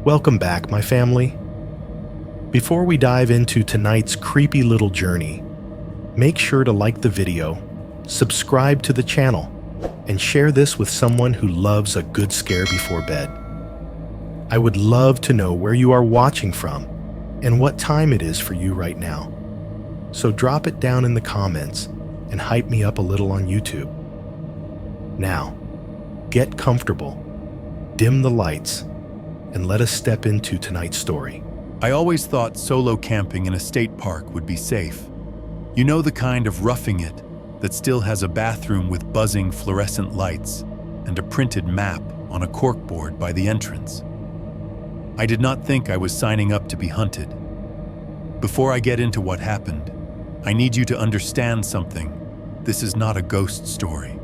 Welcome back, my family. Before we dive into tonight's creepy little journey, make sure to like the video, subscribe to the channel, and share this with someone who loves a good scare before bed. I would love to know where you are watching from and what time it is for you right now. So drop it down in the comments and hype me up a little on YouTube. Now, get comfortable, dim the lights, and let us step into tonight's story. I always thought solo camping in a state park would be safe. You know, the kind of roughing it that still has a bathroom with buzzing fluorescent lights and a printed map on a corkboard by the entrance. I did not think I was signing up to be hunted. Before I get into what happened, I need you to understand something. This is not a ghost story.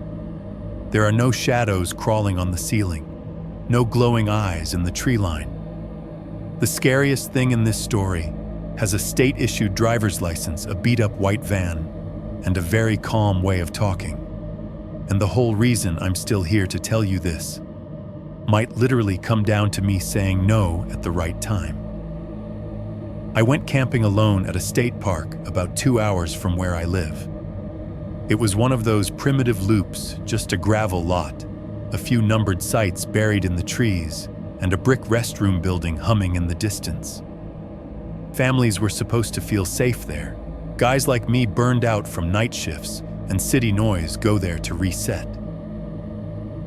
There are no shadows crawling on the ceiling, no glowing eyes in the tree line. The scariest thing in this story has a state-issued driver's license, a beat-up white van, and a very calm way of talking. And the whole reason I'm still here to tell you this might literally come down to me saying no at the right time. I went camping alone at a state park about 2 hours from where I live. It was one of those primitive loops, just a gravel lot, a few numbered sites buried in the trees, and a brick restroom building humming in the distance. Families were supposed to feel safe there. Guys like me burned out from night shifts, and city noise go there to reset.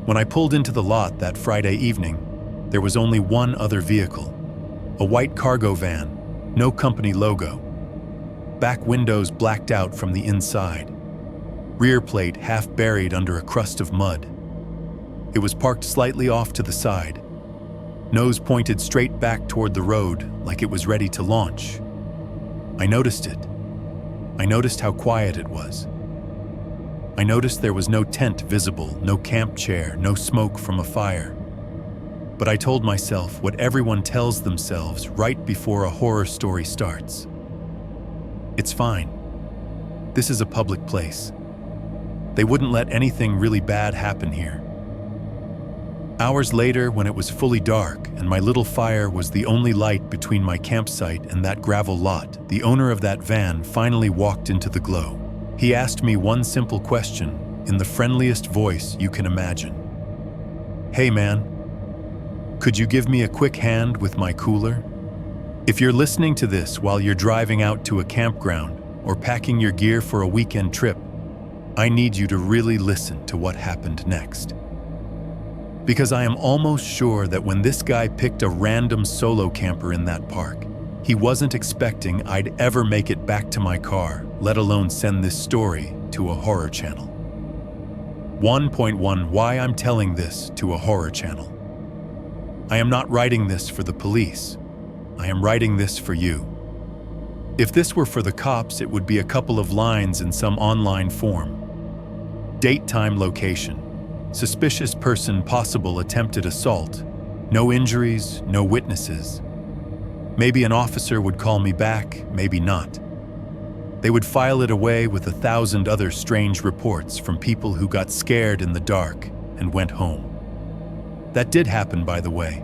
When I pulled into the lot that Friday evening, there was only one other vehicle, a white cargo van, no company logo. Back windows blacked out from the inside. Rear plate half buried under a crust of mud. It was parked slightly off to the side. Nose pointed straight back toward the road like it was ready to launch. I noticed it. I noticed how quiet it was. I noticed there was no tent visible, no camp chair, no smoke from a fire. But I told myself what everyone tells themselves right before a horror story starts. It's fine. This is a public place. They wouldn't let anything really bad happen here. Hours later, when it was fully dark and my little fire was the only light between my campsite and that gravel lot, the owner of that van finally walked into the glow. He asked me one simple question in the friendliest voice you can imagine. "Hey man, could you give me a quick hand with my cooler?" If you're listening to this while you're driving out to a campground or packing your gear for a weekend trip, I need you to really listen to what happened next. Because I am almost sure that when this guy picked a random solo camper in that park, he wasn't expecting I'd ever make it back to my car, let alone send this story to a horror channel. 1.1 Why I'm telling this to a horror channel. I am not writing this for the police. I am writing this for you. If this were for the cops, it would be a couple of lines in some online form. Date, time, location. Suspicious person, possible attempted assault. No injuries, no witnesses. Maybe an officer would call me back, maybe not. They would file it away with 1,000 other strange reports from people who got scared in the dark and went home. That did happen, by the way.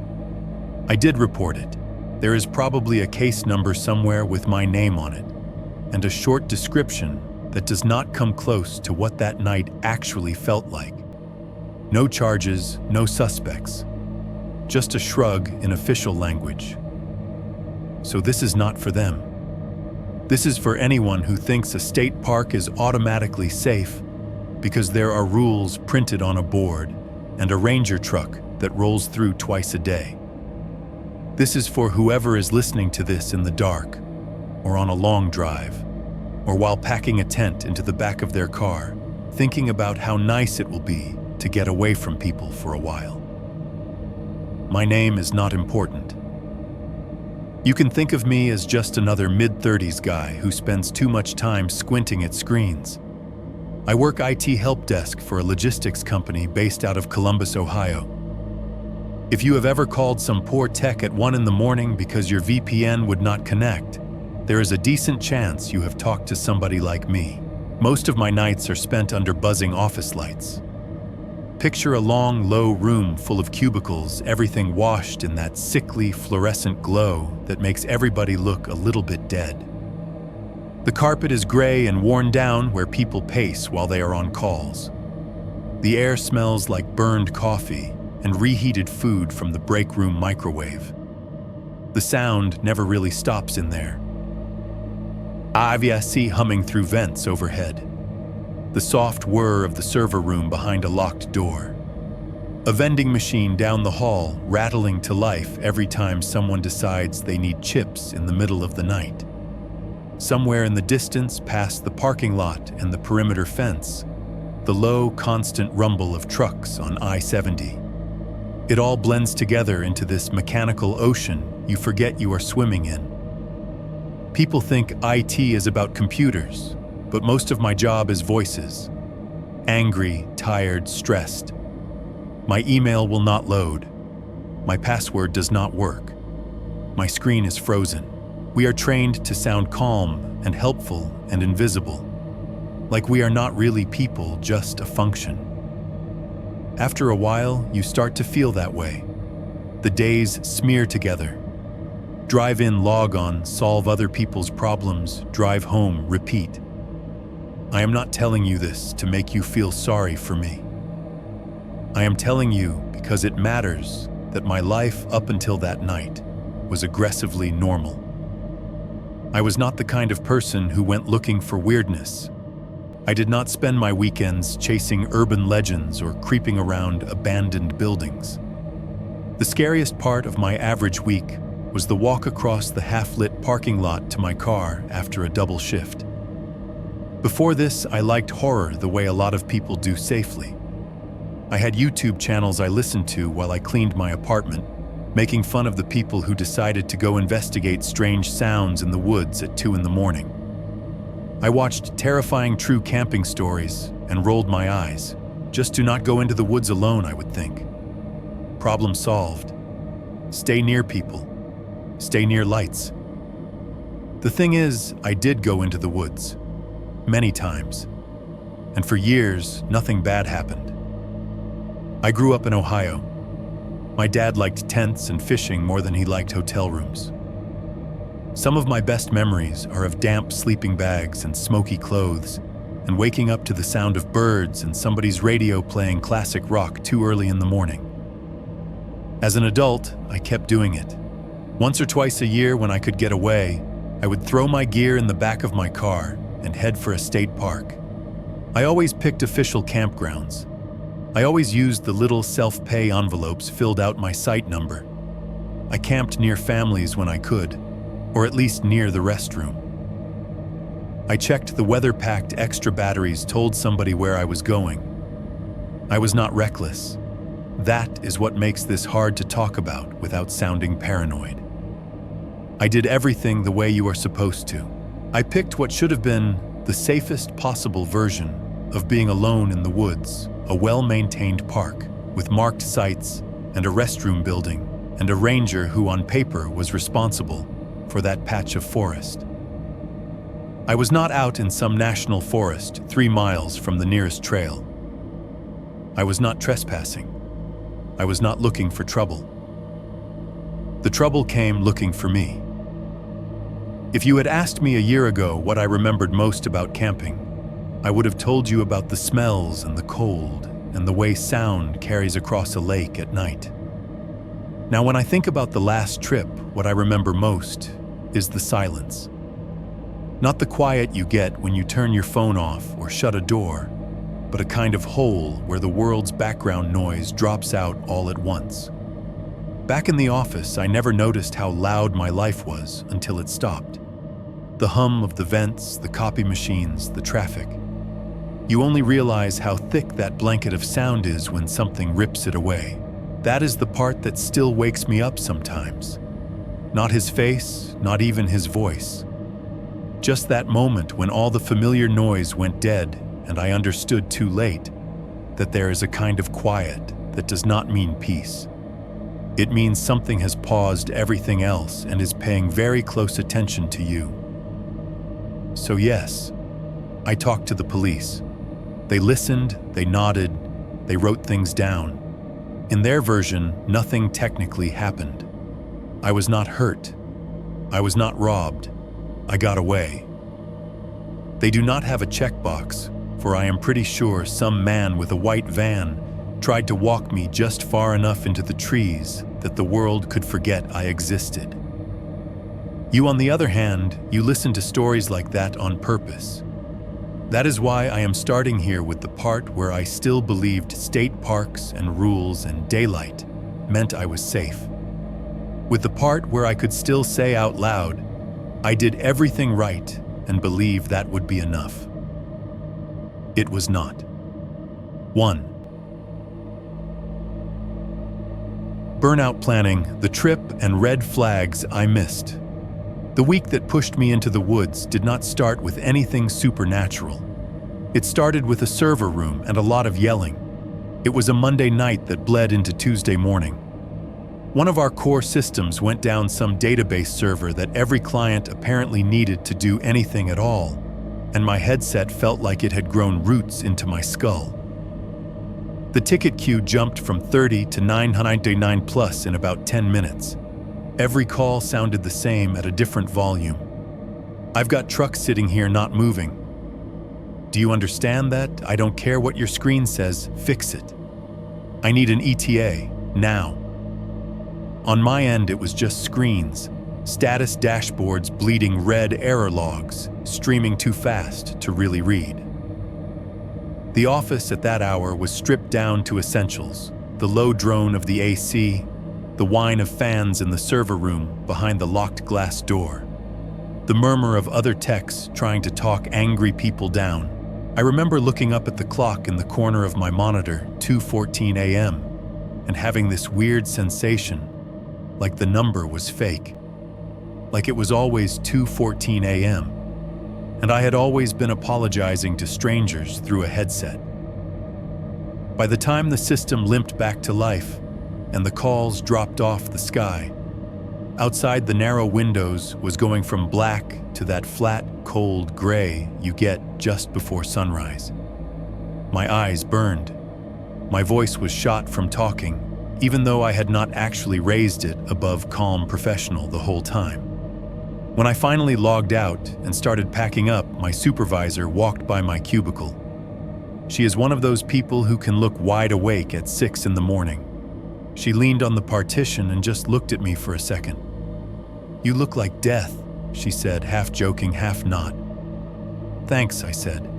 I did report it. There is probably a case number somewhere with my name on it, and a short description that does not come close to what that night actually felt like. No charges, no suspects. Just a shrug in official language. So this is not for them. This is for anyone who thinks a state park is automatically safe because there are rules printed on a board and a ranger truck that rolls through twice a day. This is for whoever is listening to this in the dark, or on a long drive, or while packing a tent into the back of their car, thinking about how nice it will be to get away from people for a while. My name is not important. You can think of me as just another mid-30s guy who spends too much time squinting at screens. I work IT help desk for a logistics company based out of Columbus, Ohio. If you have ever called some poor tech at 1 in the morning because your VPN would not connect, there is a decent chance you have talked to somebody like me. Most of my nights are spent under buzzing office lights. Picture a long, low room full of cubicles, everything washed in that sickly, fluorescent glow that makes everybody look a little bit dead. The carpet is gray and worn down where people pace while they are on calls. The air smells like burned coffee and reheated food from the break room microwave. The sound never really stops in there. AVC humming through vents overhead. The soft whir of the server room behind a locked door. A vending machine down the hall rattling to life every time someone decides they need chips in the middle of the night. Somewhere in the distance, past the parking lot and the perimeter fence, the low, constant rumble of trucks on I-70. It all blends together into this mechanical ocean you forget you are swimming in. People think IT is about computers, but most of my job is voices. Angry, tired, stressed. My email will not load. My password does not work. My screen is frozen. We are trained to sound calm and helpful and invisible, like we are not really people, just a function. After a while, you start to feel that way. The days smear together. Drive in, log on, solve other people's problems, drive home, repeat. I am not telling you this to make you feel sorry for me. I am telling you because it matters that my life up until that night was aggressively normal. I was not the kind of person who went looking for weirdness. I did not spend my weekends chasing urban legends or creeping around abandoned buildings. The scariest part of my average week was the walk across the half-lit parking lot to my car after a double shift. Before this, I liked horror the way a lot of people do safely. I had YouTube channels I listened to while I cleaned my apartment, making fun of the people who decided to go investigate strange sounds in the woods at 2 a.m. I watched terrifying true camping stories and rolled my eyes. Just do not go into the woods alone, I would think. Problem solved. Stay near people. Stay near lights. The thing is, I did go into the woods. Many times. And for years, nothing bad happened. I grew up in Ohio. My dad liked tents and fishing more than he liked hotel rooms. Some of my best memories are of damp sleeping bags and smoky clothes, and waking up to the sound of birds and somebody's radio playing classic rock too early in the morning. As an adult, I kept doing it. Once or twice a year when I could get away, I would throw my gear in the back of my car and head for a state park. I always picked official campgrounds. I always used the little self-pay envelopes filled out my site number. I camped near families when I could, or at least near the restroom. I checked the weather-packed extra batteries, told somebody where I was going. I was not reckless. That is what makes this hard to talk about without sounding paranoid. I did everything the way you are supposed to. I picked what should have been the safest possible version of being alone in the woods, a well-maintained park with marked sites and a restroom building and a ranger who on paper was responsible for that patch of forest. I was not out in some national forest 3 miles from the nearest trail. I was not trespassing. I was not looking for trouble. The trouble came looking for me. If you had asked me a year ago what I remembered most about camping, I would have told you about the smells and the cold and the way sound carries across a lake at night. Now, when I think about the last trip, what I remember most is the silence. Not the quiet you get when you turn your phone off or shut a door, but a kind of hole where the world's background noise drops out all at once. Back in the office, I never noticed how loud my life was until it stopped. The hum of the vents, the copy machines, the traffic. You only realize how thick that blanket of sound is when something rips it away. That is the part that still wakes me up sometimes. Not his face, not even his voice. Just that moment when all the familiar noise went dead and I understood too late that there is a kind of quiet that does not mean peace. It means something has paused everything else and is paying very close attention to you. So yes, I talked to the police. They listened, they nodded, They wrote things down. In their version, nothing technically happened. I was not hurt. I was not robbed. I got away. They do not have a checkbox, for I am pretty sure some man with a white van tried to walk me just far enough into the trees that the world could forget I existed. You, on the other hand, you listen to stories like that on purpose. That is why I am starting here with the part where I still believed state parks and rules and daylight meant I was safe. With the part where I could still say out loud, I did everything right and believe that would be enough. It was not. 1. Burnout planning, the trip, and red flags I missed. The week that pushed me into the woods did not start with anything supernatural. It started with a server room and a lot of yelling. It was a Monday night that bled into Tuesday morning. One of our core systems went down some database server that every client apparently needed to do anything at all, and my headset felt like it had grown roots into my skull. The ticket queue jumped from 30 to 999 plus in about 10 minutes. Every call sounded the same at a different volume. I've got trucks sitting here not moving. Do you understand that? I don't care what your screen says, fix it. I need an ETA, now. On my end, it was just screens, status dashboards bleeding red error logs, streaming too fast to really read. The office at that hour was stripped down to essentials, the low drone of the AC, the whine of fans in the server room behind the locked glass door, the murmur of other techs trying to talk angry people down. I remember looking up at the clock in the corner of my monitor, 2:14 a.m., and having this weird sensation, like the number was fake, like it was always 2:14 a.m., and I had always been apologizing to strangers through a headset. By the time the system limped back to life, and the calls dropped off the sky, outside the narrow windows was going from black to that flat, cold gray you get just before sunrise. My eyes burned. My voice was shot from talking, even though I had not actually raised it above calm professional the whole time. When I finally logged out and started packing up, my supervisor walked by my cubicle. She is one of those people who can look wide awake at 6 in the morning. She leaned on the partition and just looked at me for a second. "You look like death," she said, half joking, half not. "Thanks," I said.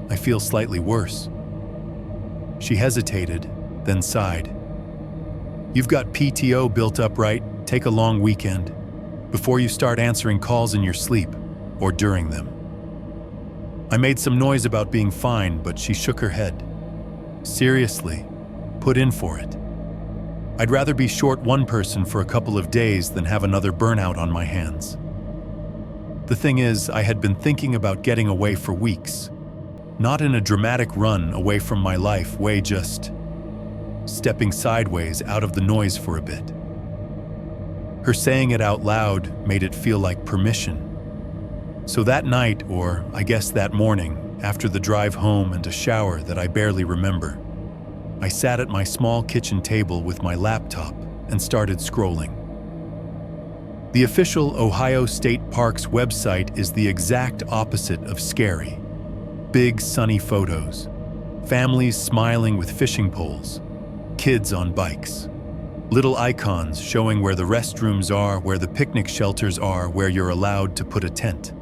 "I feel slightly worse." She hesitated, then sighed. "You've got PTO built up, right? Take a long weekend before you start answering calls in your sleep or during them." I made some noise about being fine, but she shook her head. "Seriously, put in for it. I'd rather be short one person for a couple of days than have another burnout on my hands." The thing is, I had been thinking about getting away for weeks. Not in a dramatic run away from my life way, just stepping sideways out of the noise for a bit. Her saying it out loud made it feel like permission. So that night, or I guess that morning, after the drive home and a shower that I barely remember, I sat at my small kitchen table with my laptop and started scrolling. The official Ohio State Parks website is the exact opposite of scary. Big sunny photos, families smiling with fishing poles, kids on bikes, little icons showing where the restrooms are, where the picnic shelters are, where you're allowed to put a tent.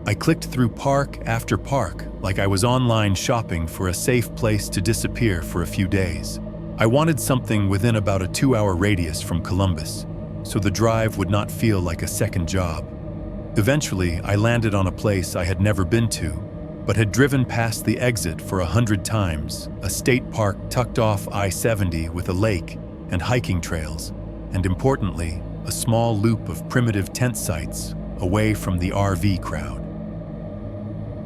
I clicked through park after park like I was online shopping for a safe place to disappear for a few days. I wanted something within about a 2-hour radius from Columbus, so the drive would not feel like a second job. Eventually, I landed on a place I had never been to, but had driven past the exit for 100 times, a state park tucked off I-70 with a lake and hiking trails, and importantly, a small loop of primitive tent sites away from the RV crowd.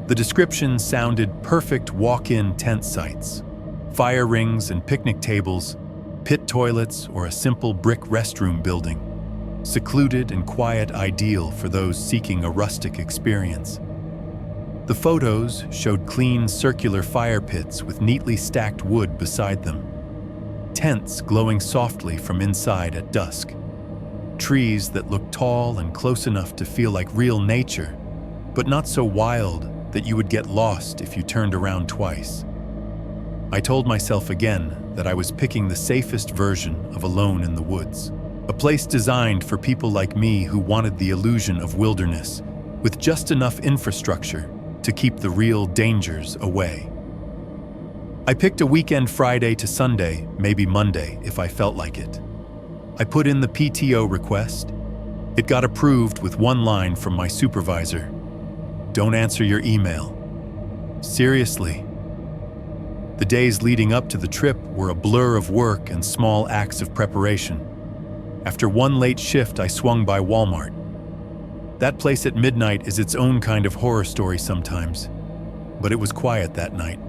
The description sounded perfect walk-in tent sites, fire rings and picnic tables, pit toilets, or a simple brick restroom building, secluded and quiet, ideal for those seeking a rustic experience. The photos showed clean, circular fire pits with neatly stacked wood beside them, tents glowing softly from inside at dusk, trees that looked tall and close enough to feel like real nature, but not so wild that you would get lost if you turned around twice. I told myself again that I was picking the safest version of Alone in the Woods, a place designed for people like me who wanted the illusion of wilderness, with just enough infrastructure to keep the real dangers away. I picked a weekend Friday to Sunday, maybe Monday if I felt like it. I put in the PTO request. It got approved with one line from my supervisor: "Don't answer your email." Seriously. The days leading up to the trip were a blur of work and small acts of preparation. After one late shift, I swung by Walmart. That place at midnight is its own kind of horror story sometimes, but it was quiet that night.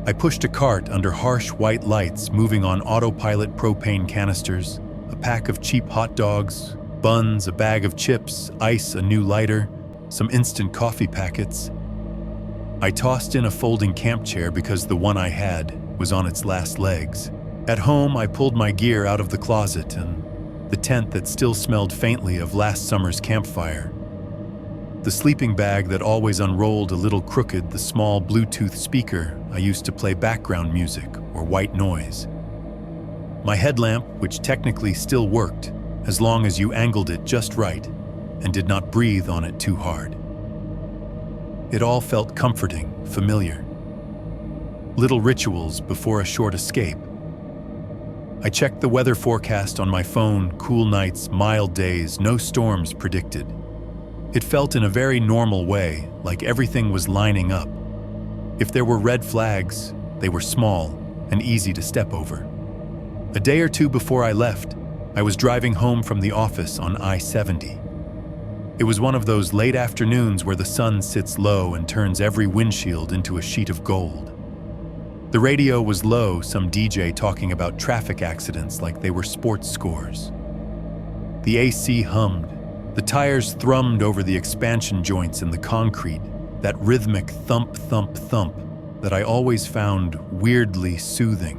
I pushed a cart under harsh white lights moving on autopilot propane canisters, a pack of cheap hot dogs, buns, a bag of chips, ice, a new lighter, some instant coffee packets. I tossed in a folding camp chair because the one I had was on its last legs. At home, I pulled my gear out of the closet and the tent that still smelled faintly of last summer's campfire. The sleeping bag that always unrolled a little crooked, the small Bluetooth speaker I used to play background music or white noise. My headlamp, which technically still worked, as long as you angled it just right and did not breathe on it too hard. It all felt comforting, familiar. Little rituals before a short escape. I checked the weather forecast on my phone: cool nights, mild days, no storms predicted. It felt in a very normal way, like everything was lining up. If there were red flags, they were small and easy to step over. A day or two before I left, I was driving home from the office on I-70. It was one of those late afternoons where the sun sits low and turns every windshield into a sheet of gold. The radio was low, some DJ talking about traffic accidents like they were sports scores. The AC hummed. The tires thrummed over the expansion joints in the concrete, that rhythmic thump, thump, thump that I always found weirdly soothing.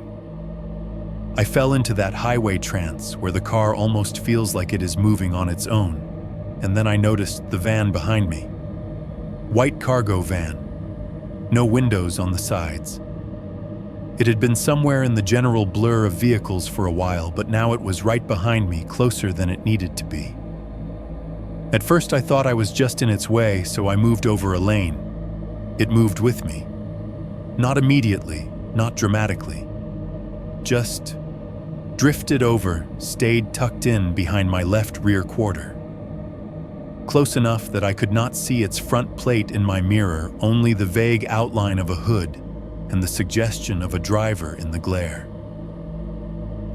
I fell into that highway trance where the car almost feels like it is moving on its own, and then I noticed the van behind me. White cargo van. No windows on the sides. It had been somewhere in the general blur of vehicles for a while, but now it was right behind me, closer than it needed to be. At first I thought I was just in its way, so I moved over a lane. It moved with me. Not immediately, not dramatically. Just drifted over, stayed tucked in behind my left rear quarter. Close enough that I could not see its front plate in my mirror, only the vague outline of a hood and the suggestion of a driver in the glare.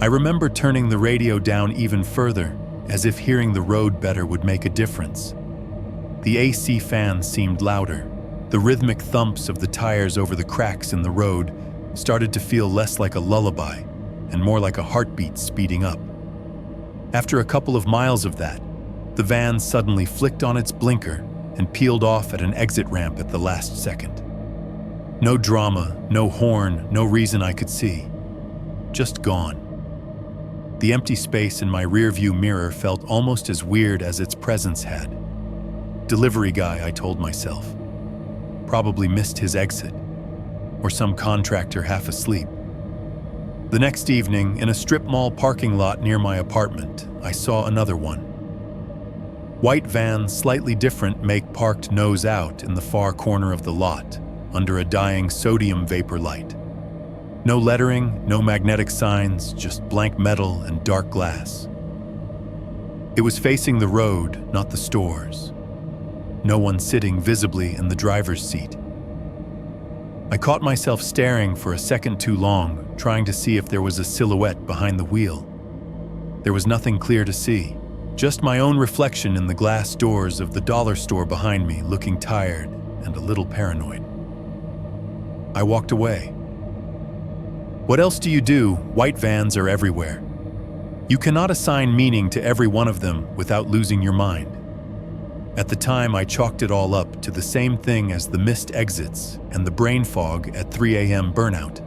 I remember turning the radio down even further, as if hearing the road better would make a difference. The AC fan seemed louder. The rhythmic thumps of the tires over the cracks in the road started to feel less like a lullaby and more like a heartbeat speeding up. After a couple of miles of that, the van suddenly flicked on its blinker and peeled off at an exit ramp at the last second. No drama, no horn, no reason I could see. Just gone. The empty space in my rearview mirror felt almost as weird as its presence had. Delivery guy, I told myself. Probably missed his exit. Or some contractor half asleep. The next evening, in a strip mall parking lot near my apartment, I saw another one. White van, slightly different make, parked nose out in the far corner of the lot, under a dying sodium vapor light. No lettering, no magnetic signs, just blank metal and dark glass. It was facing the road, not the stores. No one sitting visibly in the driver's seat. I caught myself staring for a second too long, trying to see if there was a silhouette behind the wheel. There was nothing clear to see, just my own reflection in the glass doors of the dollar store behind me, looking tired and a little paranoid. I walked away. What else do you do? White vans are everywhere. You cannot assign meaning to every one of them without losing your mind. At the time, I chalked it all up to the same thing as the missed exits and the brain fog at 3 a.m. burnout.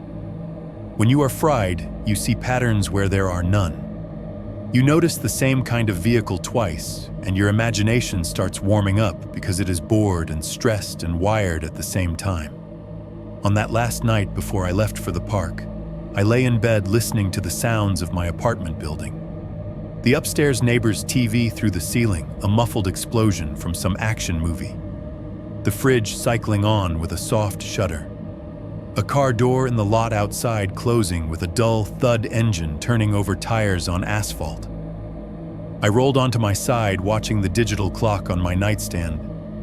When you are fried, you see patterns where there are none. You notice the same kind of vehicle twice, and your imagination starts warming up because it is bored and stressed and wired at the same time. On that last night before I left for the park, I lay in bed listening to the sounds of my apartment building. The upstairs neighbor's TV through the ceiling, a muffled explosion from some action movie. The fridge cycling on with a soft shudder. A car door in the lot outside closing with a dull thud engine turning over tires on asphalt. I rolled onto my side watching the digital clock on my nightstand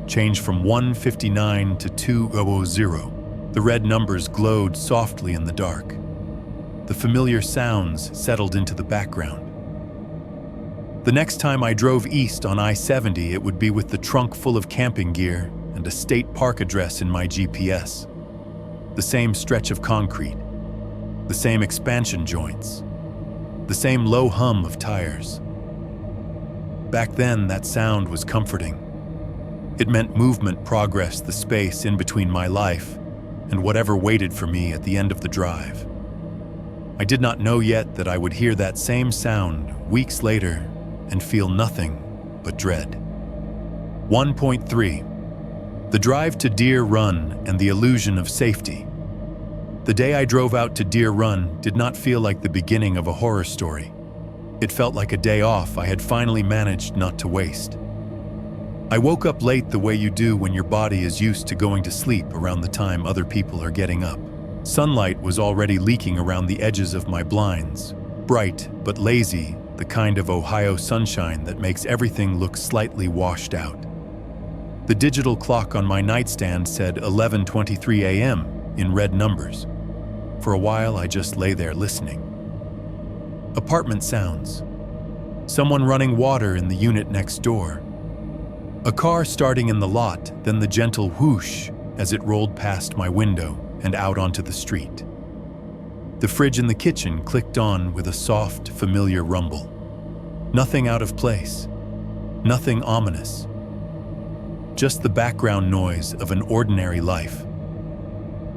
change from 1:59 to 2:00. The red numbers glowed softly in the dark. The familiar sounds settled into the background. The next time I drove east on I-70, it would be with the trunk full of camping gear and a state park address in my GPS. The same stretch of concrete, the same expansion joints, the same low hum of tires. Back then, that sound was comforting. It meant movement progressed the space in between my life and whatever waited for me at the end of the drive. I did not know yet that I would hear that same sound weeks later and feel nothing but dread. 1.3. The drive to Deer Run and the illusion of safety. The day I drove out to Deer Run did not feel like the beginning of a horror story. It felt like a day off I had finally managed not to waste. I woke up late the way you do when your body is used to going to sleep around the time other people are getting up. Sunlight was already leaking around the edges of my blinds, bright but lazy, the kind of Ohio sunshine that makes everything look slightly washed out. The digital clock on my nightstand said 11:23 a.m. in red numbers. For a while, I just lay there listening. Apartment sounds. Someone running water in the unit next door. A car starting in the lot, then the gentle whoosh as it rolled past my window and out onto the street. The fridge in the kitchen clicked on with a soft, familiar rumble. Nothing out of place. Nothing ominous. Just the background noise of an ordinary life.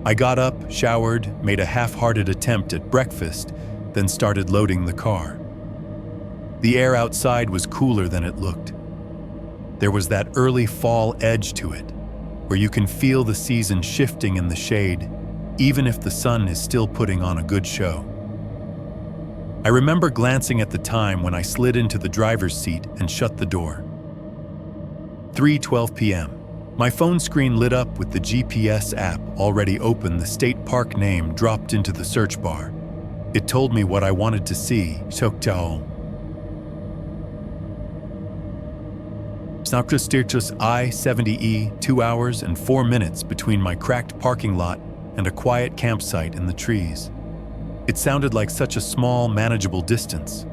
I got up, showered, made a half-hearted attempt at breakfast, then started loading the car. The air outside was cooler than it looked. There was that early fall edge to it, where you can feel the season shifting in the shade, even if the sun is still putting on a good show. I remember glancing at the time when I slid into the driver's seat and shut the door. 3:12 p.m. My phone screen lit up with the GPS app already open. The state park name dropped into the search bar. It told me what I wanted to see. Sokjao. Snakristirtus I-70E, 2 hours and 4 minutes between my cracked parking lot and a quiet campsite in the trees. It sounded like such a small, manageable distance,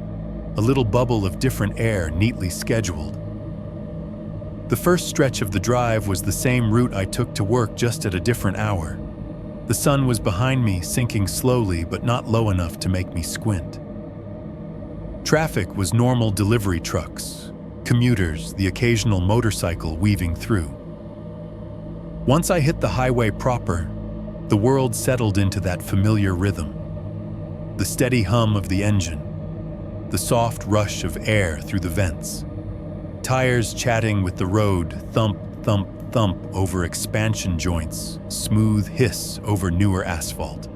a little bubble of different air neatly scheduled. The first stretch of the drive was the same route I took to work, just at a different hour. The sun was behind me, sinking slowly but not low enough to make me squint. Traffic was normal delivery trucks, commuters, the occasional motorcycle weaving through. Once I hit the highway proper, the world settled into that familiar rhythm. The steady hum of the engine, the soft rush of air through the vents, tires chatting with the road, thump, thump, thump over expansion joints, smooth hiss over newer asphalt.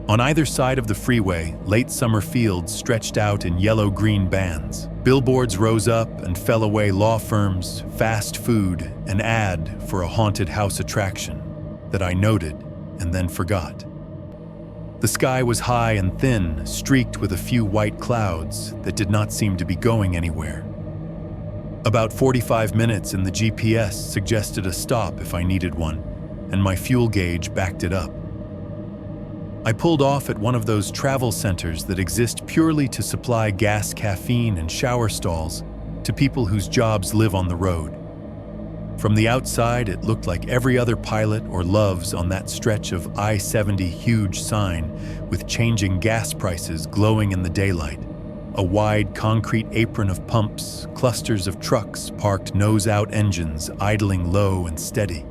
On either side of the freeway, late summer fields stretched out in yellow-green bands. Billboards rose up and fell away, law firms, fast food, an ad for a haunted house attraction that I noted and then forgot. The sky was high and thin, streaked with a few white clouds that did not seem to be going anywhere. About 45 minutes in the GPS suggested a stop if I needed one, and my fuel gauge backed it up. I pulled off at one of those travel centers that exist purely to supply gas, caffeine, and shower stalls to people whose jobs live on the road. From the outside, it looked like every other pilot or Loves on that stretch of I-70 huge sign with changing gas prices glowing in the daylight. a wide concrete apron of pumps, clusters of trucks parked nose-out engines idling low and steady.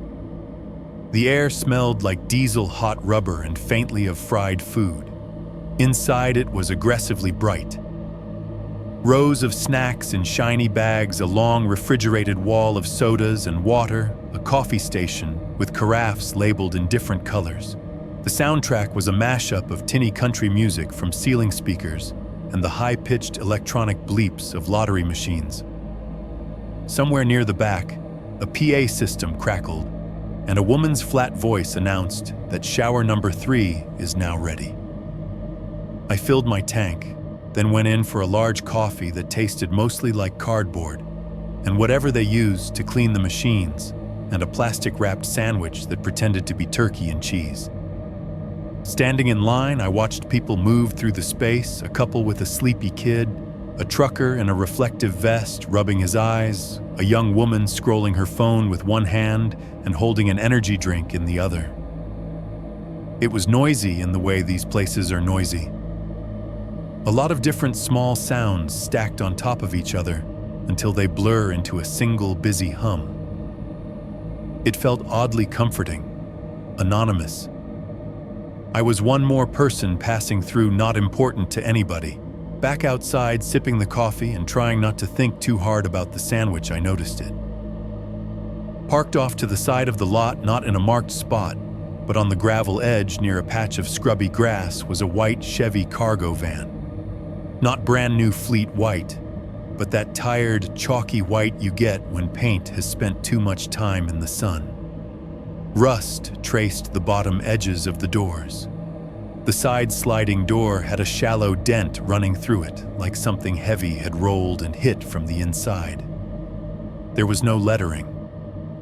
The air smelled like diesel hot rubber and faintly of fried food. Inside it was aggressively bright. Rows of snacks in shiny bags, a long refrigerated wall of sodas and water, a coffee station with carafes labeled in different colors. The soundtrack was a mashup of tinny country music from ceiling speakers and the high-pitched electronic bleeps of lottery machines. Somewhere near the back, a PA system crackled, and a woman's flat voice announced that shower number 3 is now ready. I filled my tank, then went in for a large coffee that tasted mostly like cardboard, and whatever they used to clean the machines, and a plastic-wrapped sandwich that pretended to be turkey and cheese. Standing in line, I watched people move through the space, a couple with a sleepy kid, a trucker in a reflective vest rubbing his eyes, a young woman scrolling her phone with one hand and holding an energy drink in the other. It was noisy in the way these places are noisy. A lot of different small sounds stacked on top of each other until they blur into a single busy hum. It felt oddly comforting, anonymous. I was one more person passing through, not important to anybody. Back outside, sipping the coffee and trying not to think too hard about the sandwich, I noticed it. Parked off to the side of the lot, not in a marked spot, but on the gravel edge near a patch of scrubby grass, was a white Chevy cargo van. Not brand new fleet white, but that tired, chalky white you get when paint has spent too much time in the sun. Rust traced the bottom edges of the doors. The side sliding door had a shallow dent running through it, like something heavy had rolled and hit from the inside. There was no lettering,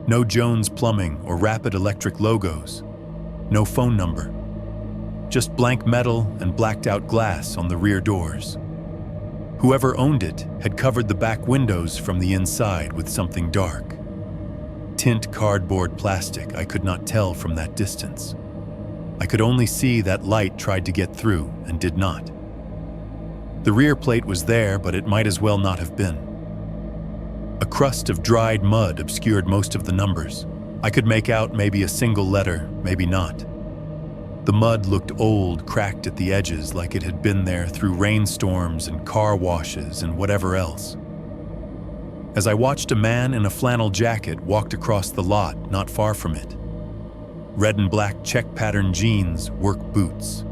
no Jones Plumbing or Rapid Electric logos, no phone number, just blank metal and blacked-out glass on the rear doors. Whoever owned it had covered the back windows from the inside with something dark. Tint cardboard plastic, I could not tell from that distance. I could only see that light tried to get through and did not. The rear plate was there, but it might as well not have been. A crust of dried mud obscured most of the numbers. I could make out maybe a single letter, maybe not. The mud looked old, cracked at the edges, like it had been there through rainstorms and car washes and whatever else. As I watched a man in a flannel jacket walked across the lot not far from it. Red and black check-pattern jeans, work boots.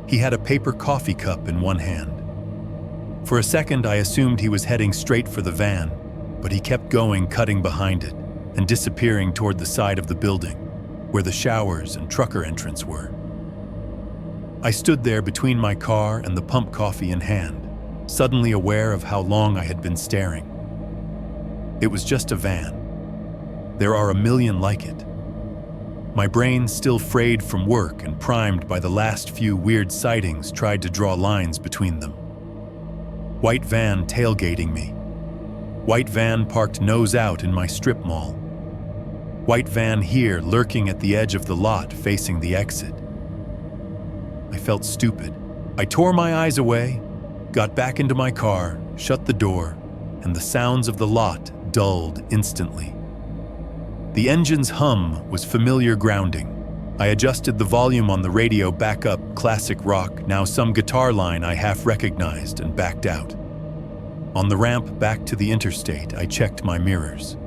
He had a paper coffee cup in one hand. For a second, I assumed he was heading straight for the van, but he kept going, cutting behind it, and disappearing toward the side of the building, where the showers and trucker entrance were. I stood there between my car and the pump coffee in hand, suddenly aware of how long I had been staring. It was just a van. There are a million like it. My brain, still frayed from work and primed by the last few weird sightings, tried to draw lines between them. White van tailgating me. White van parked nose out in my strip mall. White van here lurking at the edge of the lot facing the exit. I felt stupid. I tore my eyes away, got back into my car, shut the door, and the sounds of the lot dulled instantly. The engine's hum was familiar grounding. I adjusted the volume on the radio back up, classic rock, now some guitar line I half recognized, and backed out. On the ramp back to the interstate, I checked my mirrors.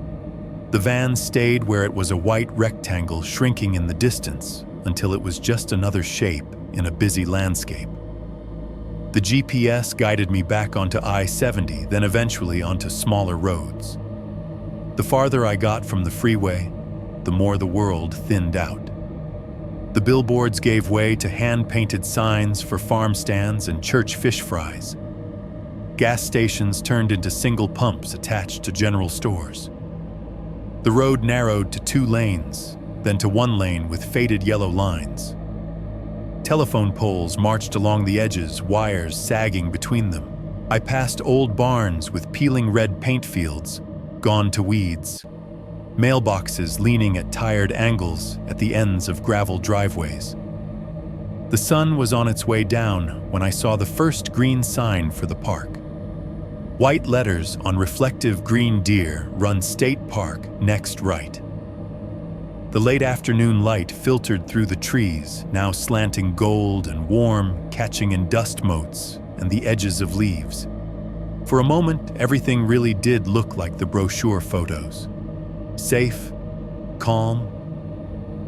The van stayed where it was, a white rectangle shrinking in the distance until it was just another shape in a busy landscape. The GPS guided me back onto I-70, then eventually onto smaller roads. The farther I got from the freeway, the more the world thinned out. The billboards gave way to hand-painted signs for farm stands and church fish fries. Gas stations turned into single pumps attached to general stores. The road narrowed to 2 lanes, then to 1 lane with faded yellow lines. Telephone poles marched along the edges, wires sagging between them. I passed old barns with peeling red paint fields, gone to weeds. Mailboxes leaning at tired angles at the ends of gravel driveways. The sun was on its way down when I saw the first green sign for the park. White letters on reflective green deer run State Park next right. The late afternoon light filtered through the trees, now slanting gold and warm, catching in dust motes and the edges of leaves. For a moment, everything really did look like the brochure photos. Safe, calm,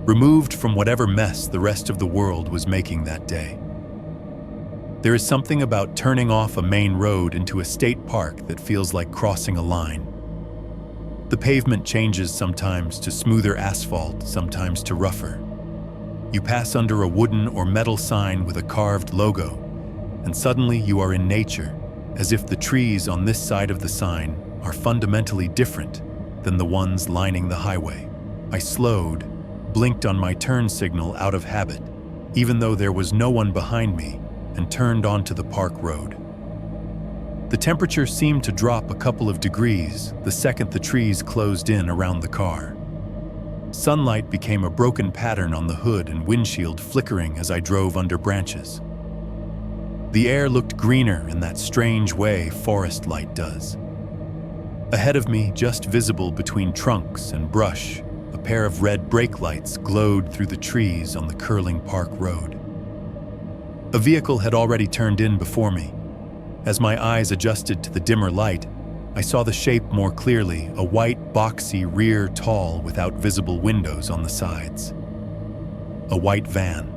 removed from whatever mess the rest of the world was making that day. There is something about turning off a main road into a state park that feels like crossing a line. The pavement changes sometimes to smoother asphalt, sometimes to rougher. You pass under a wooden or metal sign with a carved logo, and suddenly you are in nature, as if the trees on this side of the sign are fundamentally different than the ones lining the highway. I slowed, blinked on my turn signal out of habit, even though there was no one behind me, and turned onto the park road. The temperature seemed to drop a couple of degrees the second the trees closed in around the car. Sunlight became a broken pattern on the hood and windshield, flickering as I drove under branches. The air looked greener in that strange way forest light does. Ahead of me, just visible between trunks and brush, a pair of red brake lights glowed through the trees on the curling park road. A vehicle had already turned in before me. As my eyes adjusted to the dimmer light, I saw the shape more clearly, a white, boxy rear tall without visible windows on the sides. A white van.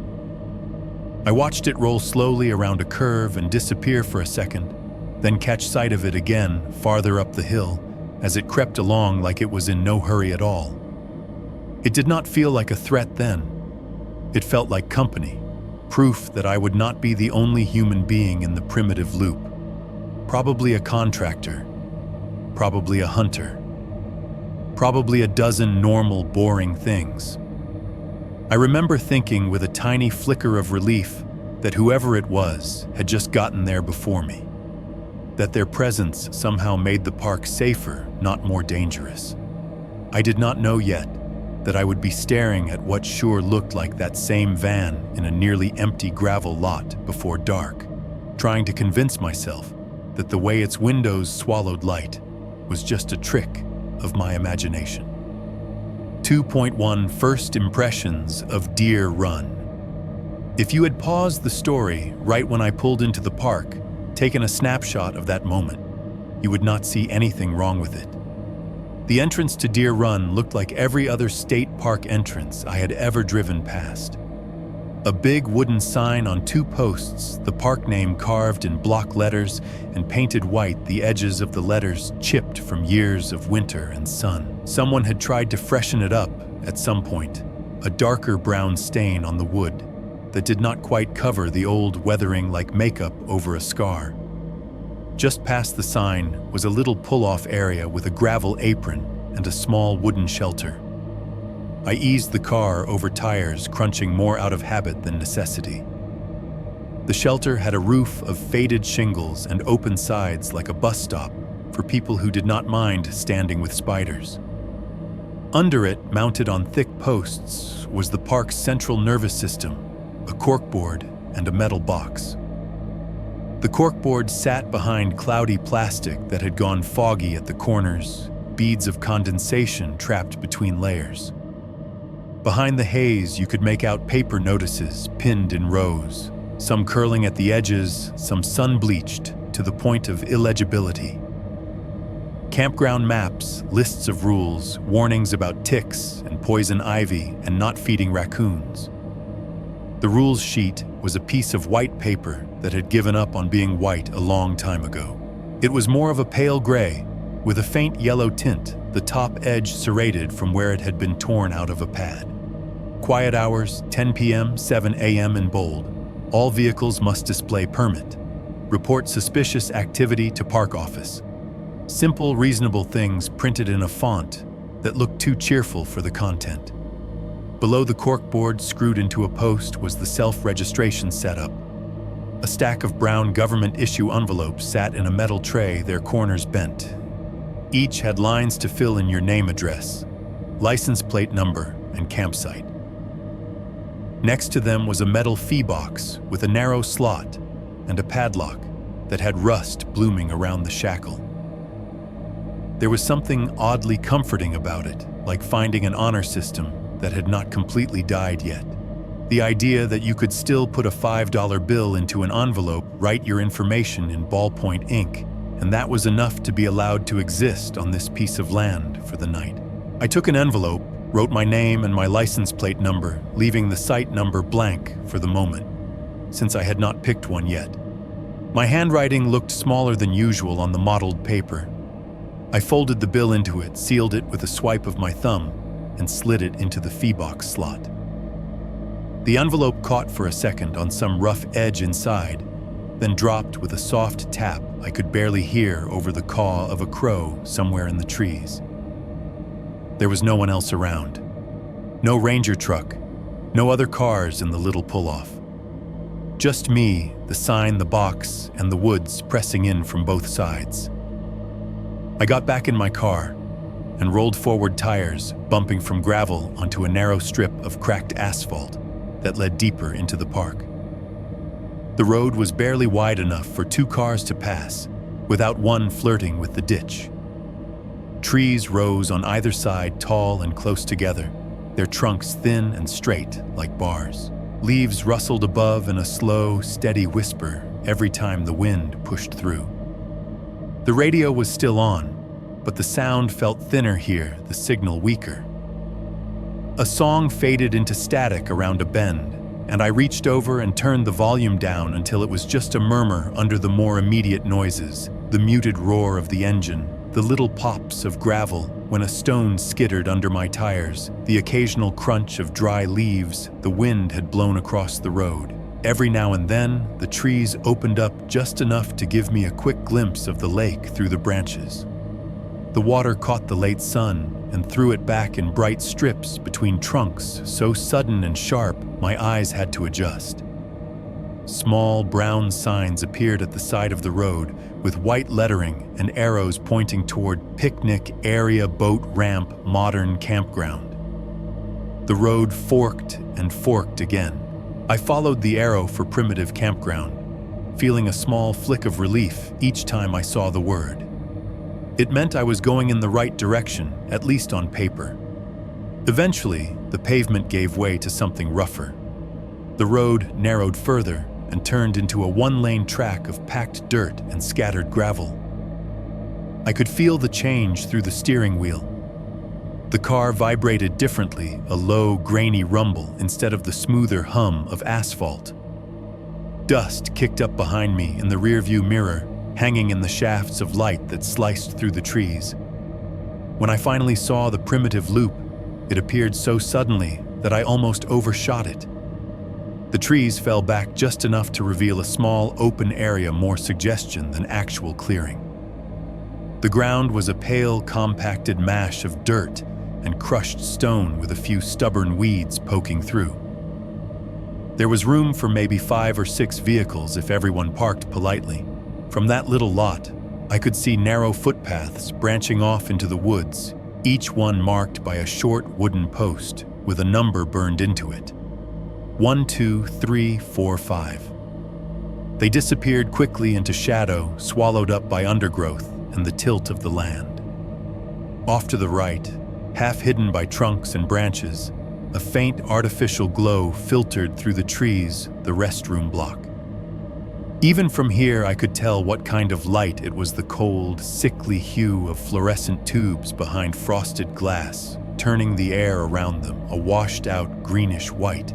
I watched it roll slowly around a curve and disappear for a second, then catch sight of it again farther up the hill as it crept along like it was in no hurry at all. It did not feel like a threat then. It felt like company, proof that I would not be the only human being in the primitive loop. Probably a contractor, probably a hunter, probably a dozen normal, boring things. I remember thinking with a tiny flicker of relief that whoever it was had just gotten there before me, that their presence somehow made the park safer, not more dangerous. I did not know yet that I would be staring at what sure looked like that same van in a nearly empty gravel lot before dark, trying to convince myself that the way its windows swallowed light was just a trick of my imagination. 2.1 First Impressions of Deer Run. If you had paused the story right when I pulled into the park, taken a snapshot of that moment, you would not see anything wrong with it. The entrance to Deer Run looked like every other state park entrance I had ever driven past. A big wooden sign on 2 posts, the park name carved in block letters and painted white, the edges of the letters chipped from years of winter and sun. Someone had tried to freshen it up at some point, a darker brown stain on the wood that did not quite cover the old weathering like makeup over a scar. Just past the sign was a little pull-off area with a gravel apron and a small wooden shelter. I eased the car over tires, crunching more out of habit than necessity. The shelter had a roof of faded shingles and open sides like a bus stop for people who did not mind standing with spiders. Under it, mounted on thick posts, was the park's central nervous system, a corkboard and a metal box. The corkboard sat behind cloudy plastic that had gone foggy at the corners, beads of condensation trapped between layers. Behind the haze, you could make out paper notices pinned in rows, some curling at the edges, some sun-bleached to the point of illegibility. Campground maps, lists of rules, warnings about ticks and poison ivy and not feeding raccoons. The rules sheet was a piece of white paper that had given up on being white a long time ago. It was more of a pale gray, with a faint yellow tint, the top edge serrated from where it had been torn out of a pad. Quiet hours, 10 p.m., 7 a.m. in bold. All vehicles must display permit. Report suspicious activity to park office. Simple, reasonable things printed in a font that looked too cheerful for the content. Below the corkboard, screwed into a post, was the self-registration setup. A stack of brown government-issue envelopes sat in a metal tray, their corners bent. Each had lines to fill in your name, address, license plate number, and campsite. Next to them was a metal fee box with a narrow slot and a padlock that had rust blooming around the shackle. There was something oddly comforting about it, like finding an honor system that had not completely died yet. The idea that you could still put a $5 bill into an envelope, write your information in ballpoint ink, and that was enough to be allowed to exist on this piece of land for the night. I took an envelope, wrote my name and my license plate number, leaving the site number blank for the moment, since I had not picked one yet. My handwriting looked smaller than usual on the mottled paper. I folded the bill into it, sealed it with a swipe of my thumb, and slid it into the fee box slot. The envelope caught for a second on some rough edge inside, then dropped with a soft tap I could barely hear over the caw of a crow somewhere in the trees. There was no one else around. No ranger truck, no other cars in the little pull-off. Just me, the sign, the box, and the woods pressing in from both sides. I got back in my car and rolled forward tires, bumping from gravel onto a narrow strip of cracked asphalt that led deeper into the park. The road was barely wide enough for 2 cars to pass, without one flirting with the ditch. Trees rose on either side, tall and close together, their trunks thin and straight like bars. Leaves rustled above in a slow, steady whisper every time the wind pushed through. The radio was still on, but the sound felt thinner here, the signal weaker. A song faded into static around a bend, and I reached over and turned the volume down until it was just a murmur under the more immediate noises, the muted roar of the engine, the little pops of gravel when a stone skittered under my tires, the occasional crunch of dry leaves the wind had blown across the road. Every now and then, the trees opened up just enough to give me a quick glimpse of the lake through the branches. The water caught the late sun and threw it back in bright strips between trunks so sudden and sharp my eyes had to adjust. Small brown signs appeared at the side of the road with white lettering and arrows pointing toward Picnic Area Boat Ramp Modern Campground. The road forked and forked again. I followed the arrow for Primitive Campground, feeling a small flick of relief each time I saw the word. It meant I was going in the right direction, at least on paper. Eventually, the pavement gave way to something rougher. The road narrowed further and turned into a 1-lane track of packed dirt and scattered gravel. I could feel the change through the steering wheel. The car vibrated differently, a low, grainy rumble instead of the smoother hum of asphalt. Dust kicked up behind me in the rearview mirror, hanging in the shafts of light that sliced through the trees. When I finally saw the primitive loop, it appeared so suddenly that I almost overshot it. The trees fell back just enough to reveal a small, open area, more suggestion than actual clearing. The ground was a pale, compacted mash of dirt and crushed stone with a few stubborn weeds poking through. There was room for maybe 5 or 6 vehicles if everyone parked politely. From that little lot, I could see narrow footpaths branching off into the woods, each one marked by a short wooden post with a number burned into it. 1, 2, 3, 4, 5. They disappeared quickly into shadow, swallowed up by undergrowth and the tilt of the land. Off to the right, half hidden by trunks and branches, a faint artificial glow filtered through the trees, the restroom block. Even from here, I could tell what kind of light it was, the cold, sickly hue of fluorescent tubes behind frosted glass, turning the air around them a washed-out greenish white.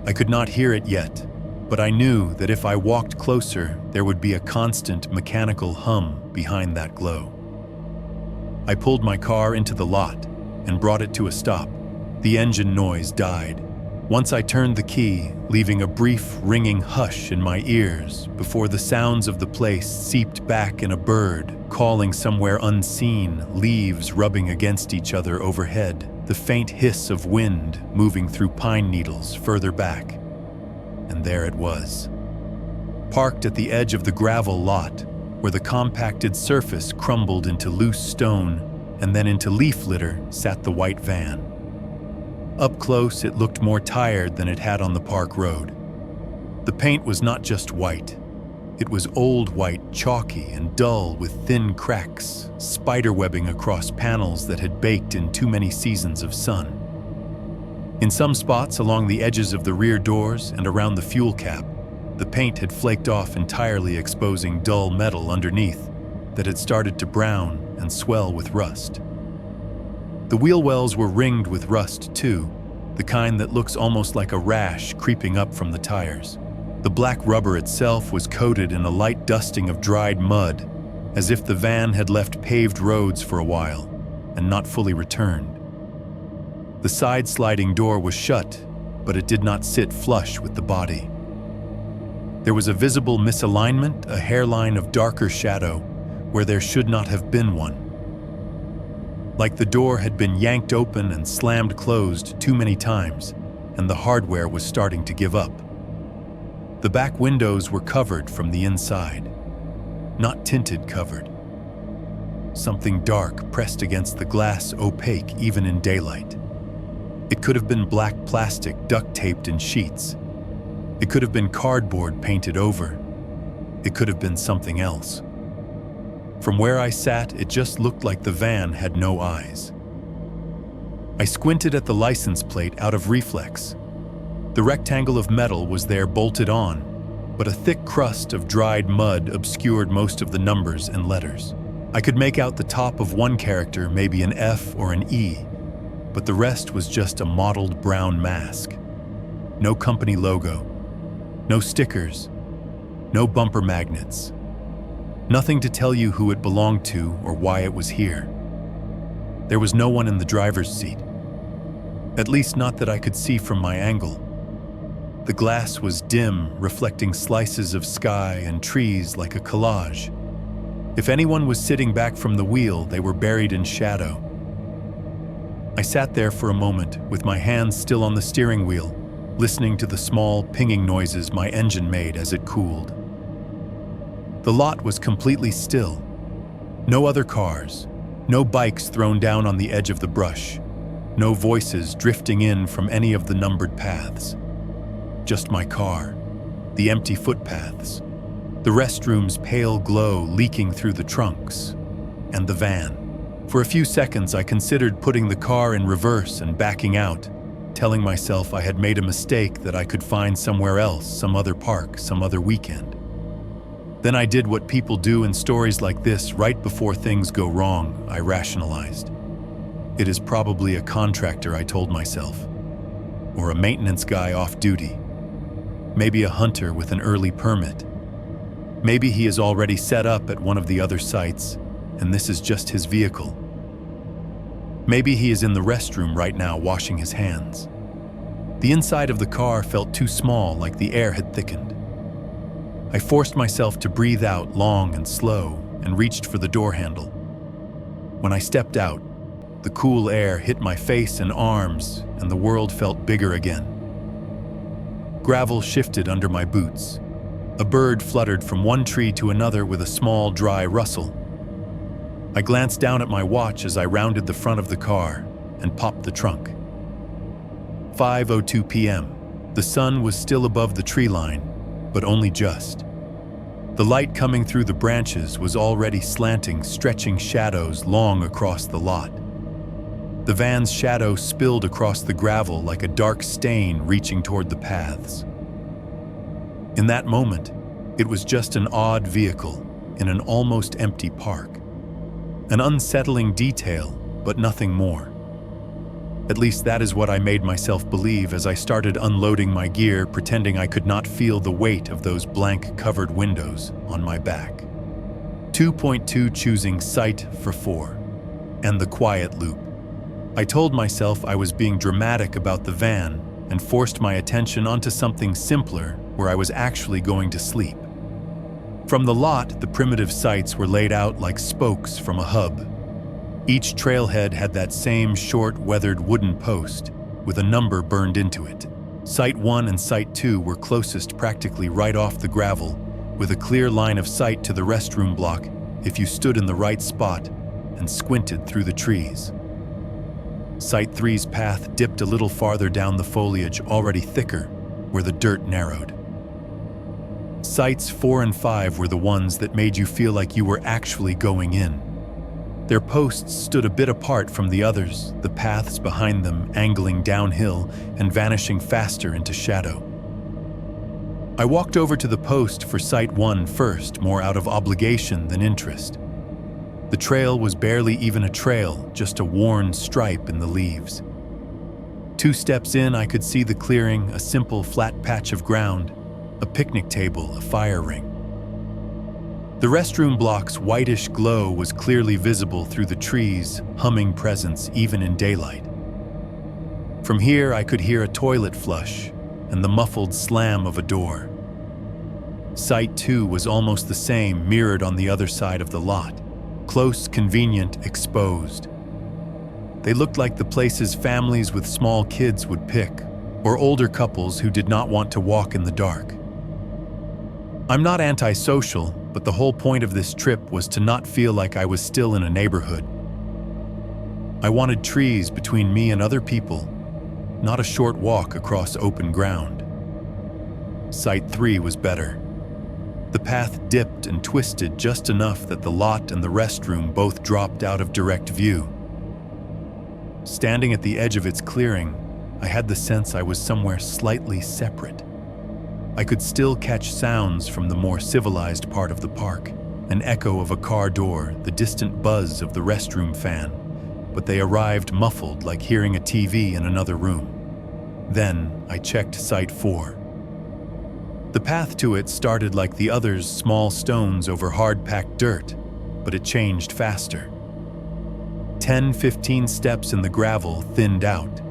I could not hear it yet, but I knew that if I walked closer, there would be a constant mechanical hum behind that glow. I pulled my car into the lot and brought it to a stop. The engine noise died. Once I turned the key, leaving a brief ringing hush in my ears before the sounds of the place seeped back in a bird calling somewhere unseen, leaves rubbing against each other overhead, the faint hiss of wind moving through pine needles further back. And there it was. Parked at the edge of the gravel lot, where the compacted surface crumbled into loose stone and then into leaf litter, sat the white van. Up close, it looked more tired than it had on the park road. The paint was not just white. It was old white, chalky and dull with thin cracks, spiderwebbing across panels that had baked in too many seasons of sun. In some spots along the edges of the rear doors and around the fuel cap, the paint had flaked off entirely, exposing dull metal underneath that had started to brown and swell with rust. The wheel wells were ringed with rust too, the kind that looks almost like a rash creeping up from the tires. The black rubber itself was coated in a light dusting of dried mud, as if the van had left paved roads for a while and not fully returned. The side sliding door was shut, but it did not sit flush with the body. There was a visible misalignment, a hairline of darker shadow where there should not have been one. Like the door had been yanked open and slammed closed too many times, and the hardware was starting to give up. The back windows were covered from the inside, not tinted covered. Something dark pressed against the glass, opaque even in daylight. It could have been black plastic duct taped in sheets. It could have been cardboard painted over. It could have been something else. From where I sat, it just looked like the van had no eyes. I squinted at the license plate out of reflex. The rectangle of metal was there bolted on, but a thick crust of dried mud obscured most of the numbers and letters. I could make out the top of one character, maybe an F or an E, but the rest was just a mottled brown mask. No company logo, no stickers, no bumper magnets. Nothing to tell you who it belonged to or why it was here. There was no one in the driver's seat. At least not that I could see from my angle. The glass was dim, reflecting slices of sky and trees like a collage. If anyone was sitting back from the wheel, they were buried in shadow. I sat there for a moment, with my hands still on the steering wheel, listening to the small pinging noises my engine made as it cooled. The lot was completely still. No other cars, no bikes thrown down on the edge of the brush, no voices drifting in from any of the numbered paths. Just my car, the empty footpaths, the restroom's pale glow leaking through the trunks, and the van. For a few seconds, I considered putting the car in reverse and backing out, telling myself I had made a mistake, that I could find somewhere else, some other park, some other weekend. Then I did what people do in stories like this right before things go wrong. I rationalized. It is probably a contractor, I told myself, or a maintenance guy off duty. Maybe a hunter with an early permit. Maybe he is already set up at one of the other sites, and this is just his vehicle. Maybe he is in the restroom right now washing his hands. The inside of the car felt too small, like the air had thickened. I forced myself to breathe out long and slow and reached for the door handle. When I stepped out, the cool air hit my face and arms, and the world felt bigger again. Gravel shifted under my boots. A bird fluttered from one tree to another with a small, dry rustle. I glanced down at my watch as I rounded the front of the car and popped the trunk. 5:02 p.m. The sun was still above the tree line, but only just. The light coming through the branches was already slanting, stretching shadows long across the lot. The van's shadow spilled across the gravel like a dark stain reaching toward the paths. In that moment, it was just an odd vehicle in an almost empty park. An unsettling detail, but nothing more. At least that is what I made myself believe as I started unloading my gear, pretending I could not feel the weight of those blank-covered windows on my back. 2.2 choosing sight for 4. And the quiet loop. I told myself I was being dramatic about the van and forced my attention onto something simpler where I was actually going to sleep. From the lot, the primitive sites were laid out like spokes from a hub. Each trailhead had that same short, weathered wooden post with a number burned into it. Site 1 and Site 2 were closest, practically right off the gravel, with a clear line of sight to the restroom block if you stood in the right spot and squinted through the trees. Site 3's path dipped a little farther down the foliage, already thicker, where the dirt narrowed. Sites 4 and 5 were the ones that made you feel like you were actually going in. Their posts stood a bit apart from the others, the paths behind them angling downhill and vanishing faster into shadow. I walked over to the post for Site 1 first, more out of obligation than interest. The trail was barely even a trail, just a worn stripe in the leaves. 2 steps in, I could see the clearing, a simple flat patch of ground, a picnic table, a fire ring. The restroom block's whitish glow was clearly visible through the trees, humming presence even in daylight. From here, I could hear a toilet flush and the muffled slam of a door. Site 2 was almost the same, mirrored on the other side of the lot. Close, convenient, exposed. They looked like the places families with small kids would pick, or older couples who did not want to walk in the dark. I'm not antisocial, but the whole point of this trip was to not feel like I was still in a neighborhood. I wanted trees between me and other people, not a short walk across open ground. Site 3 was better. The path dipped and twisted just enough that the lot and the restroom both dropped out of direct view. Standing at the edge of its clearing, I had the sense I was somewhere slightly separate. I could still catch sounds from the more civilized part of the park, an echo of a car door, the distant buzz of the restroom fan, but they arrived muffled like hearing a TV in another room. Then I checked Site 4. The path to it started like the others, small stones over hard-packed dirt, but it changed faster. 10-15 steps in the gravel thinned out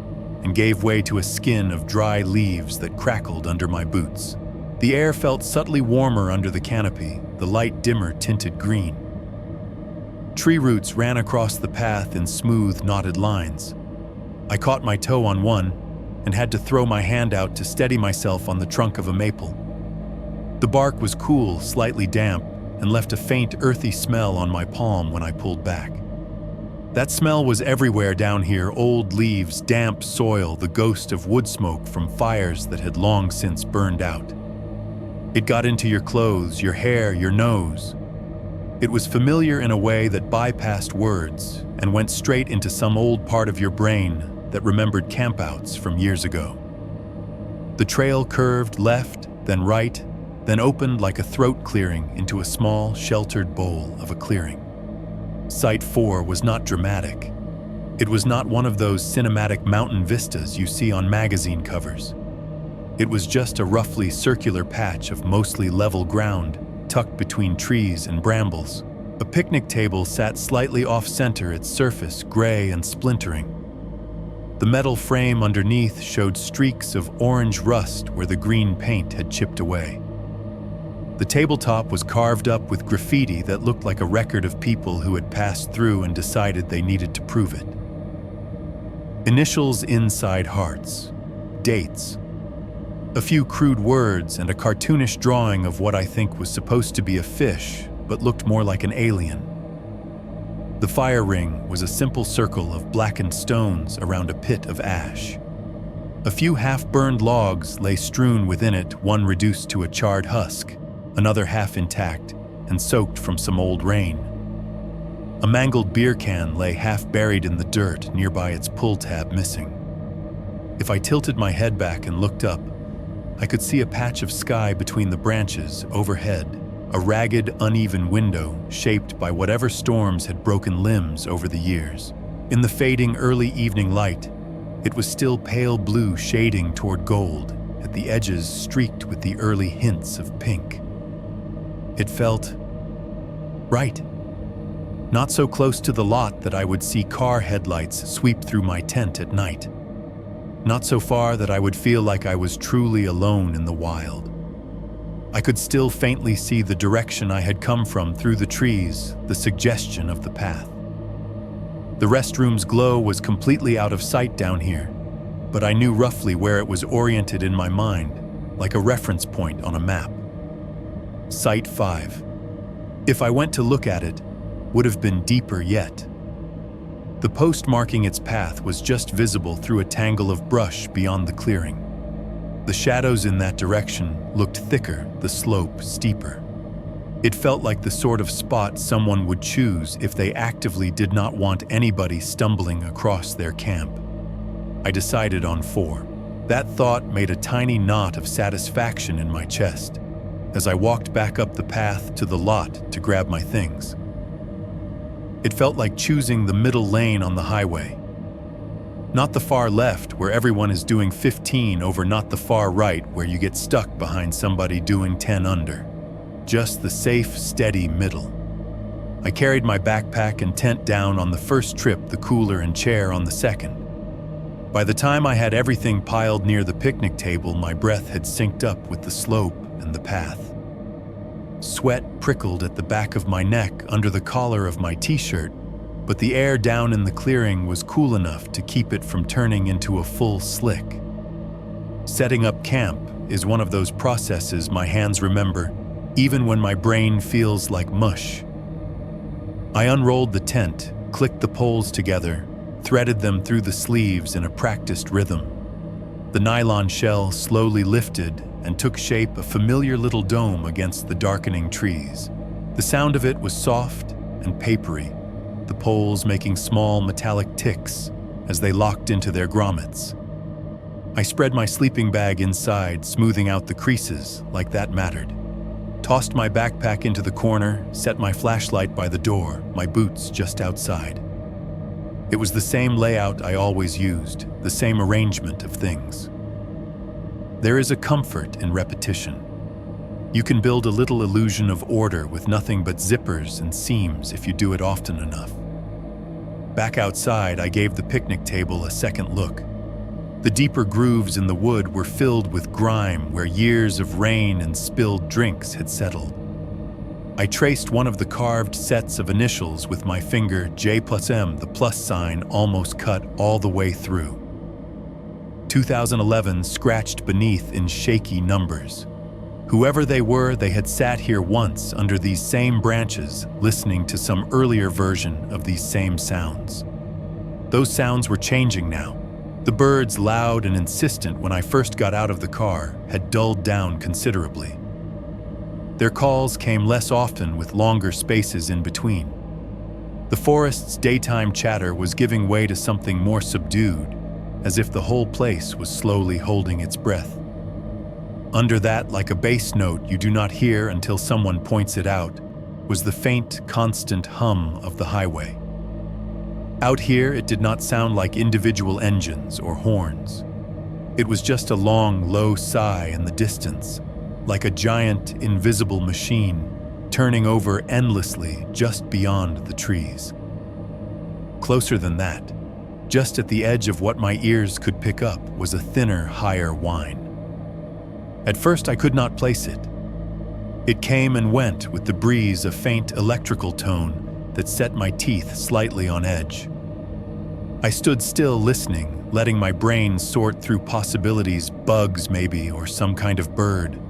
and gave way to a skin of dry leaves that crackled under my boots. The air felt subtly warmer under the canopy, the light dimmer tinted green. Tree roots ran across the path in smooth, knotted lines. I caught my toe on one and had to throw my hand out to steady myself on the trunk of a maple. The bark was cool, slightly damp, and left a faint, earthy smell on my palm when I pulled back. That smell was everywhere down here, old leaves, damp soil, the ghost of wood smoke from fires that had long since burned out. It got into your clothes, your hair, your nose. It was familiar in a way that bypassed words and went straight into some old part of your brain that remembered campouts from years ago. The trail curved left, then right, then opened like a throat clearing into a small, sheltered bowl of a clearing. Site 4 was not dramatic. It was not one of those cinematic mountain vistas you see on magazine covers. It was just a roughly circular patch of mostly level ground, tucked between trees and brambles. A picnic table sat slightly off-center, its surface gray and splintering. The metal frame underneath showed streaks of orange rust where the green paint had chipped away. The tabletop was carved up with graffiti that looked like a record of people who had passed through and decided they needed to prove it. Initials inside hearts, dates, a few crude words, and a cartoonish drawing of what I think was supposed to be a fish, but looked more like an alien. The fire ring was a simple circle of blackened stones around a pit of ash. A few half-burned logs lay strewn within it, one reduced to a charred husk, another half intact and soaked from some old rain. A mangled beer can lay half buried in the dirt, nearby its pull tab missing. If I tilted my head back and looked up, I could see a patch of sky between the branches overhead, a ragged, uneven window shaped by whatever storms had broken limbs over the years. In the fading early evening light, it was still pale blue shading toward gold, at the edges streaked with the early hints of pink. It felt right. Not so close to the lot that I would see car headlights sweep through my tent at night. Not so far that I would feel like I was truly alone in the wild. I could still faintly see the direction I had come from through the trees, the suggestion of the path. The restroom's glow was completely out of sight down here, but I knew roughly where it was oriented in my mind, like a reference point on a map. Site 5. If I went to look at it, would have been deeper yet. The post marking its path was just visible through a tangle of brush beyond the clearing. The shadows in that direction looked thicker, the slope steeper. It felt like the sort of spot someone would choose if they actively did not want anybody stumbling across their camp. I decided on 4. That thought made a tiny knot of satisfaction in my chest as I walked back up the path to the lot to grab my things. It felt like choosing the middle lane on the highway. Not the far left where everyone is doing 15 over, not the far right where you get stuck behind somebody doing 10 under. Just the safe, steady middle. I carried my backpack and tent down on the first trip, the cooler and chair on the second. By the time I had everything piled near the picnic table, my breath had synced up with the slope and the path. Sweat prickled at the back of my neck under the collar of my t-shirt, but the air down in the clearing was cool enough to keep it from turning into a full slick. Setting up camp is one of those processes my hands remember, even when my brain feels like mush. I unrolled the tent, clicked the poles together, threaded them through the sleeves in a practiced rhythm. The nylon shell slowly lifted and took shape, a familiar little dome against the darkening trees. The sound of it was soft and papery, the poles making small metallic ticks as they locked into their grommets. I spread my sleeping bag inside, smoothing out the creases like that mattered. Tossed my backpack into the corner, set my flashlight by the door, my boots just outside. It was the same layout I always used, the same arrangement of things. There is a comfort in repetition. You can build a little illusion of order with nothing but zippers and seams if you do it often enough. Back outside, I gave the picnic table a second look. The deeper grooves in the wood were filled with grime where years of rain and spilled drinks had settled. I traced one of the carved sets of initials with my finger, J+M, the plus sign almost cut all the way through. 2011 scratched beneath in shaky numbers. Whoever they were, they had sat here once under these same branches, listening to some earlier version of these same sounds. Those sounds were changing now. The birds, loud and insistent when I first got out of the car, had dulled down considerably. Their calls came less often with longer spaces in between. The forest's daytime chatter was giving way to something more subdued, as if the whole place was slowly holding its breath. Under that, like a bass note you do not hear until someone points it out, was the faint, constant hum of the highway. Out here, it did not sound like individual engines or horns. It was just a long, low sigh in the distance, like a giant, invisible machine turning over endlessly just beyond the trees. Closer than that, just at the edge of what my ears could pick up, was a thinner, higher whine. At first, I could not place it. It came and went with the breeze, a faint electrical tone that set my teeth slightly on edge. I stood still listening, letting my brain sort through possibilities, bugs maybe, or some kind of bird.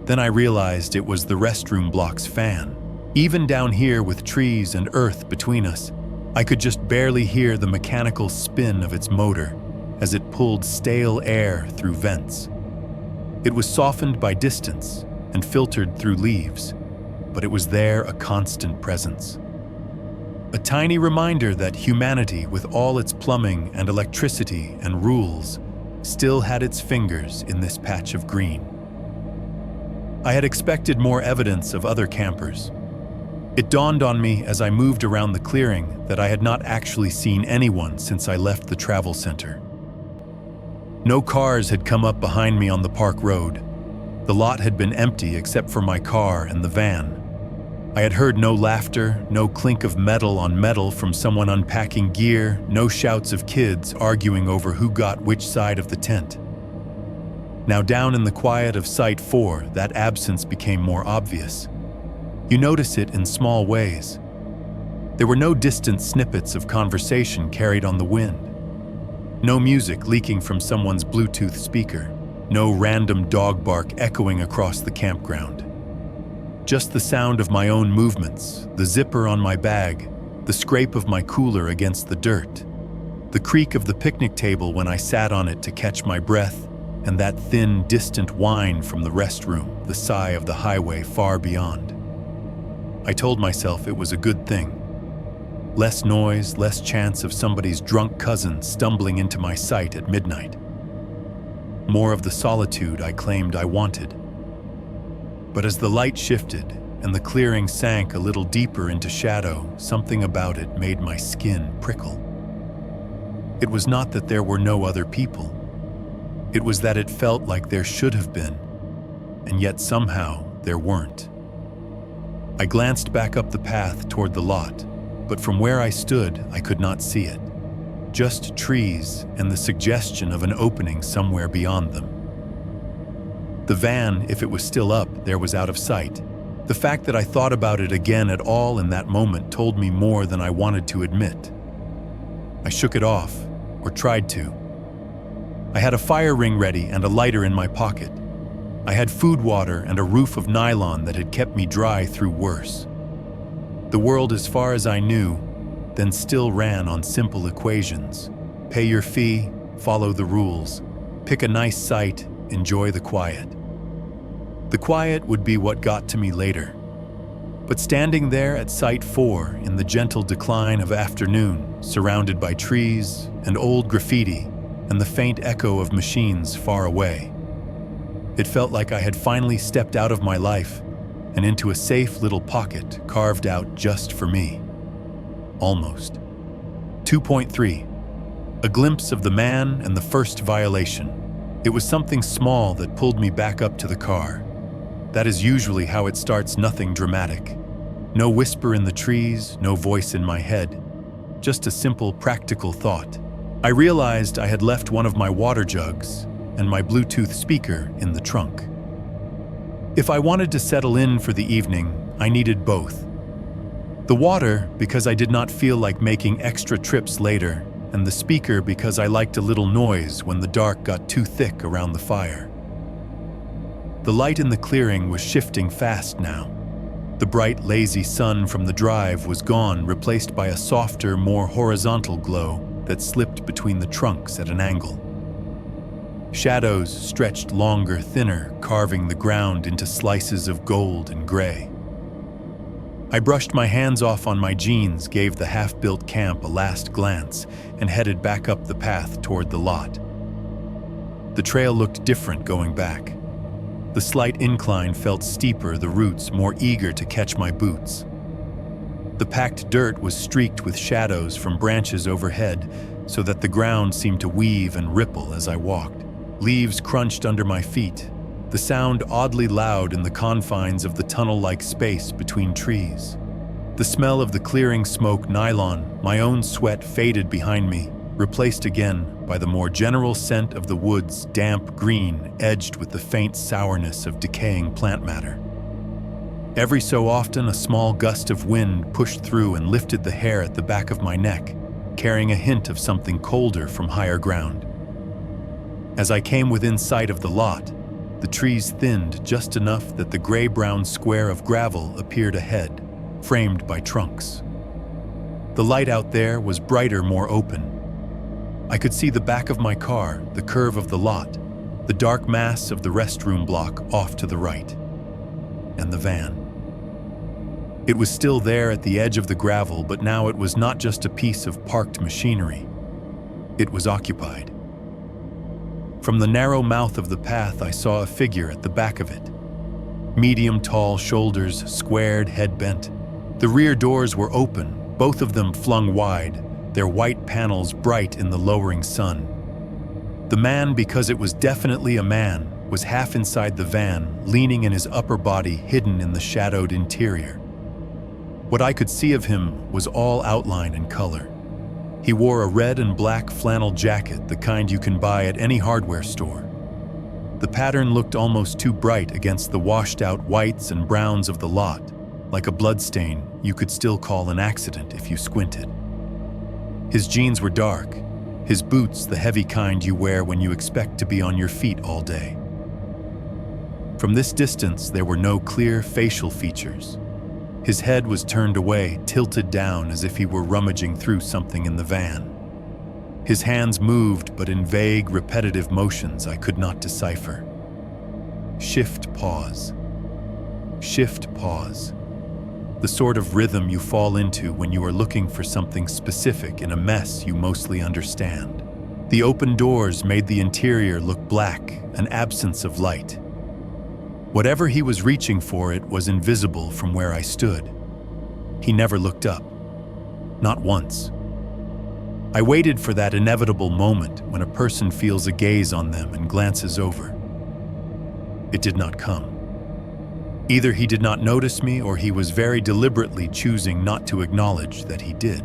Then I realized it was the restroom block's fan. Even down here with trees and earth between us, I could just barely hear the mechanical spin of its motor as it pulled stale air through vents. It was softened by distance and filtered through leaves, but it was there, a constant presence. A tiny reminder that humanity, with all its plumbing and electricity and rules, still had its fingers in this patch of green. I had expected more evidence of other campers. It dawned on me as I moved around the clearing that I had not actually seen anyone since I left the travel center. No cars had come up behind me on the park road. The lot had been empty except for my car and the van. I had heard no laughter, no clink of metal on metal from someone unpacking gear, no shouts of kids arguing over who got which side of the tent. Now down in the quiet of Site 4, that absence became more obvious. You notice it in small ways. There were no distant snippets of conversation carried on the wind. No music leaking from someone's Bluetooth speaker. No random dog bark echoing across the campground. Just the sound of my own movements, the zipper on my bag, the scrape of my cooler against the dirt, the creak of the picnic table when I sat on it to catch my breath, and that thin, distant whine from the restroom, the sigh of the highway far beyond. I told myself it was a good thing. Less noise, less chance of somebody's drunk cousin stumbling into my sight at midnight. More of the solitude I claimed I wanted. But as the light shifted and the clearing sank a little deeper into shadow, something about it made my skin prickle. It was not that there were no other people. It was that it felt like there should have been, and yet somehow there weren't. I glanced back up the path toward the lot, but from where I stood, I could not see it. Just trees and the suggestion of an opening somewhere beyond them. The van, if it was still up, there was out of sight. The fact that I thought about it again at all in that moment told me more than I wanted to admit. I shook it off, or tried to. I had a fire ring ready and a lighter in my pocket. I had food water and a roof of nylon that had kept me dry through worse. The world, as far as I knew, then still ran on simple equations. Pay your fee, follow the rules, pick a nice site, enjoy the quiet. The quiet would be what got to me later. But standing there at Site 4 in the gentle decline of afternoon, surrounded by trees and old graffiti and the faint echo of machines far away, it felt like I had finally stepped out of my life and into a safe little pocket carved out just for me. Almost. 2.3. A glimpse of the man and the first violation. It was something small that pulled me back up to the car. That is usually how it starts, nothing dramatic. No whisper in the trees, no voice in my head. Just a simple, practical thought. I realized I had left one of my water jugs and my Bluetooth speaker in the trunk. If I wanted to settle in for the evening, I needed both. The water, because I did not feel like making extra trips later, and the speaker because I liked a little noise when the dark got too thick around the fire. The light in the clearing was shifting fast now. The bright, lazy sun from the drive was gone, replaced by a softer, more horizontal glow that slipped between the trunks at an angle. Shadows stretched longer, thinner, carving the ground into slices of gold and gray. I brushed my hands off on my jeans, gave the half-built camp a last glance, and headed back up the path toward the lot. The trail looked different going back. The slight incline felt steeper, the roots more eager to catch my boots. The packed dirt was streaked with shadows from branches overhead, so that the ground seemed to weave and ripple as I walked. Leaves crunched under my feet, the sound oddly loud in the confines of the tunnel-like space between trees. The smell of the clearing smoke, nylon, my own sweat faded behind me, replaced again by the more general scent of the woods, damp green, edged with the faint sourness of decaying plant matter. Every so often, a small gust of wind pushed through and lifted the hair at the back of my neck, carrying a hint of something colder from higher ground. As I came within sight of the lot, the trees thinned just enough that the gray-brown square of gravel appeared ahead, framed by trunks. The light out there was brighter, more open. I could see the back of my car, the curve of the lot, the dark mass of the restroom block off to the right, and the van. It was still there at the edge of the gravel, but now it was not just a piece of parked machinery. It was occupied. From the narrow mouth of the path, I saw a figure at the back of it. Medium tall shoulders, squared, head bent. The rear doors were open, both of them flung wide, their white panels bright in the lowering sun. The man, because it was definitely a man, was half inside the van, leaning in his upper body hidden in the shadowed interior. What I could see of him was all outline and color. He wore a red and black flannel jacket, the kind you can buy at any hardware store. The pattern looked almost too bright against the washed-out whites and browns of the lot, like a bloodstain you could still call an accident if you squinted. His jeans were dark, his boots the heavy kind you wear when you expect to be on your feet all day. From this distance, there were no clear facial features. His head was turned away, tilted down as if he were rummaging through something in the van. His hands moved, but in vague, repetitive motions I could not decipher. Shift, pause. Shift, pause. The sort of rhythm you fall into when you are looking for something specific in a mess you mostly understand. The open doors made the interior look black, an absence of light. Whatever he was reaching for, it was invisible from where I stood. He never looked up. Not once. I waited for that inevitable moment when a person feels a gaze on them and glances over. It did not come. Either he did not notice me or he was very deliberately choosing not to acknowledge that he did.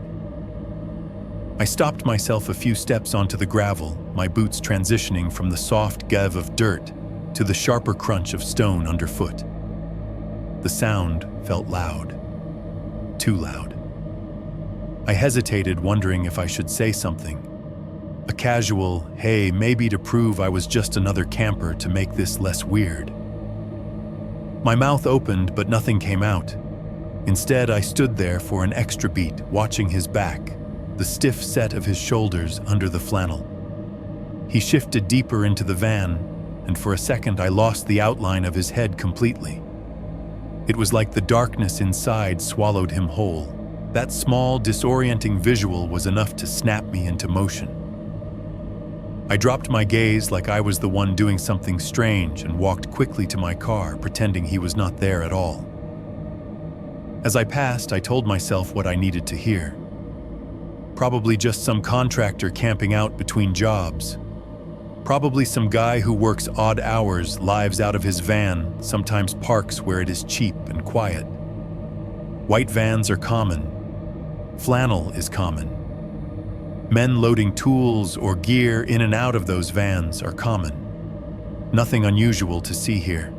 I stopped myself a few steps onto the gravel, my boots transitioning from the soft gev of dirt to the sharper crunch of stone underfoot. The sound felt loud. Too loud. I hesitated, wondering if I should say something. A casual, hey, maybe to prove I was just another camper to make this less weird. My mouth opened, but nothing came out. Instead, I stood there for an extra beat, watching his back, the stiff set of his shoulders under the flannel. He shifted deeper into the van, and for a second I lost the outline of his head completely. It was like the darkness inside swallowed him whole. That small, disorienting visual was enough to snap me into motion. I dropped my gaze like I was the one doing something strange and walked quickly to my car, pretending he was not there at all. As I passed, I told myself what I needed to hear. Probably just some contractor camping out between jobs. Probably some guy who works odd hours, lives out of his van, sometimes parks where it is cheap and quiet. White vans are common. Flannel is common. Men loading tools or gear in and out of those vans are common. Nothing unusual to see here.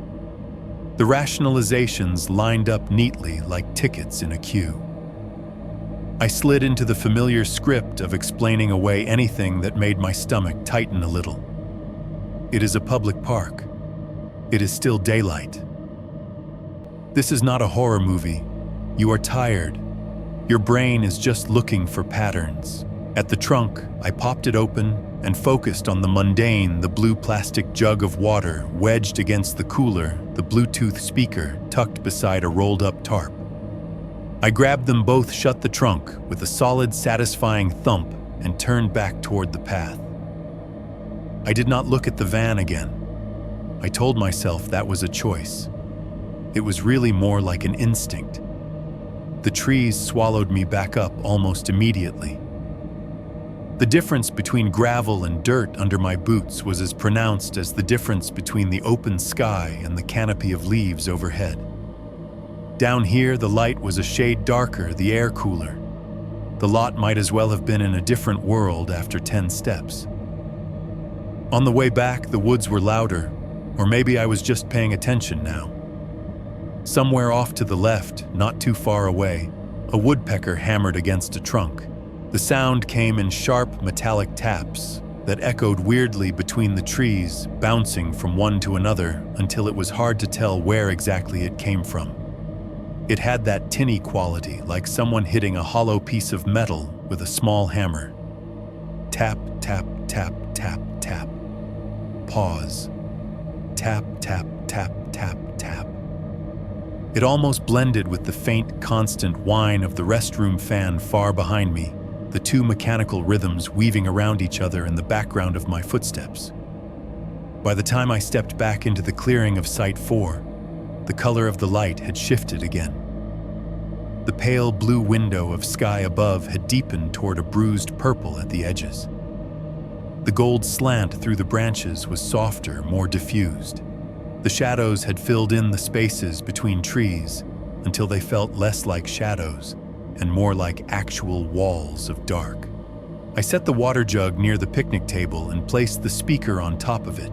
The rationalizations lined up neatly like tickets in a queue. I slid into the familiar script of explaining away anything that made my stomach tighten a little. It is a public park. It is still daylight. This is not a horror movie. You are tired. Your brain is just looking for patterns. At the trunk, I popped it open and focused on the mundane, the blue plastic jug of water wedged against the cooler, the Bluetooth speaker tucked beside a rolled-up tarp. I grabbed them both, shut the trunk with a solid, satisfying thump, and turned back toward the path. I did not look at the van again. I told myself that was a choice. It was really more like an instinct. The trees swallowed me back up almost immediately. The difference between gravel and dirt under my boots was as pronounced as the difference between the open sky and the canopy of leaves overhead. Down here, the light was a shade darker, the air cooler. The lot might as well have been in a different world after 10 steps. On the way back, the woods were louder, or maybe I was just paying attention now. Somewhere off to the left, not too far away, a woodpecker hammered against a trunk. The sound came in sharp, metallic taps that echoed weirdly between the trees, bouncing from one to another until it was hard to tell where exactly it came from. It had that tinny quality, like someone hitting a hollow piece of metal with a small hammer. Tap, tap, tap, tap, tap. Pause. Tap, tap, tap, tap, tap. It almost blended with the faint, constant whine of the restroom fan far behind me, the two mechanical rhythms weaving around each other in the background of my footsteps. By the time I stepped back into the clearing of Site 4, the color of the light had shifted again. The pale blue window of sky above had deepened toward a bruised purple at the edges. The gold slant through the branches was softer, more diffused. The shadows had filled in the spaces between trees until they felt less like shadows and more like actual walls of dark. I set the water jug near the picnic table and placed the speaker on top of it,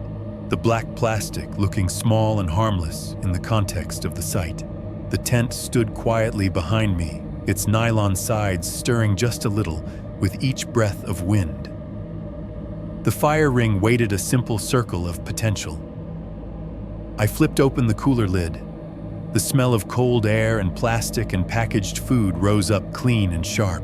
the black plastic looking small and harmless in the context of the site. The tent stood quietly behind me, its nylon sides stirring just a little with each breath of wind. The fire ring waited a simple circle of potential. I flipped open the cooler lid. The The smell of cold air and plastic and packaged food rose up clean and sharp.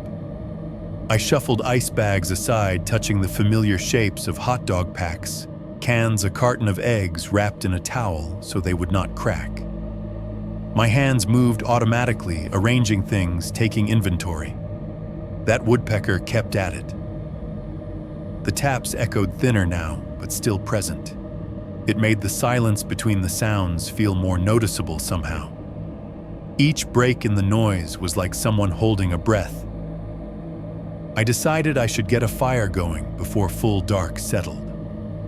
I shuffled ice bags aside, touching the familiar shapes of hot dog packs, cans, a carton of eggs wrapped in a towel so they would not crack. My hands moved automatically, arranging things, taking inventory. That woodpecker kept at it. The taps echoed thinner now, but still present. It made the silence between the sounds feel more noticeable somehow. Each break in the noise was like someone holding a breath. I decided I should get a fire going before full dark settled.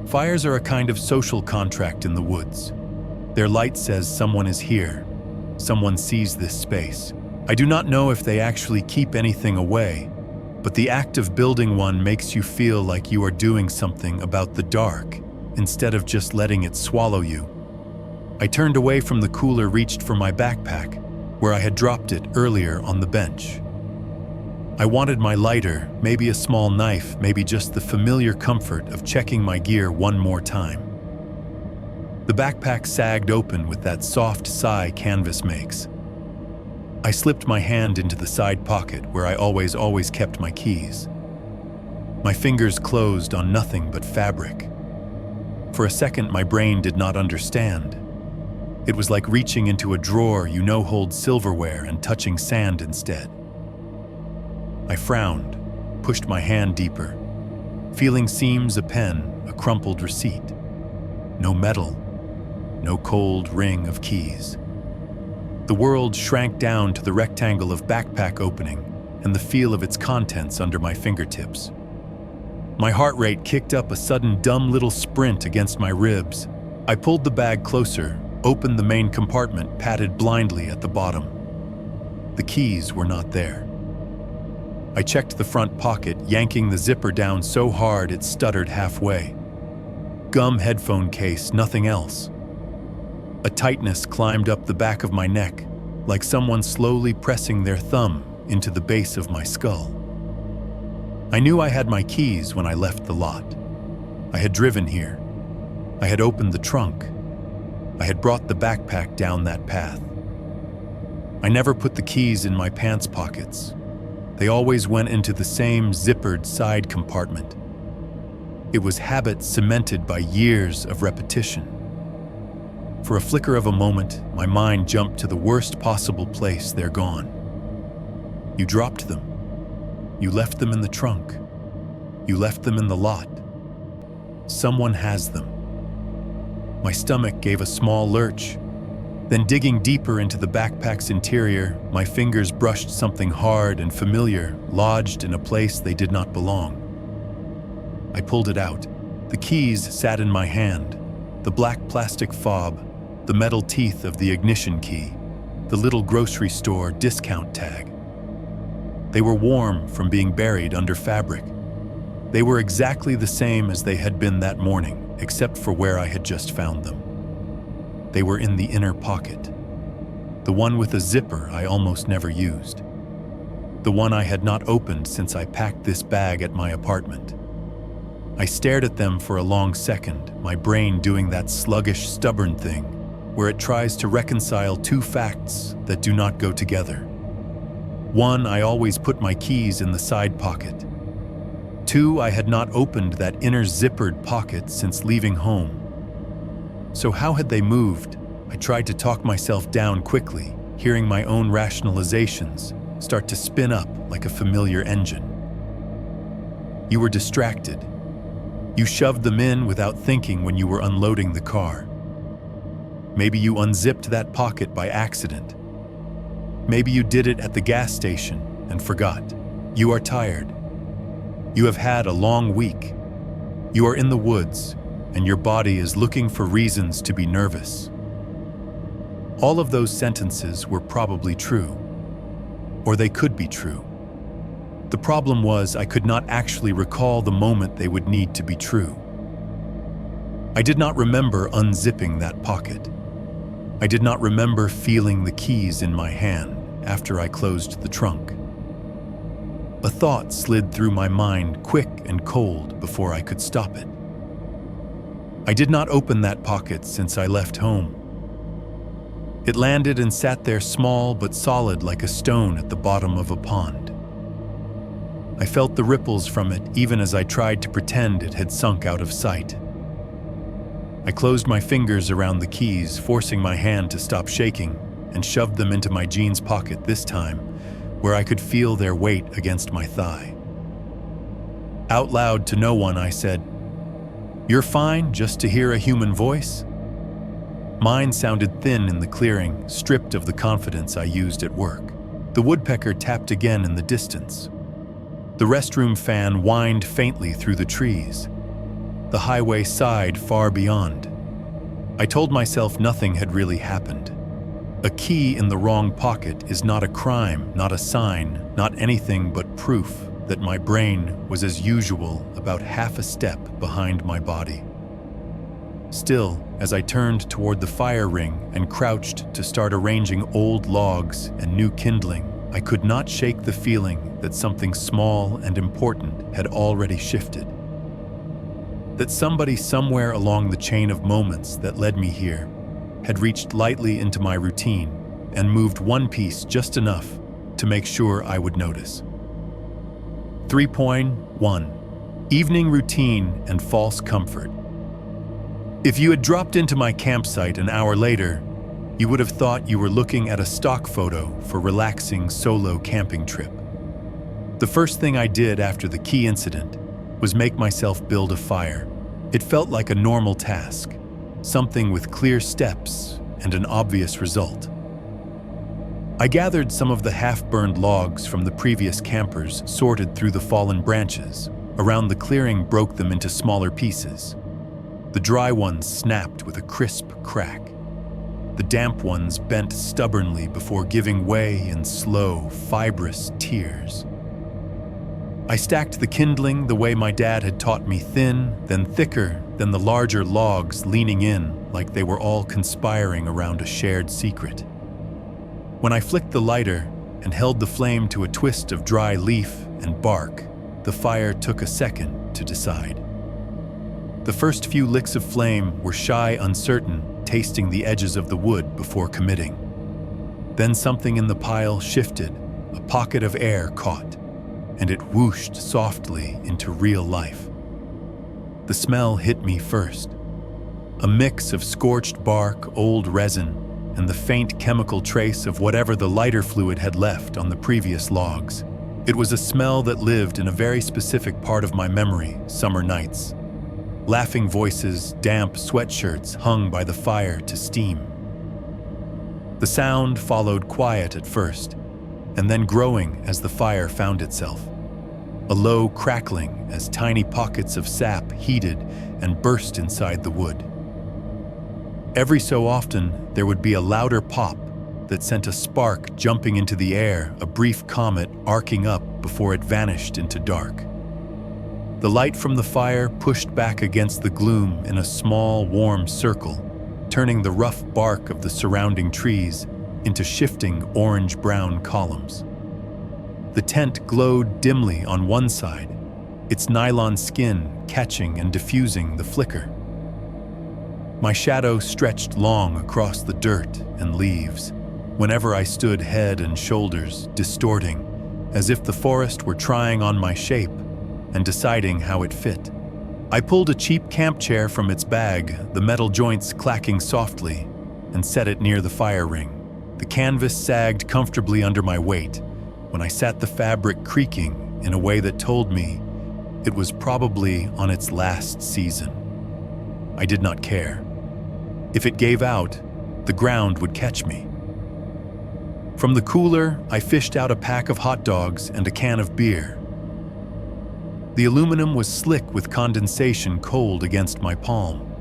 Fires are a kind of social contract in the woods. Their light says someone is here. Someone sees this space. I do not know if they actually keep anything away, but the act of building one makes you feel like you are doing something about the dark instead of just letting it swallow you. I turned away from the cooler, reached for my backpack, where I had dropped it earlier on the bench. I wanted my lighter, maybe a small knife, maybe just the familiar comfort of checking my gear one more time. The backpack sagged open with that soft sigh canvas makes. I slipped my hand into the side pocket where I always kept my keys. My fingers closed on nothing but fabric. For a second, my brain did not understand. It was like reaching into a drawer you know holds silverware and touching sand instead. I frowned, pushed my hand deeper, feeling seams, a pen, a crumpled receipt. No metal, no cold ring of keys. The world shrank down to the rectangle of backpack opening and the feel of its contents under my fingertips. My heart rate kicked up a sudden dumb little sprint against my ribs. I pulled the bag closer, opened the main compartment, patted blindly at the bottom. The keys were not there. I checked the front pocket, yanking the zipper down so hard it stuttered halfway. Gum headphone case, nothing else. A tightness climbed up the back of my neck, like someone slowly pressing their thumb into the base of my skull. I knew I had my keys when I left the lot. I had driven here. I had opened the trunk. I had brought the backpack down that path. I never put the keys in my pants pockets. They always went into the same zippered side compartment. It was habit cemented by years of repetition. For a flicker of a moment, my mind jumped to the worst possible place. They're gone. You dropped them. You left them in the trunk. You left them in the lot. Someone has them. My stomach gave a small lurch. Then, digging deeper into the backpack's interior, my fingers brushed something hard and familiar, lodged in a place they did not belong. I pulled it out. The keys sat in my hand, the black plastic fob, the metal teeth of the ignition key, the little grocery store discount tag. They were warm from being buried under fabric. They were exactly the same as they had been that morning, except for where I had just found them. They were in the inner pocket, the one with a zipper I almost never used, the one I had not opened since I packed this bag at my apartment. I stared at them for a long second, my brain doing that sluggish, stubborn thing where it tries to reconcile two facts that do not go together. One, I always put my keys in the side pocket. Two, I had not opened that inner zippered pocket since leaving home. So how had they moved? I tried to talk myself down quickly, hearing my own rationalizations start to spin up like a familiar engine. You were distracted. You shoved them in without thinking when you were unloading the car. Maybe you unzipped that pocket by accident. Maybe you did it at the gas station and forgot. You are tired. You have had a long week. You are in the woods, and your body is looking for reasons to be nervous. All of those sentences were probably true, or they could be true. The problem was I could not actually recall the moment they would need to be true. I did not remember unzipping that pocket. I did not remember feeling the keys in my hand after I closed the trunk. A thought slid through my mind, quick and cold, before I could stop it. I did not open that pocket since I left home. It landed and sat there small but solid like a stone at the bottom of a pond. I felt the ripples from it even as I tried to pretend it had sunk out of sight. I closed my fingers around the keys, forcing my hand to stop shaking, and shoved them into my jeans pocket this time, where I could feel their weight against my thigh. Out loud to no one, I said, "You're fine just to hear a human voice?" Mine sounded thin in the clearing, stripped of the confidence I used at work. The woodpecker tapped again in the distance. The restroom fan whined faintly through the trees. The highway sighed far beyond. I told myself nothing had really happened. A key in the wrong pocket is not a crime, not a sign, not anything but proof that my brain was as usual about half a step behind my body. Still, as I turned toward the fire ring and crouched to start arranging old logs and new kindling, I could not shake the feeling that something small and important had already shifted. That somebody somewhere along the chain of moments that led me here had reached lightly into my routine and moved one piece just enough to make sure I would notice. 3.1 Evening Routine and False Comfort. If you had dropped into my campsite an hour later, you would have thought you were looking at a stock photo for a relaxing solo camping trip. The first thing I did after the key incident was make myself build a fire. It felt like a normal task, something with clear steps and an obvious result. I gathered some of the half-burned logs from the previous campers, sorted through the fallen branches. Around the clearing, broke them into smaller pieces. The dry ones snapped with a crisp crack. The damp ones bent stubbornly before giving way in slow, fibrous tears. I stacked the kindling the way my dad had taught me, thin, then thicker, then the larger logs leaning in like they were all conspiring around a shared secret. When I flicked the lighter and held the flame to a twist of dry leaf and bark, the fire took a second to decide. The first few licks of flame were shy, uncertain, tasting the edges of the wood before committing. Then something in the pile shifted, a pocket of air caught, and it whooshed softly into real life. The smell hit me first. A mix of scorched bark, old resin, and the faint chemical trace of whatever the lighter fluid had left on the previous logs. It was a smell that lived in a very specific part of my memory, summer nights. Laughing voices, damp sweatshirts hung by the fire to steam. The sound followed quiet at first, and then growing as the fire found itself. A low crackling as tiny pockets of sap heated and burst inside the wood. Every so often, there would be a louder pop that sent a spark jumping into the air, a brief comet arcing up before it vanished into dark. The light from the fire pushed back against the gloom in a small, warm circle, turning the rough bark of the surrounding trees into shifting orange-brown columns. The tent glowed dimly on one side, its nylon skin catching and diffusing the flicker. My shadow stretched long across the dirt and leaves, whenever I stood head and shoulders, distorting, as if the forest were trying on my shape and deciding how it fit. I pulled a cheap camp chair from its bag, the metal joints clacking softly, and set it near the fire ring. The canvas sagged comfortably under my weight when I sat the fabric creaking in a way that told me it was probably on its last season. I did not care. If it gave out, the ground would catch me. From the cooler, I fished out a pack of hot dogs and a can of beer. The aluminum was slick with condensation cold against my palm.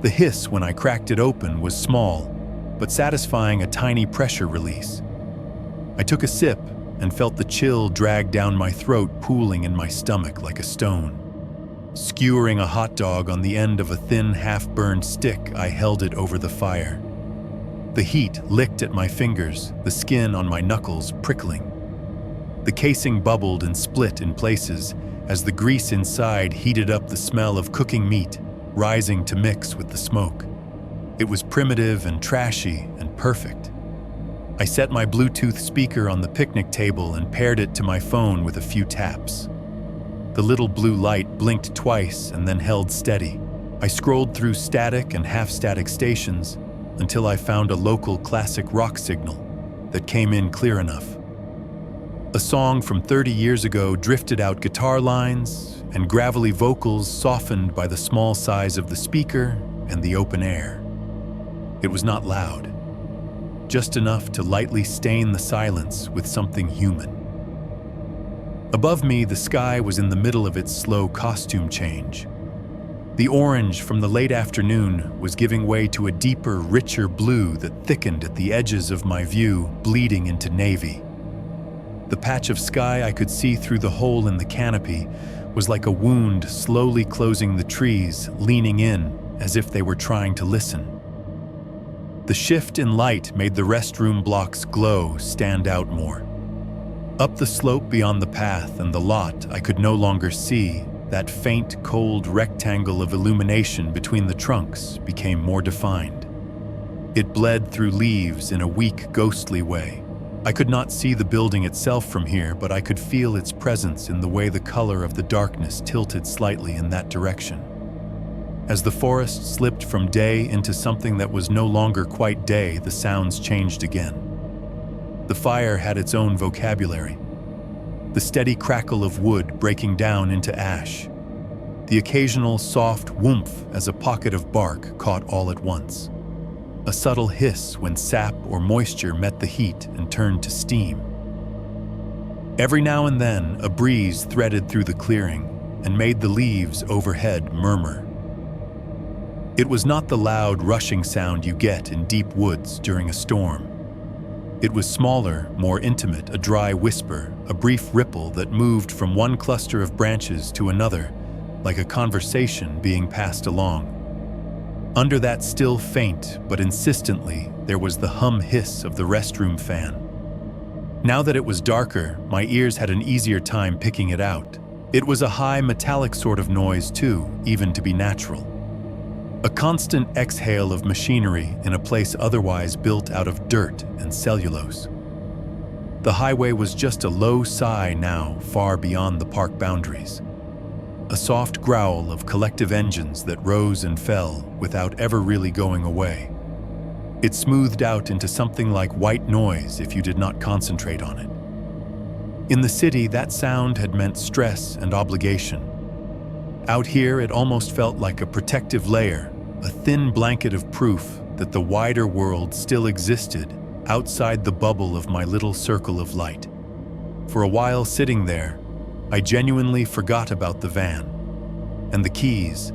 The hiss when I cracked it open was small, but satisfying a tiny pressure release. I took a sip and felt the chill drag down my throat, pooling in my stomach like a stone. Skewering a hot dog on the end of a thin, half-burned stick, I held it over the fire. The heat licked at my fingers, the skin on my knuckles prickling. The casing bubbled and split in places as the grease inside heated up, the smell of cooking meat rising to mix with the smoke. It was primitive and trashy and perfect. I set my Bluetooth speaker on the picnic table and paired it to my phone with a few taps. The little blue light blinked twice and then held steady. I scrolled through static and half-static stations until I found a local classic rock signal that came in clear enough. A song from 30 years ago drifted out guitar lines and gravelly vocals softened by the small size of the speaker and the open air. It was not loud, just enough to lightly stain the silence with something human. Above me, the sky was in the middle of its slow costume change. The orange from the late afternoon was giving way to a deeper, richer blue that thickened at the edges of my view, bleeding into navy. The patch of sky I could see through the hole in the canopy was like a wound slowly closing the trees, leaning in as if they were trying to listen. The shift in light made the restroom block's glow stand out more. Up the slope beyond the path and the lot, I could no longer see. That faint, cold rectangle of illumination between the trunks became more defined. It bled through leaves in a weak, ghostly way. I could not see the building itself from here, but I could feel its presence in the way the color of the darkness tilted slightly in that direction. As the forest slipped from day into something that was no longer quite day, the sounds changed again. The fire had its own vocabulary. The steady crackle of wood breaking down into ash. The occasional soft whoomph as a pocket of bark caught all at once. A subtle hiss when sap or moisture met the heat and turned to steam. Every now and then, a breeze threaded through the clearing and made the leaves overhead murmur. It was not the loud, rushing sound you get in deep woods during a storm. It was smaller, more intimate, a dry whisper, a brief ripple that moved from one cluster of branches to another, like a conversation being passed along. Under that still faint, but insistently, there was the hum-hiss of the restroom fan. Now that it was darker, my ears had an easier time picking it out. It was a high, metallic sort of noise too, even to be natural. A constant exhale of machinery in a place otherwise built out of dirt and cellulose. The highway was just a low sigh now, far beyond the park boundaries. A soft growl of collective engines that rose and fell without ever really going away. It smoothed out into something like white noise if you did not concentrate on it. In the city, that sound had meant stress and obligation. Out here, it almost felt like a protective layer, a thin blanket of proof that the wider world still existed outside the bubble of my little circle of light. For a while sitting there, I genuinely forgot about the van, and the keys,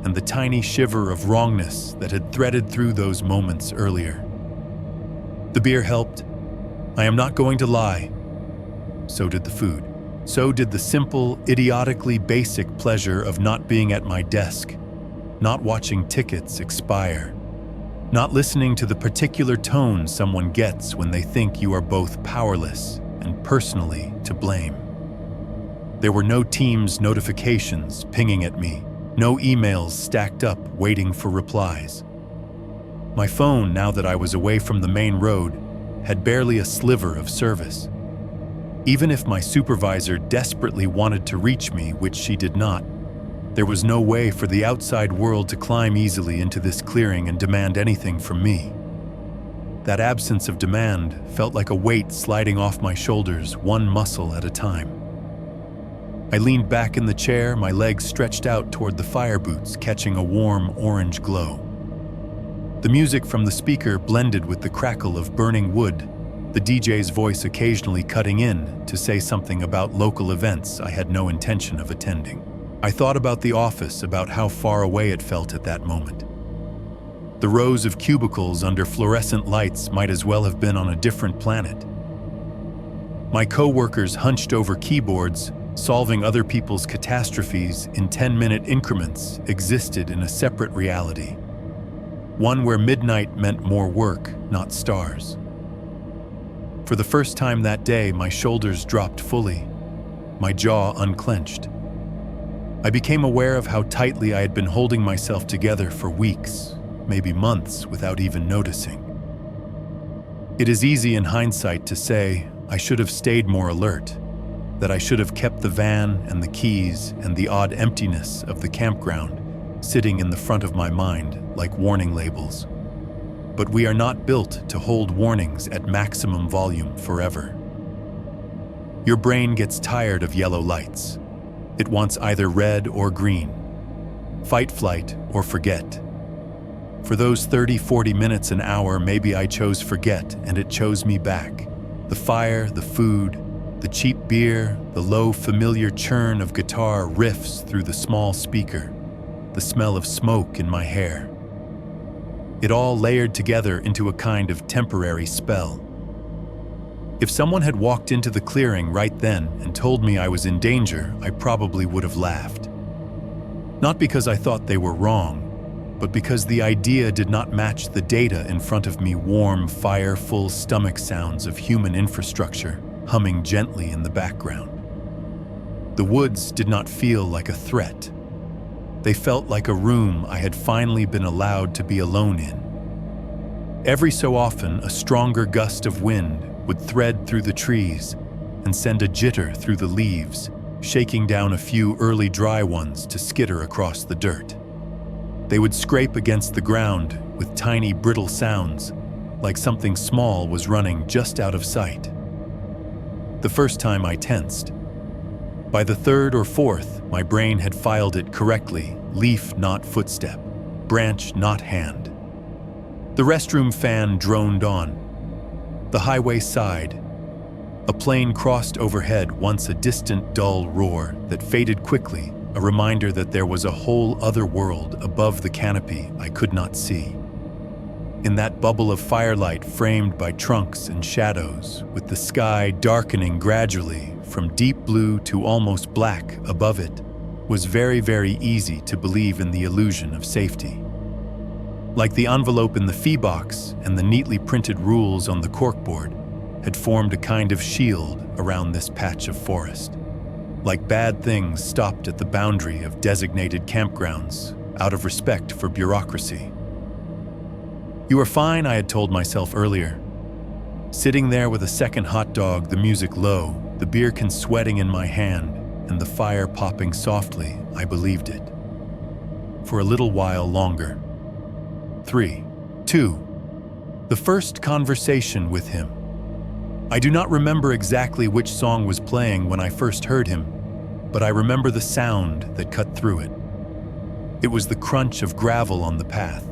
and the tiny shiver of wrongness that had threaded through those moments earlier. The beer helped. I am not going to lie. So did the food. So did the simple, idiotically basic pleasure of not being at my desk, not watching tickets expire, not listening to the particular tone someone gets when they think you are both powerless and personally to blame. There were no Teams notifications pinging at me, no emails stacked up waiting for replies. My phone, now that I was away from the main road, had barely a sliver of service. Even if my supervisor desperately wanted to reach me, which she did not, there was no way for the outside world to climb easily into this clearing and demand anything from me. That absence of demand felt like a weight sliding off my shoulders, one muscle at a time. I leaned back in the chair, my legs stretched out toward the fire boots, catching a warm orange glow. The music from the speaker blended with the crackle of burning wood, the DJ's voice occasionally cutting in to say something about local events I had no intention of attending. I thought about the office, about how far away it felt at that moment. The rows of cubicles under fluorescent lights might as well have been on a different planet. My co-workers hunched over keyboards, solving other people's catastrophes in 10-minute increments, existed in a separate reality. One where midnight meant more work, not stars. For the first time that day, my shoulders dropped fully, my jaw unclenched. I became aware of how tightly I had been holding myself together for weeks, maybe months, without even noticing. It is easy in hindsight to say I should have stayed more alert, that I should have kept the van and the keys and the odd emptiness of the campground sitting in the front of my mind like warning labels. But we are not built to hold warnings at maximum volume forever. Your brain gets tired of yellow lights. It wants either red or green. Fight, flight, or forget. For those 30, 40 minutes, an hour, maybe I chose forget and it chose me back. The fire, the food, the cheap beer, the low familiar churn of guitar riffs through the small speaker, the smell of smoke in my hair. It all layered together into a kind of temporary spell. If someone had walked into the clearing right then and told me I was in danger, I probably would have laughed. Not because I thought they were wrong, but because the idea did not match the data in front of me, warm, fire-full stomach sounds of human infrastructure humming gently in the background. The woods did not feel like a threat. They felt like a room I had finally been allowed to be alone in. Every so often, a stronger gust of wind would thread through the trees and send a jitter through the leaves, shaking down a few early dry ones to skitter across the dirt. They would scrape against the ground with tiny brittle sounds, like something small was running just out of sight. The first time I tensed. By the third or fourth, my brain had filed it correctly: leaf, not footstep; branch, not hand. The restroom fan droned on. The highway sighed. A plane crossed overhead, once a distant, dull roar that faded quickly, a reminder that there was a whole other world above the canopy I could not see. In that bubble of firelight framed by trunks and shadows, with the sky darkening gradually from deep blue to almost black above it, was very, very easy to believe in the illusion of safety. Like the envelope in the fee box and the neatly printed rules on the corkboard had formed a kind of shield around this patch of forest. Like bad things stopped at the boundary of designated campgrounds out of respect for bureaucracy. You are fine, I had told myself earlier. Sitting there with a second hot dog, the music low, the beer can sweating in my hand, and the fire popping softly, I believed it. For a little while longer. 3, 2. The first conversation with him. I do not remember exactly which song was playing when I first heard him, but I remember the sound that cut through it. It was the crunch of gravel on the path.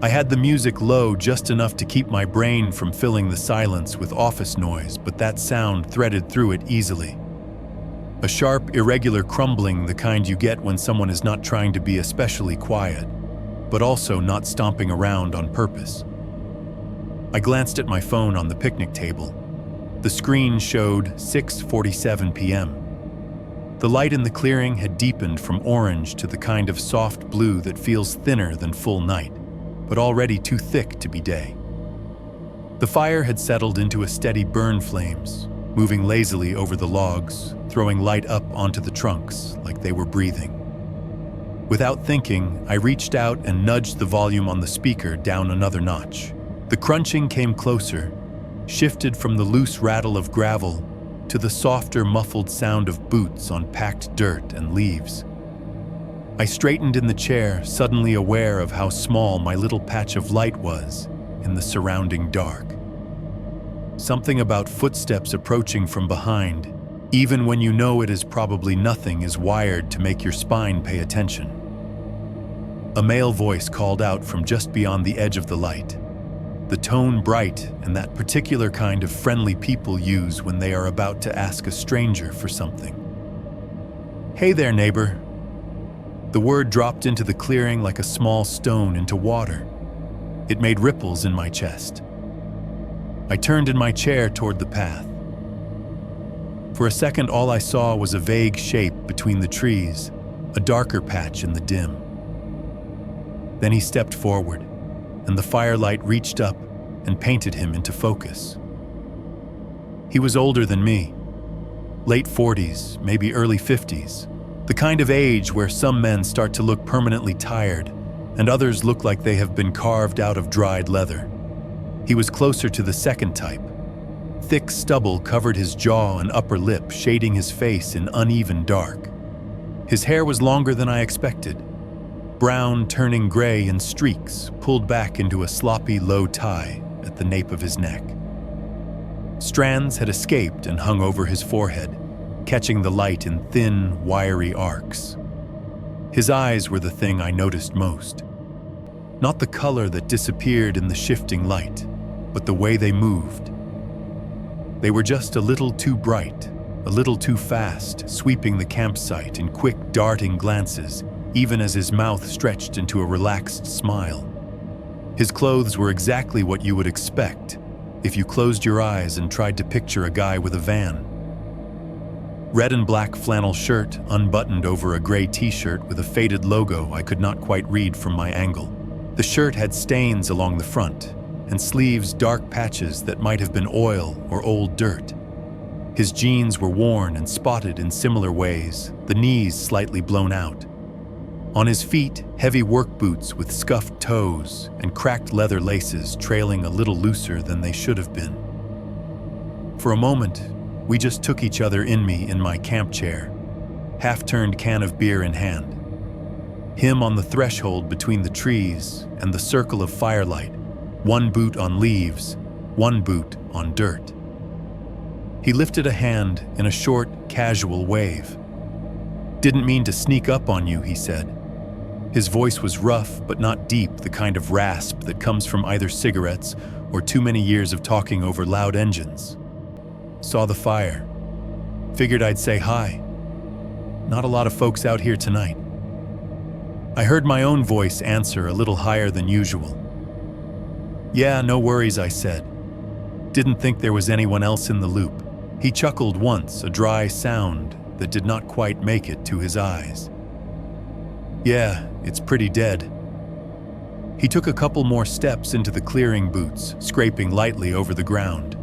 I had the music low just enough to keep my brain from filling the silence with office noise, but that sound threaded through it easily. A sharp, irregular crumbling, the kind you get when someone is not trying to be especially quiet, but also not stomping around on purpose. I glanced at my phone on the picnic table. The screen showed 6:47 p.m. The light in the clearing had deepened from orange to the kind of soft blue that feels thinner than full night, but already too thick to be day. The fire had settled into a steady burn flames, moving lazily over the logs, throwing light up onto the trunks like they were breathing. Without thinking, I reached out and nudged the volume on the speaker down another notch. The crunching came closer, shifted from the loose rattle of gravel to the softer, muffled sound of boots on packed dirt and leaves. I straightened in the chair, suddenly aware of how small my little patch of light was in the surrounding dark. Something about footsteps approaching from behind, even when you know it is probably nothing, is wired to make your spine pay attention. A male voice called out from just beyond the edge of the light, the tone bright and that particular kind of friendly people use when they are about to ask a stranger for something. "Hey there, neighbor." The word dropped into the clearing like a small stone into water. It made ripples in my chest. I turned in my chair toward the path. For a second, all I saw was a vague shape between the trees, a darker patch in the dim. Then he stepped forward, and the firelight reached up and painted him into focus. He was older than me, late 40s, maybe early 50s, the kind of age where some men start to look permanently tired and others look like they have been carved out of dried leather. He was closer to the second type. Thick stubble covered his jaw and upper lip, shading his face in uneven dark. His hair was longer than I expected, brown turning gray in streaks, pulled back into a sloppy low tie at the nape of his neck. Strands had escaped and hung over his forehead, catching the light in thin, wiry arcs. His eyes were the thing I noticed most. Not the color that disappeared in the shifting light, but the way they moved. They were just a little too bright, a little too fast, sweeping the campsite in quick, darting glances, even as his mouth stretched into a relaxed smile. His clothes were exactly what you would expect if you closed your eyes and tried to picture a guy with a van. Red and black flannel shirt unbuttoned over a gray t-shirt with a faded logo I could not quite read from my angle. The shirt had stains along the front, and sleeves dark patches that might have been oil or old dirt. His jeans were worn and spotted in similar ways, the knees slightly blown out. On his feet, heavy work boots with scuffed toes and cracked leather laces trailing a little looser than they should have been. For a moment, we just took each other in my camp chair, half-turned can of beer in hand. Him on the threshold between the trees and the circle of firelight, one boot on leaves, one boot on dirt. He lifted a hand in a short, casual wave. "Didn't mean to sneak up on you," he said. His voice was rough but not deep, the kind of rasp that comes from either cigarettes or too many years of talking over loud engines. "Saw the fire. Figured I'd say hi. Not a lot of folks out here tonight." I heard my own voice answer a little higher than usual. "Yeah, no worries," I said. Didn't think there was anyone else in the loop. He chuckled once, a dry sound that did not quite make it to his eyes. "Yeah, it's pretty dead." He took a couple more steps into the clearing boots, scraping lightly over the ground.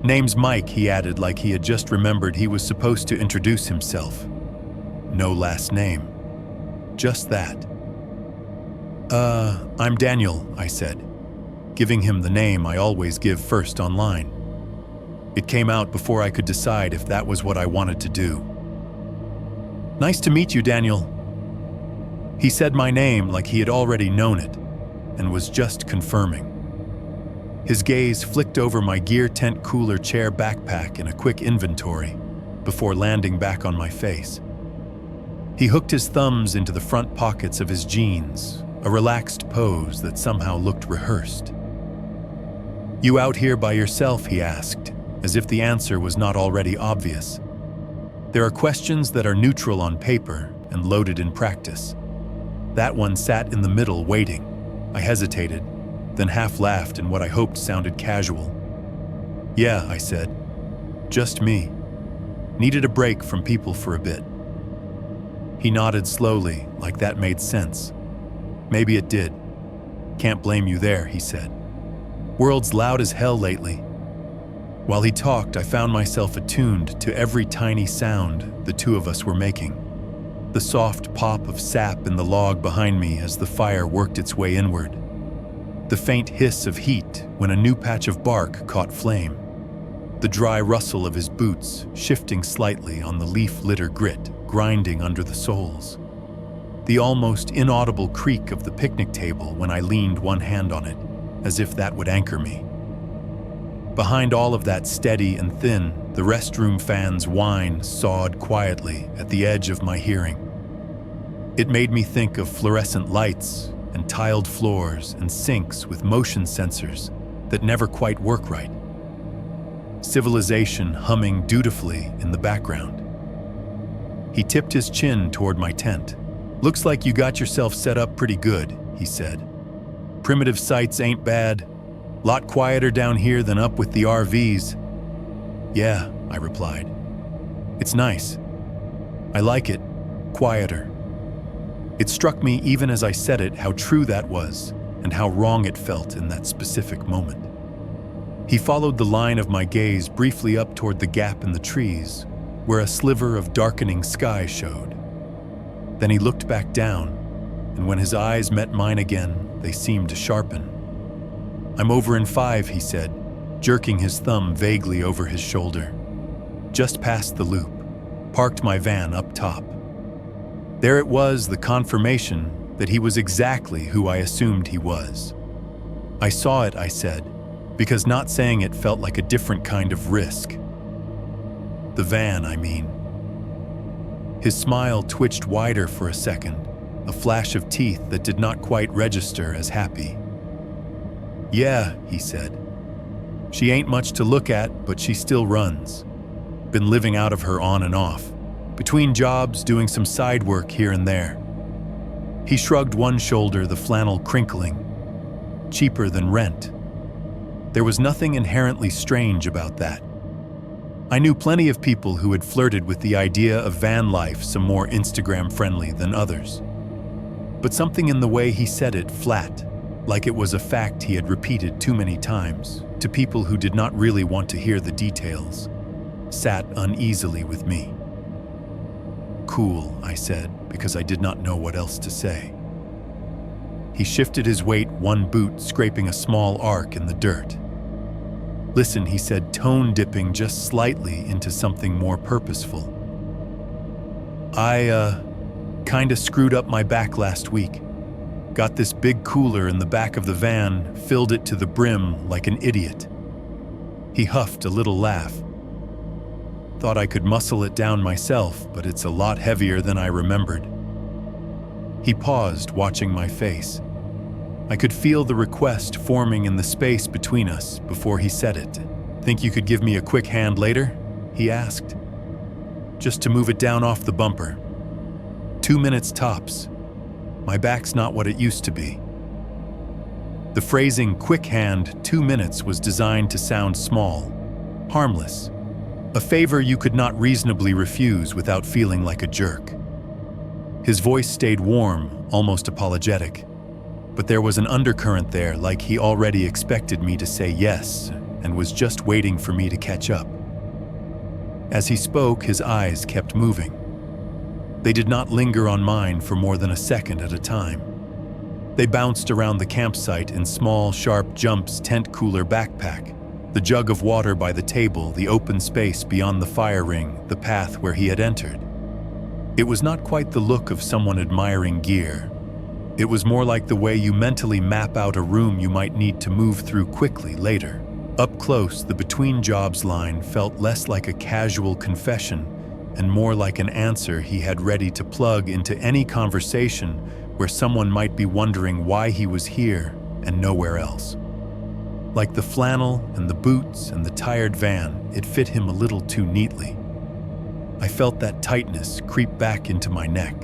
"Name's Mike," he added like he had just remembered he was supposed to introduce himself. No last name. Just that. I'm Daniel," I said, giving him the name I always give first online. It came out before I could decide if that was what I wanted to do. "Nice to meet you, Daniel." He said my name like he had already known it and was just confirming. His gaze flicked over my gear tent cooler chair backpack in a quick inventory before landing back on my face. He hooked his thumbs into the front pockets of his jeans, a relaxed pose that somehow looked rehearsed. "You out here by yourself?" he asked, as if the answer was not already obvious. There are questions that are neutral on paper and loaded in practice. That one sat in the middle, waiting. I hesitated, then half laughed in what I hoped sounded casual. "Yeah," I said. "Just me. Needed a break from people for a bit." He nodded slowly, like that made sense. "Maybe it did. Can't blame you there," he said. "World's loud as hell lately." While he talked, I found myself attuned to every tiny sound the two of us were making. The soft pop of sap in the log behind me as the fire worked its way inward. The faint hiss of heat when a new patch of bark caught flame. The dry rustle of his boots shifting slightly on the leaf-litter grit, grinding under the soles. The almost inaudible creak of the picnic table when I leaned one hand on it, as if that would anchor me. Behind all of that steady and thin, the restroom fan's whine sawed quietly at the edge of my hearing. It made me think of fluorescent lights and tiled floors and sinks with motion sensors that never quite work right. Civilization humming dutifully in the background. He tipped his chin toward my tent. "Looks like you got yourself set up pretty good," he said. "Primitive sites ain't bad. Lot quieter down here than up with the RVs." "Yeah," I replied. "It's nice. I like it. Quieter." It struck me even as I said it how true that was and how wrong it felt in that specific moment. He followed the line of my gaze briefly up toward the gap in the trees, where a sliver of darkening sky showed. Then he looked back down, and when his eyes met mine again, they seemed to sharpen. "I'm over in 5, he said, jerking his thumb vaguely over his shoulder. Just past the loop. Parked my van up top. There it was, the confirmation that he was exactly who I assumed he was. I saw it, I said, because not saying it felt like a different kind of risk. The van, I mean. His smile twitched wider for a second, a flash of teeth that did not quite register as happy. "Yeah," he said. "She ain't much to look at, but she still runs. Been living out of her on and off, between jobs, doing some side work here and there." He shrugged one shoulder, the flannel crinkling. Cheaper than rent. There was nothing inherently strange about that. I knew plenty of people who had flirted with the idea of van life, some more Instagram-friendly than others. But something in the way he said it, flat, like it was a fact he had repeated too many times, to people who did not really want to hear the details, sat uneasily with me. "Cool," I said, because I did not know what else to say. He shifted his weight, one boot scraping a small arc in the dirt. "Listen," he said, tone-dipping just slightly into something more purposeful. "I, kinda screwed up my back last week. Got this big cooler in the back of the van, filled it to the brim like an idiot." He huffed a little laugh. "Thought I could muscle it down myself, but it's a lot heavier than I remembered." He paused, watching my face. I could feel the request forming in the space between us before he said it. "Think you could give me a quick hand later?" he asked. "Just to move it down off the bumper. 2 minutes tops. My back's not what it used to be." The phrasing "quick hand, 2 minutes" was designed to sound small, harmless, a favor you could not reasonably refuse without feeling like a jerk. His voice stayed warm, almost apologetic, but there was an undercurrent there, like he already expected me to say yes and was just waiting for me to catch up. As he spoke, his eyes kept moving. They did not linger on mine for more than a second at a time. They bounced around the campsite in small, sharp jumps, tent cooler backpack, the jug of water by the table, the open space beyond the fire ring, the path where he had entered. It was not quite the look of someone admiring gear. It was more like the way you mentally map out a room you might need to move through quickly later. Up close, the between jobs line felt less like a casual confession and more like an answer he had ready to plug into any conversation where someone might be wondering why he was here and nowhere else. Like the flannel and the boots and the tired van, it fit him a little too neatly. I felt that tightness creep back into my neck.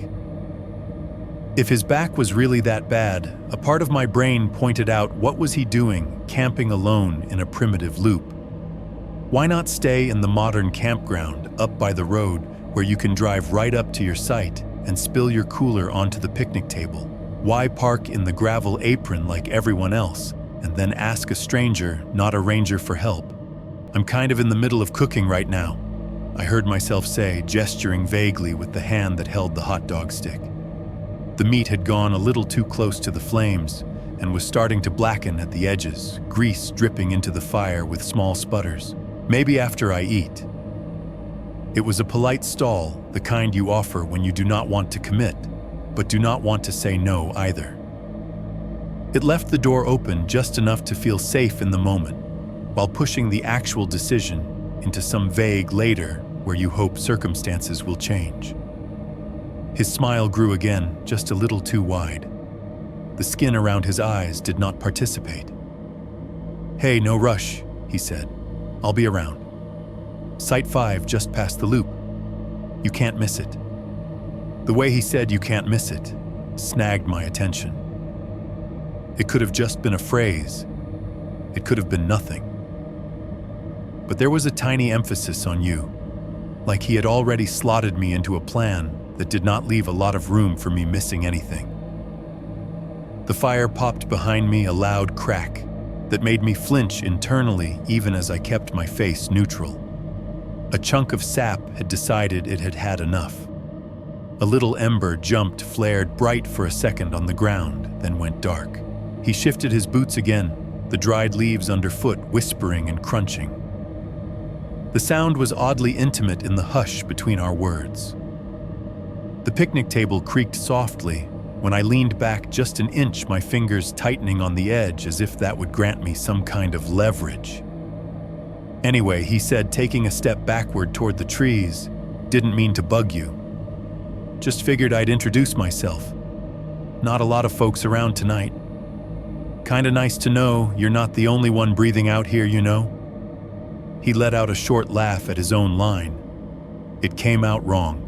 If his back was really that bad, a part of my brain pointed out what was he doing camping alone in a primitive loop. Why not stay in the modern campground up by the road where you can drive right up to your site and spill your cooler onto the picnic table? Why park in the gravel apron like everyone else and then ask a stranger, not a ranger, for help? "I'm kind of in the middle of cooking right now," I heard myself say, gesturing vaguely with the hand that held the hot dog stick. The meat had gone a little too close to the flames and was starting to blacken at the edges, grease dripping into the fire with small sputters. "Maybe after I eat." It was a polite stall, the kind you offer when you do not want to commit, but do not want to say no either. It left the door open just enough to feel safe in the moment, while pushing the actual decision into some vague later where you hope circumstances will change. His smile grew again, just a little too wide. The skin around his eyes did not participate. "Hey, no rush," he said. "I'll be around. Site 5 just past the loop. You can't miss it." The way he said "you can't miss it" snagged my attention. It could have just been a phrase. It could have been nothing. But there was a tiny emphasis on "you," like he had already slotted me into a plan that did not leave a lot of room for me missing anything. The fire popped behind me, a loud crack that made me flinch internally even as I kept my face neutral. A chunk of sap had decided it had had enough. A little ember jumped, flared bright for a second on the ground, then went dark. He shifted his boots again, the dried leaves underfoot whispering and crunching. The sound was oddly intimate in the hush between our words. The picnic table creaked softly. When I leaned back just an inch, my fingers tightening on the edge as if that would grant me some kind of leverage. "Anyway," he said, taking a step backward toward the trees, "didn't mean to bug you. Just figured I'd introduce myself. Not a lot of folks around tonight. Kinda nice to know you're not the only one breathing out here, you know." He let out a short laugh at his own line. It came out wrong.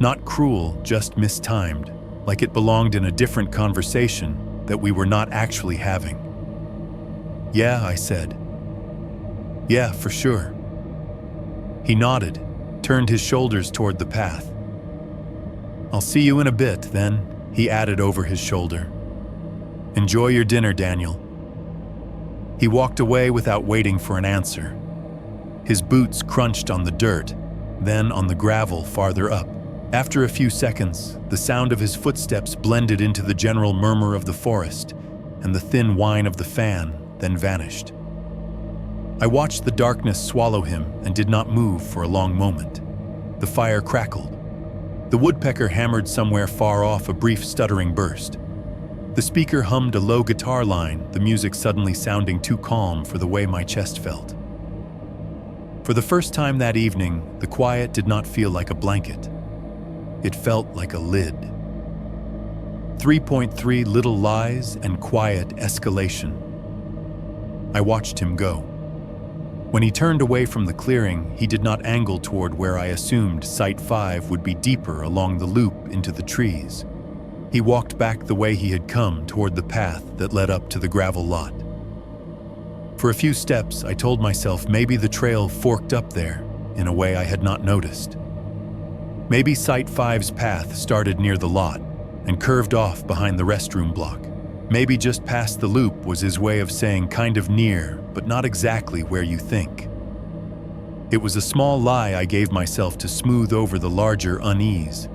Not cruel, just mistimed, like it belonged in a different conversation that we were not actually having. "Yeah," I said. "Yeah, for sure." He nodded, turned his shoulders toward the path. "I'll see you in a bit, then," he added over his shoulder. "Enjoy your dinner, Daniel." He walked away without waiting for an answer. His boots crunched on the dirt, then on the gravel farther up. After a few seconds, the sound of his footsteps blended into the general murmur of the forest, and the thin whine of the fan then vanished. I watched the darkness swallow him and did not move for a long moment. The fire crackled. The woodpecker hammered somewhere far off a brief stuttering burst. The speaker hummed a low guitar line, the music suddenly sounding too calm for the way my chest felt. For the first time that evening, the quiet did not feel like a blanket. It felt like a lid. 3.3 little lies and quiet escalation. I watched him go. When he turned away from the clearing, he did not angle toward where I assumed Site 5 would be deeper along the loop into the trees. He walked back the way he had come toward the path that led up to the gravel lot. For a few steps, I told myself maybe the trail forked up there in a way I had not noticed. Maybe Site 5's path started near the lot and curved off behind the restroom block. Maybe just past the loop was his way of saying kind of near, but not exactly where you think. It was a small lie I gave myself to smooth over the larger unease.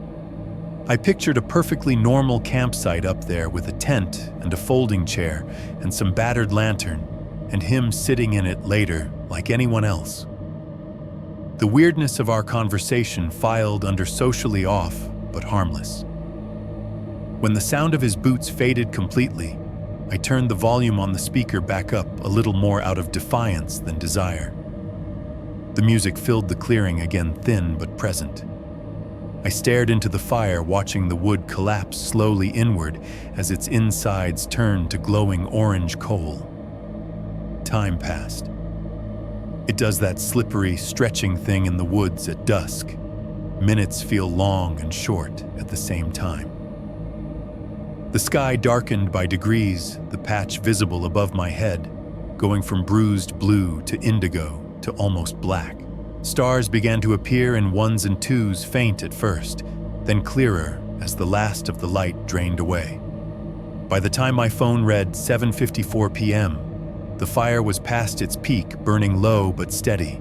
I pictured a perfectly normal campsite up there with a tent and a folding chair and some battered lantern, and him sitting in it later like anyone else. The weirdness of our conversation filed under socially off, but harmless. When the sound of his boots faded completely, I turned the volume on the speaker back up a little more out of defiance than desire. The music filled the clearing again, thin but present. I stared into the fire, watching the wood collapse slowly inward as its insides turned to glowing orange coal. Time passed. It does that slippery, stretching thing in the woods at dusk. Minutes feel long and short at the same time. The sky darkened by degrees, the patch visible above my head, going from bruised blue to indigo to almost black. Stars began to appear in ones and twos, faint at first, then clearer as the last of the light drained away. By the time my phone read 7:54 p.m., the fire was past its peak, burning low but steady.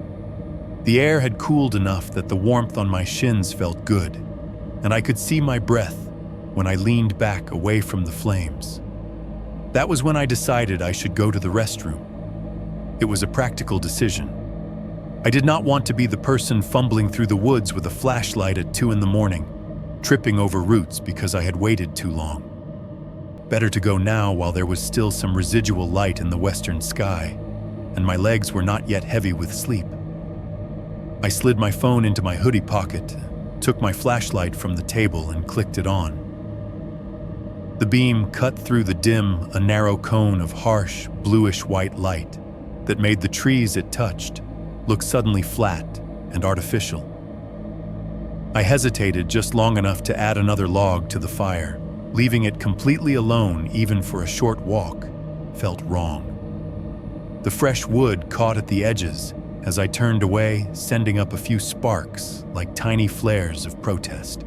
The air had cooled enough that the warmth on my shins felt good, and I could see my breath when I leaned back away from the flames. That was when I decided I should go to the restroom. It was a practical decision. I did not want to be the person fumbling through the woods with a flashlight at 2 a.m, tripping over roots because I had waited too long. Better to go now while there was still some residual light in the western sky, and my legs were not yet heavy with sleep. I slid my phone into my hoodie pocket, took my flashlight from the table and clicked it on. The beam cut through the dim, a narrow cone of harsh, bluish-white light that made the trees it touched look suddenly flat and artificial. I hesitated just long enough to add another log to the fire. Leaving it completely alone, even for a short walk, felt wrong. The fresh wood caught at the edges as I turned away, sending up a few sparks like tiny flares of protest.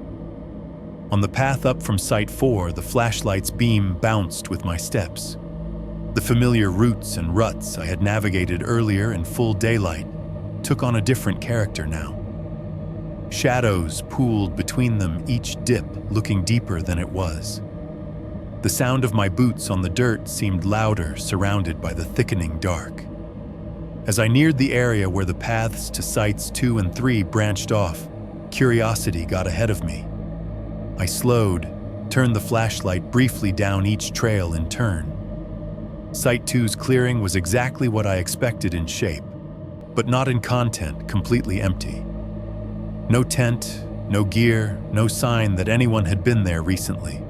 On the path up from Site 4, the flashlight's beam bounced with my steps. The familiar roots and ruts I had navigated earlier in full daylight took on a different character now. Shadows pooled between them, each dip looking deeper than it was. The sound of my boots on the dirt seemed louder, surrounded by the thickening dark. As I neared the area where the paths to sites 2 and 3 branched off, curiosity got ahead of me. I slowed, turned the flashlight briefly down each trail in turn. Site 2's clearing was exactly what I expected in shape, but not in content, completely empty. No tent, no gear, no sign that anyone had been there recently.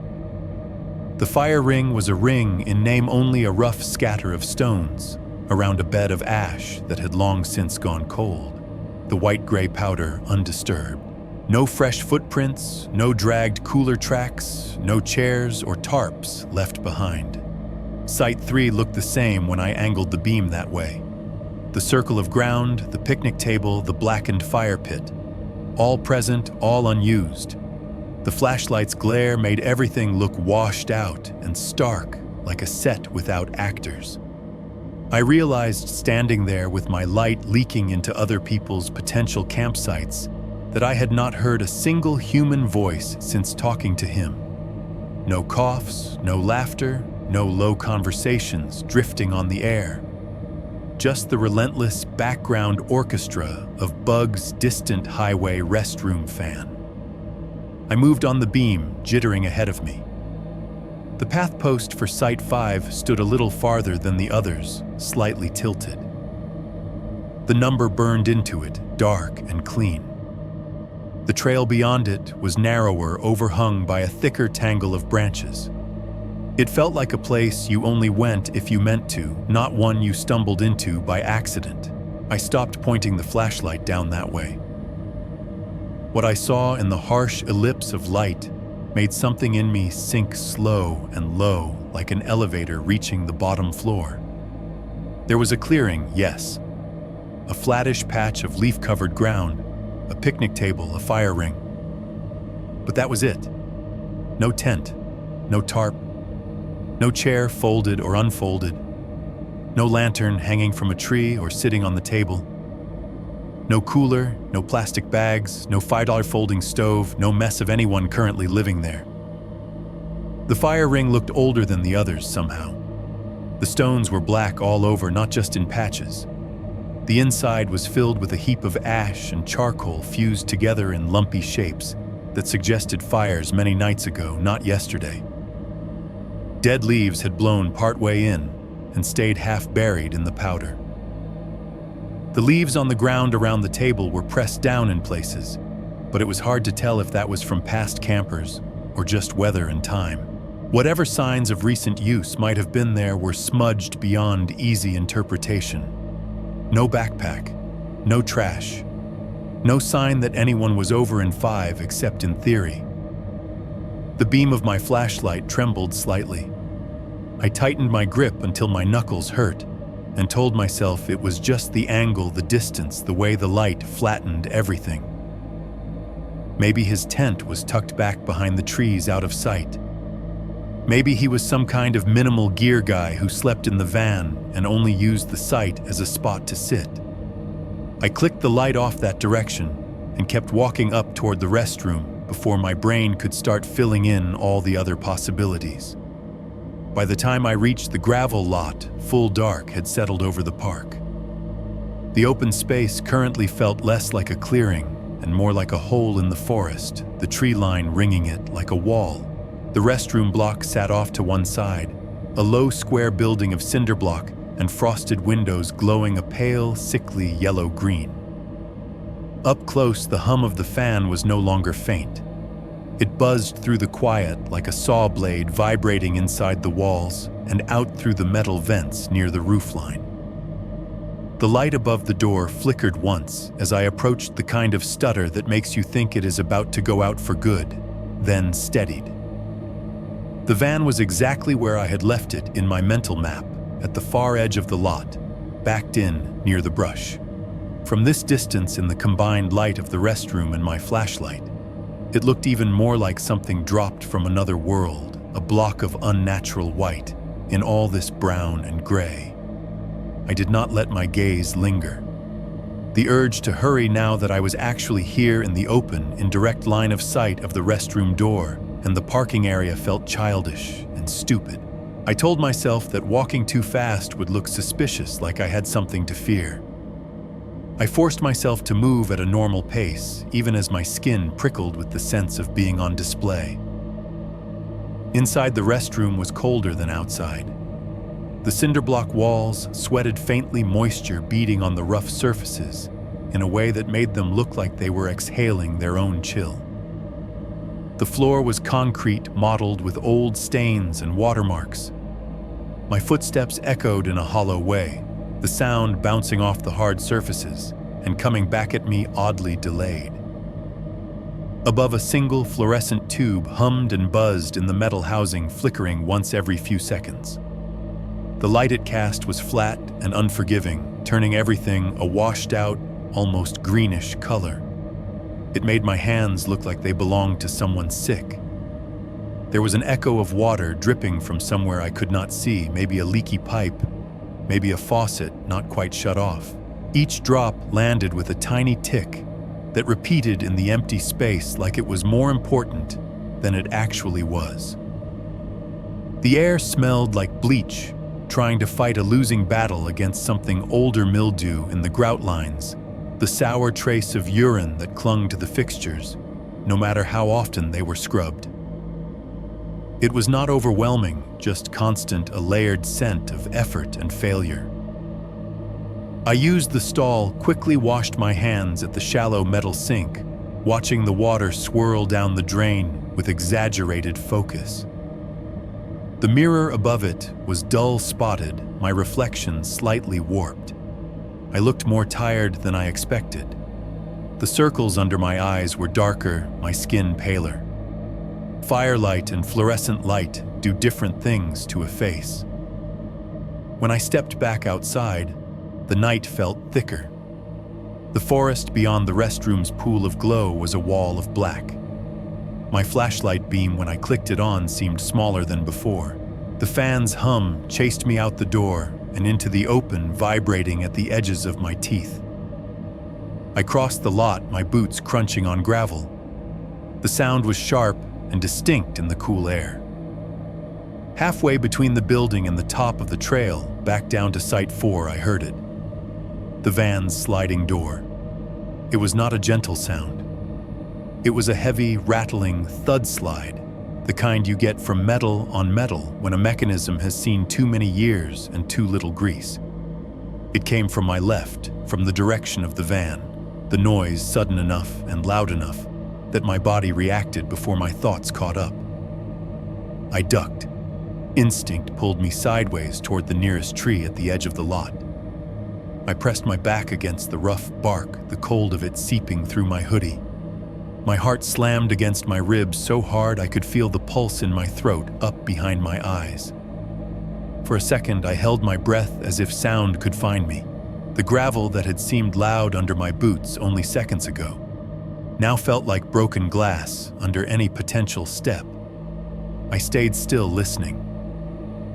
The fire ring was a ring in name only, a rough scatter of stones around a bed of ash that had long since gone cold, the white-gray powder undisturbed. No fresh footprints, no dragged cooler tracks, no chairs or tarps left behind. Site 3 looked the same when I angled the beam that way. The circle of ground, the picnic table, the blackened fire pit, all present, all unused. The flashlight's glare made everything look washed out and stark, like a set without actors. I realized, standing there with my light leaking into other people's potential campsites, that I had not heard a single human voice since talking to him. No coughs, no laughter, no low conversations drifting on the air. Just the relentless background orchestra of Bug's distant highway restroom fan. I moved on the beam, jittering ahead of me. The path post for Site 5 stood a little farther than the others, slightly tilted. The number burned into it, dark and clean. The trail beyond it was narrower, overhung by a thicker tangle of branches. It felt like a place you only went if you meant to, not one you stumbled into by accident. I stopped pointing the flashlight down that way. What I saw in the harsh ellipse of light made something in me sink slow and low, like an elevator reaching the bottom floor. There was a clearing, yes. A flattish patch of leaf-covered ground, a picnic table, a fire ring. But that was it. No tent, no tarp, no chair folded or unfolded, no lantern hanging from a tree or sitting on the table. No cooler, no plastic bags, no $5 folding stove, no mess of anyone currently living there. The fire ring looked older than the others somehow. The stones were black all over, not just in patches. The inside was filled with a heap of ash and charcoal fused together in lumpy shapes that suggested fires many nights ago, not yesterday. Dead leaves had blown partway in and stayed half buried in the powder. The leaves on the ground around the table were pressed down in places, but it was hard to tell if that was from past campers or just weather and time. Whatever signs of recent use might have been there were smudged beyond easy interpretation. No backpack, no trash, no sign that anyone was over in 5 except in theory. The beam of my flashlight trembled slightly. I tightened my grip until my knuckles hurt, and told myself it was just the angle, the distance, the way the light flattened everything. Maybe his tent was tucked back behind the trees out of sight. Maybe he was some kind of minimal gear guy who slept in the van and only used the site as a spot to sit. I clicked the light off that direction and kept walking up toward the restroom before my brain could start filling in all the other possibilities. By the time I reached the gravel lot, full dark had settled over the park. The open space currently felt less like a clearing and more like a hole in the forest, the tree line ringing it like a wall. The restroom block sat off to one side, a low square building of cinder block and frosted windows glowing a pale, sickly yellow-green. Up close, the hum of the fan was no longer faint. It buzzed through the quiet like a saw blade vibrating inside the walls and out through the metal vents near the roofline. The light above the door flickered once as I approached the kind of stutter that makes you think it is about to go out for good, then steadied. The van was exactly where I had left it in my mental map, at the far edge of the lot, backed in near the brush. From this distance, in the combined light of the restroom and my flashlight, it looked even more like something dropped from another world, a block of unnatural white, in all this brown and gray. I did not let my gaze linger. The urge to hurry now that I was actually here in the open, in direct line of sight of the restroom door, and the parking area felt childish and stupid. I told myself that walking too fast would look suspicious, like I had something to fear. I forced myself to move at a normal pace, even as my skin prickled with the sense of being on display. Inside the restroom was colder than outside. The cinder block walls sweated faintly, moisture beading on the rough surfaces in a way that made them look like they were exhaling their own chill. The floor was concrete, mottled with old stains and watermarks. My footsteps echoed in a hollow way, the sound bouncing off the hard surfaces and coming back at me oddly delayed. Above, a single fluorescent tube hummed and buzzed in the metal housing, flickering once every few seconds. The light it cast was flat and unforgiving, turning everything a washed-out, almost greenish color. It made my hands look like they belonged to someone sick. There was an echo of water dripping from somewhere I could not see, maybe a leaky pipe, maybe a faucet not quite shut off. Each drop landed with a tiny tick that repeated in the empty space like it was more important than it actually was. The air smelled like bleach, trying to fight a losing battle against something older, mildew in the grout lines, the sour trace of urine that clung to the fixtures, no matter how often they were scrubbed. It was not overwhelming, just constant, a layered scent of effort and failure. I used the stall, quickly washed my hands at the shallow metal sink, watching the water swirl down the drain with exaggerated focus. The mirror above it was dull-spotted, my reflection slightly warped. I looked more tired than I expected. The circles under my eyes were darker, my skin paler. Firelight and fluorescent light do different things to a face. When I stepped back outside, the night felt thicker. The forest beyond the restroom's pool of glow was a wall of black. My flashlight beam, when I clicked it on, seemed smaller than before. The fan's hum chased me out the door and into the open, vibrating at the edges of my teeth. I crossed the lot, my boots crunching on gravel. The sound was sharp and distinct in the cool air. Halfway between the building and the top of the trail, back down to Site 4, I heard it. The van's sliding door. It was not a gentle sound. It was a heavy, rattling thud slide, the kind you get from metal on metal when a mechanism has seen too many years and too little grease. It came from my left, from the direction of the van, the noise sudden enough and loud enough that my body reacted before my thoughts caught up. I ducked. Instinct pulled me sideways toward the nearest tree at the edge of the lot. I pressed my back against the rough bark, the cold of it seeping through my hoodie. My heart slammed against my ribs so hard I could feel the pulse in my throat up behind my eyes. For a second, I held my breath as if sound could find me. The gravel that had seemed loud under my boots only seconds ago now felt like broken glass under any potential step. I stayed still, listening.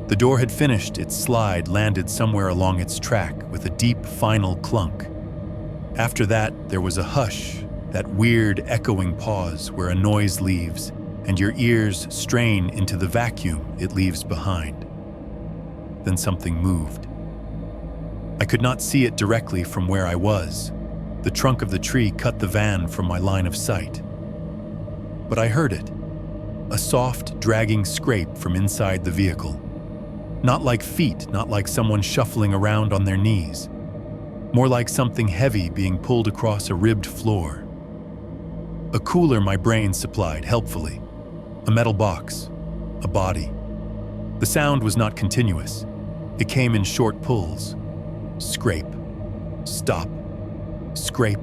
The door had finished its slide, landed somewhere along its track with a deep final clunk. After that, there was a hush, that weird echoing pause where a noise leaves and your ears strain into the vacuum it leaves behind. Then something moved. I could not see it directly from where I was. The trunk of the tree cut the van from my line of sight. But I heard it, a soft, dragging scrape from inside the vehicle. Not like feet, not like someone shuffling around on their knees. More like something heavy being pulled across a ribbed floor. A cooler my brain supplied helpfully. A metal box. A body. The sound was not continuous. It came in short pulls. Scrape. Stop. Scrape.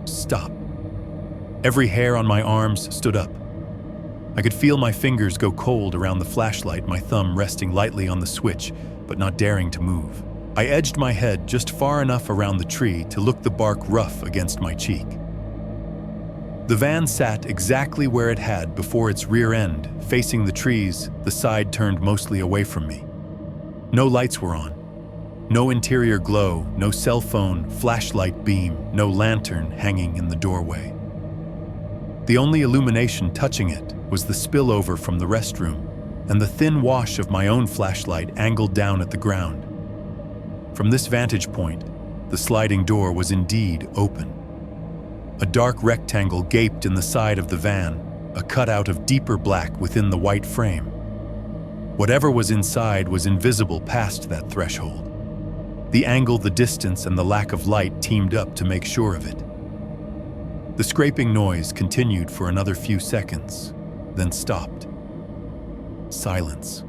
Stop. Every hair on my arms stood up. I could feel my fingers go cold around the flashlight, my thumb resting lightly on the switch, but not daring to move. I edged my head just far enough around the tree to look the bark rough against my cheek. The van sat exactly where it had before its rear end, facing the trees, the side turned mostly away from me. No lights were on. No interior glow, no cell phone, flashlight beam, no lantern hanging in the doorway. The only illumination touching it was the spillover from the restroom and the thin wash of my own flashlight angled down at the ground. From this vantage point, the sliding door was indeed open. A dark rectangle gaped in the side of the van, a cutout of deeper black within the white frame. Whatever was inside was invisible past that threshold. The angle, the distance, and the lack of light teamed up to make sure of it. The scraping noise continued for another few seconds, then stopped. Silence.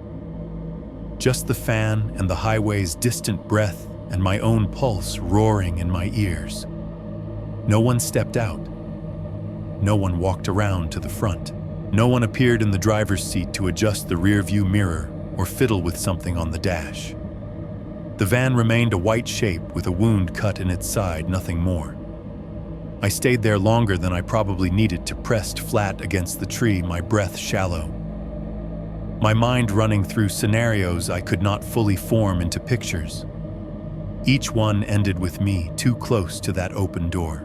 Just the fan and the highway's distant breath and my own pulse roaring in my ears. No one stepped out. No one walked around to the front. No one appeared in the driver's seat to adjust the rearview mirror or fiddle with something on the dash. The van remained a white shape with a wound cut in its side, nothing more. I stayed there longer than I probably needed to, pressed flat against the tree, my breath shallow. My mind running through scenarios I could not fully form into pictures. Each one ended with me too close to that open door.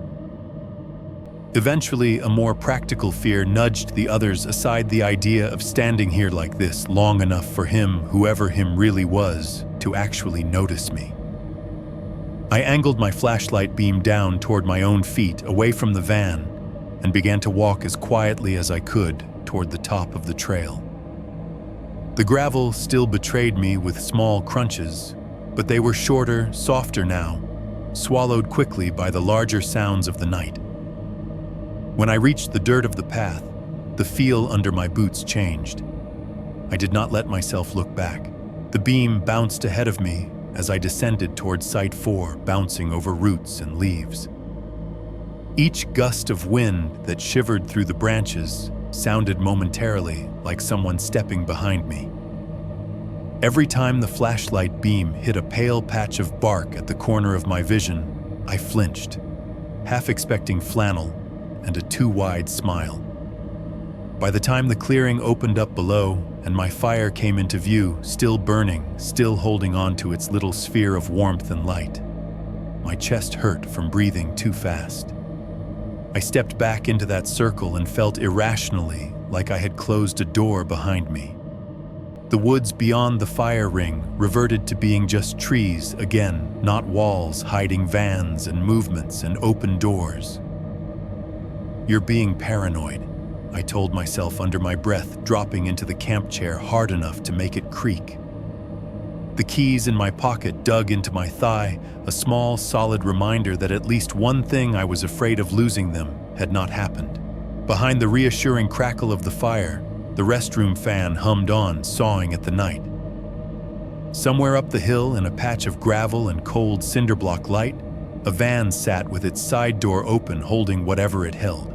Eventually, a more practical fear nudged the others aside, the idea of standing here like this long enough for him, whoever him really was, to actually notice me. I angled my flashlight beam down toward my own feet, away from the van, and began to walk as quietly as I could toward the top of the trail. The gravel still betrayed me with small crunches, but they were shorter, softer now, swallowed quickly by the larger sounds of the night. When I reached the dirt of the path, the feel under my boots changed. I did not let myself look back. The beam bounced ahead of me as I descended toward Site 4, bouncing over roots and leaves. Each gust of wind that shivered through the branches sounded momentarily like someone stepping behind me. Every time the flashlight beam hit a pale patch of bark at the corner of my vision, I flinched, half expecting flannel and a too-wide smile. By the time the clearing opened up below and my fire came into view, still burning, still holding on to its little sphere of warmth and light, my chest hurt from breathing too fast. I stepped back into that circle and felt irrationally like I had closed a door behind me. The woods beyond the fire ring reverted to being just trees again, not walls hiding vans and movements and open doors. "You're being paranoid," I told myself under my breath, dropping into the camp chair hard enough to make it creak. The keys in my pocket dug into my thigh, a small, solid reminder that at least one thing I was afraid of losing them had not happened. Behind the reassuring crackle of the fire, the restroom fan hummed on, sawing at the night. Somewhere up the hill, in a patch of gravel and cold cinderblock light, a van sat with its side door open, holding whatever it held.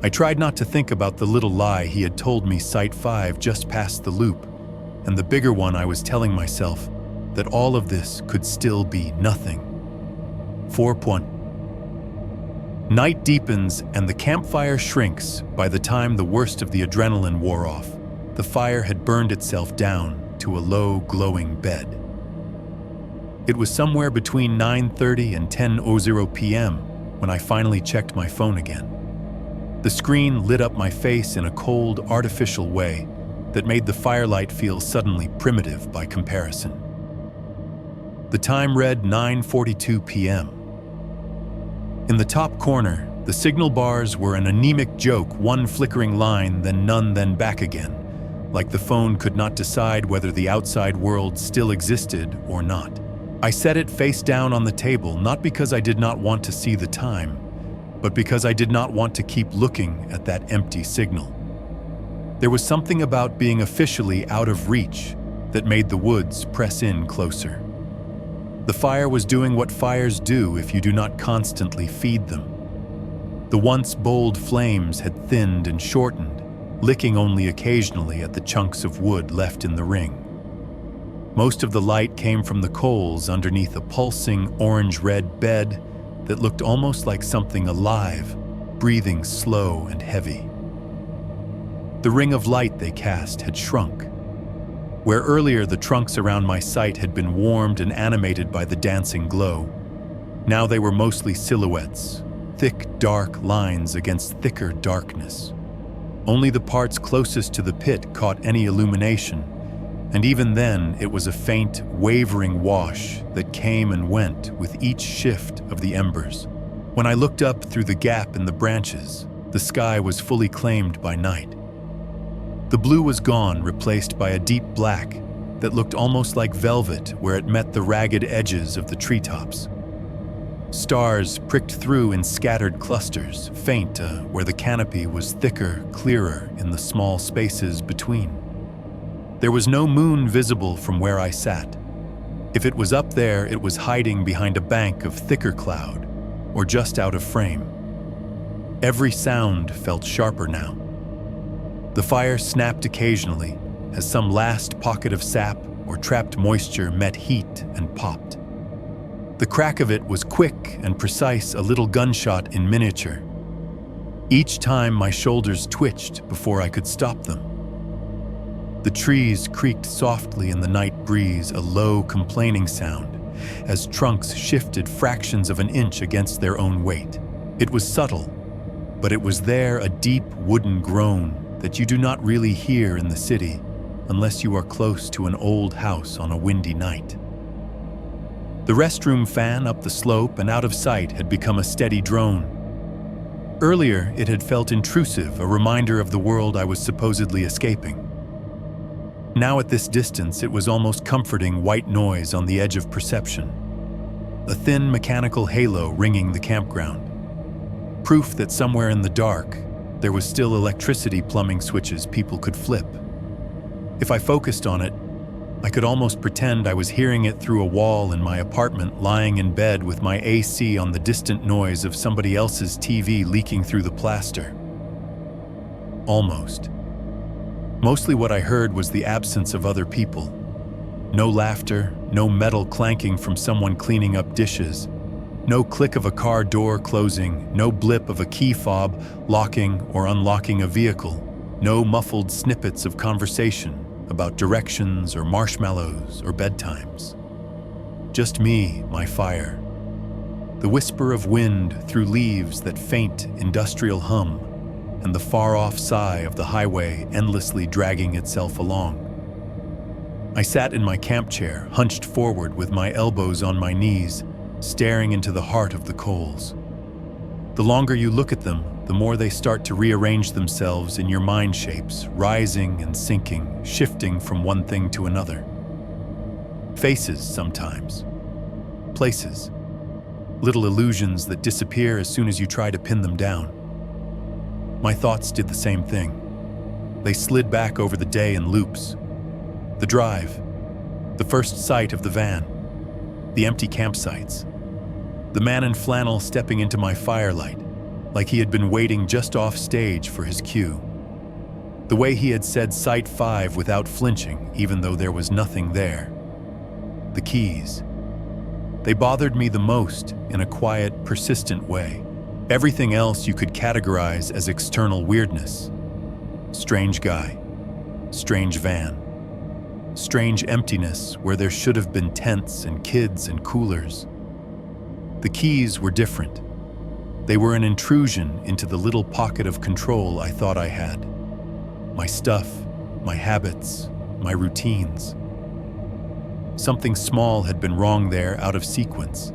I tried not to think about the little lie he had told me, Site 5 just past the loop, and the bigger one I was telling myself, that all of this could still be nothing. 4. Night deepens and the campfire shrinks. By the time the worst of the adrenaline wore off, the fire had burned itself down to a low, glowing bed. It was somewhere between 9:30 and 10:00 p.m. when I finally checked my phone again. The screen lit up my face in a cold, artificial way that made the firelight feel suddenly primitive by comparison. The time read 9:42 p.m. In the top corner, the signal bars were an anemic joke, one flickering line, then none, then back again, like the phone could not decide whether the outside world still existed or not. I set it face down on the table, not because I did not want to see the time, but because I did not want to keep looking at that empty signal. There was something about being officially out of reach that made the woods press in closer. The fire was doing what fires do if you do not constantly feed them. The once bold flames had thinned and shortened, licking only occasionally at the chunks of wood left in the ring. Most of the light came from the coals underneath a pulsing orange-red bed that looked almost like something alive, breathing slow and heavy. The ring of light they cast had shrunk. Where earlier the trunks around my sight had been warmed and animated by the dancing glow, now they were mostly silhouettes, thick, dark lines against thicker darkness. Only the parts closest to the pit caught any illumination, and even then it was a faint, wavering wash that came and went with each shift of the embers. When I looked up through the gap in the branches, the sky was fully claimed by night. The blue was gone, replaced by a deep black that looked almost like velvet where it met the ragged edges of the treetops. Stars pricked through in scattered clusters, faint where the canopy was thicker, clearer in the small spaces between. There was no moon visible from where I sat. If it was up there, it was hiding behind a bank of thicker cloud, or just out of frame. Every sound felt sharper now. The fire snapped occasionally as some last pocket of sap or trapped moisture met heat and popped. The crack of it was quick and precise, a little gunshot in miniature. Each time my shoulders twitched before I could stop them. The trees creaked softly in the night breeze, a low, complaining sound, as trunks shifted fractions of an inch against their own weight. It was subtle, but it was there, a deep wooden groan that you do not really hear in the city unless you are close to an old house on a windy night. The restroom fan up the slope and out of sight had become a steady drone. Earlier, it had felt intrusive, a reminder of the world I was supposedly escaping. Now at this distance, it was almost comforting white noise on the edge of perception. A thin mechanical halo ringing the campground. Proof that somewhere in the dark, there was still electricity plumbing switches people could flip. If I focused on it, I could almost pretend I was hearing it through a wall in my apartment, lying in bed with my AC on the distant noise of somebody else's TV leaking through the plaster. Almost. Mostly what I heard was the absence of other people. No laughter, no metal clanking from someone cleaning up dishes, no click of a car door closing, no blip of a key fob locking or unlocking a vehicle, no muffled snippets of conversation about directions or marshmallows or bedtimes. Just me, my fire. The whisper of wind through leaves, that faint industrial hum, and the far-off sigh of the highway endlessly dragging itself along. I sat in my camp chair, hunched forward with my elbows on my knees, staring into the heart of the coals. The longer you look at them, the more they start to rearrange themselves in your mind shapes, rising and sinking, shifting from one thing to another. Faces sometimes. Places. Little illusions that disappear as soon as you try to pin them down. My thoughts did the same thing. They slid back over the day in loops. The drive. The first sight of the van. The empty campsites. The man in flannel stepping into my firelight, like he had been waiting just off stage for his cue. The way he had said Site 5 without flinching, even though there was nothing there. The keys. They bothered me the most in a quiet, persistent way. Everything else you could categorize as external weirdness. Strange guy. Strange van. Strange emptiness where there should have been tents and kids and coolers. The keys were different. They were an intrusion into the little pocket of control I thought I had. My stuff, my habits, my routines. Something small had been wrong there, out of sequence,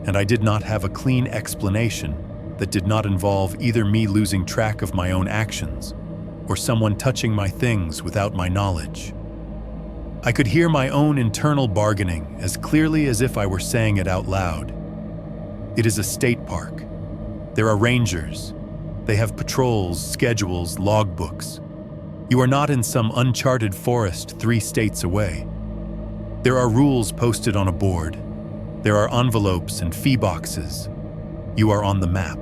and I did not have a clean explanation that did not involve either me losing track of my own actions or someone touching my things without my knowledge. I could hear my own internal bargaining as clearly as if I were saying it out loud. It is a state park. There are rangers. They have patrols, schedules, logbooks. You are not in some uncharted forest 3 states away. There are rules posted on a board. There are envelopes and fee boxes. You are on the map.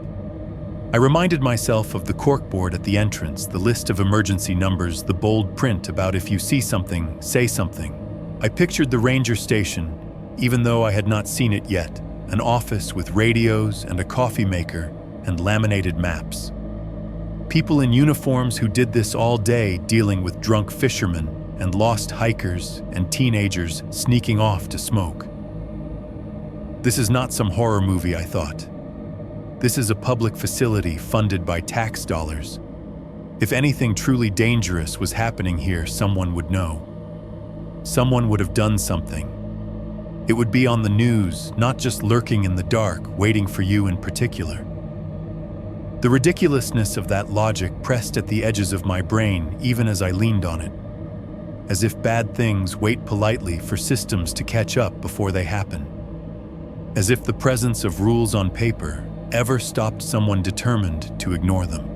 I reminded myself of the corkboard at the entrance, the list of emergency numbers, the bold print about if you see something, say something. I pictured the ranger station, even though I had not seen it yet, an office with radios and a coffee maker and laminated maps. People in uniforms who did this all day, dealing with drunk fishermen and lost hikers and teenagers sneaking off to smoke. This is not some horror movie, I thought. This is a public facility funded by tax dollars. If anything truly dangerous was happening here, someone would know. Someone would have done something. It would be on the news, not just lurking in the dark, waiting for you in particular. The ridiculousness of that logic pressed at the edges of my brain even as I leaned on it, as if bad things wait politely for systems to catch up before they happen. As if the presence of rules on paper ever stopped someone determined to ignore them.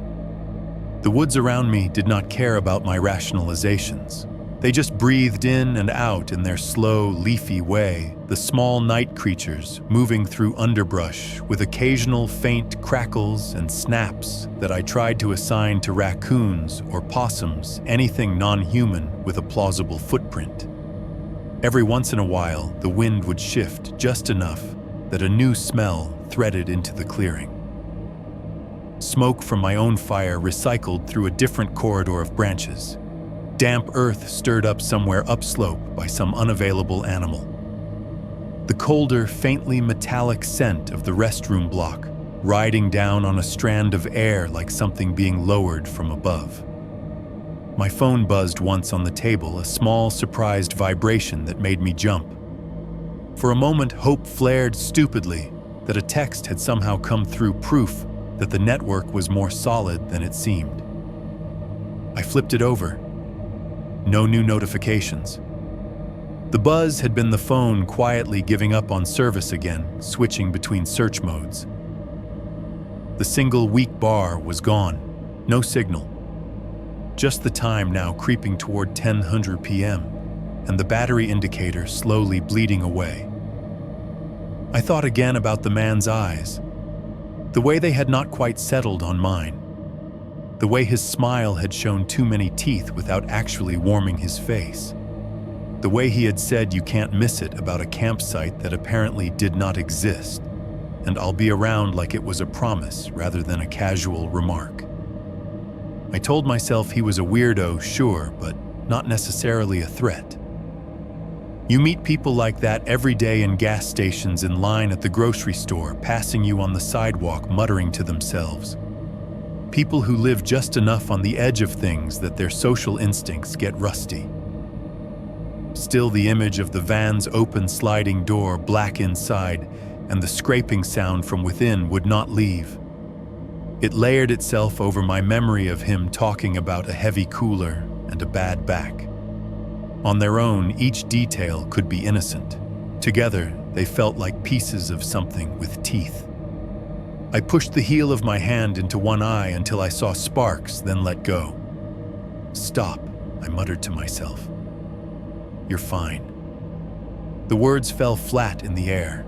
The woods around me did not care about my rationalizations. They just breathed in and out in their slow, leafy way, the small night creatures moving through underbrush with occasional faint crackles and snaps that I tried to assign to raccoons or possums, anything non-human with a plausible footprint. Every once in a while, the wind would shift just enough that a new smell threaded into the clearing. Smoke from my own fire recycled through a different corridor of branches. Damp earth stirred up somewhere upslope by some unavailable animal. The colder, faintly metallic scent of the restroom block, riding down on a strand of air like something being lowered from above. My phone buzzed once on the table, a small, surprised vibration that made me jump. For a moment, hope flared stupidly that a text had somehow come through, proof that the network was more solid than it seemed. I flipped it over. No new notifications. The buzz had been the phone quietly giving up on service again, switching between search modes. The single weak bar was gone. No signal. Just the time now creeping toward 10:00 p.m., and the battery indicator slowly bleeding away. I thought again about the man's eyes, the way they had not quite settled on mine, the way his smile had shown too many teeth without actually warming his face, the way he had said you can't miss it about a campsite that apparently did not exist, and I'll be around like it was a promise rather than a casual remark. I told myself he was a weirdo, sure, but not necessarily a threat. You meet people like that every day in gas stations, in line at the grocery store, passing you on the sidewalk, muttering to themselves. People who live just enough on the edge of things that their social instincts get rusty. Still, the image of the van's open sliding door, black inside, and the scraping sound from within would not leave. It layered itself over my memory of him talking about a heavy cooler and a bad back. On their own, each detail could be innocent. Together, they felt like pieces of something with teeth. I pushed the heel of my hand into one eye until I saw sparks, then let go. "Stop," I muttered to myself. "You're fine." The words fell flat in the air.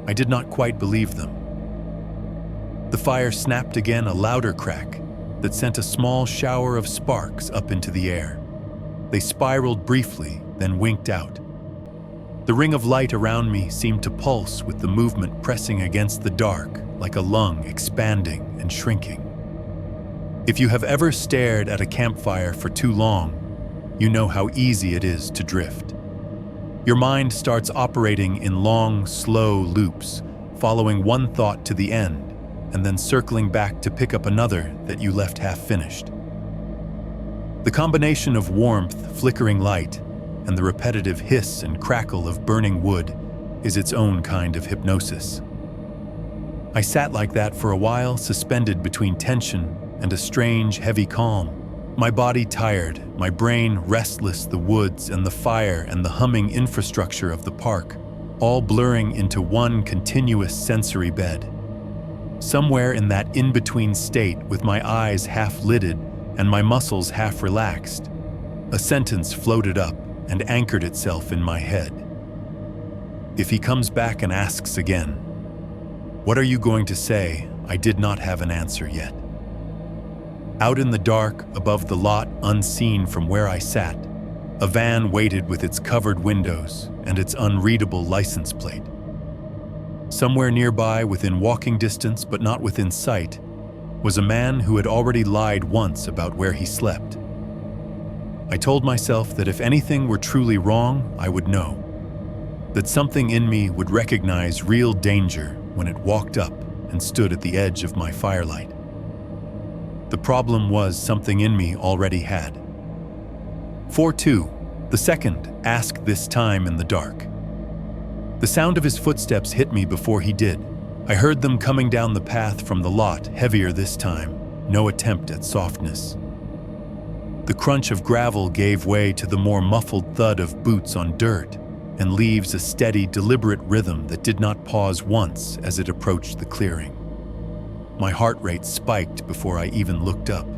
I did not quite believe them. The fire snapped again, a louder crack that sent a small shower of sparks up into the air. They spiraled briefly, then winked out. The ring of light around me seemed to pulse with the movement pressing against the dark, like a lung expanding and shrinking. If you have ever stared at a campfire for too long, you know how easy it is to drift. Your mind starts operating in long, slow loops, following one thought to the end, and then circling back to pick up another that you left half-finished. The combination of warmth, flickering light, and the repetitive hiss and crackle of burning wood is its own kind of hypnosis. I sat like that for a while, suspended between tension and a strange, heavy calm. My body tired, my brain restless, the woods and the fire and the humming infrastructure of the park, all blurring into one continuous sensory bed. Somewhere in that in-between state, with my eyes half-lidded and my muscles half-relaxed, a sentence floated up and anchored itself in my head. If he comes back and asks again, "What are you going to say?" I did not have an answer yet. Out in the dark, above the lot, unseen from where I sat, a van waited with its covered windows and its unreadable license plate. Somewhere nearby, within walking distance but not within sight, was a man who had already lied once about where he slept. I told myself that if anything were truly wrong, I would know. That something in me would recognize real danger when it walked up and stood at the edge of my firelight. The problem was something in me already had. 4-2, the second, asked this time in the dark. The sound of his footsteps hit me before he did. I heard them coming down the path from the lot, heavier this time, no attempt at softness. The crunch of gravel gave way to the more muffled thud of boots on dirt, and leaves a steady, deliberate rhythm that did not pause once as it approached the clearing. My heart rate spiked before I even looked up.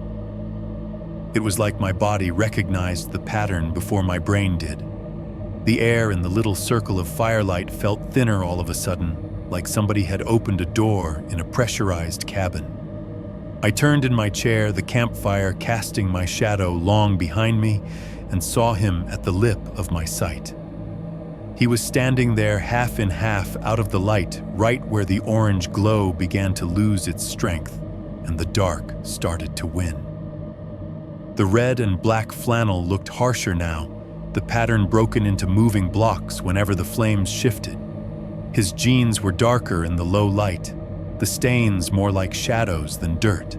It was like my body recognized the pattern before my brain did. The air in the little circle of firelight felt thinner all of a sudden, like somebody had opened a door in a pressurized cabin. I turned in my chair, the campfire casting my shadow long behind me, and saw him at the lip of my sight. He was standing there half in half out of the light, right where the orange glow began to lose its strength and the dark started to win. The red and black flannel looked harsher now, the pattern broken into moving blocks whenever the flames shifted. His jeans were darker in the low light, the stains more like shadows than dirt.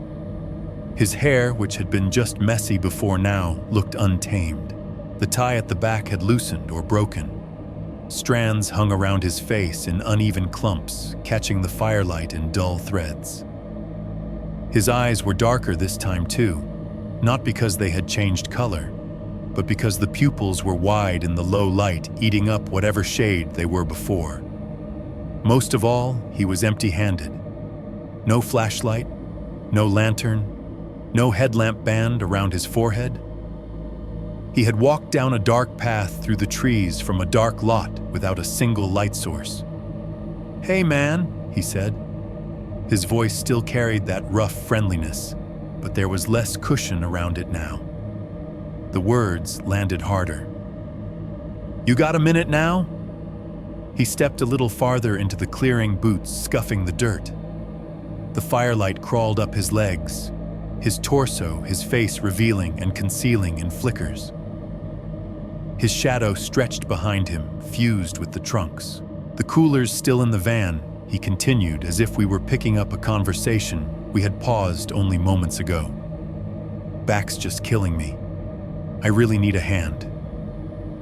His hair, which had been just messy before now, looked untamed. The tie at the back had loosened or broken. Strands hung around his face in uneven clumps, catching the firelight in dull threads. His eyes were darker this time too, not because they had changed color, but because the pupils were wide in the low light, eating up whatever shade they were before. Most of all, he was empty-handed. No flashlight, no lantern, no headlamp band around his forehead. He had walked down a dark path through the trees from a dark lot without a single light source. "Hey man," he said. His voice still carried that rough friendliness, but there was less cushion around it now. The words landed harder. "You got a minute now?" He stepped a little farther into the clearing, boots scuffing the dirt. The firelight crawled up his legs, his torso, his face revealing and concealing in flickers. His shadow stretched behind him, fused with the trunks. The coolers still in the van, he continued as if we were picking up a conversation we had paused only moments ago. "Back's just killing me. I really need a hand.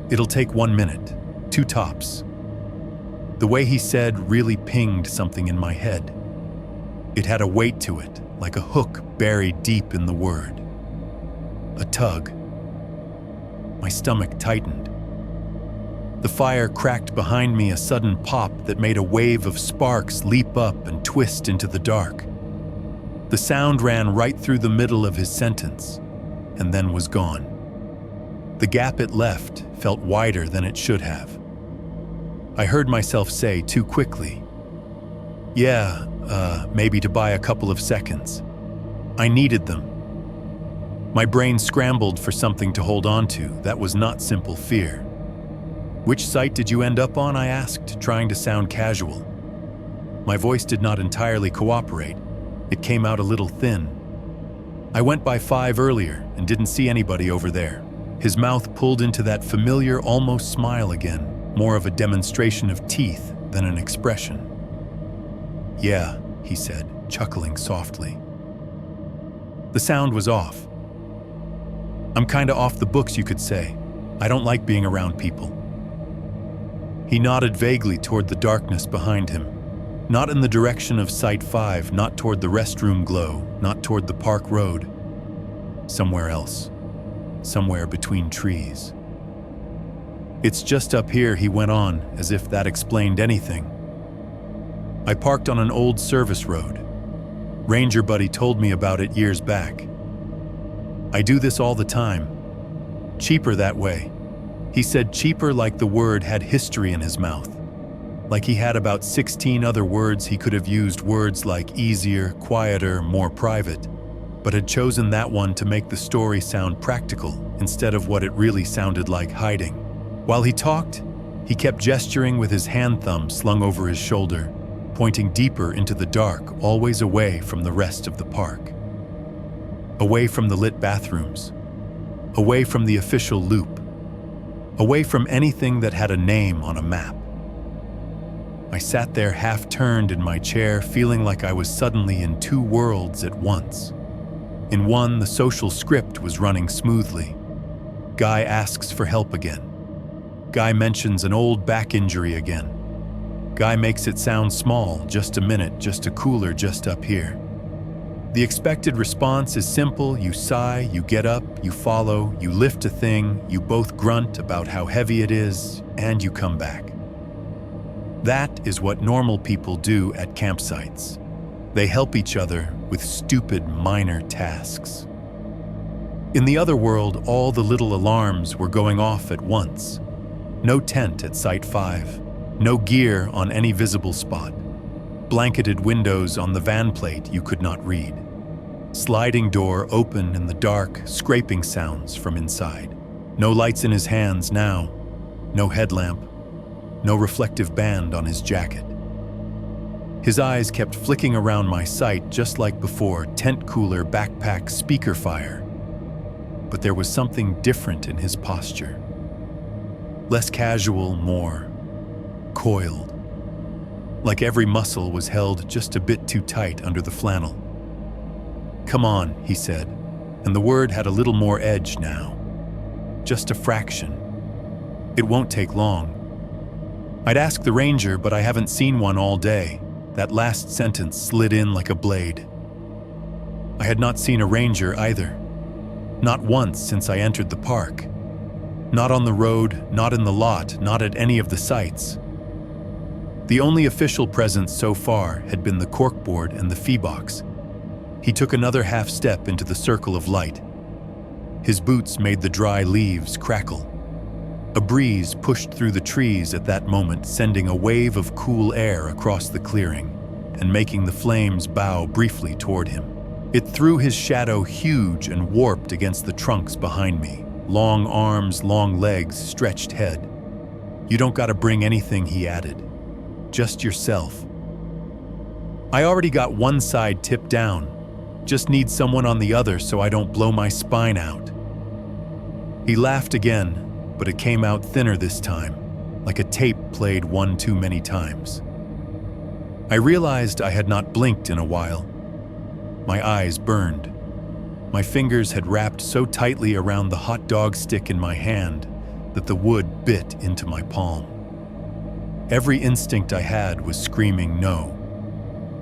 It'll take 1 minute, 2 tops." The way he said really pinged something in my head. It had a weight to it, like a hook buried deep in the word. A tug. My stomach tightened. The fire cracked behind me, a sudden pop that made a wave of sparks leap up and twist into the dark. The sound ran right through the middle of his sentence, and then was gone. The gap it left felt wider than it should have. I heard myself say too quickly, "Yeah, maybe to buy a couple of seconds." I needed them. My brain scrambled for something to hold on to that was not simple fear. "Which site did you end up on?" I asked, trying to sound casual. My voice did not entirely cooperate. It came out a little thin. "I went by 5 earlier and didn't see anybody over there." His mouth pulled into that familiar, almost smile again, more of a demonstration of teeth than an expression. "Yeah," he said, chuckling softly. The sound was off. "I'm kinda off the books, you could say. I don't like being around people." He nodded vaguely toward the darkness behind him. Not in the direction of Site 5, not toward the restroom glow, not toward the park road. Somewhere else. Somewhere between trees. "It's just up here," he went on, as if that explained anything. "I parked on an old service road. Ranger buddy told me about it years back. I do this all the time. Cheaper that way." He said cheaper like the word had history in his mouth. Like he had about 16 other words he could have used, words like easier, quieter, more private, but had chosen that one to make the story sound practical instead of what it really sounded like, hiding. While he talked, he kept gesturing with his hand thumb slung over his shoulder, pointing deeper into the dark, always away from the rest of the park. Away from the lit bathrooms. Away from the official loop. Away from anything that had a name on a map. I sat there half-turned in my chair, feeling like I was suddenly in two worlds at once. In one, the social script was running smoothly. Guy asks for help again. Guy mentions an old back injury again. Guy makes it sound small, just a minute, just a cooler just up here. The expected response is simple: you sigh, you get up, you follow, you lift a thing, you both grunt about how heavy it is, and you come back. That is what normal people do at campsites. They help each other with stupid minor tasks. In the other world, all the little alarms were going off at once. No tent at Site 5. No gear on any visible spot. Blanketed windows on the van plate you could not read. Sliding door open in the dark, scraping sounds from inside. No lights in his hands now. No headlamp. No reflective band on his jacket. His eyes kept flicking around my site just like before: tent cooler, backpack, speaker fire. But there was something different in his posture. Less casual, more coiled. Like every muscle was held just a bit too tight under the flannel. "Come on," he said, and the word had a little more edge now. Just a fraction. It won't take long. I'd ask the ranger, but I haven't seen one all day. That last sentence slid in like a blade. I had not seen a ranger either. Not once since I entered the park. Not on the road, not in the lot, not at any of the sites. The only official presence so far had been the corkboard and the fee box. He took another half step into the circle of light. His boots made the dry leaves crackle. A breeze pushed through the trees at that moment, sending a wave of cool air across the clearing and making the flames bow briefly toward him. It threw his shadow huge and warped against the trunks behind me. Long arms, long legs, stretched head. "You don't gotta bring anything," he added. "Just yourself. I already got one side tipped down. Just need someone on the other so I don't blow my spine out." He laughed again, but it came out thinner this time, like a tape played one too many times. I realized I had not blinked in a while. My eyes burned. My fingers had wrapped so tightly around the hot dog stick in my hand that the wood bit into my palm. Every instinct I had was screaming no.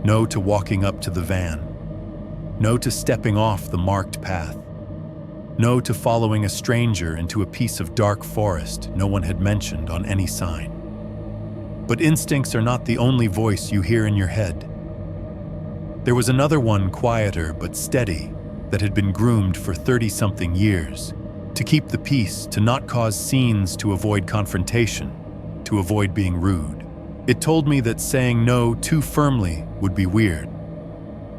No to walking up to the van. No to stepping off the marked path. No to following a stranger into a piece of dark forest no one had mentioned on any sign. But instincts are not the only voice you hear in your head. There was another one, quieter but steady, that had been groomed for 30-something years, to keep the peace, to not cause scenes, to avoid confrontation, to avoid being rude. It told me that saying no too firmly would be weird,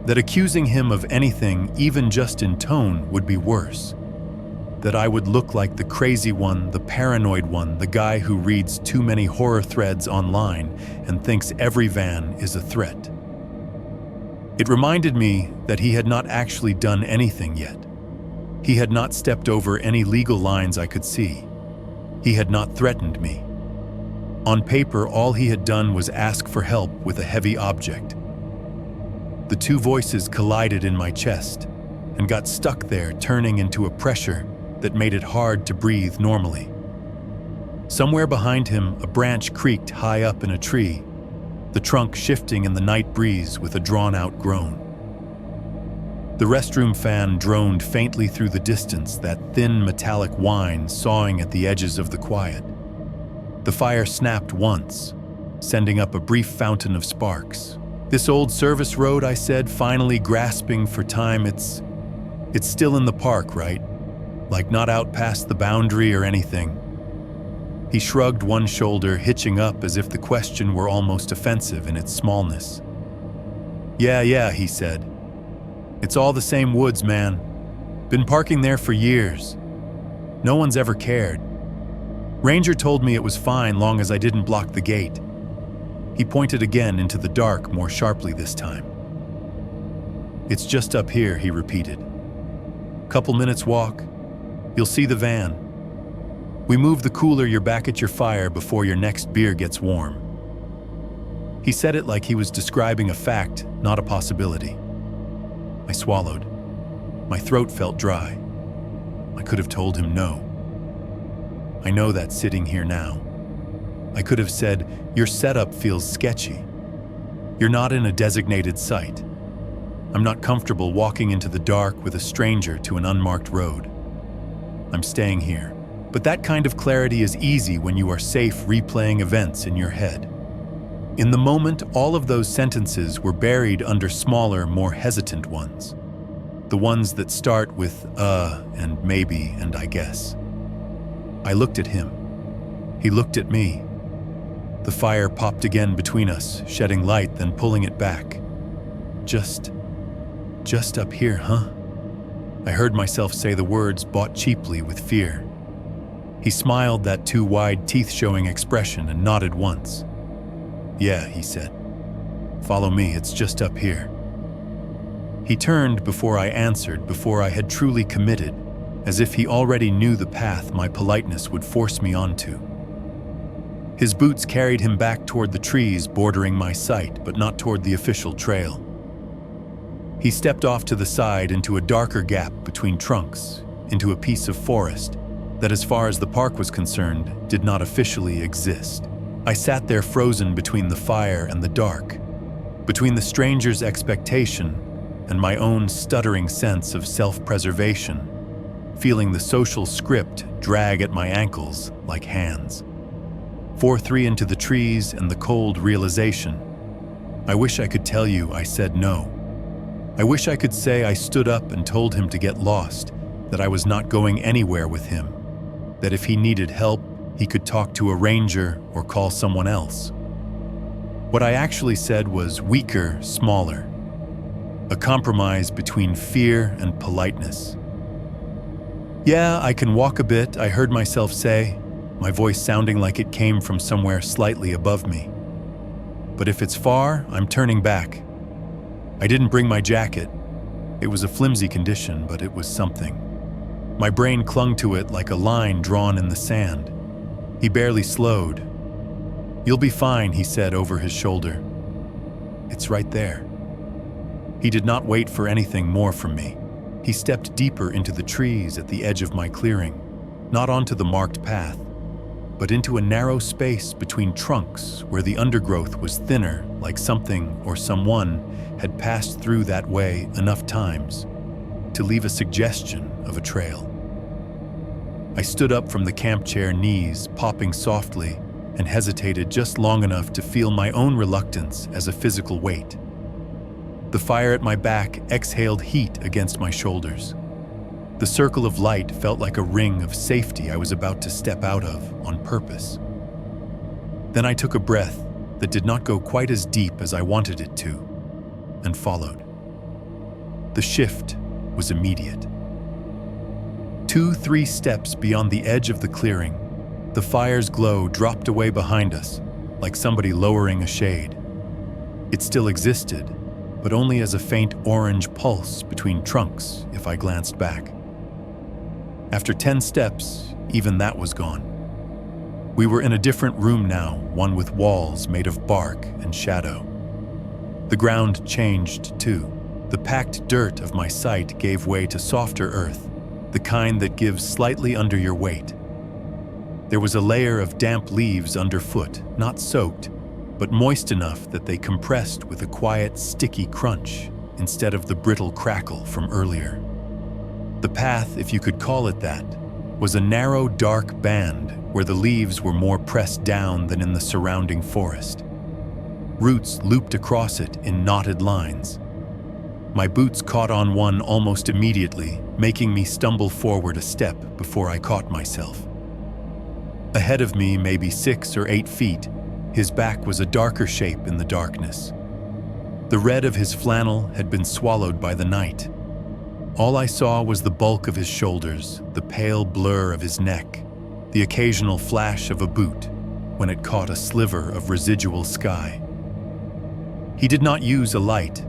that accusing him of anything, even just in tone, would be worse, that I would look like the crazy one, the paranoid one, the guy who reads too many horror threads online and thinks every van is a threat. It reminded me that he had not actually done anything yet. He had not stepped over any legal lines I could see. He had not threatened me. On paper, all he had done was ask for help with a heavy object. The two voices collided in my chest and got stuck there, turning into a pressure that made it hard to breathe normally. Somewhere behind him, a branch creaked high up in a tree, the trunk shifting in the night breeze with a drawn-out groan. The restroom fan droned faintly through the distance, that thin metallic whine sawing at the edges of the quiet. The fire snapped once, sending up a brief fountain of sparks. "This old service road," I said, finally grasping for time. It's still in the park, right? Like not out past the boundary or anything." He shrugged one shoulder, hitching up as if the question were almost offensive in its smallness. Yeah, he said. "It's all the same woods, man. Been parking there for years. No one's ever cared. Ranger told me it was fine long as I didn't block the gate." He pointed again into the dark, more sharply this time. "It's just up here," he repeated. "Couple minutes walk. You'll see the van. We move the cooler, you're back at your fire before your next beer gets warm." He said it like he was describing a fact, not a possibility. I swallowed. My throat felt dry. I could have told him no. I know that sitting here now. I could have said, "Your setup feels sketchy. You're not in a designated site. I'm not comfortable walking into the dark with a stranger to an unmarked road. I'm staying here." But that kind of clarity is easy when you are safe replaying events in your head. In the moment, all of those sentences were buried under smaller, more hesitant ones. The ones that start with and maybe and I guess. I looked at him. He looked at me. The fire popped again between us, shedding light, then pulling it back. Just up here, huh? I heard myself say the words bought cheaply with fear. He smiled that too wide teeth-showing expression and nodded once. "Yeah," he said. "Follow me, it's just up here." He turned before I answered, before I had truly committed, as if he already knew the path my politeness would force me onto. His boots carried him back toward the trees bordering my sight, but not toward the official trail. He stepped off to the side into a darker gap between trunks, into a piece of forest that, as far as the park was concerned, did not officially exist. I sat there frozen between the fire and the dark, between the stranger's expectation and my own stuttering sense of self-preservation, feeling the social script drag at my ankles like hands. 4-3 into the trees and the cold realization. I wish I could tell you I said no. I wish I could say I stood up and told him to get lost, that I was not going anywhere with him, that if he needed help, he could talk to a ranger or call someone else. What I actually said was weaker, smaller, a compromise between fear and politeness. "Yeah, I can walk a bit," I heard myself say, my voice sounding like it came from somewhere slightly above me. "But if it's far, I'm turning back." I didn't bring my jacket. It was a flimsy condition, but it was something. My brain clung to it like a line drawn in the sand. He barely slowed. "You'll be fine," he said over his shoulder. "It's right there." He did not wait for anything more from me. He stepped deeper into the trees at the edge of my clearing, not onto the marked path, but into a narrow space between trunks where the undergrowth was thinner, like something or someone had passed through that way enough times to leave a suggestion of a trail. I stood up from the camp chair, knees popping softly, and hesitated just long enough to feel my own reluctance as a physical weight. The fire at my back exhaled heat against my shoulders. The circle of light felt like a ring of safety I was about to step out of on purpose. Then I took a breath that did not go quite as deep as I wanted it to, and followed. The shift was immediate. 2-3 steps beyond the edge of the clearing, the fire's glow dropped away behind us, like somebody lowering a shade. It still existed, but only as a faint orange pulse between trunks if I glanced back. After 10 steps, even that was gone. We were in a different room now, one with walls made of bark and shadow. The ground changed too. The packed dirt of my sight gave way to softer earth, the kind that gives slightly under your weight. There was a layer of damp leaves underfoot, not soaked, but moist enough that they compressed with a quiet, sticky crunch instead of the brittle crackle from earlier. The path, if you could call it that, was a narrow, dark band where the leaves were more pressed down than in the surrounding forest. Roots looped across it in knotted lines. My boots caught on one almost immediately, making me stumble forward a step before I caught myself. Ahead of me, maybe 6 or 8 feet, his back was a darker shape in the darkness. The red of his flannel had been swallowed by the night. All I saw was the bulk of his shoulders, the pale blur of his neck, the occasional flash of a boot when it caught a sliver of residual sky. He did not use a light.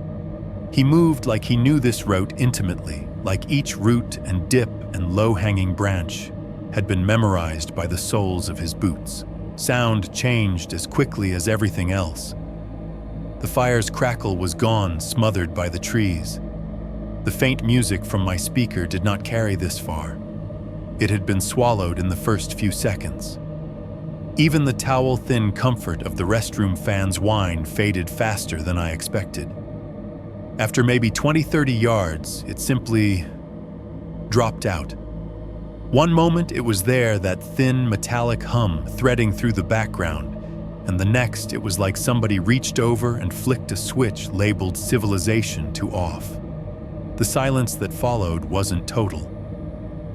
He moved like he knew this route intimately, like each root and dip and low-hanging branch had been memorized by the soles of his boots. Sound changed as quickly as everything else. The fire's crackle was gone, smothered by the trees. The faint music from my speaker did not carry this far. It had been swallowed in the first few seconds. Even the towel-thin comfort of the restroom fan's whine faded faster than I expected. After maybe 20-30 yards, it simply dropped out. One moment it was there, that thin metallic hum threading through the background, and the next it was like somebody reached over and flicked a switch labeled civilization to off. The silence that followed wasn't total.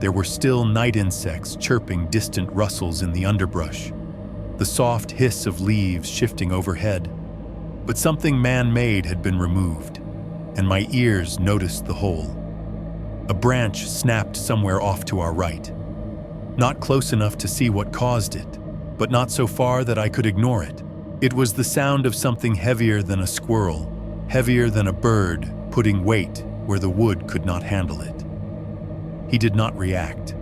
There were still night insects chirping distant rustles in the underbrush, the soft hiss of leaves shifting overhead. But something man-made had been removed, and my ears noticed the hole. A branch snapped somewhere off to our right. Not close enough to see what caused it, but not so far that I could ignore it. It was the sound of something heavier than a squirrel, heavier than a bird, putting weight where the wood could not handle it. He did not react,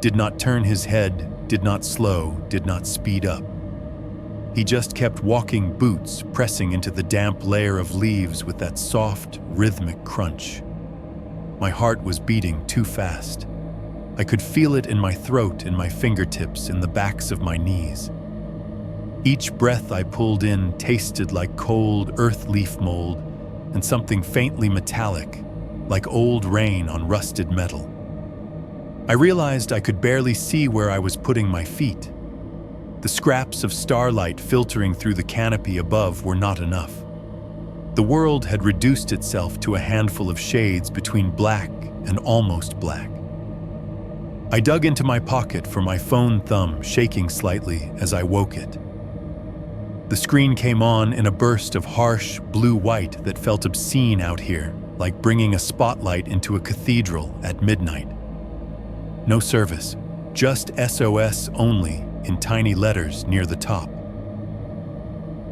did not turn his head, did not slow, did not speed up. He just kept walking, boots pressing into the damp layer of leaves with that soft, rhythmic crunch. My heart was beating too fast. I could feel it in my throat, in my fingertips, in the backs of my knees. Each breath I pulled in tasted like cold earth leaf mold and something faintly metallic, like old rain on rusted metal. I realized I could barely see where I was putting my feet. The scraps of starlight filtering through the canopy above were not enough. The world had reduced itself to a handful of shades between black and almost black. I dug into my pocket for my phone, thumb shaking slightly as I woke it. The screen came on in a burst of harsh blue-white that felt obscene out here, like bringing a spotlight into a cathedral at midnight. No service, just SOS only in tiny letters near the top.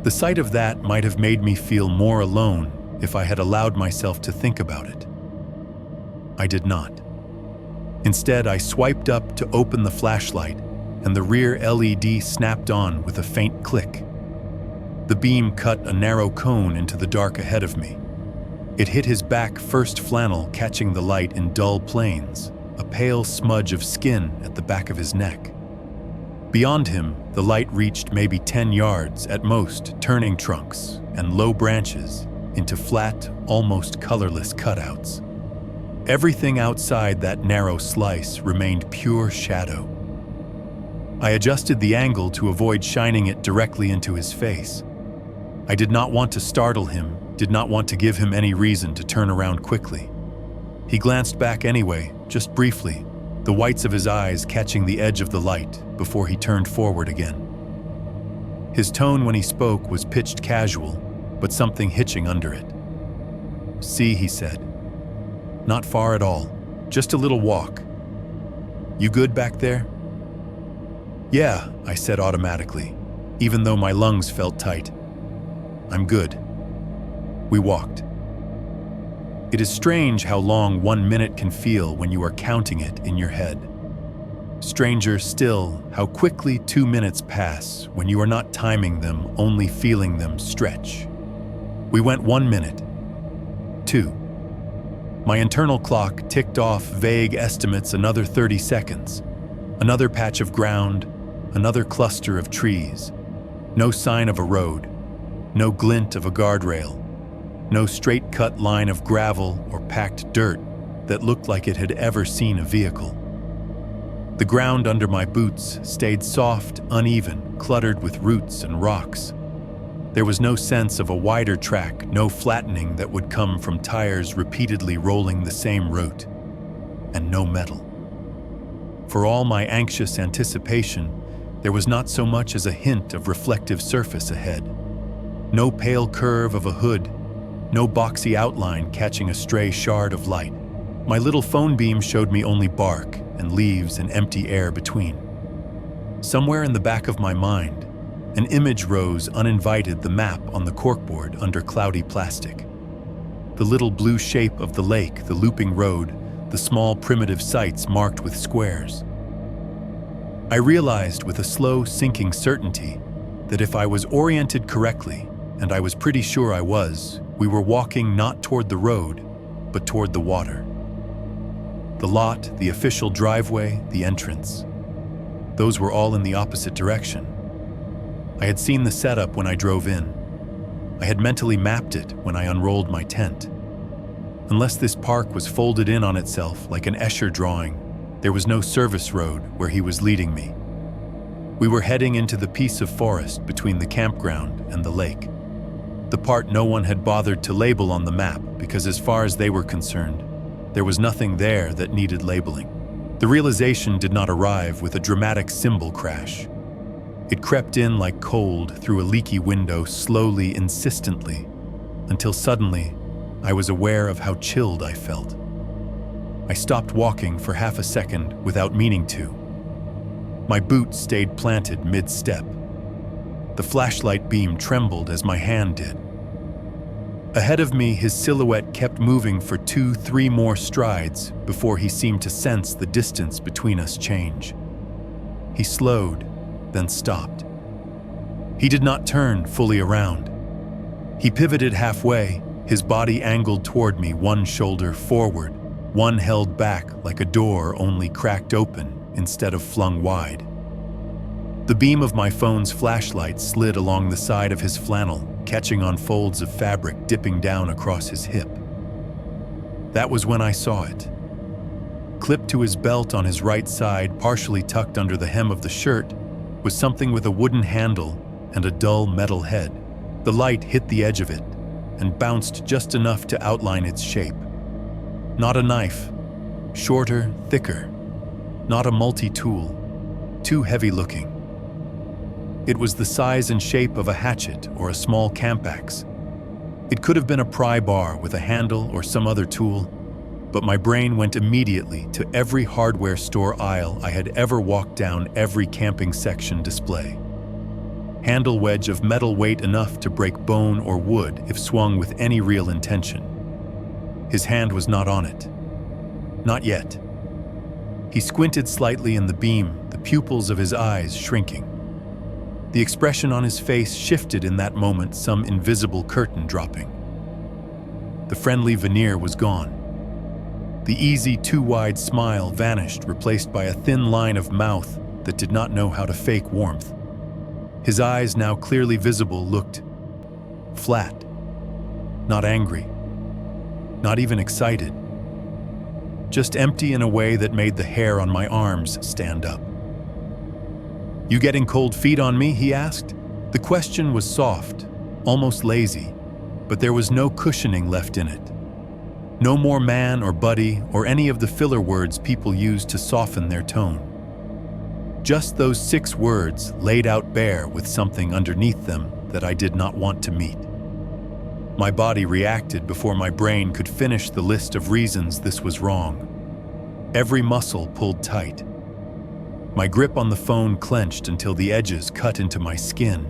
The sight of that might have made me feel more alone if I had allowed myself to think about it. I did not. Instead, I swiped up to open the flashlight, and the rear LED snapped on with a faint click. The beam cut a narrow cone into the dark ahead of me. It hit his back first flannel, catching the light in dull planes, a pale smudge of skin at the back of his neck. Beyond him, the light reached maybe 10 yards at most, turning trunks and low branches into flat, almost colorless cutouts. Everything outside that narrow slice remained pure shadow. I adjusted the angle to avoid shining it directly into his face. I did not want to startle him, did not want to give him any reason to turn around quickly. He glanced back anyway, just briefly, the whites of his eyes catching the edge of the light before he turned forward again. His tone when he spoke was pitched casual, but something hitching under it. "See," he said. "Not far at all, just a little walk. You good back there?" "Yeah," I said automatically, even though my lungs felt tight. "I'm good." We walked. It is strange how long 1 minute can feel when you are counting it in your head. Stranger still, how quickly 2 minutes pass when you are not timing them, only feeling them stretch. We went 1 minute. 2. My internal clock ticked off vague estimates, another 30 seconds. Another patch of ground, another cluster of trees. No sign of a road, no glint of a guardrail. No straight-cut line of gravel or packed dirt that looked like it had ever seen a vehicle. The ground under my boots stayed soft, uneven, cluttered with roots and rocks. There was no sense of a wider track, no flattening that would come from tires repeatedly rolling the same route, and no metal. For all my anxious anticipation, there was not so much as a hint of reflective surface ahead. No pale curve of a hood, no boxy outline catching a stray shard of light. My little phone beam showed me only bark and leaves and empty air between. Somewhere in the back of my mind, an image rose uninvited, the map on the corkboard under cloudy plastic. The little blue shape of the lake, the looping road, the small primitive sites marked with squares. I realized with a slow sinking certainty that if I was oriented correctly, and I was pretty sure I was, we were walking not toward the road, but toward the water. The lot, the official driveway, the entrance. Those were all in the opposite direction. I had seen the setup when I drove in. I had mentally mapped it when I unrolled my tent. Unless this park was folded in on itself like an Escher drawing, there was no service road where he was leading me. We were heading into the piece of forest between the campground and the lake. The part no one had bothered to label on the map because as far as they were concerned, there was nothing there that needed labeling. The realization did not arrive with a dramatic cymbal crash. It crept in like cold through a leaky window, slowly, insistently, until suddenly I was aware of how chilled I felt. I stopped walking for half a second without meaning to. My boot stayed planted mid-step. The flashlight beam trembled as my hand did. Ahead of me, his silhouette kept moving for 2-3 more strides before he seemed to sense the distance between us change. He slowed, then stopped. He did not turn fully around. He pivoted halfway, his body angled toward me, one shoulder forward, one held back like a door only cracked open instead of flung wide. The beam of my phone's flashlight slid along the side of his flannel, catching on folds of fabric dipping down across his hip. That was when I saw it. Clipped to his belt on his right side, partially tucked under the hem of the shirt, was something with a wooden handle and a dull metal head. The light hit the edge of it and bounced just enough to outline its shape. Not a knife, shorter, thicker. Not a multi-tool, too heavy-looking. It was the size and shape of a hatchet or a small camp axe. It could have been a pry bar with a handle or some other tool, but my brain went immediately to every hardware store aisle I had ever walked down, every camping section display. Handle wedge of metal weight enough to break bone or wood if swung with any real intention. His hand was not on it. Not yet. He squinted slightly in the beam, the pupils of his eyes shrinking. The expression on his face shifted in that moment, some invisible curtain dropping. The friendly veneer was gone. The easy, too-wide smile vanished, replaced by a thin line of mouth that did not know how to fake warmth. His eyes, now clearly visible, looked flat, not angry, not even excited, just empty in a way that made the hair on my arms stand up. "You getting cold feet on me?" he asked. The question was soft, almost lazy, but there was no cushioning left in it. No more man or buddy or any of the filler words people use to soften their tone. Just those 6 words laid out bare with something underneath them that I did not want to meet. My body reacted before my brain could finish the list of reasons this was wrong. Every muscle pulled tight. My grip on the phone clenched until the edges cut into my skin.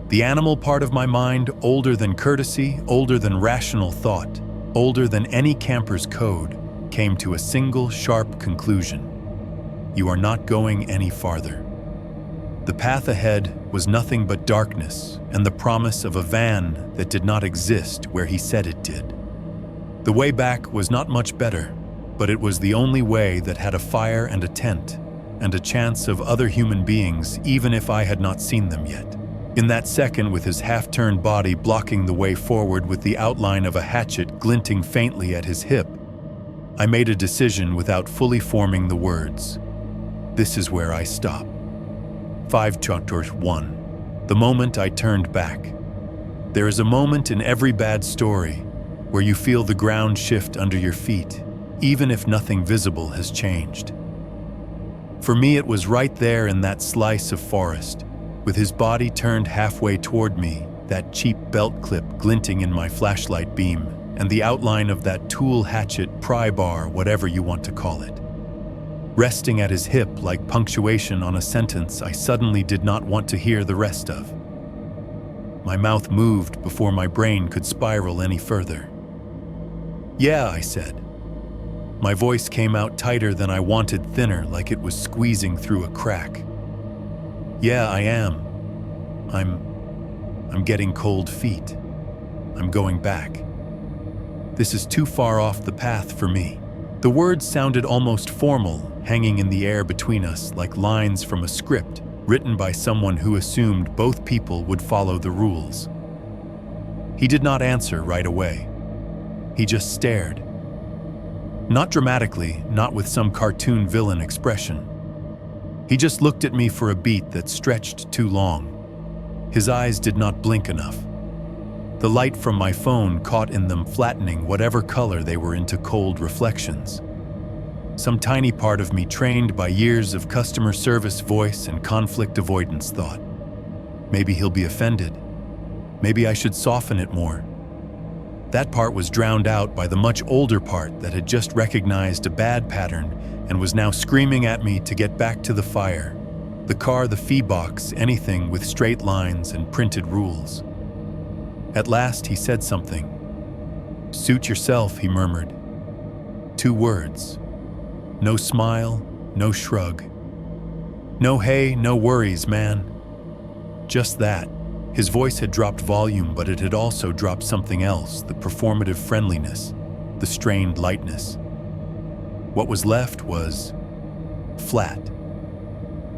The animal part of my mind, older than courtesy, older than rational thought, older than any camper's code, came to a single sharp conclusion. You are not going any farther. The path ahead was nothing but darkness and the promise of a van that did not exist where he said it did. The way back was not much better, but it was the only way that had a fire and a tent, and a chance of other human beings, even if I had not seen them yet. In that second, with his half-turned body blocking the way forward with the outline of a hatchet glinting faintly at his hip, I made a decision without fully forming the words. This is where I stop. 5:1. The moment I turned back. There is a moment in every bad story where you feel the ground shift under your feet, even if nothing visible has changed. For me, it was right there in that slice of forest, with his body turned halfway toward me, that cheap belt clip glinting in my flashlight beam, and the outline of that tool, hatchet, pry bar, whatever you want to call it. Resting at his hip like punctuation on a sentence I suddenly did not want to hear the rest of. My mouth moved before my brain could spiral any further. "Yeah," I said. My voice came out tighter than I wanted, thinner, like it was squeezing through a crack. "Yeah, I am. I'm getting cold feet. I'm going back. This is too far off the path for me. The words sounded almost formal, hanging in the air between us like lines from a script written by someone who assumed both people would follow the rules. He did not answer right away. He just stared. Not dramatically, not with some cartoon villain expression. He just looked at me for a beat that stretched too long. His eyes did not blink enough. The light from my phone caught in them, flattening whatever color they were into cold reflections. Some tiny part of me, trained by years of customer service voice and conflict avoidance, thought, maybe he'll be offended. Maybe I should soften it more. That part was drowned out by the much older part that had just recognized a bad pattern and was now screaming at me to get back to the fire. The car, the fee box, anything with straight lines and printed rules. At last, he said something. "Suit yourself," he murmured. 2 words. No smile, no shrug. No hey, no worries, man. Just that. His voice had dropped volume, but it had also dropped something else, the performative friendliness, the strained lightness. What was left was flat.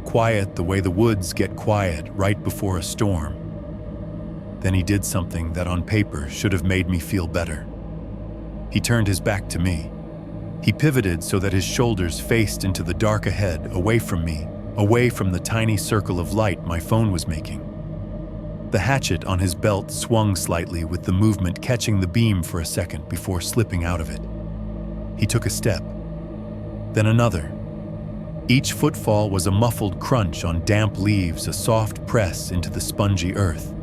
Quiet the way the woods get quiet right before a storm. Then he did something that on paper should have made me feel better. He turned his back to me. He pivoted so that his shoulders faced into the dark ahead, away from me, away from the tiny circle of light my phone was making. The hatchet on his belt swung slightly, with the movement catching the beam for a second before slipping out of it. He took a step, then another. Each footfall was a muffled crunch on damp leaves, a soft press into the spongy earth.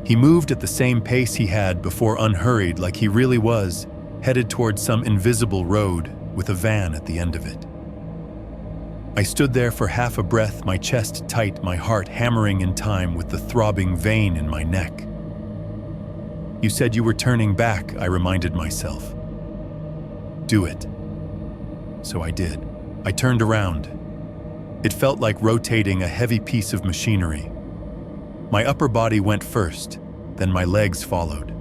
He moved at the same pace he had before, unhurried, like he really was, headed towards some invisible road with a van at the end of it. I stood there for half a breath, my chest tight, my heart hammering in time with the throbbing vein in my neck. "You said you were turning back," I reminded myself. "Do it." So I did. I turned around. It felt like rotating a heavy piece of machinery. My upper body went first, then my legs followed.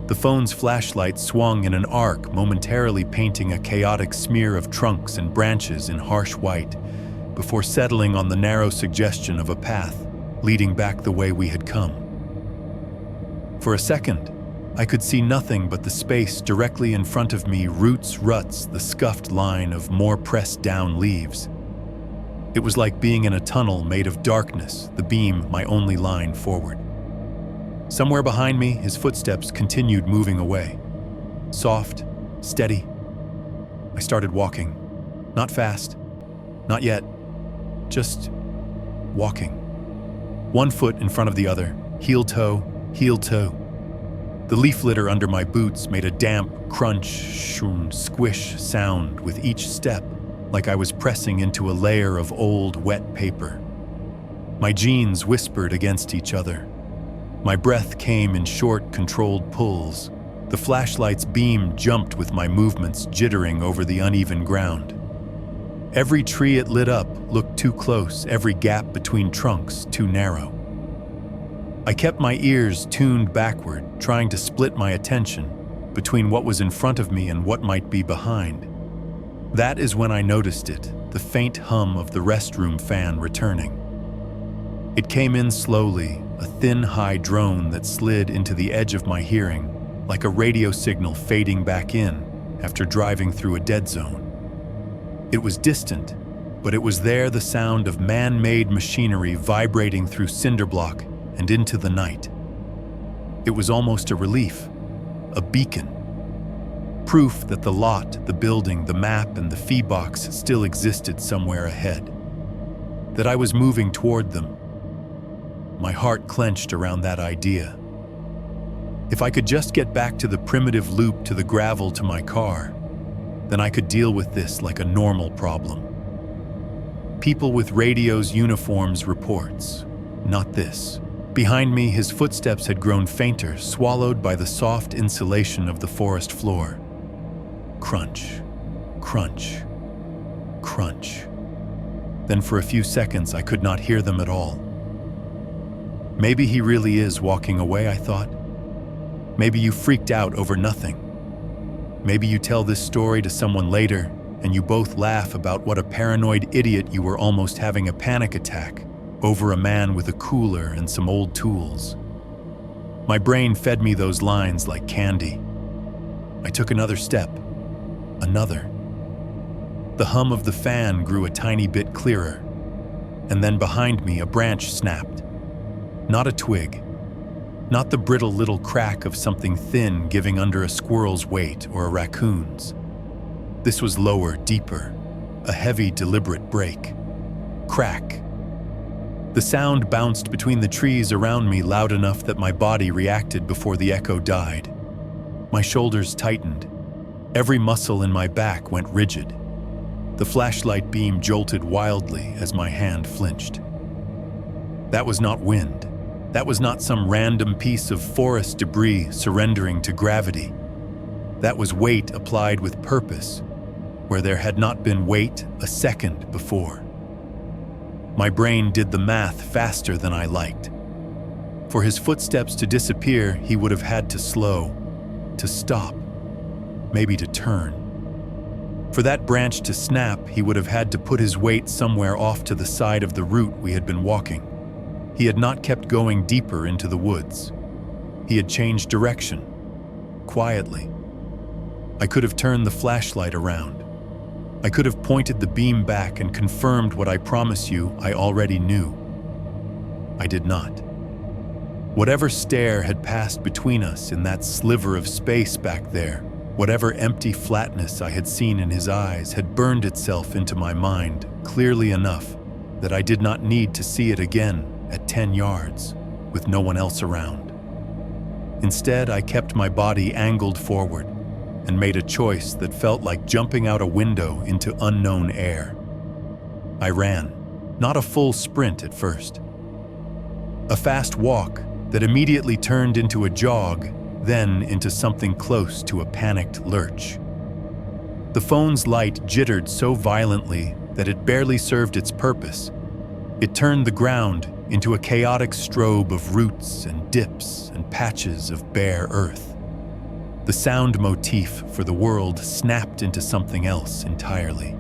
The phone's flashlight swung in an arc, momentarily painting a chaotic smear of trunks and branches in harsh white, before settling on the narrow suggestion of a path leading back the way we had come. For a second, I could see nothing but the space directly in front of me, roots, ruts, the scuffed line of more pressed down leaves. It was like being in a tunnel made of darkness, the beam my only line forward. Somewhere behind me, his footsteps continued moving away. Soft, steady. I started walking. Not fast, not yet, just walking. One foot in front of the other, heel toe, heel toe. The leaf litter under my boots made a damp crunch, squish sound with each step, like I was pressing into a layer of old, wet paper. My jeans whispered against each other. My breath came in short, controlled pulls. The flashlight's beam jumped with my movements, jittering over the uneven ground. Every tree it lit up looked too close, every gap between trunks too narrow. I kept my ears tuned backward, trying to split my attention between what was in front of me and what might be behind. That is when I noticed it, the faint hum of the restroom fan returning. It came in slowly, a thin, high drone that slid into the edge of my hearing, like a radio signal fading back in after driving through a dead zone. It was distant, but it was there, the sound of man-made machinery vibrating through cinder block and into the night. It was almost a relief, a beacon. Proof that the lot, the building, the map, and the fee box still existed somewhere ahead. That I was moving toward them. My heart clenched around that idea. If I could just get back to the primitive loop, to the gravel, to my car, then I could deal with this like a normal problem. People with radios, uniforms, reports. Not this. Behind me, his footsteps had grown fainter, swallowed by the soft insulation of the forest floor. Crunch, crunch, crunch. Then for a few seconds, I could not hear them at all. Maybe he really is walking away, I thought. Maybe you freaked out over nothing. Maybe you tell this story to someone later, and you both laugh about what a paranoid idiot you were, almost having a panic attack over a man with a cooler and some old tools. My brain fed me those lines like candy. I took another step, another. The hum of the fan grew a tiny bit clearer, and then behind me a branch snapped. Not a twig, not the brittle little crack of something thin giving under a squirrel's weight or a raccoon's. This was lower, deeper, a heavy, deliberate break. Crack. The sound bounced between the trees around me loud enough that my body reacted before the echo died. My shoulders tightened. Every muscle in my back went rigid. The flashlight beam jolted wildly as my hand flinched. That was not wind. That was not some random piece of forest debris surrendering to gravity. That was weight applied with purpose, where there had not been weight a second before. My brain did the math faster than I liked. For his footsteps to disappear, he would have had to slow, to stop, maybe to turn. For that branch to snap, he would have had to put his weight somewhere off to the side of the route we had been walking. He had not kept going deeper into the woods. He had changed direction, quietly. I could have turned the flashlight around. I could have pointed the beam back and confirmed what I promise you I already knew. I did not. Whatever stare had passed between us in that sliver of space back there, whatever empty flatness I had seen in his eyes had burned itself into my mind clearly enough that I did not need to see it again at 10 yards with no one else around. Instead, I kept my body angled forward and made a choice that felt like jumping out a window into unknown air. I ran, not a full sprint at first. A fast walk that immediately turned into a jog, then into something close to a panicked lurch. The phone's light jittered so violently that it barely served its purpose. It turned the ground into a chaotic strobe of roots and dips and patches of bare earth. The sound motif for the world snapped into something else entirely.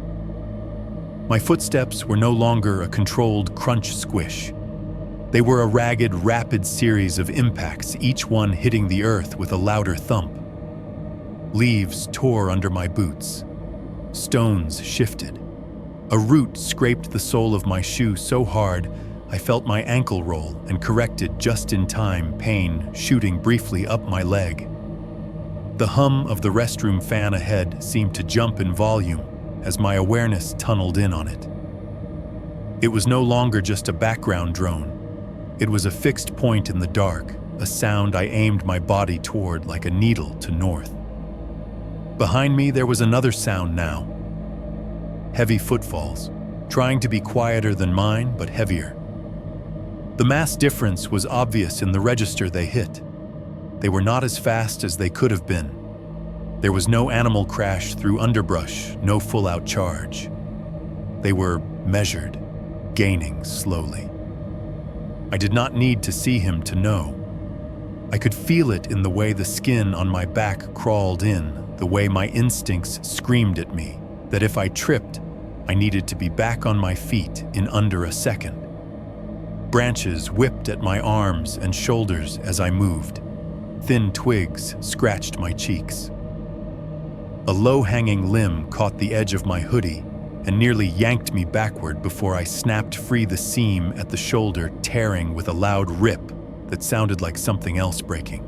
My footsteps were no longer a controlled crunch squish. They were a ragged, rapid series of impacts, each one hitting the earth with a louder thump. Leaves tore under my boots. Stones shifted. A root scraped the sole of my shoe so hard I felt my ankle roll and corrected just in time, pain shooting briefly up my leg. The hum of the restroom fan ahead seemed to jump in volume as my awareness tunneled in on it. It was no longer just a background drone. It was a fixed point in the dark, a sound I aimed my body toward like a needle to north. Behind me there was another sound now. Heavy footfalls, trying to be quieter than mine, but heavier. The mass difference was obvious in the register they hit. They were not as fast as they could have been. There was no animal crash through underbrush, no full-out charge. They were measured, gaining slowly. I did not need to see him to know. I could feel it in the way the skin on my back crawled in, the way my instincts screamed at me, that if I tripped, I needed to be back on my feet in under a second. Branches whipped at my arms and shoulders as I moved. Thin twigs scratched my cheeks. A low-hanging limb caught the edge of my hoodie and nearly yanked me backward before I snapped free the seam at the shoulder, tearing with a loud rip that sounded like something else breaking.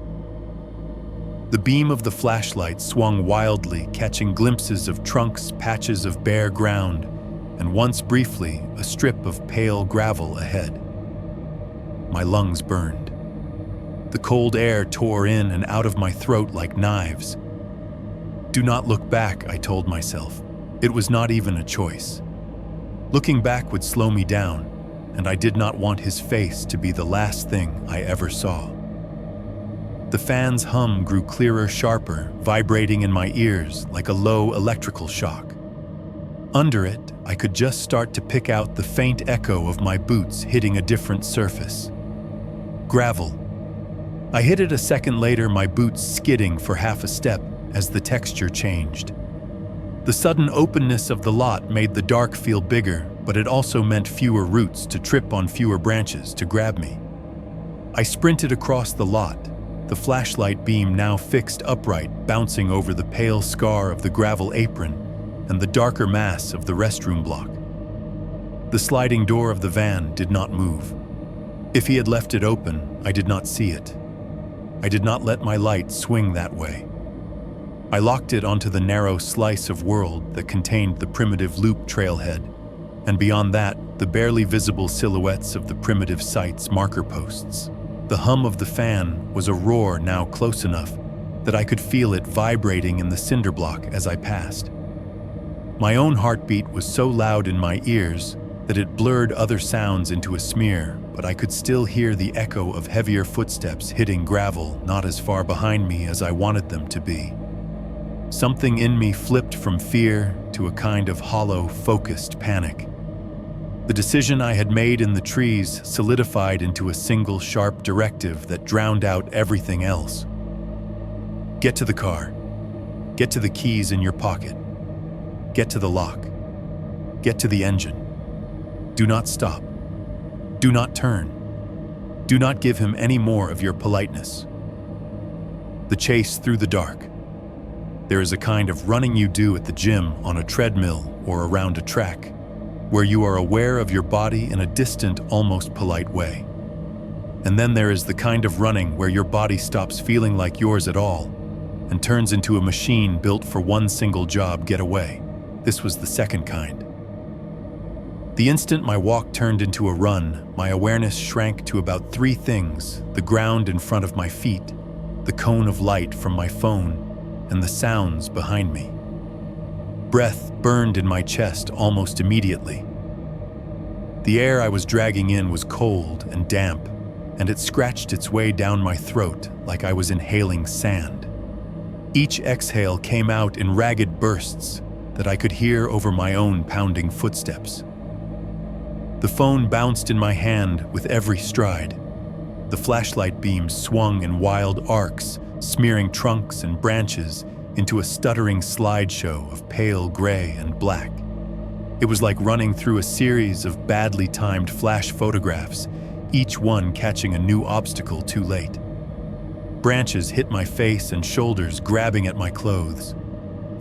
The beam of the flashlight swung wildly, catching glimpses of trunks, patches of bare ground, and once briefly, a strip of pale gravel ahead. My lungs burned. The cold air tore in and out of my throat like knives. Do not look back, I told myself. It was not even a choice. Looking back would slow me down, and I did not want his face to be the last thing I ever saw. The fan's hum grew clearer, sharper, vibrating in my ears like a low electrical shock. Under it, I could just start to pick out the faint echo of my boots hitting a different surface. Gravel. I hit it a second later, my boots skidding for half a step as the texture changed. The sudden openness of the lot made the dark feel bigger, but it also meant fewer roots to trip on, fewer branches to grab me. I sprinted across the lot, the flashlight beam now fixed upright, bouncing over the pale scar of the gravel apron and the darker mass of the restroom block. The sliding door of the van did not move. If he had left it open, I did not see it. I did not let my light swing that way. I locked it onto the narrow slice of world that contained the primitive loop trailhead, and beyond that, the barely visible silhouettes of the primitive site's marker posts. The hum of the fan was a roar now close enough that I could feel it vibrating in the cinder block as I passed. My own heartbeat was so loud in my ears that it blurred other sounds into a smear, but I could still hear the echo of heavier footsteps hitting gravel not as far behind me as I wanted them to be. Something in me flipped from fear to a kind of hollow, focused panic. The decision I had made in the trees solidified into a single sharp directive that drowned out everything else. Get to the car. Get to the keys in your pocket. Get to the lock. Get to the engine. Do not stop. Do not turn. Do not give him any more of your politeness. The chase through the dark. There is a kind of running you do at the gym, on a treadmill, or around a track, where you are aware of your body in a distant, almost polite way. And then there is the kind of running where your body stops feeling like yours at all and turns into a machine built for one single job: get away. This was the second kind. The instant my walk turned into a run, my awareness shrank to about three things: the ground in front of my feet, the cone of light from my phone, and the sounds behind me. Breath burned in my chest almost immediately. The air I was dragging in was cold and damp, and it scratched its way down my throat like I was inhaling sand. Each exhale came out in ragged bursts that I could hear over my own pounding footsteps. The phone bounced in my hand with every stride. The flashlight beams swung in wild arcs, smearing trunks and branches into a stuttering slideshow of pale gray and black. It was like running through a series of badly timed flash photographs, each one catching a new obstacle too late. Branches hit my face and shoulders, grabbing at my clothes.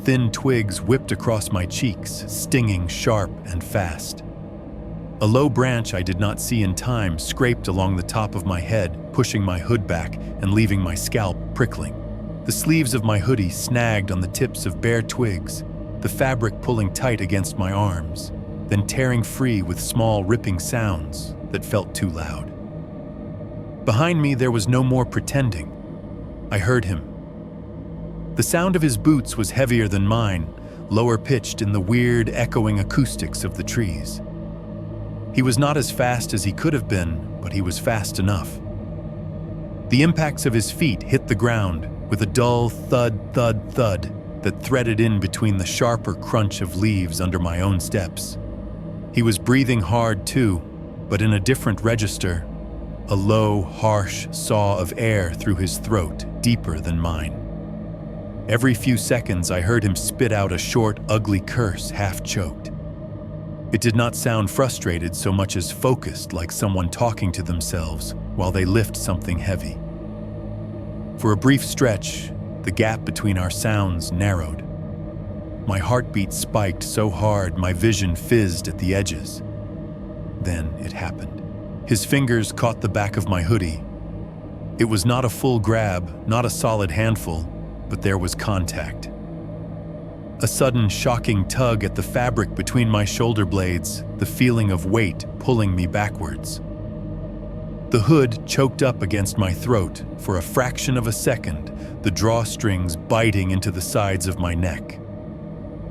Thin twigs whipped across my cheeks, stinging sharp and fast. A low branch I did not see in time scraped along the top of my head, pushing my hood back and leaving my scalp prickling. The sleeves of my hoodie snagged on the tips of bare twigs, the fabric pulling tight against my arms, then tearing free with small ripping sounds that felt too loud. Behind me there was no more pretending. I heard him. The sound of his boots was heavier than mine, lower pitched in the weird, echoing acoustics of the trees. He was not as fast as he could have been, but he was fast enough. The impacts of his feet hit the ground with a dull thud, thud, thud that threaded in between the sharper crunch of leaves under my own steps. He was breathing hard too, but in a different register, a low, harsh saw of air through his throat, deeper than mine. Every few seconds I heard him spit out a short, ugly curse, half-choked. It did not sound frustrated so much as focused, like someone talking to themselves while they lift something heavy. For a brief stretch, the gap between our sounds narrowed. My heartbeat spiked so hard my vision fizzed at the edges. Then it happened. His fingers caught the back of my hoodie. It was not a full grab, not a solid handful, but there was contact. A sudden, shocking tug at the fabric between my shoulder blades, the feeling of weight pulling me backwards. The hood choked up against my throat for a fraction of a second, the drawstrings biting into the sides of my neck.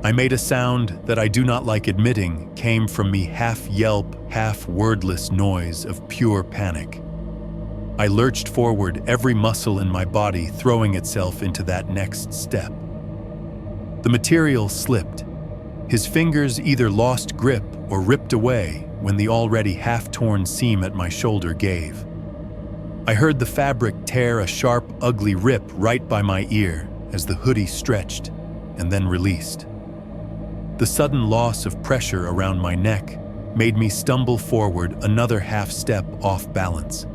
I made a sound that I do not like admitting came from me, half yelp, half wordless noise of pure panic. I lurched forward, every muscle in my body throwing itself into that next step. The material slipped. His fingers either lost grip or ripped away when the already half-torn seam at my shoulder gave. I heard the fabric tear a sharp, ugly rip right by my ear as the hoodie stretched and then released. The sudden loss of pressure around my neck made me stumble forward another half step off balance.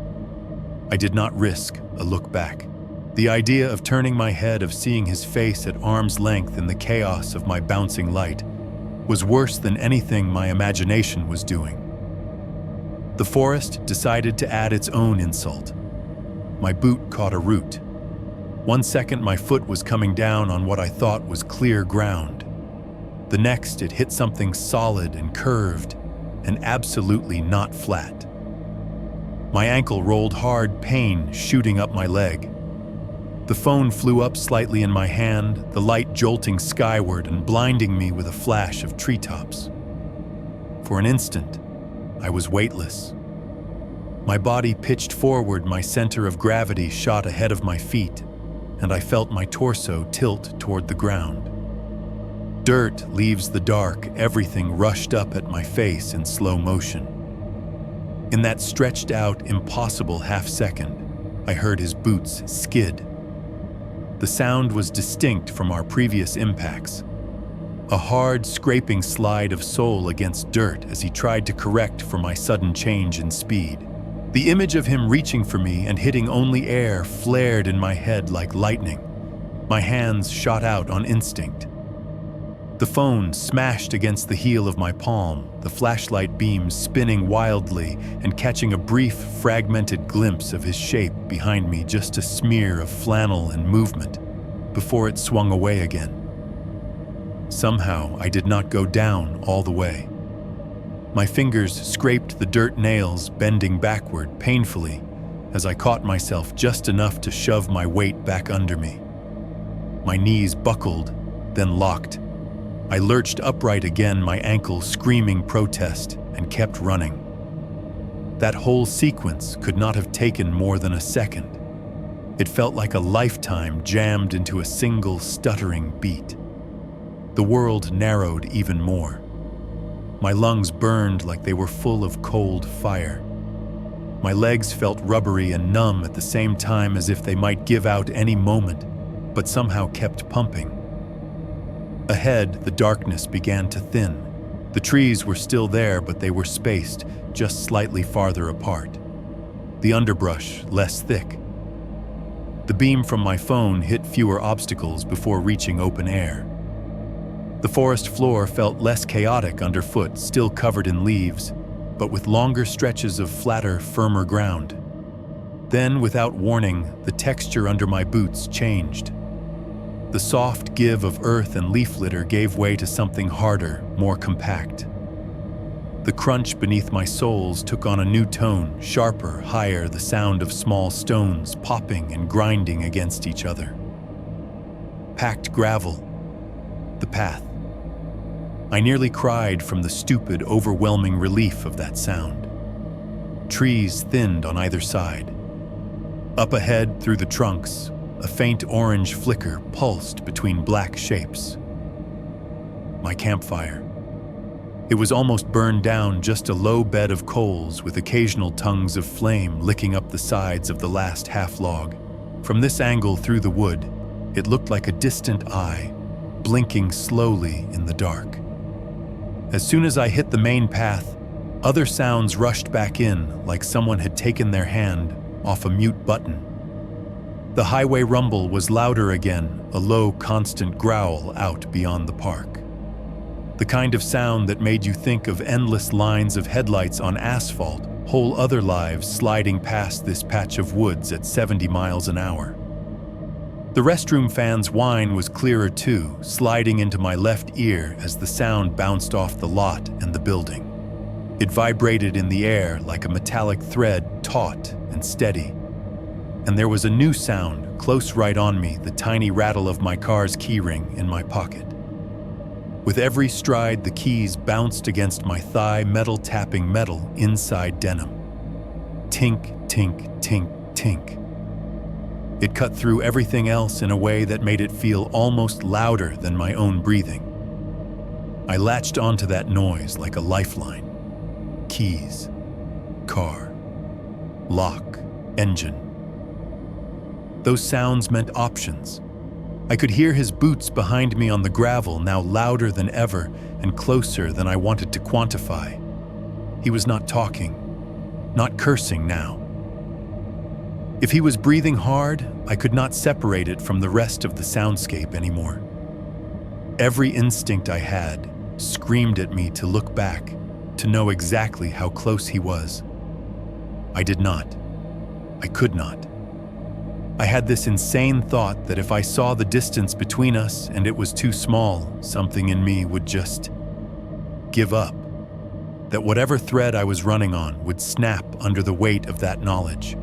I did not risk a look back. The idea of turning my head, of seeing his face at arm's length in the chaos of my bouncing light, was worse than anything my imagination was doing. The forest decided to add its own insult. My boot caught a root. 1 second my foot was coming down on what I thought was clear ground. The next it hit something solid and curved and absolutely not flat. My ankle rolled hard, pain shooting up my leg. The phone flew up slightly in my hand, the light jolting skyward and blinding me with a flash of treetops. For an instant, I was weightless. My body pitched forward, my center of gravity shot ahead of my feet, and I felt my torso tilt toward the ground. Dirt leaves the dark, everything rushed up at my face in slow motion. In that stretched out, impossible half second, I heard his boots skid. The sound was distinct from our previous impacts. A hard, scraping slide of sole against dirt as he tried to correct for my sudden change in speed. The image of him reaching for me and hitting only air flared in my head like lightning. My hands shot out on instinct. The phone smashed against the heel of my palm, the flashlight beams spinning wildly and catching a brief, fragmented glimpse of his shape behind me, just a smear of flannel and movement, before it swung away again. Somehow, I did not go down all the way. My fingers scraped the dirt nails, bending backward painfully as I caught myself just enough to shove my weight back under me. My knees buckled, then locked. I lurched upright again, my ankle screaming protest, and kept running. That whole sequence could not have taken more than a second. It felt like a lifetime jammed into a single stuttering beat. The world narrowed even more. My lungs burned like they were full of cold fire. My legs felt rubbery and numb at the same time, as if they might give out any moment, but somehow kept pumping. Ahead, the darkness began to thin. The trees were still there, but they were spaced, just slightly farther apart. The underbrush less thick. The beam from my phone hit fewer obstacles before reaching open air. The forest floor felt less chaotic underfoot, still covered in leaves, but with longer stretches of flatter, firmer ground. Then, without warning, the texture under my boots changed. The soft give of earth and leaf litter gave way to something harder, more compact. The crunch beneath my soles took on a new tone, sharper, higher, the sound of small stones popping and grinding against each other. Packed gravel. The path. I nearly cried from the stupid, overwhelming relief of that sound. Trees thinned on either side. Up ahead, through the trunks, a faint orange flicker pulsed between black shapes. My campfire. It was almost burned down, just a low bed of coals with occasional tongues of flame licking up the sides of the last half log. From this angle through the wood, it looked like a distant eye, blinking slowly in the dark. As soon as I hit the main path, other sounds rushed back in, like someone had taken their hand off a mute button. The highway rumble was louder again, a low, constant growl out beyond the park. The kind of sound that made you think of endless lines of headlights on asphalt, whole other lives sliding past this patch of woods at 70 miles an hour. The restroom fan's whine was clearer too, sliding into my left ear as the sound bounced off the lot and the building. It vibrated in the air like a metallic thread, taut and steady. And there was a new sound, close right on me, the tiny rattle of my car's keyring in my pocket. With every stride, the keys bounced against my thigh, metal tapping metal inside denim. Tink, tink, tink, tink. It cut through everything else in a way that made it feel almost louder than my own breathing. I latched onto that noise like a lifeline. Keys, car, lock, engine. Those sounds meant options. I could hear his boots behind me on the gravel, now louder than ever and closer than I wanted to quantify. He was not talking, not cursing now. If he was breathing hard, I could not separate it from the rest of the soundscape anymore. Every instinct I had screamed at me to look back, to know exactly how close he was. I did not. I could not. I had this insane thought that if I saw the distance between us and it was too small, something in me would just give up. That whatever thread I was running on would snap under the weight of that knowledge.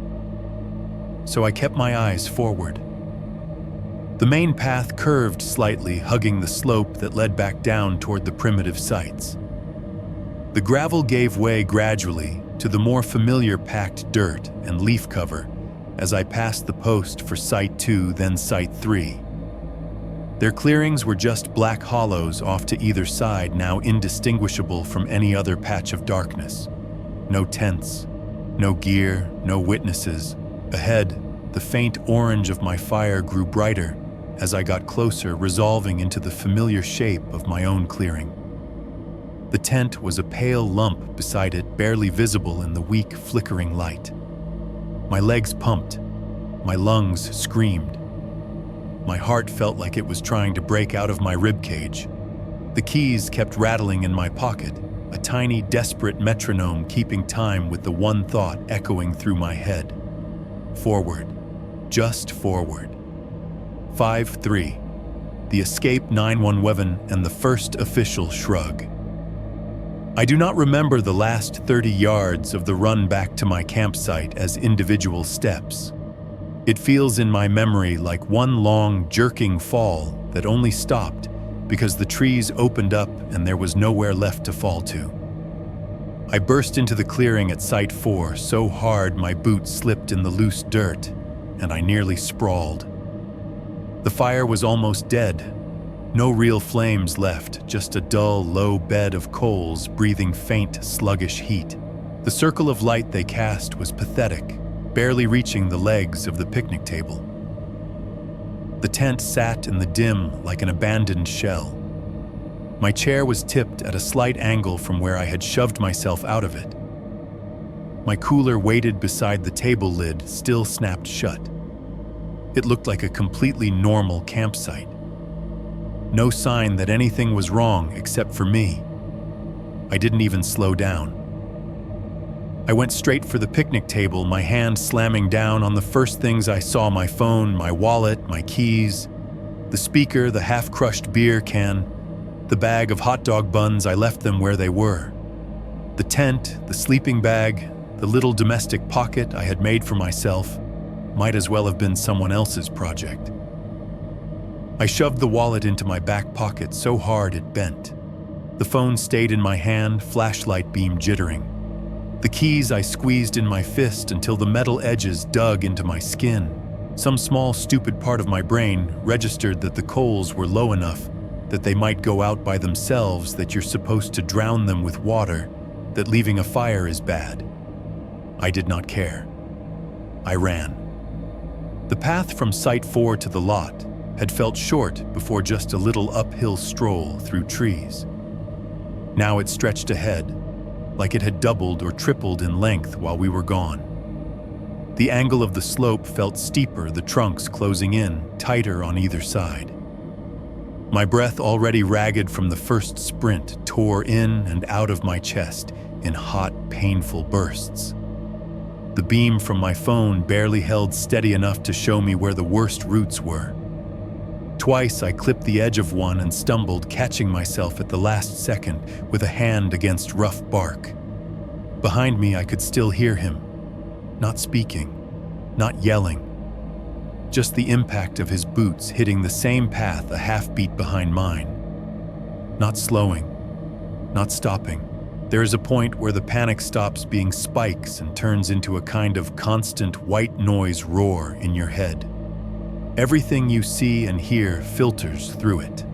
So I kept my eyes forward. The main path curved slightly, hugging the slope that led back down toward the primitive sites. The gravel gave way gradually to the more familiar packed dirt and leaf cover as I passed the post for Site 2, then Site 3. Their clearings were just black hollows off to either side, now indistinguishable from any other patch of darkness. No tents, no gear, no witnesses. Ahead, the faint orange of my fire grew brighter as I got closer, resolving into the familiar shape of my own clearing. The tent was a pale lump beside it, barely visible in the weak, flickering light. My legs pumped. My lungs screamed. My heart felt like it was trying to break out of my ribcage. The keys kept rattling in my pocket, a tiny, desperate metronome keeping time with the one thought echoing through my head. Forward. Just forward. 5-3. The escape 911 and the first official shrug. I do not remember the last 30 yards of the run back to my campsite as individual steps. It feels in my memory like one long, jerking fall that only stopped because the trees opened up and there was nowhere left to fall to. I burst into the clearing at Site 4 so hard my boots slipped in the loose dirt, and I nearly sprawled. The fire was almost dead. No real flames left, just a dull, low bed of coals breathing faint, sluggish heat. The circle of light they cast was pathetic, barely reaching the legs of the picnic table. The tent sat in the dim like an abandoned shell. My chair was tipped at a slight angle from where I had shoved myself out of it. My cooler waited beside the table lid, still snapped shut. It looked like a completely normal campsite. No sign that anything was wrong except for me. I didn't even slow down. I went straight for the picnic table, my hand slamming down on the first things I saw: my phone, my wallet, my keys, the speaker, the half-crushed beer can, the bag of hot dog buns. I left them where they were. The tent, the sleeping bag, the little domestic pocket I had made for myself might as well have been someone else's project. I shoved the wallet into my back pocket so hard it bent. The phone stayed in my hand, flashlight beam jittering. The keys I squeezed in my fist until the metal edges dug into my skin. Some small, stupid part of my brain registered that the coals were low enough that they might go out by themselves, that you're supposed to drown them with water, that leaving a fire is bad. I did not care. I ran. The path from Site 4 to the lot had felt short before just a little uphill stroll through trees. Now it stretched ahead, like it had doubled or tripled in length while we were gone. The angle of the slope felt steeper, the trunks closing in, tighter on either side. My breath, already ragged from the first sprint, tore in and out of my chest in hot, painful bursts. The beam from my phone barely held steady enough to show me where the worst roots were. Twice I clipped the edge of one and stumbled, catching myself at the last second with a hand against rough bark. Behind me I could still hear him, not speaking, not yelling, just the impact of his boots hitting the same path a half beat behind mine. Not slowing, not stopping. There is a point where the panic stops being spikes and turns into a kind of constant white noise roar in your head. Everything you see and hear filters through it.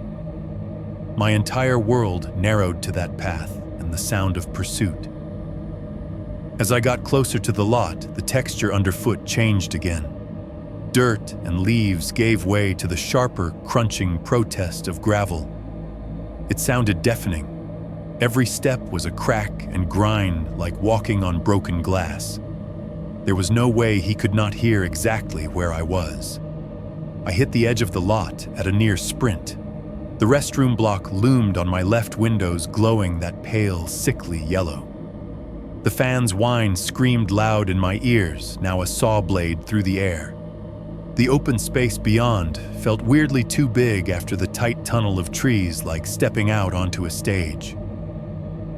My entire world narrowed to that path and the sound of pursuit. As I got closer to the lot, the texture underfoot changed again. Dirt and leaves gave way to the sharper, crunching protest of gravel. It sounded deafening. Every step was a crack and grind like walking on broken glass. There was no way he could not hear exactly where I was. I hit the edge of the lot at a near sprint. The restroom block loomed on my left windows, glowing that pale, sickly yellow. The fan's whine screamed loud in my ears, now a saw blade through the air. The open space beyond felt weirdly too big after the tight tunnel of trees, like stepping out onto a stage.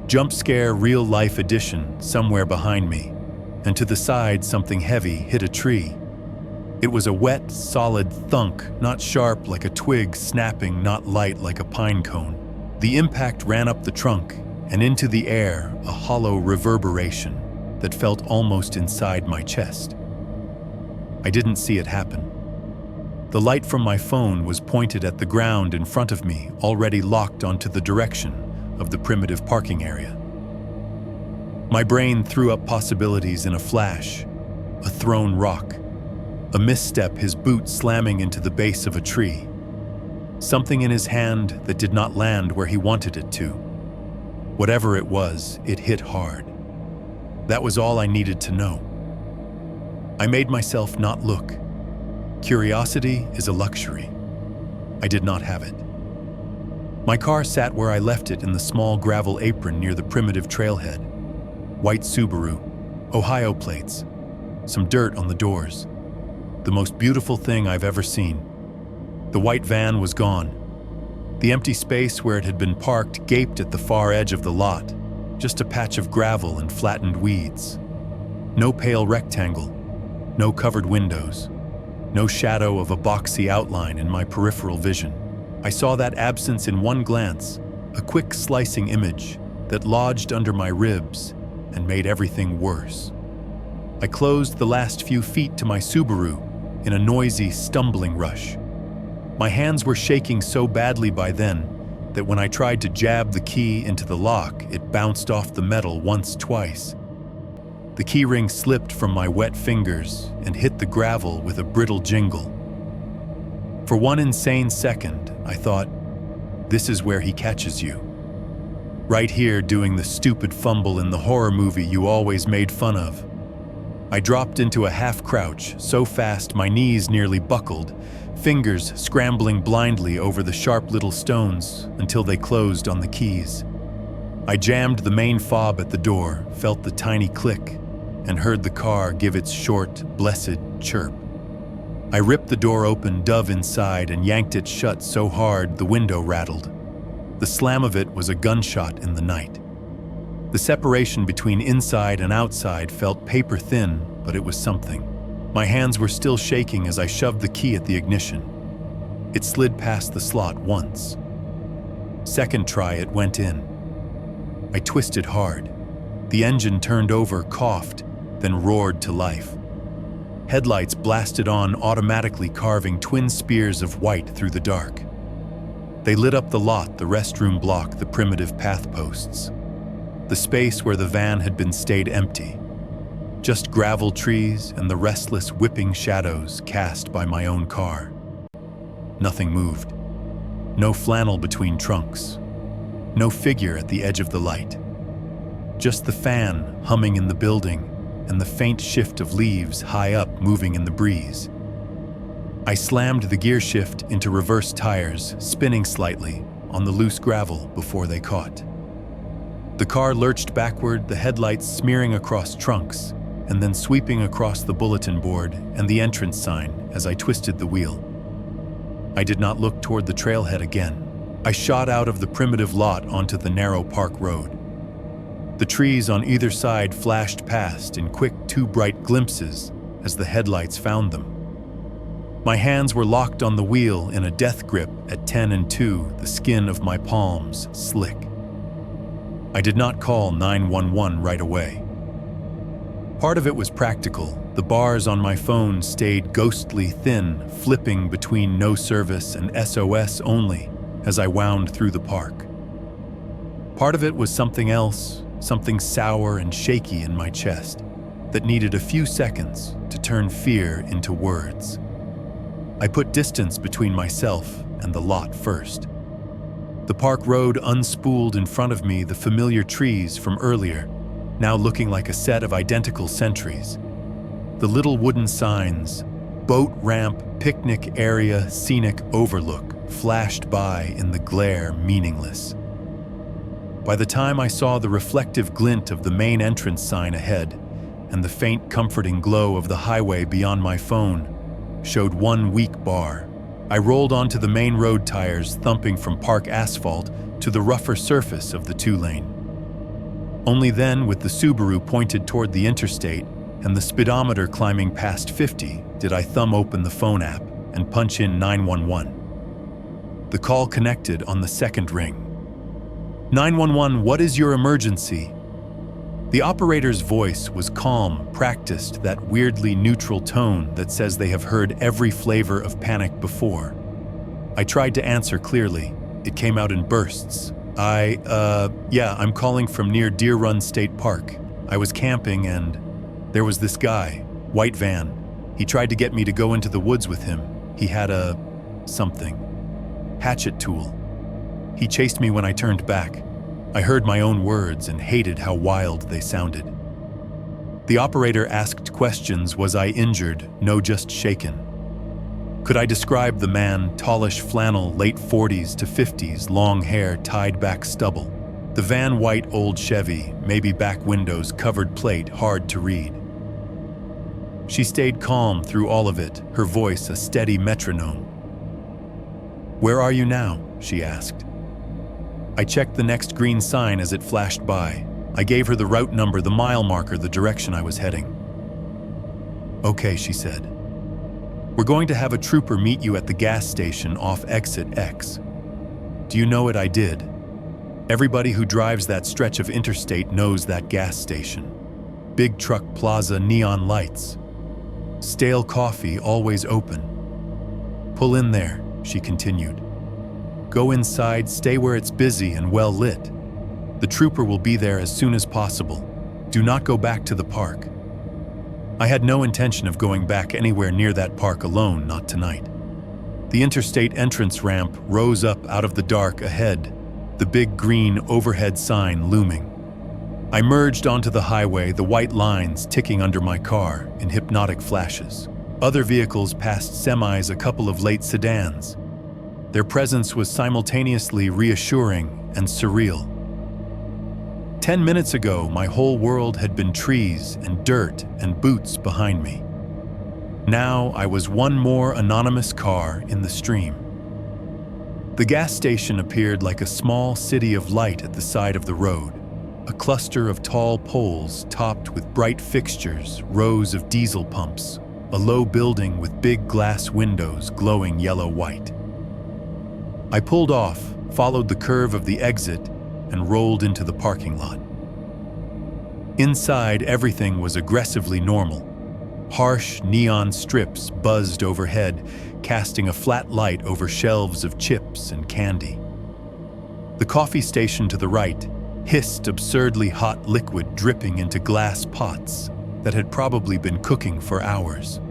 Jump scare real-life edition somewhere behind me, and to the side something heavy hit a tree. It was a wet, solid thunk, not sharp like a twig snapping, not light like a pine cone. The impact ran up the trunk and into the air, a hollow reverberation that felt almost inside my chest. I didn't see it happen. The light from my phone was pointed at the ground in front of me, already locked onto the direction of the primitive parking area. My brain threw up possibilities in a flash. A thrown rock. A misstep, his boot slamming into the base of a tree. Something in his hand that did not land where he wanted it to. Whatever it was, it hit hard. That was all I needed to know. I made myself not look. Curiosity is a luxury. I did not have it. My car sat where I left it in the small gravel apron near the primitive trailhead. White Subaru, Ohio plates, some dirt on the doors. The most beautiful thing I've ever seen. The white van was gone. The empty space where it had been parked gaped at the far edge of the lot, just a patch of gravel and flattened weeds. No pale rectangle, no covered windows, no shadow of a boxy outline in my peripheral vision. I saw that absence in one glance, a quick slicing image that lodged under my ribs and made everything worse. I closed the last few feet to my Subaru in a noisy, stumbling rush. My hands were shaking so badly by then that when I tried to jab the key into the lock, it bounced off the metal twice. The key ring slipped from my wet fingers and hit the gravel with a brittle jingle. For one insane second, I thought, this is where he catches you. Right here doing the stupid fumble in the horror movie you always made fun of. I dropped into a half crouch so fast my knees nearly buckled, fingers scrambling blindly over the sharp little stones until they closed on the keys. I jammed the main fob at the door, felt the tiny click, and heard the car give its short, blessed chirp. I ripped the door open, dove inside, and yanked it shut so hard the window rattled. The slam of it was a gunshot in the night. The separation between inside and outside felt paper thin, but it was something. My hands were still shaking as I shoved the key at the ignition. It slid past the slot once. Second try, it went in. I twisted hard. The engine turned over, coughed, then roared to life. Headlights blasted on, automatically carving twin spears of white through the dark. They lit up the lot, the restroom block, the primitive path posts. The space where the van had been stayed empty. Just gravel trees and the restless, whipping shadows cast by my own car. Nothing moved. No flannel between trunks. No figure at the edge of the light. Just the fan humming in the building and the faint shift of leaves high up moving in the breeze. I slammed the gear shift into reverse tires, spinning slightly on the loose gravel before they caught. The car lurched backward, the headlights smearing across trunks, and then sweeping across the bulletin board and the entrance sign as I twisted the wheel. I did not look toward the trailhead again. I shot out of the primitive lot onto the narrow park road. The trees on either side flashed past in quick, too bright glimpses as the headlights found them. My hands were locked on the wheel in a death grip at 10 and 2, the skin of my palms slick. I did not call 911 right away. Part of it was practical. The bars on my phone stayed ghostly thin, flipping between no service and SOS only as I wound through the park. Part of it was something else, something sour and shaky in my chest that needed a few seconds to turn fear into words. I put distance between myself and the lot first. The park road unspooled in front of me the familiar trees from earlier, now looking like a set of identical sentries. The little wooden signs, boat ramp, picnic area, scenic overlook, flashed by in the glare, meaningless. By the time I saw the reflective glint of the main entrance sign ahead, and the faint, comforting glow of the highway beyond my phone showed one weak bar, I rolled onto the main road tires, thumping from park asphalt to the rougher surface of the two-lane. Only then, with the Subaru pointed toward the interstate and the speedometer climbing past 50, did I thumb open the phone app and punch in 911. The call connected on the second ring. 911, what is your emergency? The operator's voice was calm, practiced, that weirdly neutral tone that says they have heard every flavor of panic before. I tried to answer clearly. It came out in bursts. I'm calling from near Deer Run State Park. I was camping and there was this guy, white van. He tried to get me to go into the woods with him. He had a hatchet tool. He chased me when I turned back. I heard my own words and hated how wild they sounded. The operator asked questions. Was I injured? No, just shaken. Could I describe the man? Tallish flannel, late 40s to 50s, long hair, tied back stubble. The van, white old Chevy, maybe back windows, covered plate, hard to read. She stayed calm through all of it, her voice a steady metronome. Where are you now? She asked. I checked the next green sign as it flashed by. I gave her the route number, the mile marker, the direction I was heading. Okay, she said. We're going to have a trooper meet you at the gas station off exit X. Do you know it? I did. Everybody who drives that stretch of interstate knows that gas station. Big truck plaza, neon lights. Stale coffee, always open. Pull in there, she continued. Go inside, stay where it's busy and well lit. The trooper will be there as soon as possible. Do not go back to the park. I had no intention of going back anywhere near that park alone, not tonight. The interstate entrance ramp rose up out of the dark ahead, the big green overhead sign looming. I merged onto the highway, the white lines ticking under my car in hypnotic flashes. Other vehicles passed, semis, a couple of late sedans. Their presence was simultaneously reassuring and surreal. 10 minutes ago, my whole world had been trees and dirt and boots behind me. Now I was one more anonymous car in the stream. The gas station appeared like a small city of light at the side of the road, a cluster of tall poles topped with bright fixtures, rows of diesel pumps, a low building with big glass windows glowing yellow-white. I pulled off, followed the curve of the exit, and rolled into the parking lot. Inside, everything was aggressively normal. Harsh neon strips buzzed overhead, casting a flat light over shelves of chips and candy. The coffee station to the right hissed absurdly hot liquid dripping into glass pots that had probably been cooking for hours.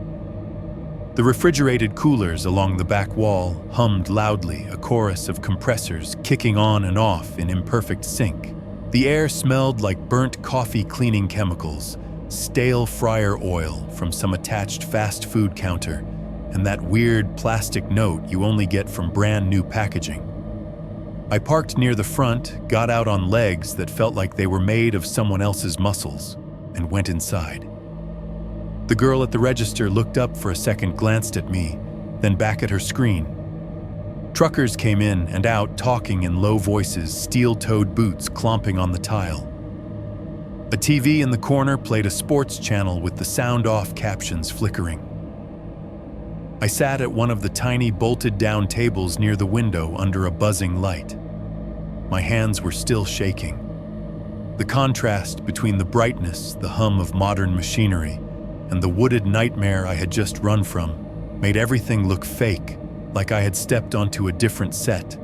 The refrigerated coolers along the back wall hummed loudly, a chorus of compressors kicking on and off in imperfect sync. The air smelled like burnt coffee cleaning chemicals, stale fryer oil from some attached fast food counter, and that weird plastic note you only get from brand new packaging. I parked near the front, got out on legs that felt like they were made of someone else's muscles, and went inside. The girl at the register looked up for a second, glanced at me, then back at her screen. Truckers came in and out, talking in low voices, steel-toed boots clomping on the tile. A TV in the corner played a sports channel with the sound-off captions flickering. I sat at one of the tiny bolted-down tables near the window under a buzzing light. My hands were still shaking. The contrast between the brightness, the hum of modern machinery, and the wooded nightmare I had just run from made everything look fake, like I had stepped onto a different set.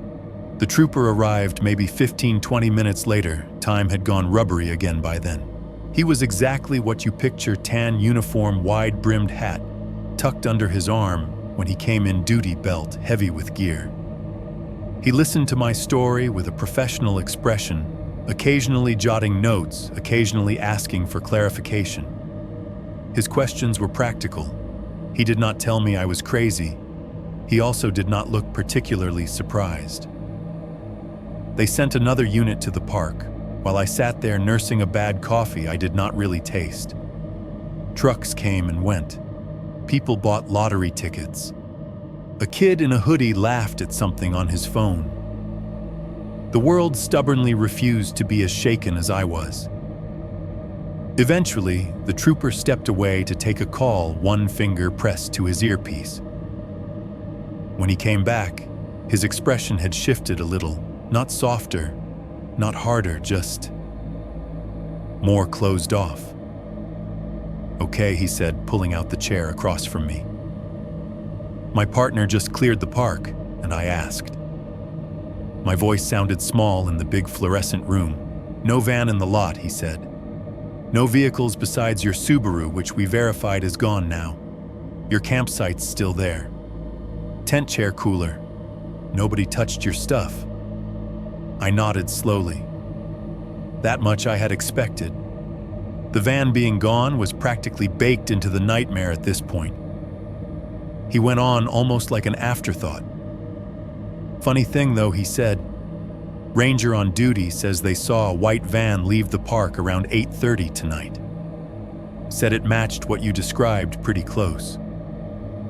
The trooper arrived maybe 15-20 minutes later. Time had gone rubbery again by then. He was exactly what you picture: tan uniform, wide-brimmed hat, tucked under his arm when he came in, duty belt heavy with gear. He listened to my story with a professional expression, occasionally jotting notes, occasionally asking for clarification. His questions were practical. He did not tell me I was crazy. He also did not look particularly surprised. They sent another unit to the park, while I sat there nursing a bad coffee I did not really taste. Trucks came and went. People bought lottery tickets. A kid in a hoodie laughed at something on his phone. The world stubbornly refused to be as shaken as I was. Eventually, the trooper stepped away to take a call, one finger pressed to his earpiece. When he came back, his expression had shifted a little, not softer, not harder, just more closed off. "Okay," he said, pulling out the chair across from me. "My partner just cleared the park," and I asked. My voice sounded small in the big fluorescent room. "No van in the lot," he said. "No vehicles besides your Subaru, which we verified is gone now. Your campsite's still there. Tent chair cooler. Nobody touched your stuff." I nodded slowly. That much I had expected. The van being gone was practically baked into the nightmare at this point. He went on almost like an afterthought. "Funny thing though," he said. "Ranger on duty says they saw a white van leave the park around 8:30 tonight. Said it matched what you described pretty close.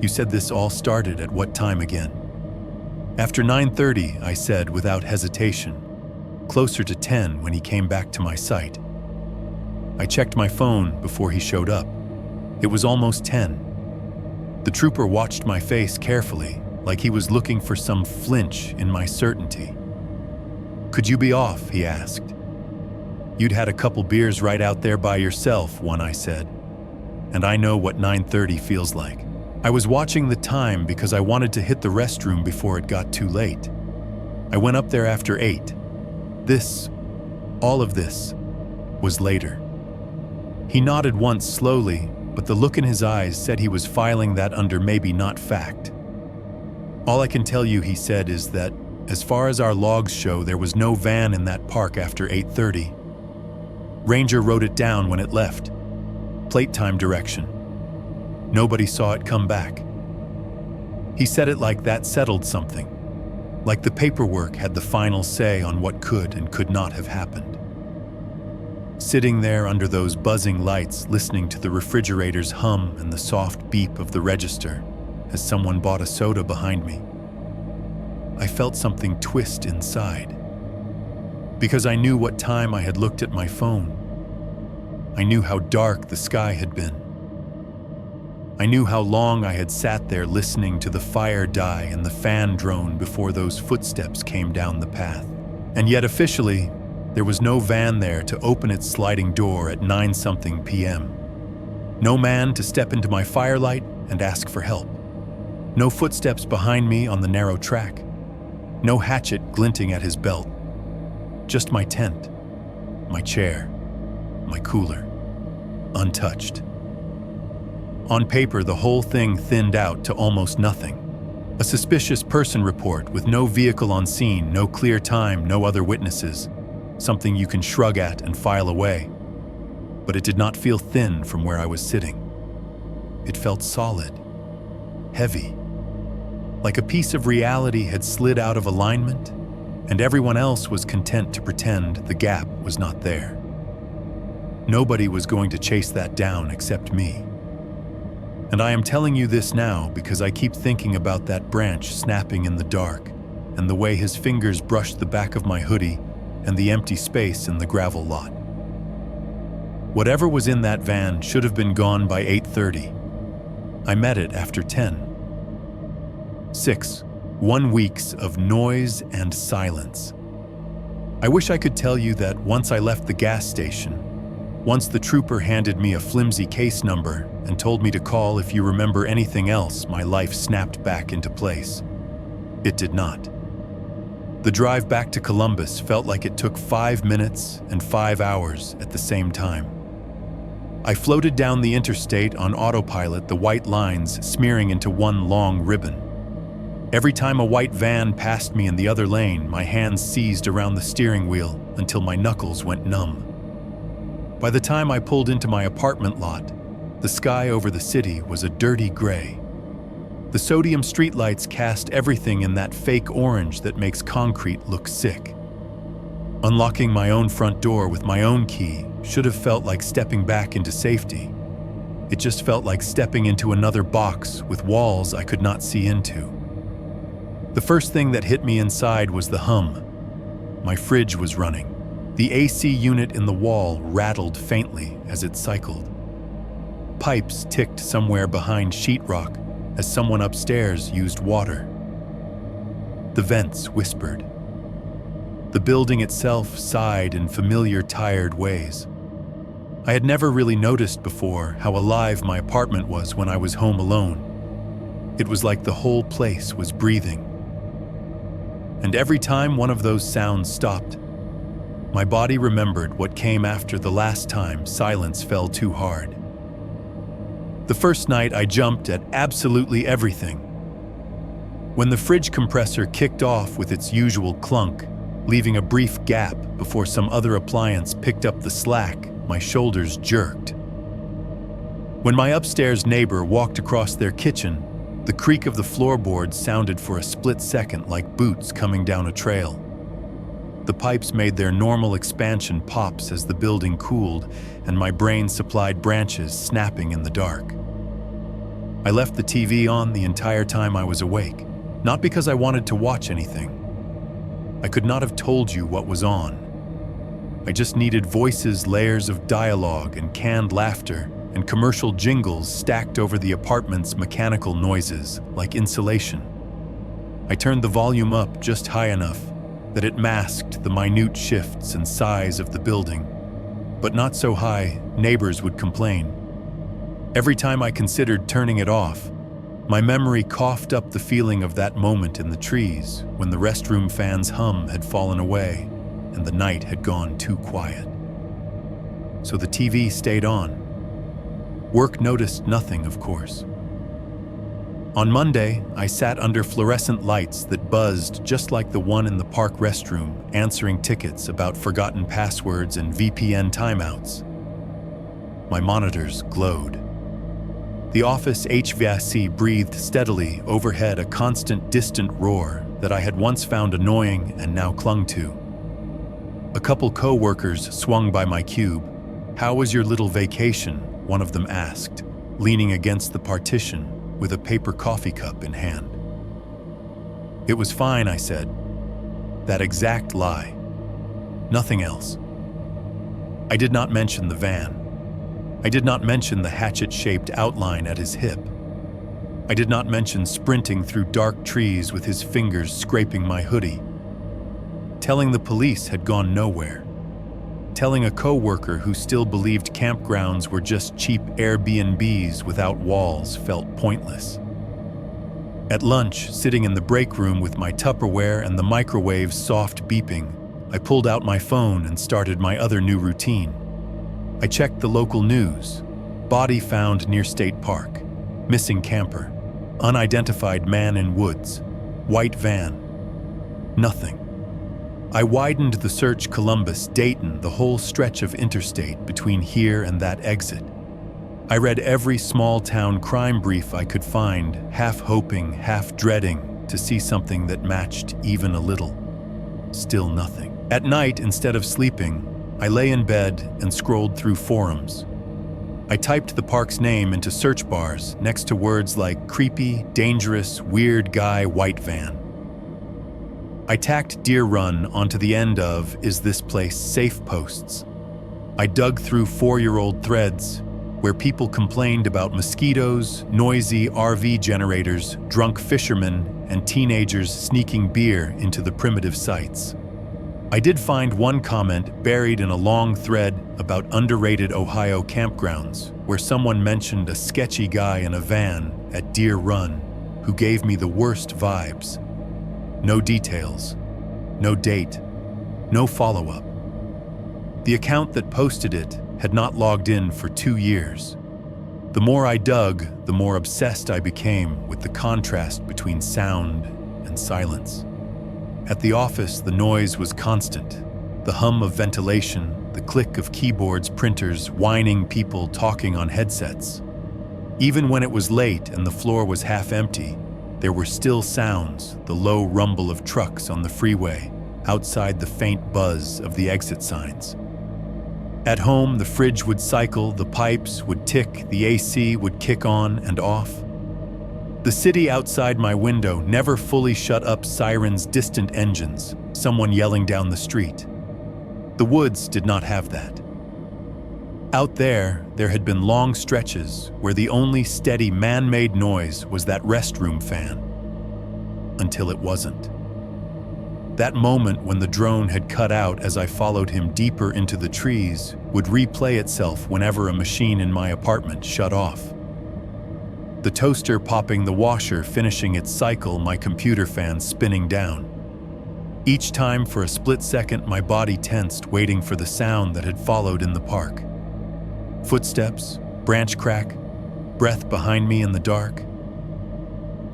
You said this all started at what time again?" "After 9:30, I said without hesitation. Closer to 10 when he came back to my site. I checked my phone before he showed up. It was almost 10. The trooper watched my face carefully, like he was looking for some flinch in my certainty. "Could you be off?" he asked. "You'd had a couple beers right out there by yourself," one I said. "And I know what 9:30 feels like. I was watching the time because I wanted to hit the restroom before it got too late. I went up there after 8. All of this, was later." He nodded once slowly, but the look in his eyes said he was filing that under maybe not fact. "All I can tell you," he said, "is that as far as our logs show, there was no van in that park after 8:30. Ranger wrote it down when it left. Plate time direction. Nobody saw it come back." He said it like that settled something, like the paperwork had the final say on what could and could not have happened. Sitting there under those buzzing lights, listening to the refrigerator's hum and the soft beep of the register as someone bought a soda behind me, I felt something twist inside. Because I knew what time I had looked at my phone. I knew how dark the sky had been. I knew how long I had sat there listening to the fire die and the fan drone before those footsteps came down the path. And yet officially, there was no van there to open its sliding door at 9-something p.m. No man to step into my firelight and ask for help. No footsteps behind me on the narrow track. No hatchet glinting at his belt. Just my tent, my chair, my cooler, untouched. On paper, the whole thing thinned out to almost nothing. A suspicious person report with no vehicle on scene, no clear time, no other witnesses. Something you can shrug at and file away. But it did not feel thin from where I was sitting. It felt solid, heavy, like a piece of reality had slid out of alignment, and everyone else was content to pretend the gap was not there. Nobody was going to chase that down except me. And I am telling you this now because I keep thinking about that branch snapping in the dark and the way his fingers brushed the back of my hoodie and the empty space in the gravel lot. Whatever was in that van should have been gone by 8:30. I met it after 10. 1 weeks of noise and silence. I wish I could tell you that once I left the gas station, once the trooper handed me a flimsy case number and told me to call if you remember anything else, my life snapped back into place. It did not. The drive back to Columbus felt like it took 5 minutes and 5 hours at the same time. I floated down the interstate on autopilot, the white lines smearing into one long ribbon. Every time a white van passed me in the other lane, my hands seized around the steering wheel until my knuckles went numb. By the time I pulled into my apartment lot, the sky over the city was a dirty gray. The sodium streetlights cast everything in that fake orange that makes concrete look sick. Unlocking my own front door with my own key should have felt like stepping back into safety. It just felt like stepping into another box with walls I could not see into. The first thing that hit me inside was the hum. My fridge was running. The AC unit in the wall rattled faintly as it cycled. Pipes ticked somewhere behind sheetrock as someone upstairs used water. The vents whispered. The building itself sighed in familiar, tired ways. I had never really noticed before how alive my apartment was when I was home alone. It was like the whole place was breathing. And every time one of those sounds stopped, my body remembered what came after the last time silence fell too hard. The first night I jumped at absolutely everything. When the fridge compressor kicked off with its usual clunk, leaving a brief gap before some other appliance picked up the slack, my shoulders jerked. When my upstairs neighbor walked across their kitchen, the creak of the floorboards sounded for a split second like boots coming down a trail. The pipes made their normal expansion pops as the building cooled, and my brain supplied branches snapping in the dark. I left the TV on the entire time I was awake, not because I wanted to watch anything. I could not have told you what was on. I just needed voices, layers of dialogue, and canned laughter, and commercial jingles stacked over the apartment's mechanical noises, like insulation. I turned the volume up just high enough that it masked the minute shifts and size of the building, but not so high neighbors would complain. Every time I considered turning it off, my memory coughed up the feeling of that moment in the trees when the restroom fan's hum had fallen away and the night had gone too quiet. So the TV stayed on. Work noticed nothing, of course. On Monday, I sat under fluorescent lights that buzzed just like the one in the park restroom, answering tickets about forgotten passwords and VPN timeouts. My monitors glowed. The office HVAC breathed steadily overhead, a constant distant roar that I had once found annoying and now clung to. A couple co-workers swung by my cube. "How was your little vacation?" one of them asked, leaning against the partition with a paper coffee cup in hand. "It was fine," I said. That exact lie. Nothing else. I did not mention the van. I did not mention the hatchet-shaped outline at his hip. I did not mention sprinting through dark trees with his fingers scraping my hoodie. Telling the police had gone nowhere. Telling a co-worker who still believed campgrounds were just cheap Airbnbs without walls felt pointless. At lunch, sitting in the break room with my Tupperware and the microwave's soft beeping, I pulled out my phone and started my other new routine. I checked the local news. Body found near State Park. Missing camper. Unidentified man in woods. White van. Nothing. I widened the search: Columbus, Dayton, the whole stretch of interstate between here and that exit. I read every small-town crime brief I could find, half hoping, half dreading to see something that matched even a little. Still nothing. At night, instead of sleeping, I lay in bed and scrolled through forums. I typed the park's name into search bars next to words like creepy, dangerous, weird guy, white van. I tacked Deer Run onto the end of "Is this place safe?" posts. I dug through 4-year-old threads where people complained about mosquitoes, noisy RV generators, drunk fishermen, and teenagers sneaking beer into the primitive sites. I did find one comment buried in a long thread about underrated Ohio campgrounds where someone mentioned a sketchy guy in a van at Deer Run who gave me the worst vibes. No details, no date, no follow-up. The account that posted it had not logged in for 2 years. The more I dug, the more obsessed I became with the contrast between sound and silence. At the office, the noise was constant. The hum of ventilation, the click of keyboards, printers, whining people talking on headsets. Even when it was late and the floor was half empty, there were still sounds, the low rumble of trucks on the freeway, outside the faint buzz of the exit signs. At home, the fridge would cycle, the pipes would tick, the AC would kick on and off. The city outside my window never fully shut up, sirens, distant engines, someone yelling down the street. The woods did not have that. Out there had been long stretches where the only steady man-made noise was that restroom fan. Until it wasn't. That moment when the drone had cut out as I followed him deeper into the trees would replay itself whenever a machine in my apartment shut off. The toaster popping, the washer finishing its cycle, my computer fan spinning down. Each time for a split second my body tensed, waiting for the sound that had followed in the park. Footsteps, branch crack, breath behind me in the dark.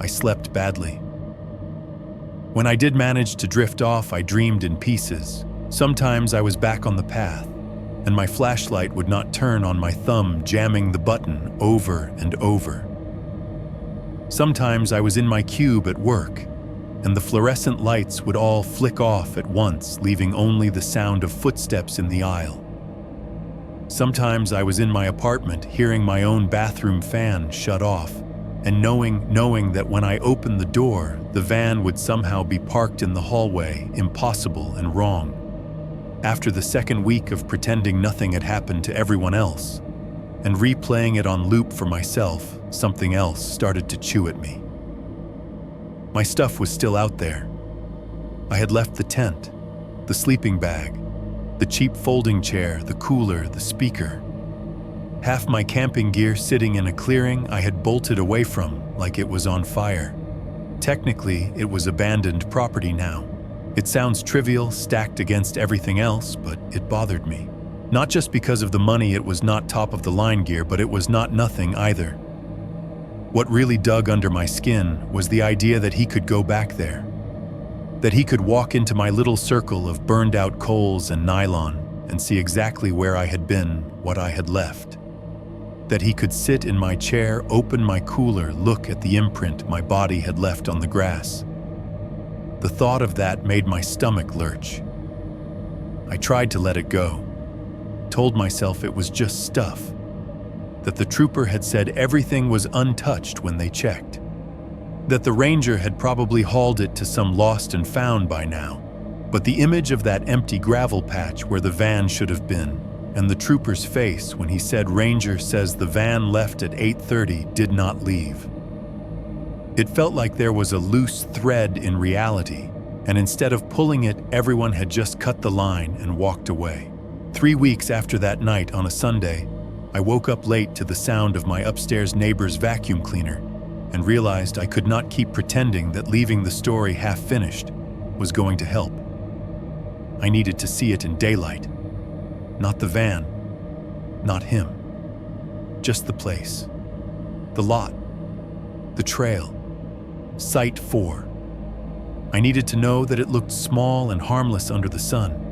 I slept badly. When I did manage to drift off, I dreamed in pieces. Sometimes I was back on the path, and my flashlight would not turn on my thumb, jamming the button over and over. Sometimes I was in my cube at work, and the fluorescent lights would all flick off at once, leaving only the sound of footsteps in the aisle. Sometimes I was in my apartment, hearing my own bathroom fan shut off, and knowing that when I opened the door, the van would somehow be parked in the hallway, impossible and wrong. After the second week of pretending nothing had happened to everyone else, and replaying it on loop for myself, something else started to chew at me. My stuff was still out there. I had left the tent, the sleeping bag, the cheap folding chair, the cooler, the speaker. Half my camping gear sitting in a clearing I had bolted away from like it was on fire. Technically, it was abandoned property now. It sounds trivial, stacked against everything else, but it bothered me. Not just because of the money, it was not top-of-the-line gear, but it was not nothing either. What really dug under my skin was the idea that he could go back there. That he could walk into my little circle of burned-out coals and nylon and see exactly where I had been, what I had left. That he could sit in my chair, open my cooler, look at the imprint my body had left on the grass. The thought of that made my stomach lurch. I tried to let it go, told myself it was just stuff, that the trooper had said everything was untouched when they checked, that the ranger had probably hauled it to some lost and found by now, but the image of that empty gravel patch where the van should have been, and the trooper's face when he said Ranger says the van left at 8:30 did not leave. It felt like there was a loose thread in reality, and instead of pulling it, everyone had just cut the line and walked away. 3 weeks after that night on a Sunday, I woke up late to the sound of my upstairs neighbor's vacuum cleaner and realized I could not keep pretending that leaving the story half finished was going to help. I needed to see it in daylight. Not the van, not him, just the place, the lot, the trail, Site 4. I needed to know that it looked small and harmless under the sun.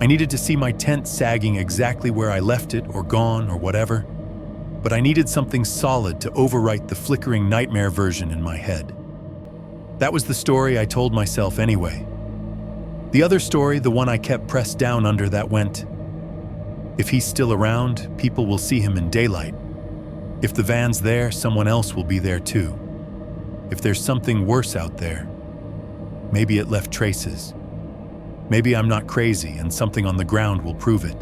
I needed to see my tent sagging exactly where I left it or gone or whatever, but I needed something solid to overwrite the flickering nightmare version in my head. That was the story I told myself anyway. The other story, the one I kept pressed down under, that went, if he's still around, people will see him in daylight. If the van's there, someone else will be there too. If there's something worse out there, maybe it left traces. Maybe I'm not crazy and something on the ground will prove it.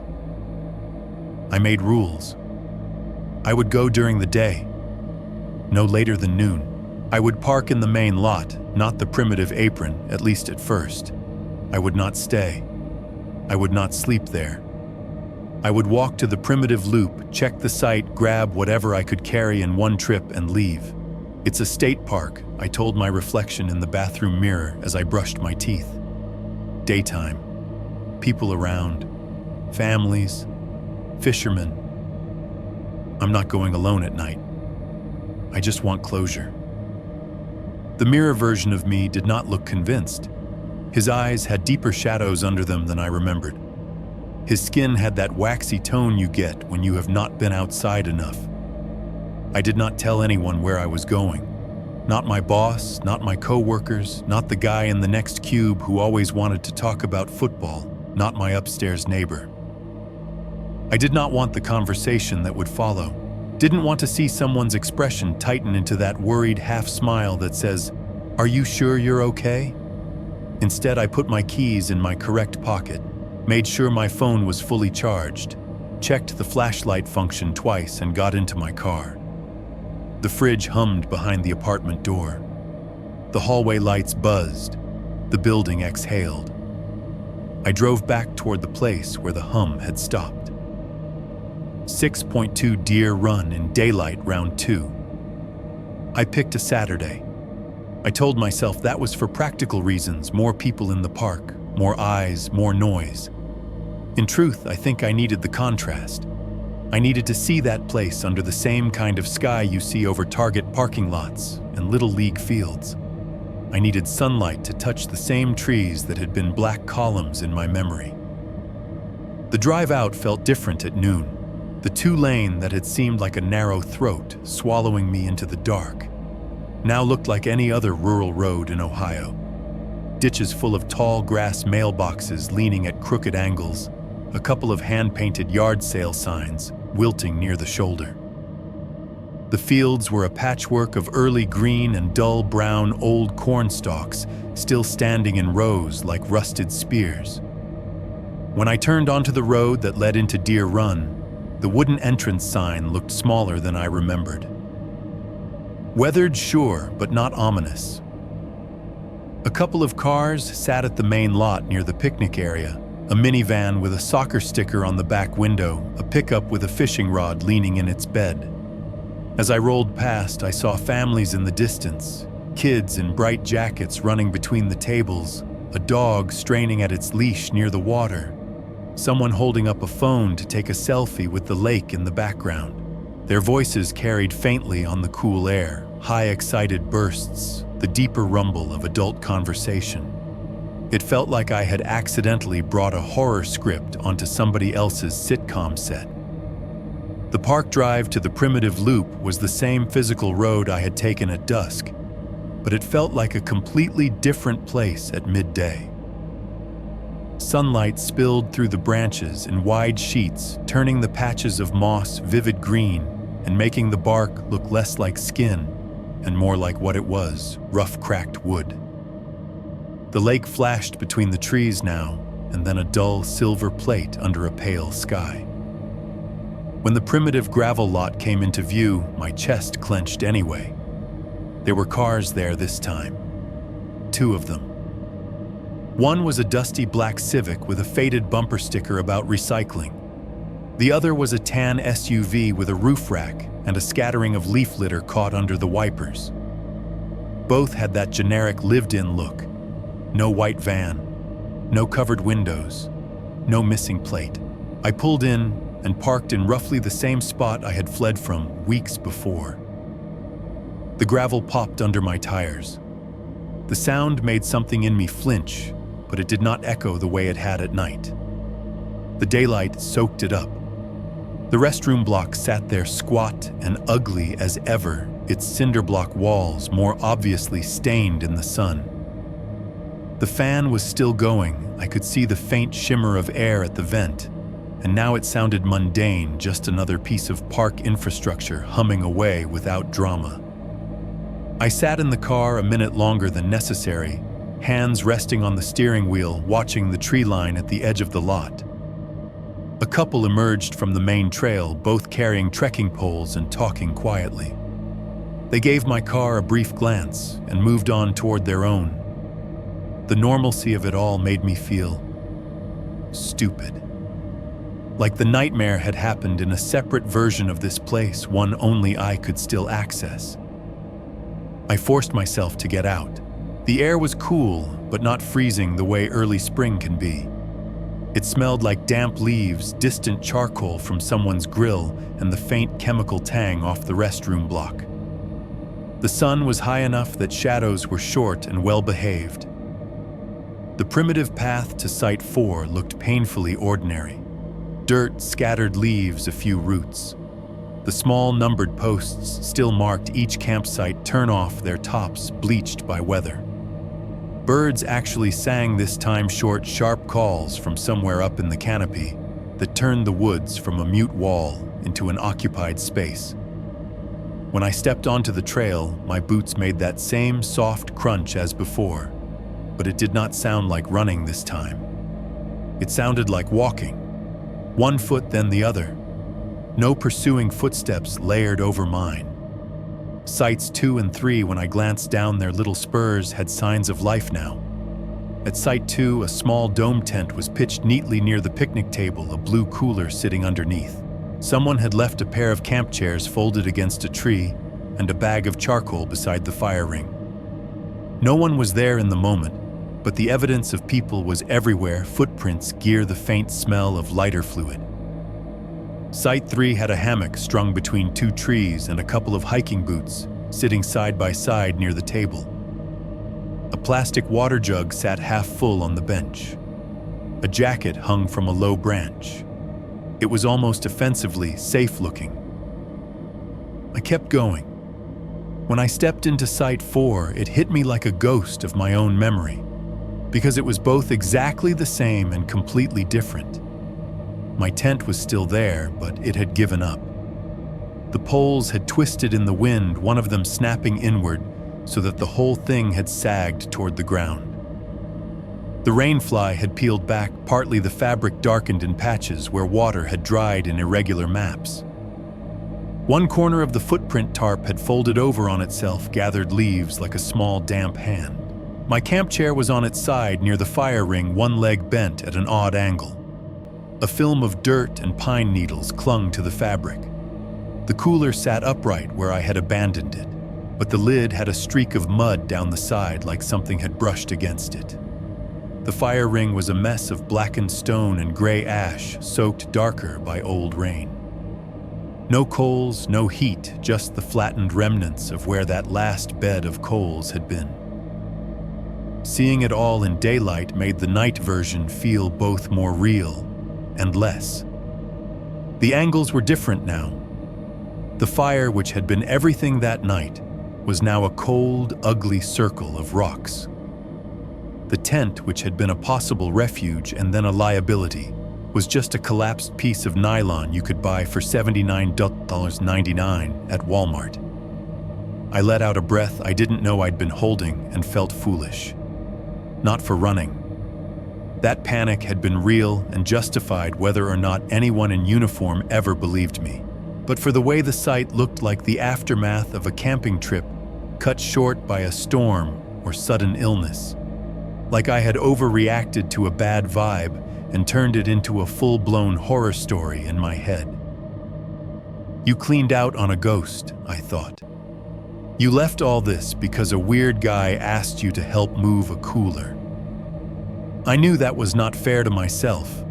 I made rules. I would go during the day, no later than noon. I would park in the main lot, not the primitive apron, at least at first. I would not stay. I would not sleep there. I would walk to the primitive loop, check the site, grab whatever I could carry in one trip and leave. It's a state park, I told my reflection in the bathroom mirror as I brushed my teeth. Daytime. People around. Families. Fishermen. I'm not going alone at night. I just want closure. The mirror version of me did not look convinced. His eyes had deeper shadows under them than I remembered. His skin had that waxy tone you get when you have not been outside enough. I did not tell anyone where I was going. Not my boss, not my co-workers, not the guy in the next cube who always wanted to talk about football, not my upstairs neighbor. I did not want the conversation that would follow. Didn't want to see someone's expression tighten into that worried half smile that says, "Are you sure you're okay?" Instead, I put my keys in my correct pocket, made sure my phone was fully charged, checked the flashlight function twice, and got into my car. The fridge hummed behind the apartment door. The hallway lights buzzed. The building exhaled. I drove back toward the place where the hum had stopped. 6.2 Deer Run in daylight round 2. I picked a Saturday. I told myself that was for practical reasons, more people in the park, more eyes, more noise. In truth, I think I needed the contrast. I needed to see that place under the same kind of sky you see over Target parking lots and Little League fields. I needed sunlight to touch the same trees that had been black columns in my memory. The drive out felt different at noon. The two-lane that had seemed like a narrow throat swallowing me into the dark now looked like any other rural road in Ohio. Ditches full of tall grass mailboxes leaning at crooked angles, a couple of hand-painted yard sale signs wilting near the shoulder. The fields were a patchwork of early green and dull brown old corn stalks still standing in rows like rusted spears. When I turned onto the road that led into Deer Run, the wooden entrance sign looked smaller than I remembered. Weathered, sure, but not ominous. A couple of cars sat at the main lot near the picnic area, a minivan with a soccer sticker on the back window, a pickup with a fishing rod leaning in its bed. As I rolled past, I saw families in the distance, kids in bright jackets running between the tables, a dog straining at its leash near the water, someone holding up a phone to take a selfie with the lake in the background. Their voices carried faintly on the cool air, high excited bursts, the deeper rumble of adult conversation. It felt like I had accidentally brought a horror script onto somebody else's sitcom set. The park drive to the primitive loop was the same physical road I had taken at dusk, but it felt like a completely different place at midday. Sunlight spilled through the branches in wide sheets, turning the patches of moss vivid green and making the bark look less like skin and more like what it was, rough cracked wood. The lake flashed between the trees now, and then a dull silver plate under a pale sky. When the primitive gravel lot came into view, my chest clenched anyway. There were cars there this time. 2 of them. One was a dusty black Civic with a faded bumper sticker about recycling. The other was a tan SUV with a roof rack and a scattering of leaf litter caught under the wipers. Both had that generic lived-in look. No white van, no covered windows, no missing plate. I pulled in and parked in roughly the same spot I had fled from weeks before. The gravel popped under my tires. The sound made something in me flinch, but it did not echo the way it had at night. The daylight soaked it up. The restroom block sat there squat and ugly as ever, its cinder block walls more obviously stained in the sun. The fan was still going. I could see the faint shimmer of air at the vent, and now it sounded mundane, just another piece of park infrastructure humming away without drama. I sat in the car a minute longer than necessary, hands resting on the steering wheel, watching the tree line at the edge of the lot. A couple emerged from the main trail, both carrying trekking poles and talking quietly. They gave my car a brief glance and moved on toward their own. The normalcy of it all made me feel stupid. Like the nightmare had happened in a separate version of this place, one only I could still access. I forced myself to get out, The air was cool, but not freezing the way early spring can be. It smelled like damp leaves, distant charcoal from someone's grill, and the faint chemical tang off the restroom block. The sun was high enough that shadows were short and well-behaved. The primitive path to Site 4 looked painfully ordinary. Dirt, scattered leaves, a few roots. The small numbered posts still marked each campsite turn off their tops, bleached by weather. Birds actually sang this time short, sharp calls from somewhere up in the canopy that turned the woods from a mute wall into an occupied space. When I stepped onto the trail, my boots made that same soft crunch as before, but it did not sound like running this time. It sounded like walking, one foot then the other. No pursuing footsteps layered over mine. Sites 2 and 3, when I glanced down their little spurs, had signs of life now. At Site 2, a small dome tent was pitched neatly near the picnic table, a blue cooler sitting underneath. Someone had left a pair of camp chairs folded against a tree and a bag of charcoal beside the fire ring. No one was there in the moment, but the evidence of people was everywhere, footprints, gear, the faint smell of lighter fluid. Site 3 had a hammock strung between 2 trees and a couple of hiking boots sitting side by side near the table. A plastic water jug sat half full on the bench. A jacket hung from a low branch. It was almost offensively safe-looking. I kept going. When I stepped into Site 4, it hit me like a ghost of my own memory, because it was both exactly the same and completely different. My tent was still there, but it had given up. The poles had twisted in the wind, one of them snapping inward, so that the whole thing had sagged toward the ground. The rainfly had peeled back, partly the fabric darkened in patches where water had dried in irregular maps. One corner of the footprint tarp had folded over on itself, gathered leaves like a small damp hand. My camp chair was on its side near the fire ring, one leg bent at an odd angle. A film of dirt and pine needles clung to the fabric. The cooler sat upright where I had abandoned it, but the lid had a streak of mud down the side like something had brushed against it. The fire ring was a mess of blackened stone and gray ash, soaked darker by old rain. No coals, no heat, just the flattened remnants of where that last bed of coals had been. Seeing it all in daylight made the night version feel both more real and less. The angles were different now. The fire, which had been everything that night, was now a cold, ugly circle of rocks. The tent, which had been a possible refuge and then a liability, was just a collapsed piece of nylon you could buy for $79.99 at Walmart. I let out a breath I didn't know I'd been holding and felt foolish. Not for running. That panic had been real and justified whether or not anyone in uniform ever believed me. But for the way the site looked like the aftermath of a camping trip cut short by a storm or sudden illness. Like I had overreacted to a bad vibe and turned it into a full-blown horror story in my head. You cleaned out on a ghost, I thought. You left all this because a weird guy asked you to help move a cooler. I knew that was not fair to myself,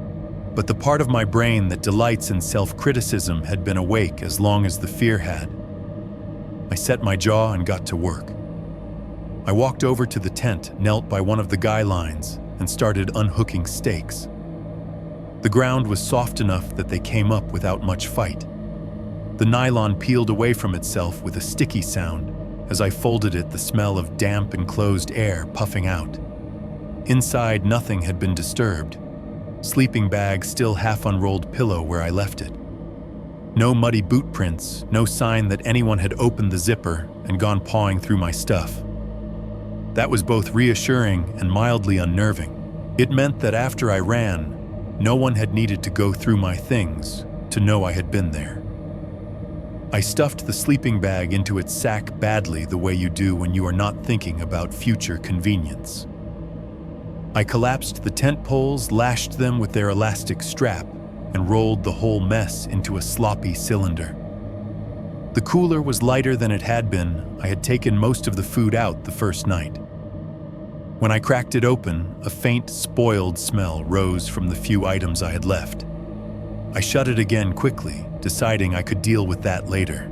but the part of my brain that delights in self-criticism had been awake as long as the fear had. I set my jaw and got to work. I walked over to the tent, knelt by one of the guy lines, and started unhooking stakes. The ground was soft enough that they came up without much fight. The nylon peeled away from itself with a sticky sound. As I folded it, the smell of damp, enclosed air puffing out. Inside, nothing had been disturbed. Sleeping bag still half unrolled pillow where I left it. No muddy boot prints, no sign that anyone had opened the zipper and gone pawing through my stuff. That was both reassuring and mildly unnerving. It meant that after I ran, no one had needed to go through my things to know I had been there. I stuffed the sleeping bag into its sack badly, the way you do when you are not thinking about future convenience. I collapsed the tent poles, lashed them with their elastic strap, and rolled the whole mess into a sloppy cylinder. The cooler was lighter than it had been. I had taken most of the food out the first night. When I cracked it open, a faint, spoiled smell rose from the few items I had left. I shut it again quickly, deciding I could deal with that later.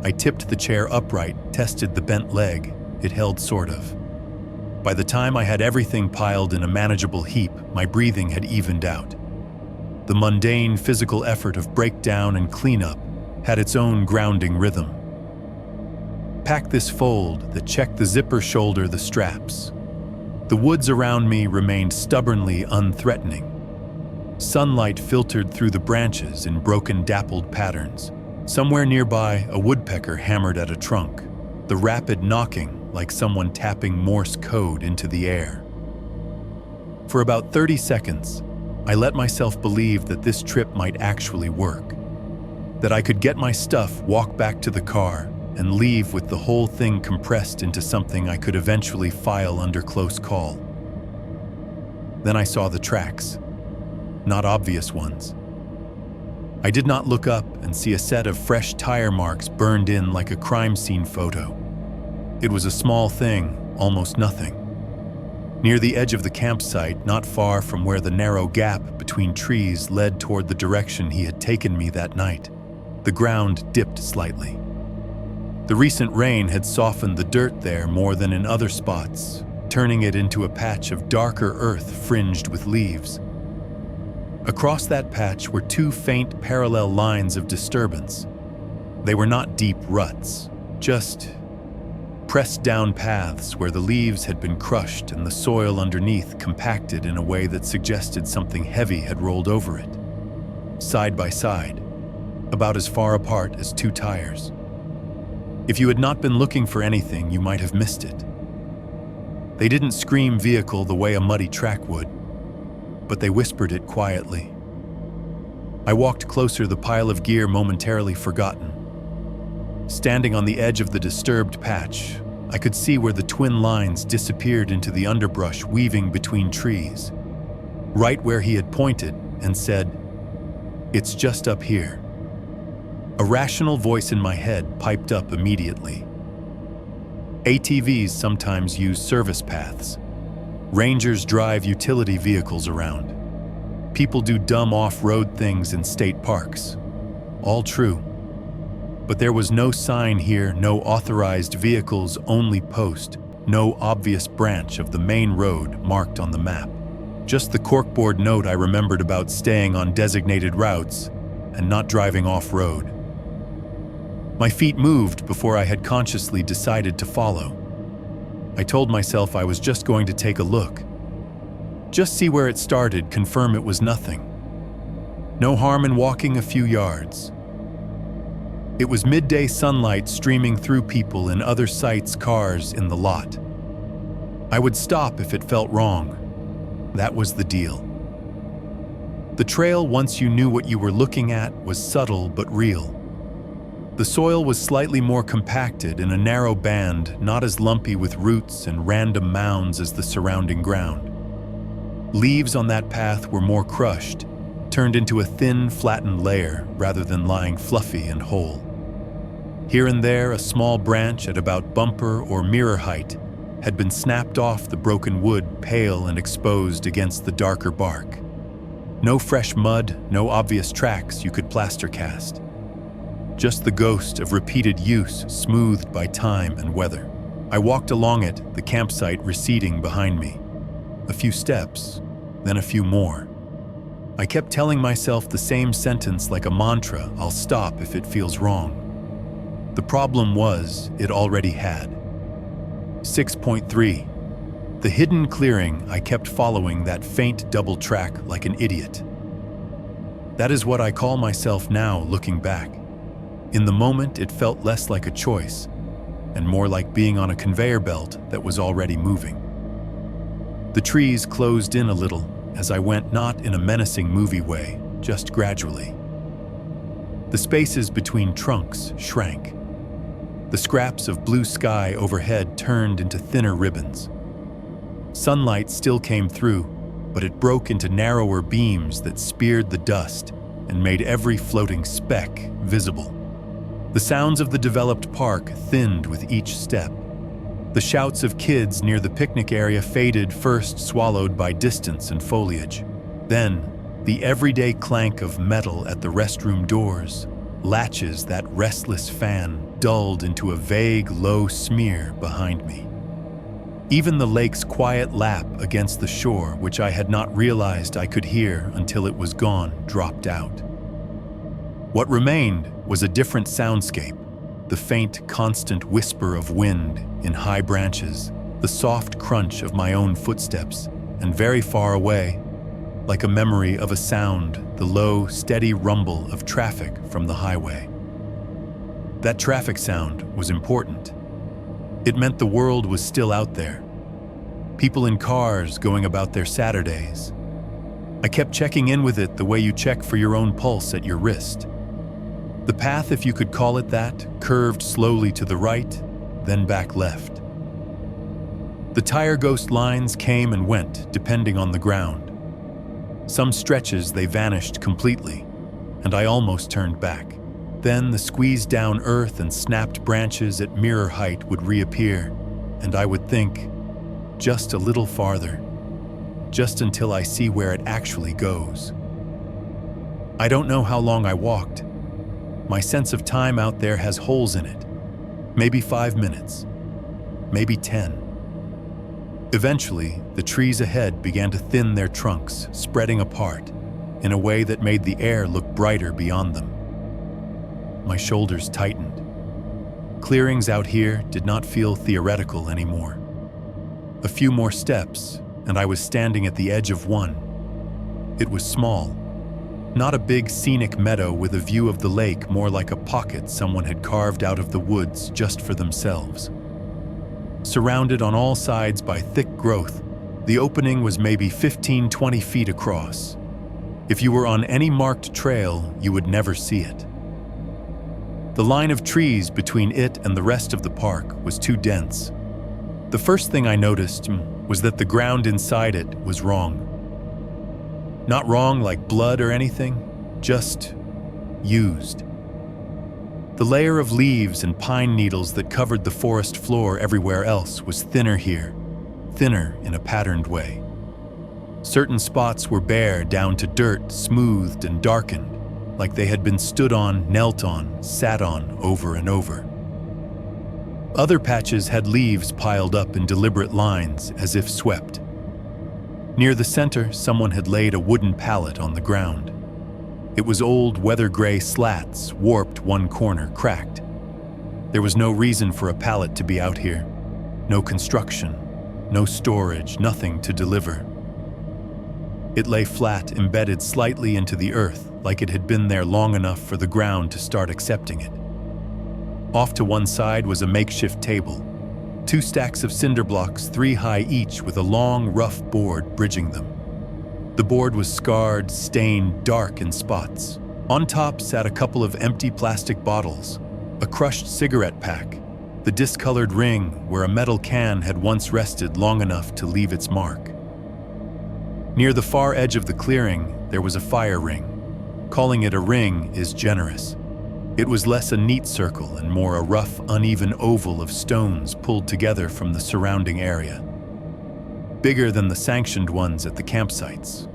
I tipped the chair upright, tested the bent leg. It held sort of. By the time I had everything piled in a manageable heap, my breathing had evened out. The mundane physical effort of breakdown and cleanup had its own grounding rhythm. Pack this fold that checked the zipper, shoulder the straps. The woods around me remained stubbornly unthreatening. Sunlight filtered through the branches in broken, dappled patterns. Somewhere nearby, a woodpecker hammered at a trunk, the rapid knocking like someone tapping Morse code into the air. For about 30 seconds, I let myself believe that this trip might actually work, that I could get my stuff, walk back to the car, and leave with the whole thing compressed into something I could eventually file under close call. Then I saw the tracks, not obvious ones. I did not look up and see a set of fresh tire marks burned in like a crime scene photo. It was a small thing, almost nothing. Near the edge of the campsite, not far from where the narrow gap between trees led toward the direction he had taken me that night, the ground dipped slightly. The recent rain had softened the dirt there more than in other spots, turning it into a patch of darker earth fringed with leaves. Across that patch were two faint parallel lines of disturbance. They were not deep ruts, just pressed down paths where the leaves had been crushed and the soil underneath compacted in a way that suggested something heavy had rolled over it. Side by side, about as far apart as two tires. If you had not been looking for anything, you might have missed it. They didn't scream vehicle the way a muddy track would, but they whispered it quietly. I walked closer, the pile of gear momentarily forgotten. Standing on the edge of the disturbed patch, I could see where the twin lines disappeared into the underbrush weaving between trees, right where he had pointed and said, "It's just up here." A rational voice in my head piped up immediately. ATVs sometimes use service paths. Rangers drive utility vehicles around. People do dumb off-road things in state parks. All true. But there was no sign here, no authorized vehicles only post, no obvious branch of the main road marked on the map. Just the corkboard note I remembered about staying on designated routes and not driving off-road. My feet moved before I had consciously decided to follow. I told myself I was just going to take a look. Just see where it started, confirm it was nothing. No harm in walking a few yards. It was midday sunlight streaming through people and other sights, cars in the lot. I would stop if it felt wrong. That was the deal. The trail, once you knew what you were looking at, was subtle but real. The soil was slightly more compacted in a narrow band, not as lumpy with roots and random mounds as the surrounding ground. Leaves on that path were more crushed, turned into a thin, flattened layer rather than lying fluffy and whole. Here and there, a small branch at about bumper or mirror height had been snapped off the broken wood, pale and exposed against the darker bark. No fresh mud, no obvious tracks you could plaster cast. Just the ghost of repeated use, smoothed by time and weather. I walked along it, the campsite receding behind me. A few steps, then a few more. I kept telling myself the same sentence like a mantra, "I'll stop if it feels wrong." The problem was, it already had. 6.3. The hidden clearing. I kept following that faint double track like an idiot. That is what I call myself now, looking back. In the moment, it felt less like a choice, and more like being on a conveyor belt that was already moving. The trees closed in a little as I went, not in a menacing movie way, just gradually. The spaces between trunks shrank. The scraps of blue sky overhead turned into thinner ribbons. Sunlight still came through, but it broke into narrower beams that speared the dust and made every floating speck visible. The sounds of the developed park thinned with each step. The shouts of kids near the picnic area faded, first swallowed by distance and foliage. Then, the everyday clank of metal at the restroom doors, latches that restless fan dulled into a vague, low smear behind me. Even the lake's quiet lap against the shore, which I had not realized I could hear until it was gone, dropped out. What remained was a different soundscape, the faint, constant whisper of wind in high branches, the soft crunch of my own footsteps, and very far away, like a memory of a sound, the low, steady rumble of traffic from the highway. That traffic sound was important. It meant the world was still out there. People in cars going about their Saturdays. I kept checking in with it the way you check for your own pulse at your wrist. The path, if you could call it that, curved slowly to the right, then back left. The tire ghost lines came and went, depending on the ground. Some stretches they vanished completely, and I almost turned back. Then the squeezed down earth and snapped branches at mirror height would reappear, and I would think, just a little farther, just until I see where it actually goes. I don't know how long I walked. My sense of time out there has holes in it. Maybe 5 minutes, maybe 10. Eventually, the trees ahead began to thin their trunks, spreading apart, in a way that made the air look brighter beyond them. My shoulders tightened. Clearings out here did not feel theoretical anymore. A few more steps, and I was standing at the edge of one. It was small. Not a big scenic meadow with a view of the lake, more like a pocket someone had carved out of the woods just for themselves. Surrounded on all sides by thick growth, the opening was maybe 15-20 feet across. If you were on any marked trail, you would never see it. The line of trees between it and the rest of the park was too dense. The first thing I noticed was that the ground inside it was wrong. Not wrong like blood or anything, just used. The layer of leaves and pine needles that covered the forest floor everywhere else was thinner here, thinner in a patterned way. Certain spots were bare down to dirt, smoothed and darkened, like they had been stood on, knelt on, sat on over and over. Other patches had leaves piled up in deliberate lines as if swept. Near the center, someone had laid a wooden pallet on the ground. It was old weather-gray slats, warped, one corner cracked. There was no reason for a pallet to be out here. No construction, no storage, nothing to deliver. It lay flat, embedded slightly into the earth, like it had been there long enough for the ground to start accepting it. Off to one side was a makeshift table. 2 stacks of cinder blocks, 3 high each, with a long, rough board bridging them. The board was scarred, stained, dark in spots. On top sat a couple of empty plastic bottles, a crushed cigarette pack, the discolored ring where a metal can had once rested long enough to leave its mark. Near the far edge of the clearing, there was a fire ring. Calling it a ring is generous. It was less a neat circle and more a rough, uneven oval of stones pulled together from the surrounding area. Bigger than the sanctioned ones at the campsites.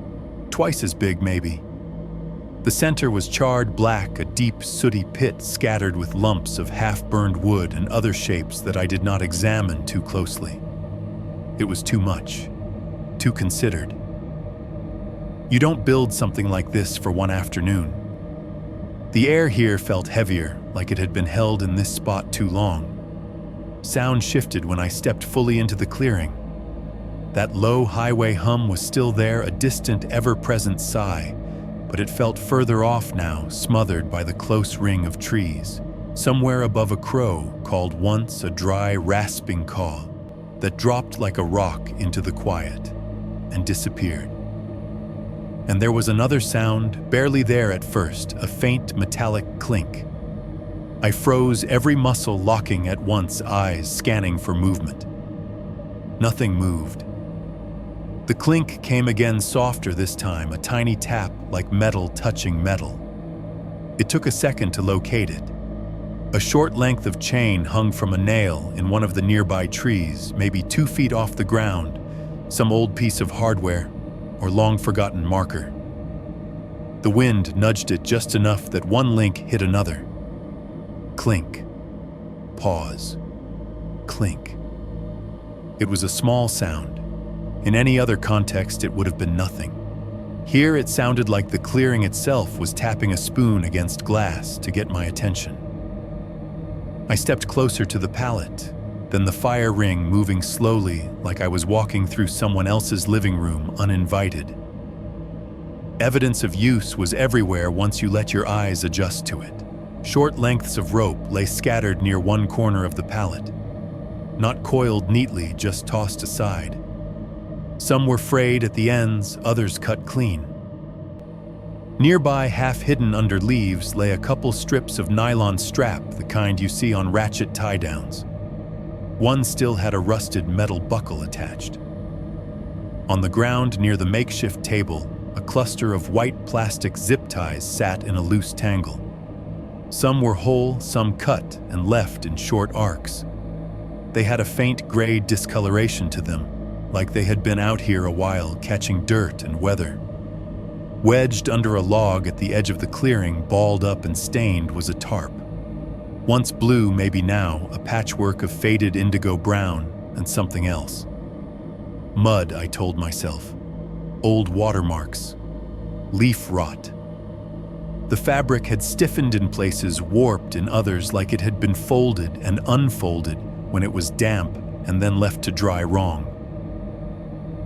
Twice as big, maybe. The center was charred black, a deep, sooty pit scattered with lumps of half-burned wood and other shapes that I did not examine too closely. It was too much, too considered. You don't build something like this for one afternoon. The air here felt heavier, like it had been held in this spot too long. Sound shifted when I stepped fully into the clearing. That low highway hum was still there, a distant, ever-present sigh, but it felt further off now, smothered by the close ring of trees. Somewhere above a crow called once a dry, rasping call that dropped like a rock into the quiet and disappeared. And there was another sound, barely there at first, a faint metallic clink. I froze, every muscle locking at once, eyes scanning for movement. Nothing moved. The clink came again, softer this time, a tiny tap like metal touching metal. It took a second to locate it. A short length of chain hung from a nail in one of the nearby trees, maybe 2 feet off the ground, some old piece of hardware or long-forgotten marker. The wind nudged it just enough that one link hit another. Clink. Pause. Clink. It was a small sound. In any other context, it would have been nothing. Here, it sounded like the clearing itself was tapping a spoon against glass to get my attention. I stepped closer to the pallet, then the fire ring moving slowly like I was walking through someone else's living room uninvited. Evidence of use was everywhere once you let your eyes adjust to it. Short lengths of rope lay scattered near one corner of the pallet. Not coiled neatly, just tossed aside. Some were frayed at the ends, others cut clean. Nearby, half hidden under leaves, lay a couple strips of nylon strap, the kind you see on ratchet tie-downs. One still had a rusted metal buckle attached. On the ground near the makeshift table, a cluster of white plastic zip ties sat in a loose tangle. Some were whole, some cut and left in short arcs. They had a faint gray discoloration to them, like they had been out here a while catching dirt and weather. Wedged under a log at the edge of the clearing, balled up and stained, was a tarp. Once blue, maybe now, a patchwork of faded indigo brown and something else. Mud, I told myself. Old watermarks. Leaf rot. The fabric had stiffened in places, warped in others, like it had been folded and unfolded when it was damp and then left to dry wrong.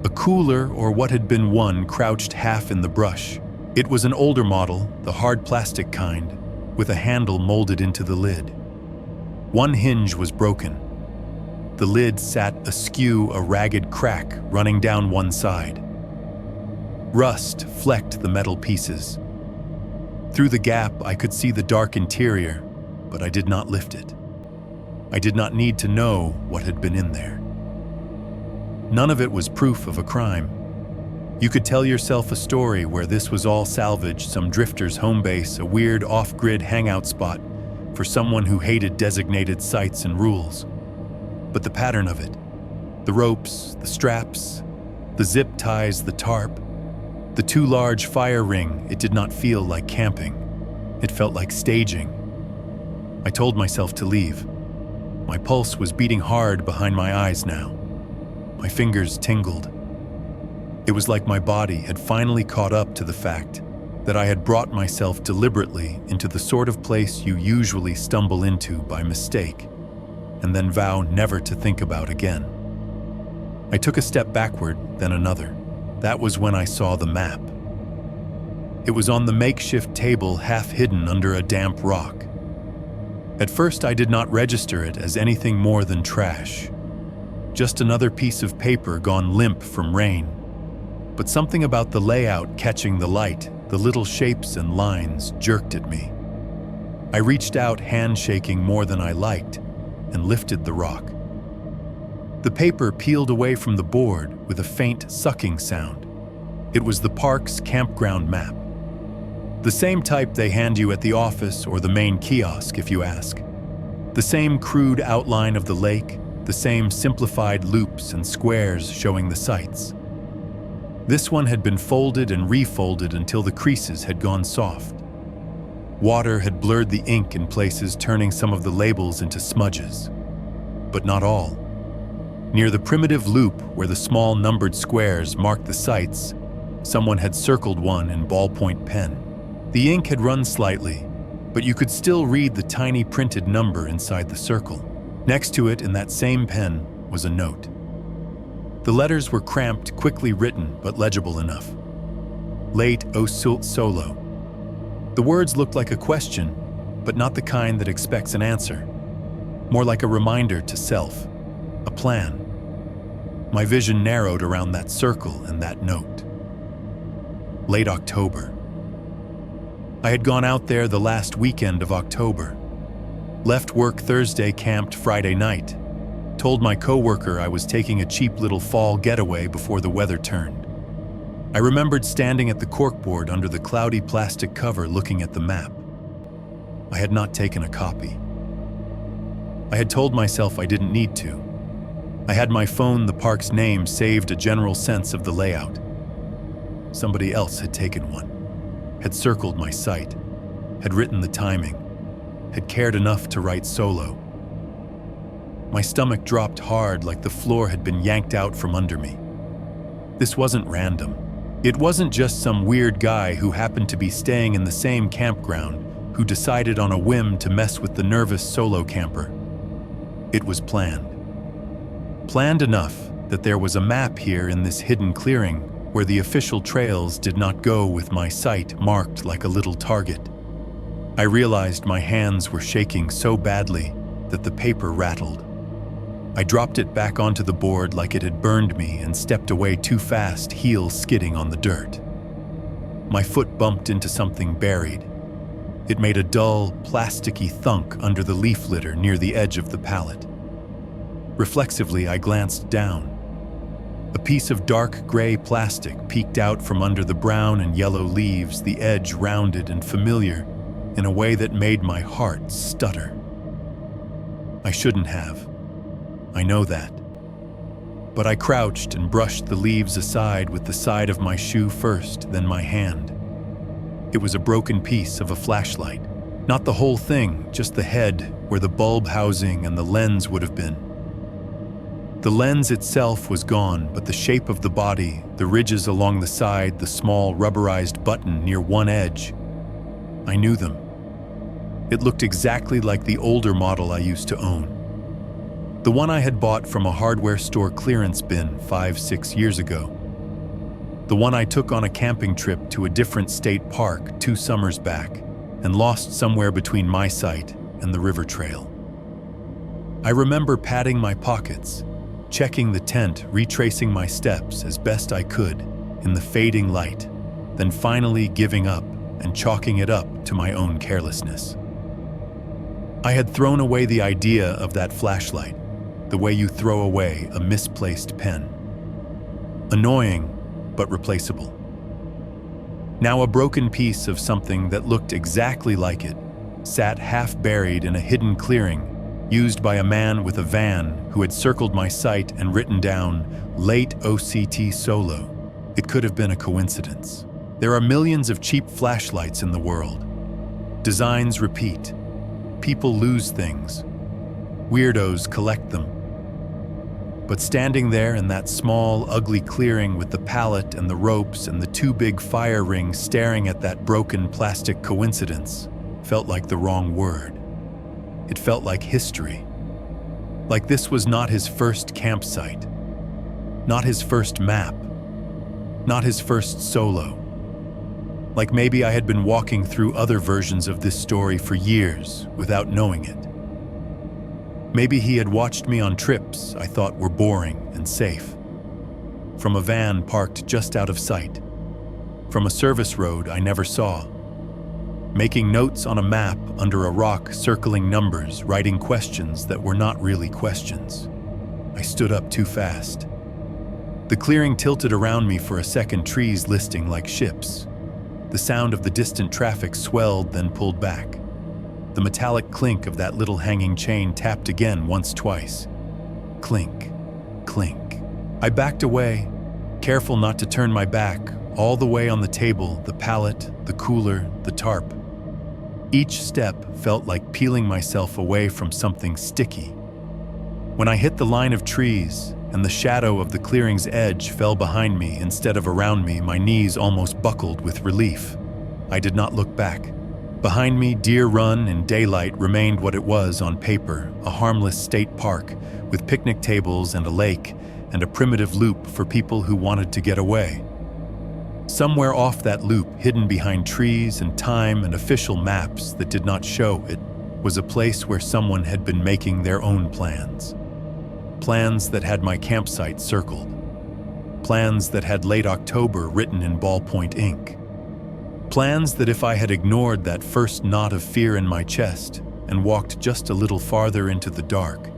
A cooler, or what had been one, crouched half in the brush. It was an older model, the hard plastic kind, with a handle molded into the lid. One hinge was broken. The lid sat askew, a ragged crack running down one side. Rust flecked the metal pieces. Through the gap, I could see the dark interior, but I did not lift it. I did not need to know what had been in there. None of it was proof of a crime. You could tell yourself a story where this was all salvage, some drifter's home base, a weird off-grid hangout spot for someone who hated designated sites and rules. But the pattern of it, the ropes, the straps, the zip ties, the tarp, the too large fire ring, it did not feel like camping. It felt like staging. I told myself to leave. My pulse was beating hard behind my eyes now. My fingers tingled. It was like my body had finally caught up to the fact that I had brought myself deliberately into the sort of place you usually stumble into by mistake and then vow never to think about again. I took a step backward, then another. That was when I saw the map. It was on the makeshift table, half hidden under a damp rock. At first, I did not register it as anything more than trash. Just another piece of paper gone limp from rain. But something about the layout catching the light, the little shapes and lines, jerked at me. I reached out, handshaking more than I liked, and lifted the rock. The paper peeled away from the board with a faint sucking sound. It was the park's campground map. The same type they hand you at the office or the main kiosk, if you ask. The same crude outline of the lake, the same simplified loops and squares showing the sights. This one had been folded and refolded until the creases had gone soft. Water had blurred the ink in places, turning some of the labels into smudges. But not all. Near the primitive loop where the small numbered squares marked the sites, someone had circled one in ballpoint pen. The ink had run slightly, but you could still read the tiny printed number inside the circle. Next to it, in that same pen, was a note. The letters were cramped, quickly written, but legible enough. Late Osult Solo. The words looked like a question, but not the kind that expects an answer. More like a reminder to self, a plan. My vision narrowed around that circle and that note. Late October. I had gone out there the last weekend of October. Left work Thursday, camped Friday night. Told my coworker I was taking a cheap little fall getaway before the weather turned. I remembered standing at the corkboard under the cloudy plastic cover looking at the map. I had not taken a copy. I had told myself I didn't need to. I had my phone, the park's name, saved a general sense of the layout. Somebody else had taken one, had circled my site, had written the timing, had cared enough to write solo. My stomach dropped hard, like the floor had been yanked out from under me. This wasn't random. It wasn't just some weird guy who happened to be staying in the same campground who decided on a whim to mess with the nervous solo camper. It was planned. Planned enough that there was a map here in this hidden clearing where the official trails did not go, with my site marked like a little target. I realized my hands were shaking so badly that the paper rattled. I dropped it back onto the board like it had burned me and stepped away too fast, heels skidding on the dirt. My foot bumped into something buried. It made a dull, plasticky thunk under the leaf litter near the edge of the pallet. Reflexively, I glanced down. A piece of dark gray plastic peeked out from under the brown and yellow leaves, the edge rounded and familiar in a way that made my heart stutter. I shouldn't have. I know that. But I crouched and brushed the leaves aside with the side of my shoe first, then my hand. It was a broken piece of a flashlight. Not the whole thing, just the head, where the bulb housing and the lens would have been. The lens itself was gone, but the shape of the body, the ridges along the side, the small rubberized button near one edge, I knew them. It looked exactly like the older model I used to own. The one I had bought from a hardware store clearance bin 5-6 years ago. The one I took on a camping trip to a different state park 2 summers back and lost somewhere between my site and the river trail. I remember patting my pockets, checking the tent, retracing my steps as best I could in the fading light, then finally giving up and chalking it up to my own carelessness. I had thrown away the idea of that flashlight, the way you throw away a misplaced pen. Annoying, but replaceable. Now a broken piece of something that looked exactly like it sat half buried in a hidden clearing used by a man with a van who had circled my site and written down, "Late OCT solo." It could have been a coincidence. There are millions of cheap flashlights in the world. Designs repeat. People lose things. Weirdos collect them. But standing there in that small, ugly clearing with the pallet and the ropes and the 2 big fire rings staring at that broken plastic coincidence felt like the wrong word. It felt like history. Like this was not his first campsite. Not his first map. Not his first solo. Like maybe I had been walking through other versions of this story for years without knowing it. Maybe he had watched me on trips I thought were boring and safe. From a van parked just out of sight. From a service road I never saw. Making notes on a map under a rock, circling numbers, writing questions that were not really questions. I stood up too fast. The clearing tilted around me for a second, trees listing like ships. The sound of the distant traffic swelled, then pulled back. The metallic clink of that little hanging chain tapped again, once, twice. Clink, clink. I backed away, careful not to turn my back, all the way on the table, the pallet, the cooler, the tarp. Each step felt like peeling myself away from something sticky. When I hit the line of trees and the shadow of the clearing's edge fell behind me instead of around me, my knees almost buckled with relief. I did not look back. Behind me, Deer Run in daylight remained what it was on paper, a harmless state park with picnic tables and a lake and a primitive loop for people who wanted to get away. Somewhere off that loop, hidden behind trees and time and official maps that did not show it, was a place where someone had been making their own plans. Plans that had my campsite circled. Plans that had late October written in ballpoint ink. Plans that if I had ignored that first knot of fear in my chest and walked just a little farther into the dark,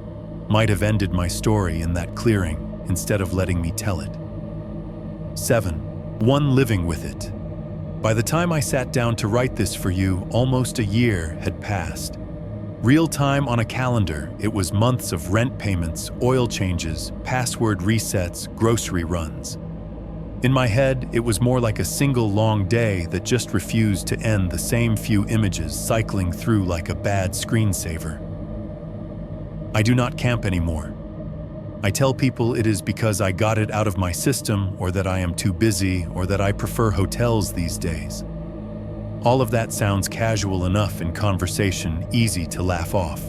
might have ended my story in that clearing instead of letting me tell it. 7. One living with it. By the time I sat down to write this for you, almost a year had passed. Real time on a calendar, it was months of rent payments, oil changes, password resets, grocery runs. In my head, it was more like a single long day that just refused to end, the same few images cycling through like a bad screensaver. I do not camp anymore. I tell people it is because I got it out of my system, or that I am too busy, or that I prefer hotels these days. All of that sounds casual enough in conversation, easy to laugh off.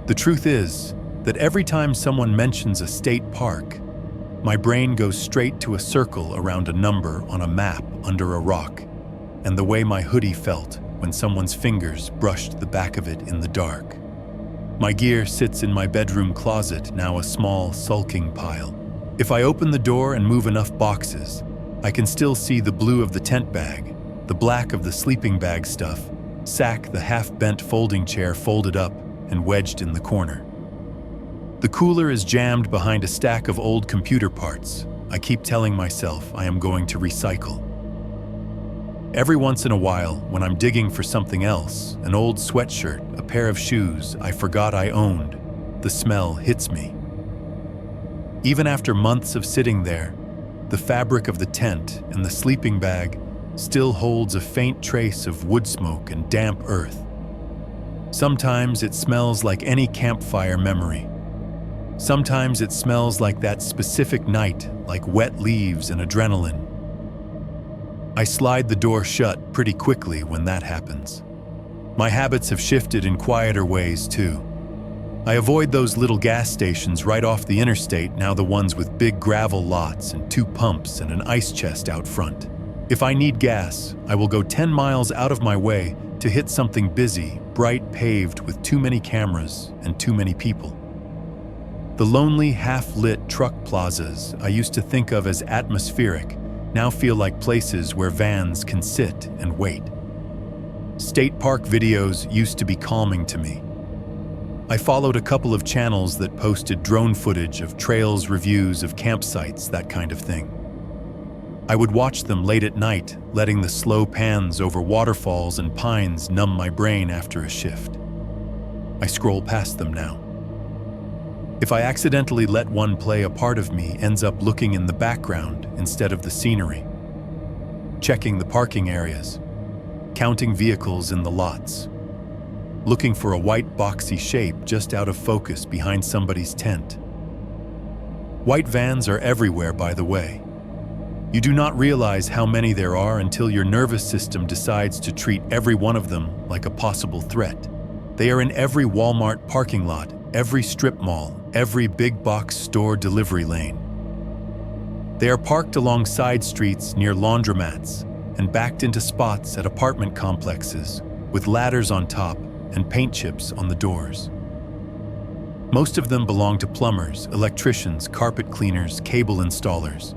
The truth is that every time someone mentions a state park, my brain goes straight to a circle around a number on a map under a rock, and the way my hoodie felt when someone's fingers brushed the back of it in the dark. My gear sits in my bedroom closet, now a small, sulking pile. If I open the door and move enough boxes, I can still see the blue of the tent bag, the black of the sleeping bag stuff, sack, the half-bent folding chair folded up and wedged in the corner. The cooler is jammed behind a stack of old computer parts. I keep telling myself I am going to recycle. Every once in a while, when I'm digging for something else, an old sweatshirt, a pair of shoes I forgot I owned, the smell hits me. Even after months of sitting there, the fabric of the tent and the sleeping bag still holds a faint trace of wood smoke and damp earth. Sometimes it smells like any campfire memory. Sometimes it smells like that specific night, like wet leaves and adrenaline. I slide the door shut pretty quickly when that happens. My habits have shifted in quieter ways too. I avoid those little gas stations right off the interstate, now the ones with big gravel lots and 2 pumps and an ice chest out front. If I need gas, I will go 10 miles out of my way to hit something busy, bright, paved with too many cameras and too many people. The lonely, half-lit truck plazas I used to think of as atmospheric now feel like places where vans can sit and wait. State park videos used to be calming to me. I followed a couple of channels that posted drone footage of trails, reviews of campsites, that kind of thing. I would watch them late at night, letting the slow pans over waterfalls and pines numb my brain after a shift. I scroll past them now. If I accidentally let one play, a part of me ends up looking in the background instead of the scenery, checking the parking areas, counting vehicles in the lots, looking for a white boxy shape just out of focus behind somebody's tent. White vans are everywhere, by the way. You do not realize how many there are until your nervous system decides to treat every one of them like a possible threat. They are in every Walmart parking lot, every strip mall, every big box store delivery lane. They are parked along side streets near laundromats and backed into spots at apartment complexes with ladders on top and paint chips on the doors. Most of them belong to plumbers, electricians, carpet cleaners, cable installers.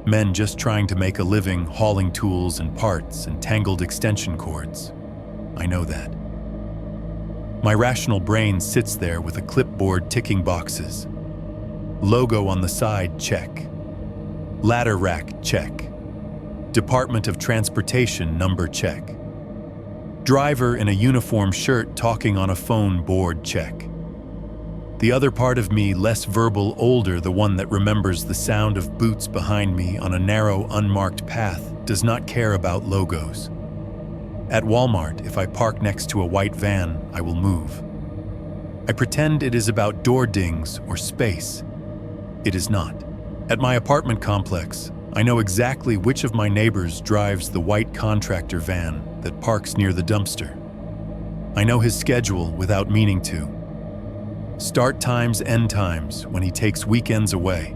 Men just trying to make a living hauling tools and parts and tangled extension cords. I know that. My rational brain sits there with a clipboard ticking boxes. Logo on the side, check. Ladder rack, check. Department of Transportation number, check. Driver in a uniform shirt talking on a phone board, check. The other part of me, less verbal, older, the one that remembers the sound of boots behind me on a narrow, unmarked path, does not care about logos. At Walmart, if I park next to a white van, I will move. I pretend it is about door dings or space. It is not. At my apartment complex, I know exactly which of my neighbors drives the white contractor van that parks near the dumpster. I know his schedule without meaning to. Start times, end times, when he takes weekends away.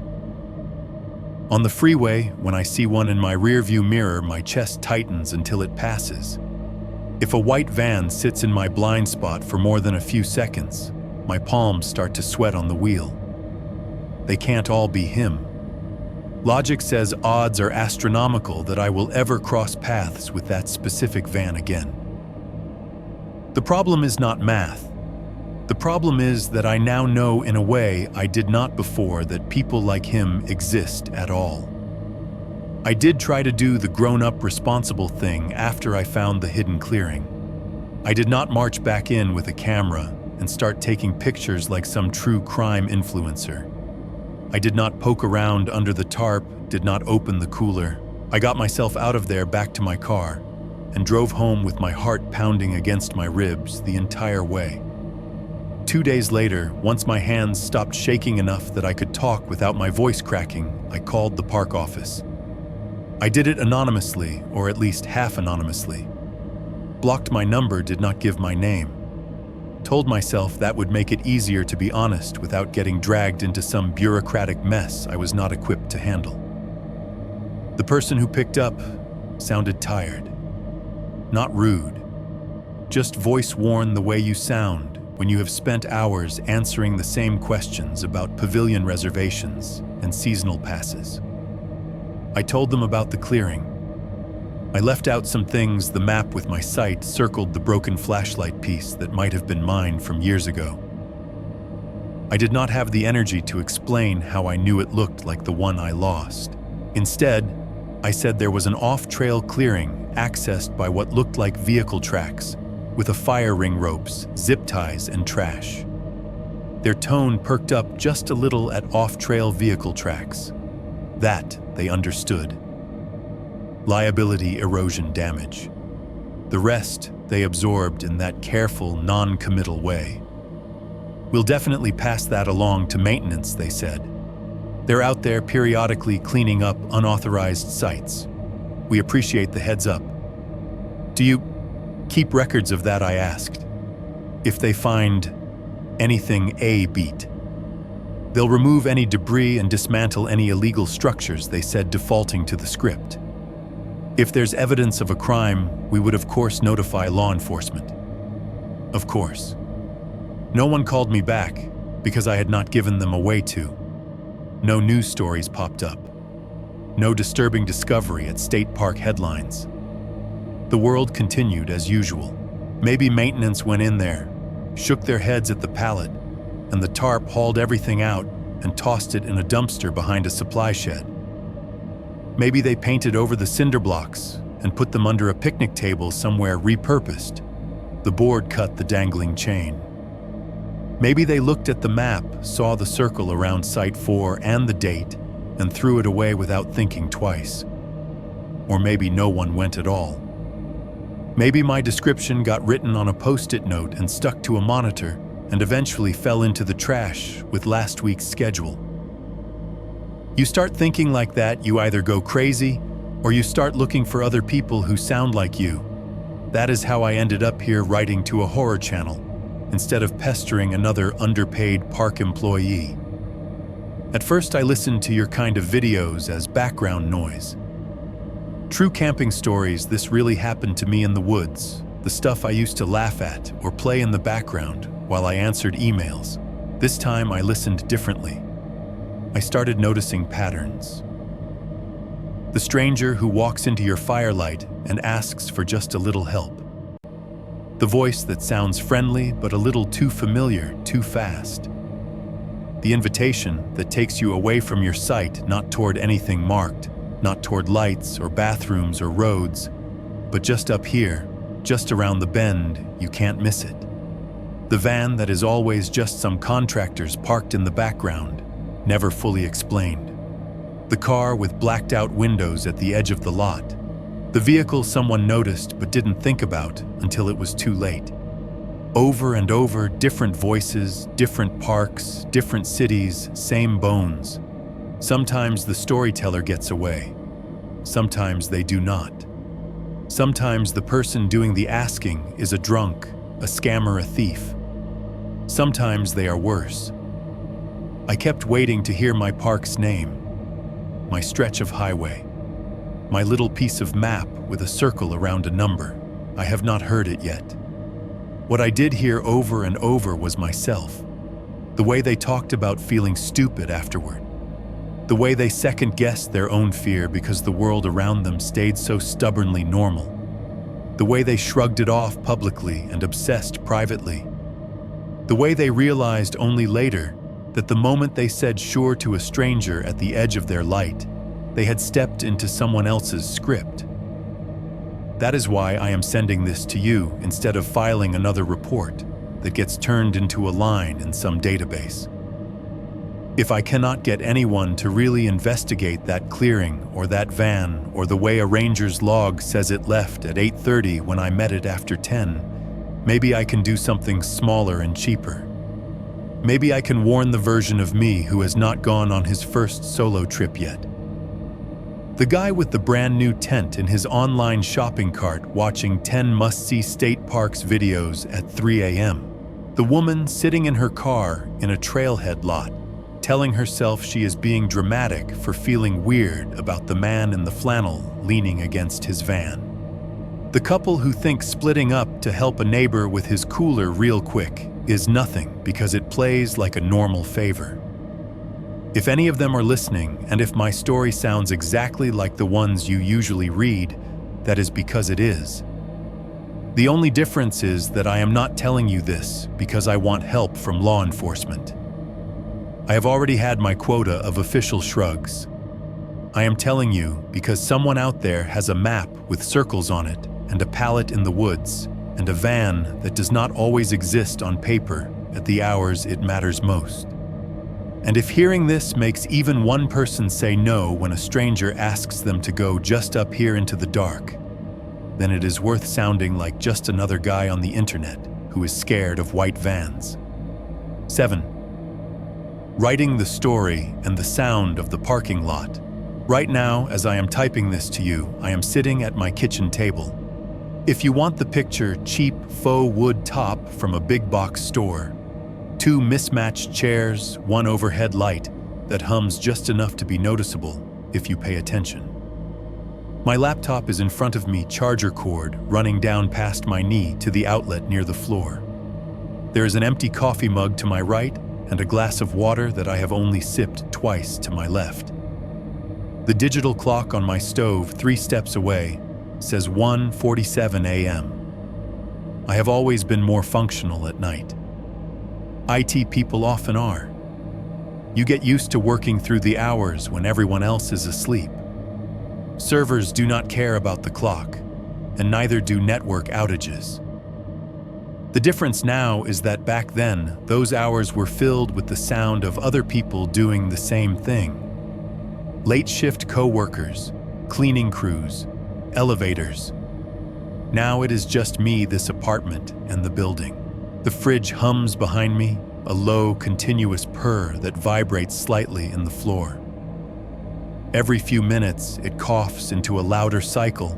On the freeway, when I see one in my rearview mirror, my chest tightens until it passes. If a white van sits in my blind spot for more than a few seconds, my palms start to sweat on the wheel. They can't all be him. Logic says odds are astronomical that I will ever cross paths with that specific van again. The problem is not math. The problem is that I now know in a way I did not before that people like him exist at all. I did try to do the grown-up responsible thing after I found the hidden clearing. I did not march back in with a camera and start taking pictures like some true crime influencer. I did not poke around under the tarp, did not open the cooler. I got myself out of there back to my car and drove home with my heart pounding against my ribs the entire way. 2 days later, once my hands stopped shaking enough that I could talk without my voice cracking, I called the park office. I did it anonymously, or at least half anonymously. Blocked my number, did not give my name. Told myself that would make it easier to be honest without getting dragged into some bureaucratic mess I was not equipped to handle. The person who picked up sounded tired. Not rude, just voice-worn the way you sound when you have spent hours answering the same questions about pavilion reservations and seasonal passes. I told them about the clearing. I left out some things. The map with my sight circled the broken flashlight piece that might have been mine from years ago. I did not have the energy to explain how I knew it looked like the one I lost. Instead, I said there was an off-trail clearing accessed by what looked like vehicle tracks, with a fire ring, ropes, zip ties, and trash. Their tone perked up just a little at off-trail vehicle tracks. That they understood. Liability, erosion, damage. The rest they absorbed in that careful, non-committal way. We'll definitely pass that along to maintenance, they said. They're out there periodically cleaning up unauthorized sites. We appreciate the heads up. Do you keep records of that, I asked. If they find anything A beat. They'll remove any debris and dismantle any illegal structures, they said, defaulting to the script. If there's evidence of a crime, we would of course notify law enforcement. Of course. No one called me back because I had not given them a way to. No news stories popped up. No disturbing discovery at state park headlines. The world continued as usual. Maybe maintenance went in there, shook their heads at the pallet, and the tarp hauled everything out and tossed it in a dumpster behind a supply shed. Maybe they painted over the cinder blocks and put them under a picnic table somewhere repurposed. The board cut the dangling chain. Maybe they looked at the map, saw the circle around Site 4 and the date, and threw it away without thinking twice. Or maybe no one went at all. Maybe my description got written on a post-it note and stuck to a monitor and eventually fell into the trash with last week's schedule. You start thinking like that, you either go crazy or you start looking for other people who sound like you. That is how I ended up here writing to a horror channel instead of pestering another underpaid park employee. At first I listened to your kind of videos as background noise. True camping stories, this really happened to me in the woods, the stuff I used to laugh at or play in the background while I answered emails. This time I listened differently. I started noticing patterns. The stranger who walks into your firelight and asks for just a little help. The voice that sounds friendly but a little too familiar, too fast. The invitation that takes you away from your sight, not toward anything marked, not toward lights or bathrooms or roads, but just up here, just around the bend, you can't miss it. The van that is always just some contractors parked in the background, never fully explained. The car with blacked out windows at the edge of the lot. The vehicle someone noticed but didn't think about until it was too late. Over and over, different voices, different parks, different cities, same bones. Sometimes the storyteller gets away. Sometimes they do not. Sometimes the person doing the asking is a drunk, a scammer, a thief. Sometimes they are worse. I kept waiting to hear my park's name, my stretch of highway, my little piece of map with a circle around a number. I have not heard it yet. What I did hear over and over was myself. The way they talked about feeling stupid afterward. The way they second-guessed their own fear because the world around them stayed so stubbornly normal. The way they shrugged it off publicly and obsessed privately. The way they realized only later that the moment they said sure to a stranger at the edge of their light, they had stepped into someone else's script. That is why I am sending this to you instead of filing another report that gets turned into a line in some database. If I cannot get anyone to really investigate that clearing or that van or the way a ranger's log says it left at 8:30 when I met it after 10, maybe I can do something smaller and cheaper. Maybe I can warn the version of me who has not gone on his first solo trip yet. The guy with the brand new tent in his online shopping cart watching 10 must-see state parks videos at 3 a.m. The woman sitting in her car in a trailhead lot, telling herself she is being dramatic for feeling weird about the man in the flannel leaning against his van. The couple who think splitting up to help a neighbor with his cooler real quick is nothing because it plays like a normal favor. If any of them are listening, and if my story sounds exactly like the ones you usually read, that is because it is. The only difference is that I am not telling you this because I want help from law enforcement. I have already had my quota of official shrugs. I am telling you because someone out there has a map with circles on it and a pallet in the woods and a van that does not always exist on paper at the hours it matters most. And if hearing this makes even one person say no when a stranger asks them to go just up here into the dark, then it is worth sounding like just another guy on the internet who is scared of white vans. 7. Writing the story and the sound of the parking lot. Right now, as I am typing this to you, I am sitting at my kitchen table. If you want the picture, cheap faux wood top from a big box store. 2 mismatched chairs, 1 overhead light that hums just enough to be noticeable if you pay attention. My laptop is in front of me, charger cord running down past my knee to the outlet near the floor. There is an empty coffee mug to my right and a glass of water that I have only sipped twice to my left. The digital clock on my stove 3 steps away says 1:47 a.m. I have always been more functional at night. IT people often are. You get used to working through the hours when everyone else is asleep. Servers do not care about the clock, and neither do network outages. The difference now is that back then, those hours were filled with the sound of other people doing the same thing. Late shift co-workers, cleaning crews, elevators. Now it is just me, this apartment, and the building. The fridge hums behind me, a low, continuous purr that vibrates slightly in the floor. Every few minutes, it coughs into a louder cycle,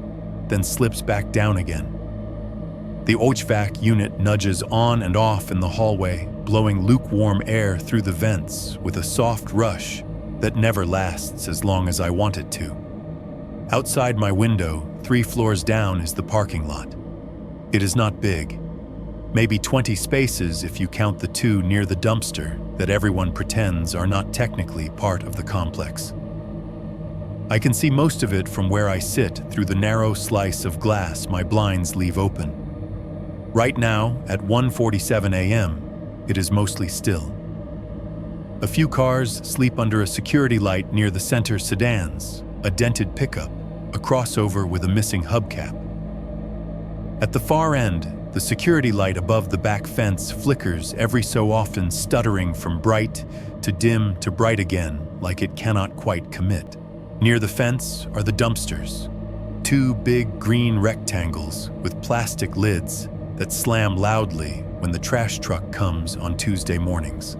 then slips back down again. The HVAC unit nudges on and off in the hallway, blowing lukewarm air through the vents with a soft rush that never lasts as long as I want it to. Outside my window, 3 floors down, is the parking lot. It is not big. Maybe 20 spaces if you count the 2 near the dumpster that everyone pretends are not technically part of the complex. I can see most of it from where I sit through the narrow slice of glass my blinds leave open. Right now, at 1:47 a.m., it is mostly still. A few cars sleep under a security light near the center sedans, a dented pickup, a crossover with a missing hubcap. At the far end, the security light above the back fence flickers every so often, stuttering from bright to dim to bright again, like it cannot quite commit. Near the fence are the dumpsters, 2 big green rectangles with plastic lids that slam loudly when the trash truck comes on Tuesday mornings.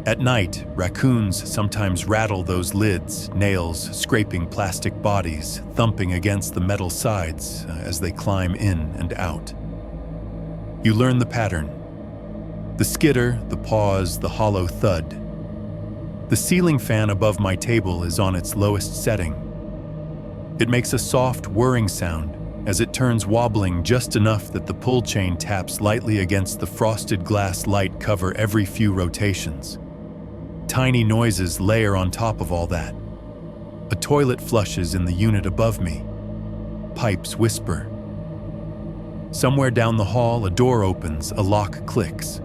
At night, raccoons sometimes rattle those lids, nails scraping plastic bodies, thumping against the metal sides as they climb in and out. You learn the pattern. The skitter, the pause, the hollow thud. The ceiling fan above my table is on its lowest setting. It makes a soft whirring sound as it turns, wobbling just enough that the pull chain taps lightly against the frosted glass light cover every few rotations. Tiny noises layer on top of all that. A toilet flushes in the unit above me. Pipes whisper. Somewhere down the hall, a door opens, a lock clicks.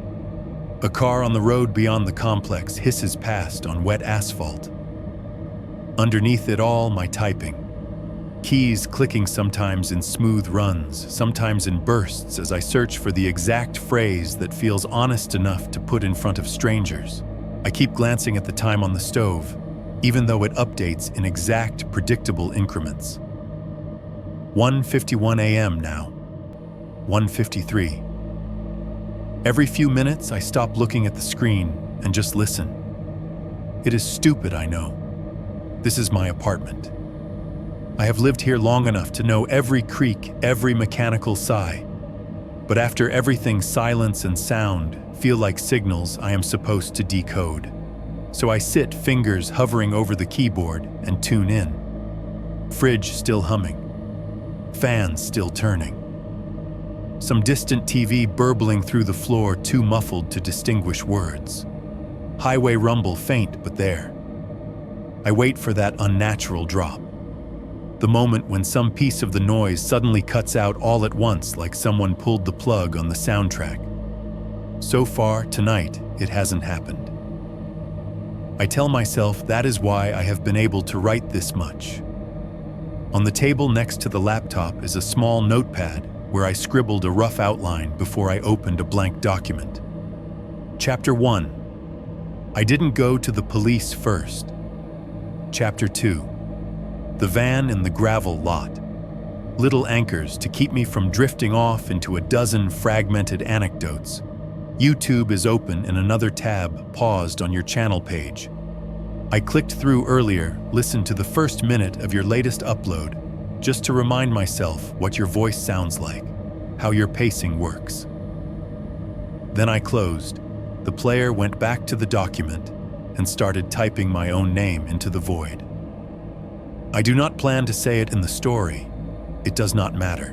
A car on the road beyond the complex hisses past on wet asphalt. Underneath it all, my typing. keys clicking sometimes in smooth runs, sometimes in bursts as I search for the exact phrase that feels honest enough to put in front of strangers. I keep glancing at the time on the stove, even though it updates in exact, predictable increments. 1:51 a.m. now. 1:53. Every few minutes, I stop looking at the screen and just listen. It is stupid, I know. This is my apartment. I have lived here long enough to know every creak, every mechanical sigh. But after everything, silence and sound feel like signals I am supposed to decode. So I sit, fingers hovering over the keyboard, and tune in. Fridge still humming. Fans still turning. Some distant TV burbling through the floor, too muffled to distinguish words. Highway rumble faint, but there. I wait for that unnatural drop. The moment when some piece of the noise suddenly cuts out all at once, like someone pulled the plug on the soundtrack. So far, tonight, it hasn't happened. I tell myself that is why I have been able to write this much. On the table next to the laptop is a small notepad where I scribbled a rough outline before I opened a blank document. Chapter 1. I didn't go to the police first. Chapter 2. The van in the gravel lot. Little anchors to keep me from drifting off into a dozen fragmented anecdotes. YouTube is open in another tab paused on your channel page. I clicked through earlier, listened to the first minute of your latest upload, just to remind myself what your voice sounds like, how your pacing works. Then I closed. The player went back to the document and started typing my own name into the void. I do not plan to say it in the story. It does not matter.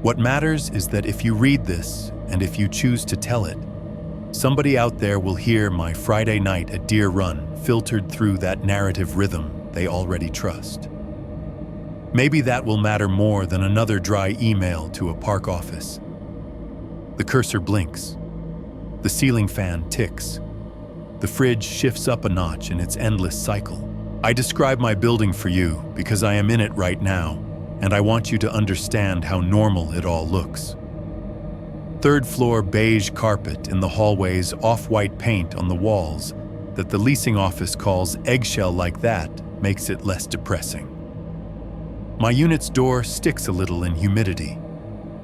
What matters is that if you read this, and if you choose to tell it, somebody out there will hear my Friday night at Deer Run filtered through that narrative rhythm they already trust. Maybe that will matter more than another dry email to a park office. The cursor blinks. The ceiling fan ticks. The fridge shifts up a notch in its endless cycle. I describe my building for you because I am in it right now, and I want you to understand how normal it all looks. Third floor beige carpet in the hallways, off-white paint on the walls that the leasing office calls eggshell like that makes it less depressing. My unit's door sticks a little in humidity.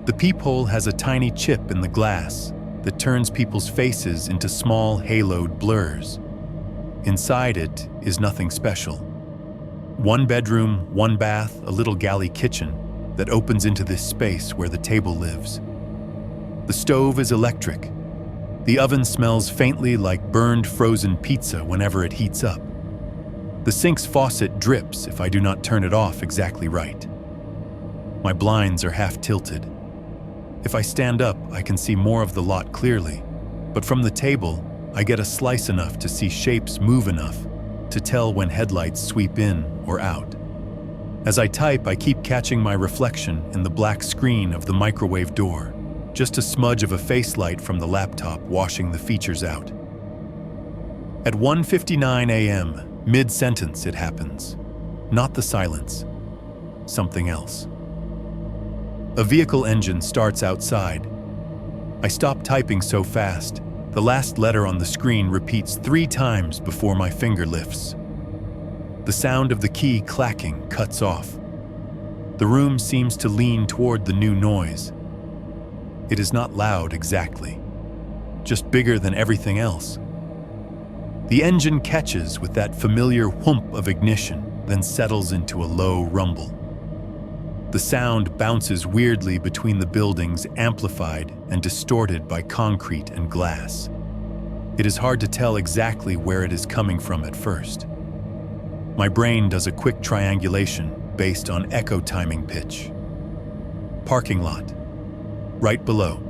The peephole has a tiny chip in the glass that turns people's faces into small haloed blurs. Inside it is nothing special. One bedroom, one bath, a little galley kitchen that opens into this space where the table lives. The stove is electric. The oven smells faintly like burned frozen pizza whenever it heats up. The sink's faucet drips if I do not turn it off exactly right. My blinds are half tilted. If I stand up, I can see more of the lot clearly, but from the table, I get a slice enough to see shapes move enough to tell when headlights sweep in or out. As I type, I keep catching my reflection in the black screen of the microwave door, just a smudge of a face light from the laptop washing the features out. At 1:59 a.m., mid-sentence it happens. Not the silence. Something else. A vehicle engine starts outside. I stop typing so fast. The last letter on the screen repeats 3 times before my finger lifts. The sound of the key clacking cuts off. The room seems to lean toward the new noise. It is not loud exactly, just bigger than everything else. The engine catches with that familiar whoomp of ignition, then settles into a low rumble. The sound bounces weirdly between the buildings, amplified and distorted by concrete and glass. It is hard to tell exactly where it is coming from at first. My brain does a quick triangulation based on echo timing pitch. Parking lot. Right below.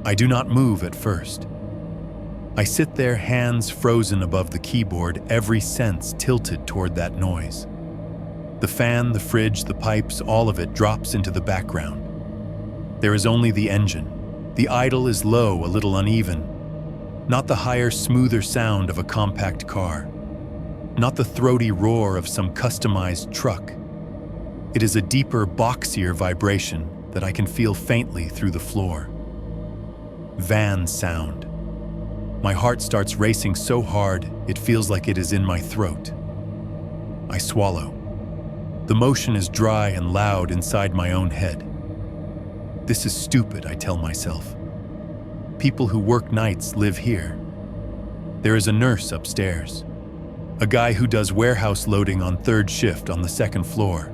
I do not move at first. I sit there, hands frozen above the keyboard, every sense tilted toward that noise. The fan, the fridge, the pipes, all of it drops into the background. There is only the engine. The idle is low, a little uneven. Not the higher, smoother sound of a compact car. Not the throaty roar of some customized truck. It is a deeper, boxier vibration that I can feel faintly through the floor. Van sound. My heart starts racing so hard, it feels like it is in my throat. I swallow. The motion is dry and loud inside my own head. This is stupid, I tell myself. People who work nights live here. There is a nurse upstairs. A guy who does warehouse loading on third shift on the second floor.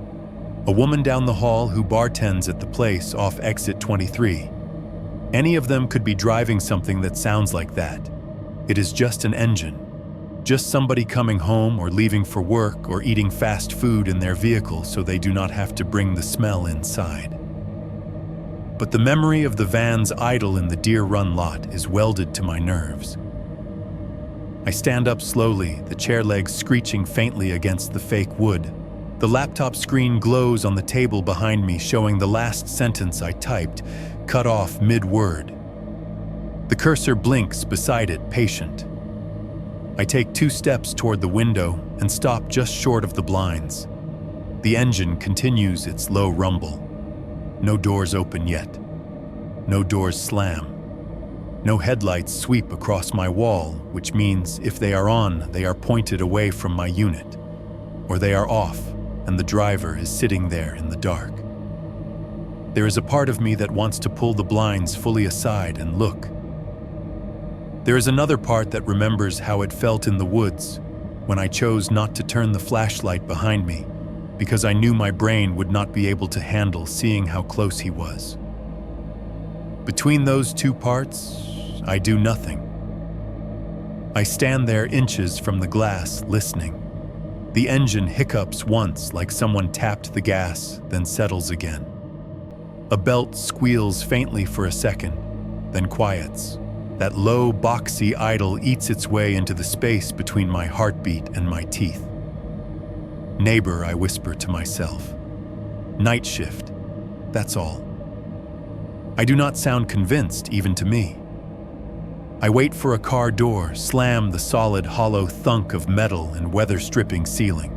A woman down the hall who bartends at the place off exit 23. Any of them could be driving something that sounds like that. It is just an engine. Just somebody coming home or leaving for work or eating fast food in their vehicle so they do not have to bring the smell inside. But the memory of the van's idle in the Deer Run lot is welded to my nerves. I stand up slowly, the chair legs screeching faintly against the fake wood. The laptop screen glows on the table behind me, showing the last sentence I typed, cut off mid-word. The cursor blinks beside it, patient. I take 2 steps toward the window and stop just short of the blinds. The engine continues its low rumble. No doors open yet. No doors slam. No headlights sweep across my wall, which means if they are on, they are pointed away from my unit. Or they are off, and the driver is sitting there in the dark. There is a part of me that wants to pull the blinds fully aside and look. There is another part that remembers how it felt in the woods when I chose not to turn the flashlight behind me because I knew my brain would not be able to handle seeing how close he was. Between those 2 parts, I do nothing. I stand there inches from the glass, listening. The engine hiccups once like someone tapped the gas, then settles again. A belt squeals faintly for a second, then quiets. That low, boxy idle eats its way into the space between my heartbeat and my teeth. Neighbor, I whisper to myself. Night shift, that's all. I do not sound convinced, even to me. I wait for a car door, slam the solid, hollow thunk of metal and weather-stripping ceiling.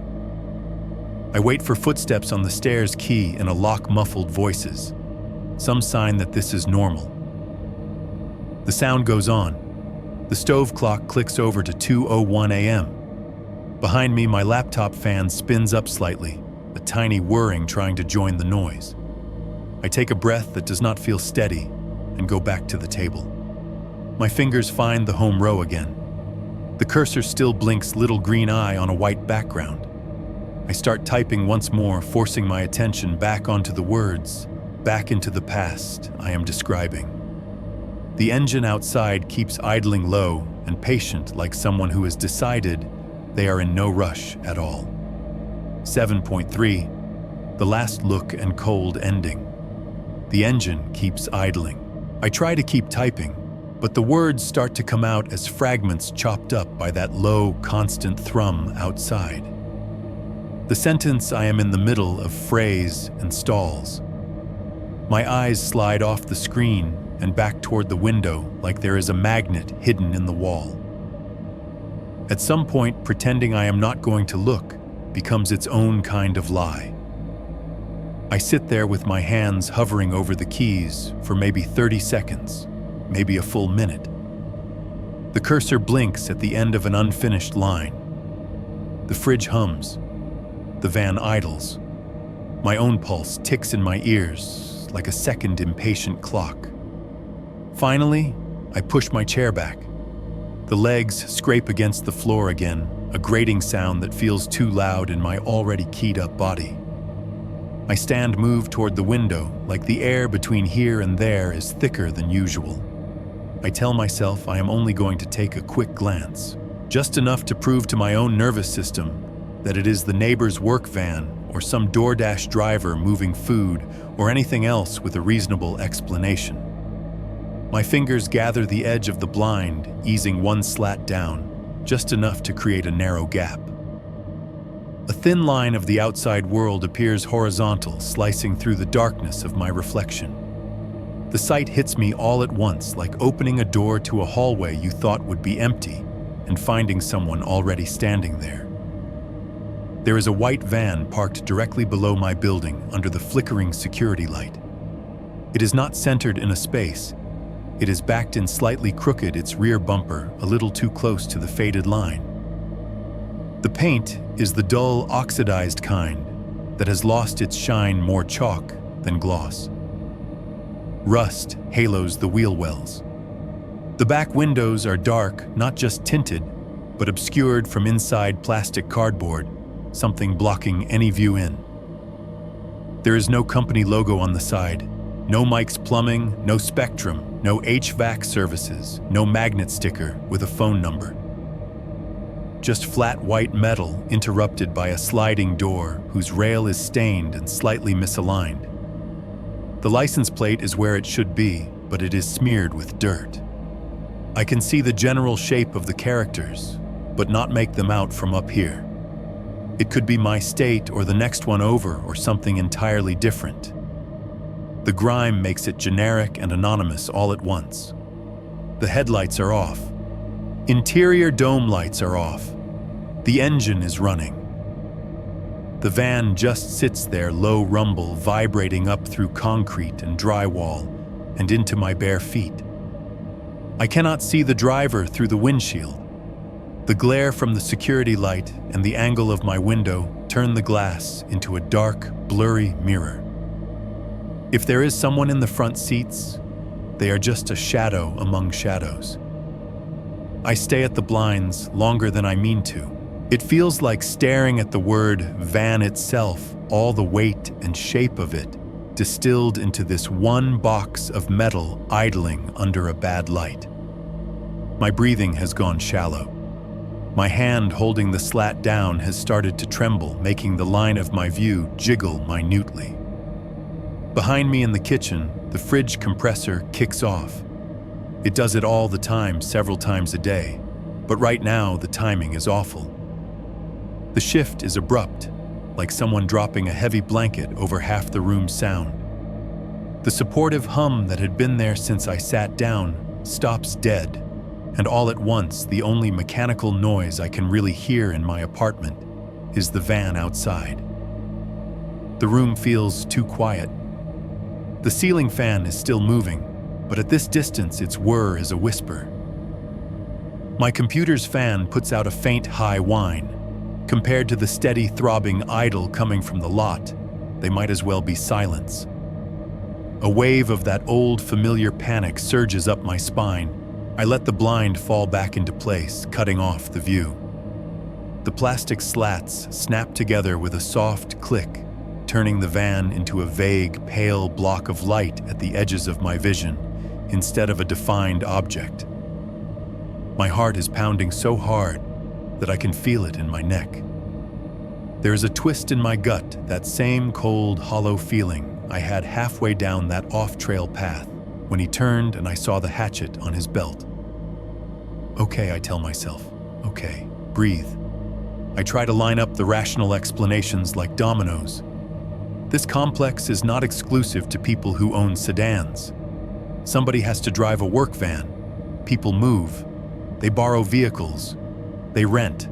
I wait for footsteps on the stairs key and a lock muffled voices, some sign that this is normal. The sound goes on. The stove clock clicks over to 2:01 a.m. Behind me, my laptop fan spins up slightly, a tiny whirring trying to join the noise. I take a breath that does not feel steady and go back to the table. My fingers find the home row again. The cursor still blinks little green eye on a white background. I start typing once more, forcing my attention back onto the words, back into the past I am describing. The engine outside keeps idling low and patient, like someone who has decided they are in no rush at all. 7.3, the last look and cold ending. The engine keeps idling. I try to keep typing, but the words start to come out as fragments chopped up by that low, constant thrum outside. The sentence I am in the middle of phrase and stalls. My eyes slide off the screen and back toward the window like there is a magnet hidden in the wall. At some point, pretending I am not going to look becomes its own kind of lie. I sit there with my hands hovering over the keys for maybe 30 seconds, maybe a full minute. The cursor blinks at the end of an unfinished line. The fridge hums. The van idles. My own pulse ticks in my ears like a second impatient clock. Finally, I push my chair back. The legs scrape against the floor again, a grating sound that feels too loud in my already keyed-up body. I stand move toward the window, like the air between here and there is thicker than usual. I tell myself I am only going to take a quick glance, just enough to prove to my own nervous system that it is the neighbor's work van or some DoorDash driver moving food or anything else with a reasonable explanation. My fingers gather the edge of the blind, easing one slat down, just enough to create a narrow gap. A thin line of the outside world appears horizontal, slicing through the darkness of my reflection. The sight hits me all at once, like opening a door to a hallway you thought would be empty and finding someone already standing there. There is a white van parked directly below my building under the flickering security light. It is not centered in a space. It is backed in slightly crooked, its rear bumper a little too close to the faded line. The paint is the dull, oxidized kind that has lost its shine, more chalk than gloss. Rust halos the wheel wells. The back windows are dark, not just tinted, but obscured from inside plastic cardboard, something blocking any view in. There is no company logo on the side, no Mike's Plumbing, no Spectrum, no HVAC services, no magnet sticker with a phone number. Just flat white metal interrupted by a sliding door whose rail is stained and slightly misaligned. The license plate is where it should be, but it is smeared with dirt. I can see the general shape of the characters, but not make them out from up here. It could be my state or the next one over or something entirely different. The grime makes it generic and anonymous all at once. The headlights are off. Interior dome lights are off. The engine is running. The van just sits there, low rumble vibrating up through concrete and drywall and into my bare feet. I cannot see the driver through the windshield. The glare from the security light and the angle of my window turn the glass into a dark, blurry mirror. If there is someone in the front seats, they are just a shadow among shadows. I stay at the blinds longer than I mean to. It feels like staring at the word van itself, all the weight and shape of it, distilled into this one box of metal idling under a bad light. My breathing has gone shallow. My hand holding the slat down has started to tremble, making the line of my view jiggle minutely. Behind me in the kitchen, the fridge compressor kicks off. It does it all the time, several times a day, but right now the timing is awful. The shift is abrupt, like someone dropping a heavy blanket over half the room's sound. The supportive hum that had been there since I sat down stops dead, and all at once the only mechanical noise I can really hear in my apartment is the van outside. The room feels too quiet. The ceiling fan is still moving, but at this distance its whir is a whisper. My computer's fan puts out a faint high whine. Compared to the steady throbbing idle coming from the lot, they might as well be silence. A wave of that old familiar panic surges up my spine. I let the blind fall back into place, cutting off the view. The plastic slats snap together with a soft click, turning the van into a vague, pale block of light at the edges of my vision, instead of a defined object. My heart is pounding so hard that I can feel it in my neck. There is a twist in my gut, that same cold, hollow feeling I had halfway down that off-trail path when he turned and I saw the hatchet on his belt. Okay, I tell myself. Okay, breathe. I try to line up the rational explanations like dominoes. This complex is not exclusive to people who own sedans. Somebody has to drive a work van. People move. They borrow vehicles. They rent.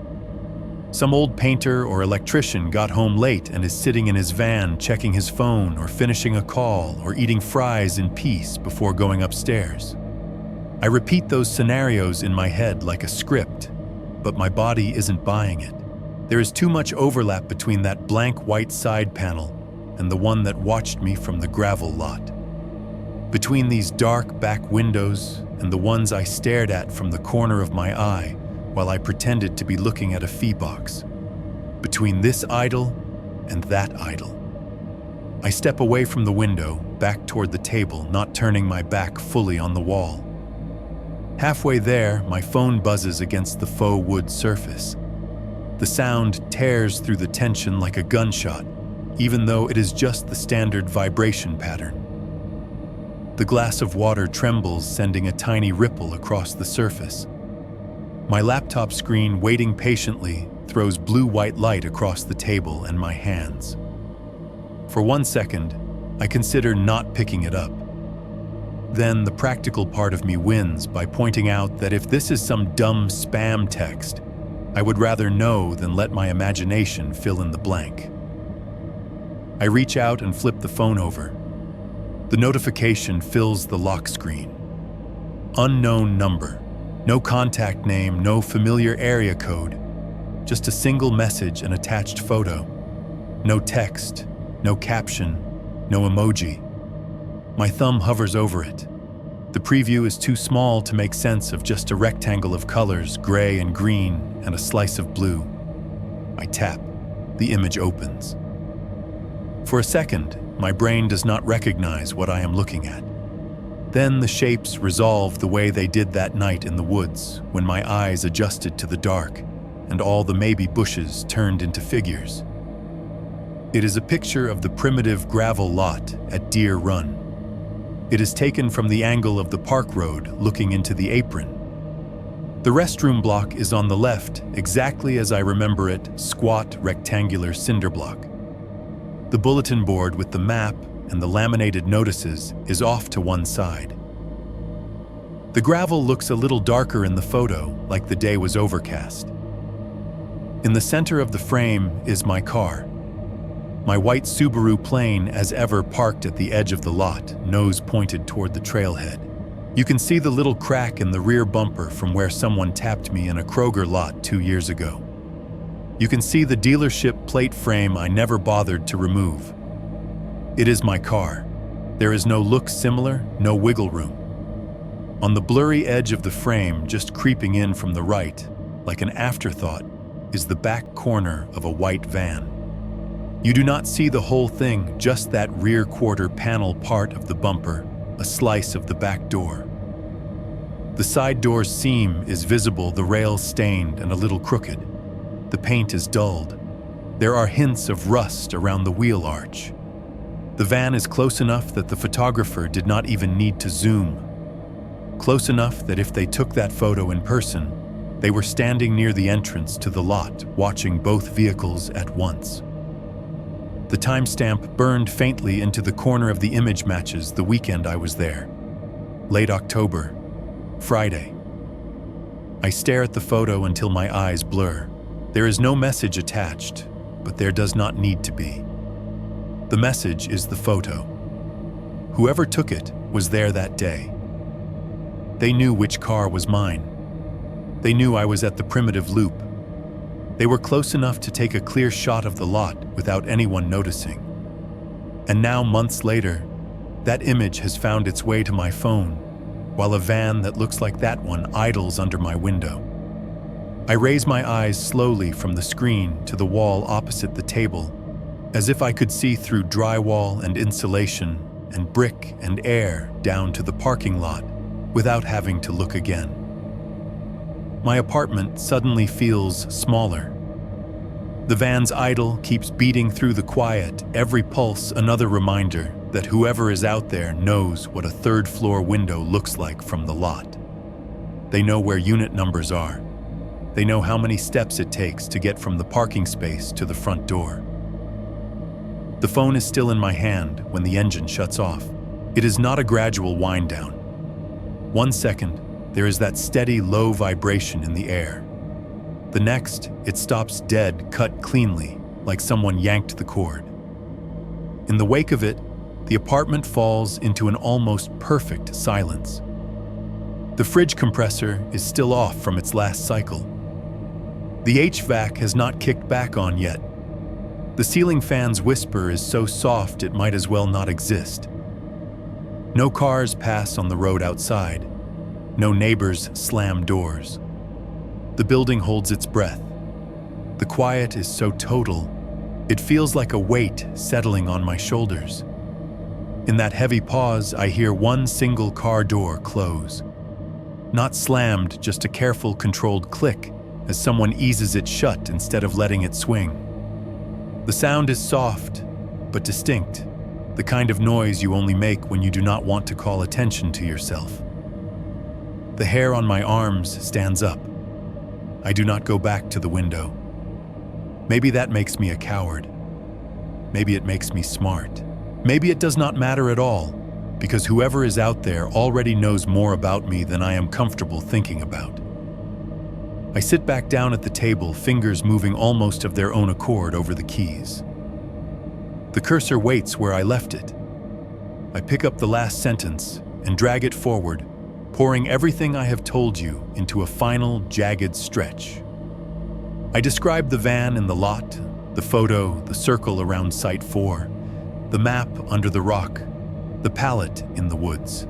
Some old painter or electrician got home late and is sitting in his van checking his phone or finishing a call or eating fries in peace before going upstairs. I repeat those scenarios in my head like a script, but my body isn't buying it. There is too much overlap between that blank white side panel and the one that watched me from the gravel lot. Between these dark back windows and the ones I stared at from the corner of my eye while I pretended to be looking at a fee box. Between this idol and that idol. I step away from the window, back toward the table, not turning my back fully on the wall. Halfway there, my phone buzzes against the faux wood surface. The sound tears through the tension like a gunshot, even though it is just the standard vibration pattern. The glass of water trembles, sending a tiny ripple across the surface. My laptop screen, waiting patiently, throws blue-white light across the table and my hands. For 1 second, I consider not picking it up. Then the practical part of me wins by pointing out that if this is some dumb spam text, I would rather know than let my imagination fill in the blank. I reach out and flip the phone over. The notification fills the lock screen. Unknown number. No contact name, no familiar area code. Just a single message and attached photo. No text, no caption, no emoji. My thumb hovers over it. The preview is too small to make sense of just a rectangle of colors, gray and green, and a slice of blue. I tap. The image opens. For a second, my brain does not recognize what I am looking at. Then the shapes resolve the way they did that night in the woods when my eyes adjusted to the dark and all the maybe bushes turned into figures. It is a picture of the primitive gravel lot at Deer Run. It is taken from the angle of the park road looking into the apron. The restroom block is on the left, exactly as I remember it, squat, rectangular cinder block. The bulletin board with the map and the laminated notices is off to one side. The gravel looks a little darker in the photo, like the day was overcast. In the center of the frame is my car. My white Subaru plane as ever parked at the edge of the lot, nose pointed toward the trailhead. You can see the little crack in the rear bumper from where someone tapped me in a Kroger lot 2 years ago. You can see the dealership plate frame I never bothered to remove. It is my car. There is no look similar, no wiggle room. On the blurry edge of the frame, just creeping in from the right, like an afterthought, is the back corner of a white van. You do not see the whole thing, just that rear quarter panel part of the bumper, a slice of the back door. The side door's seam is visible, the rail stained and a little crooked. The paint is dulled. There are hints of rust around the wheel arch. The van is close enough that the photographer did not even need to zoom. Close enough that if they took that photo in person, they were standing near the entrance to the lot, watching both vehicles at once. The timestamp burned faintly into the corner of the image matches the weekend I was there. Late October, Friday. I stare at the photo until my eyes blur. There is no message attached, but there does not need to be. The message is the photo. Whoever took it was there that day. They knew which car was mine. They knew I was at the primitive loop. They were close enough to take a clear shot of the lot without anyone noticing. And now, months later, that image has found its way to my phone, while a van that looks like that one idles under my window. I raise my eyes slowly from the screen to the wall opposite the table, as if I could see through drywall and insulation and brick and air down to the parking lot without having to look again. My apartment suddenly feels smaller. The van's idle keeps beating through the quiet, every pulse another reminder that whoever is out there knows what a third-floor window looks like from the lot. They know where unit numbers are. They know how many steps it takes to get from the parking space to the front door. The phone is still in my hand when the engine shuts off. It is not a gradual wind down. 1 second, there is that steady, low vibration in the air. The next, it stops dead, cut cleanly, like someone yanked the cord. In the wake of it, the apartment falls into an almost perfect silence. The fridge compressor is still off from its last cycle. The HVAC has not kicked back on yet. The ceiling fan's whisper is so soft it might as well not exist. No cars pass on the road outside. No neighbors slam doors. The building holds its breath. The quiet is so total, it feels like a weight settling on my shoulders. In that heavy pause, I hear one single car door close. Not slammed, just a careful, controlled click as someone eases it shut instead of letting it swing. The sound is soft, but distinct, the kind of noise you only make when you do not want to call attention to yourself. The hair on my arms stands up. I do not go back to the window. Maybe that makes me a coward. Maybe it makes me smart. Maybe it does not matter at all, because whoever is out there already knows more about me than I am comfortable thinking about. I sit back down at the table, fingers moving almost of their own accord over the keys. The cursor waits where I left it. I pick up the last sentence and drag it forward, pouring everything I have told you into a final, jagged stretch. I describe the van in the lot, the photo, the circle around Site 4, the map under the rock, the palette in the woods.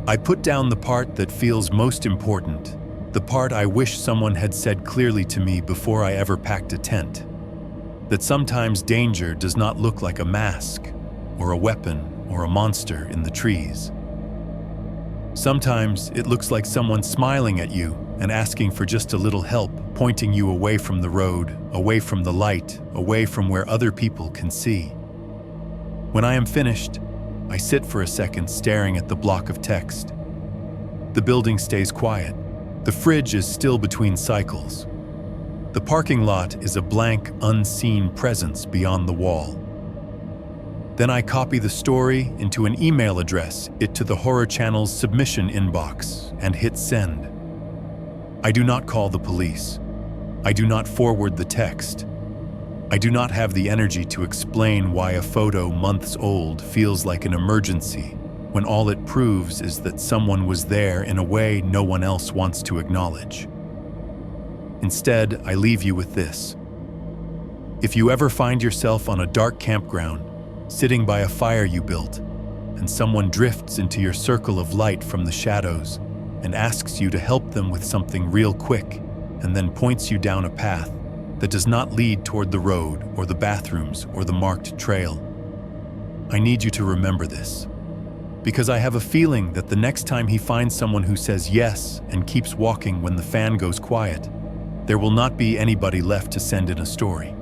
I put down the part that feels most important, the part I wish someone had said clearly to me before I ever packed a tent. That sometimes danger does not look like a mask, or a weapon, or a monster in the trees. Sometimes it looks like someone smiling at you and asking for just a little help, pointing you away from the road, away from the light, away from where other people can see. When I am finished, I sit for a second staring at the block of text. The building stays quiet. The fridge is still between cycles. The parking lot is a blank, unseen presence beyond the wall. Then I copy the story into an email address, it to the Horror Channel's submission inbox, and hit send. I do not call the police. I do not forward the text. I do not have the energy to explain why a photo months old feels like an emergency, when all it proves is that someone was there in a way no one else wants to acknowledge. Instead, I leave you with this. If you ever find yourself on a dark campground, sitting by a fire you built, and someone drifts into your circle of light from the shadows and asks you to help them with something real quick, and then points you down a path that does not lead toward the road or the bathrooms or the marked trail, I need you to remember this, because I have a feeling that the next time he finds someone who says yes and keeps walking when the fan goes quiet, there will not be anybody left to send in a story.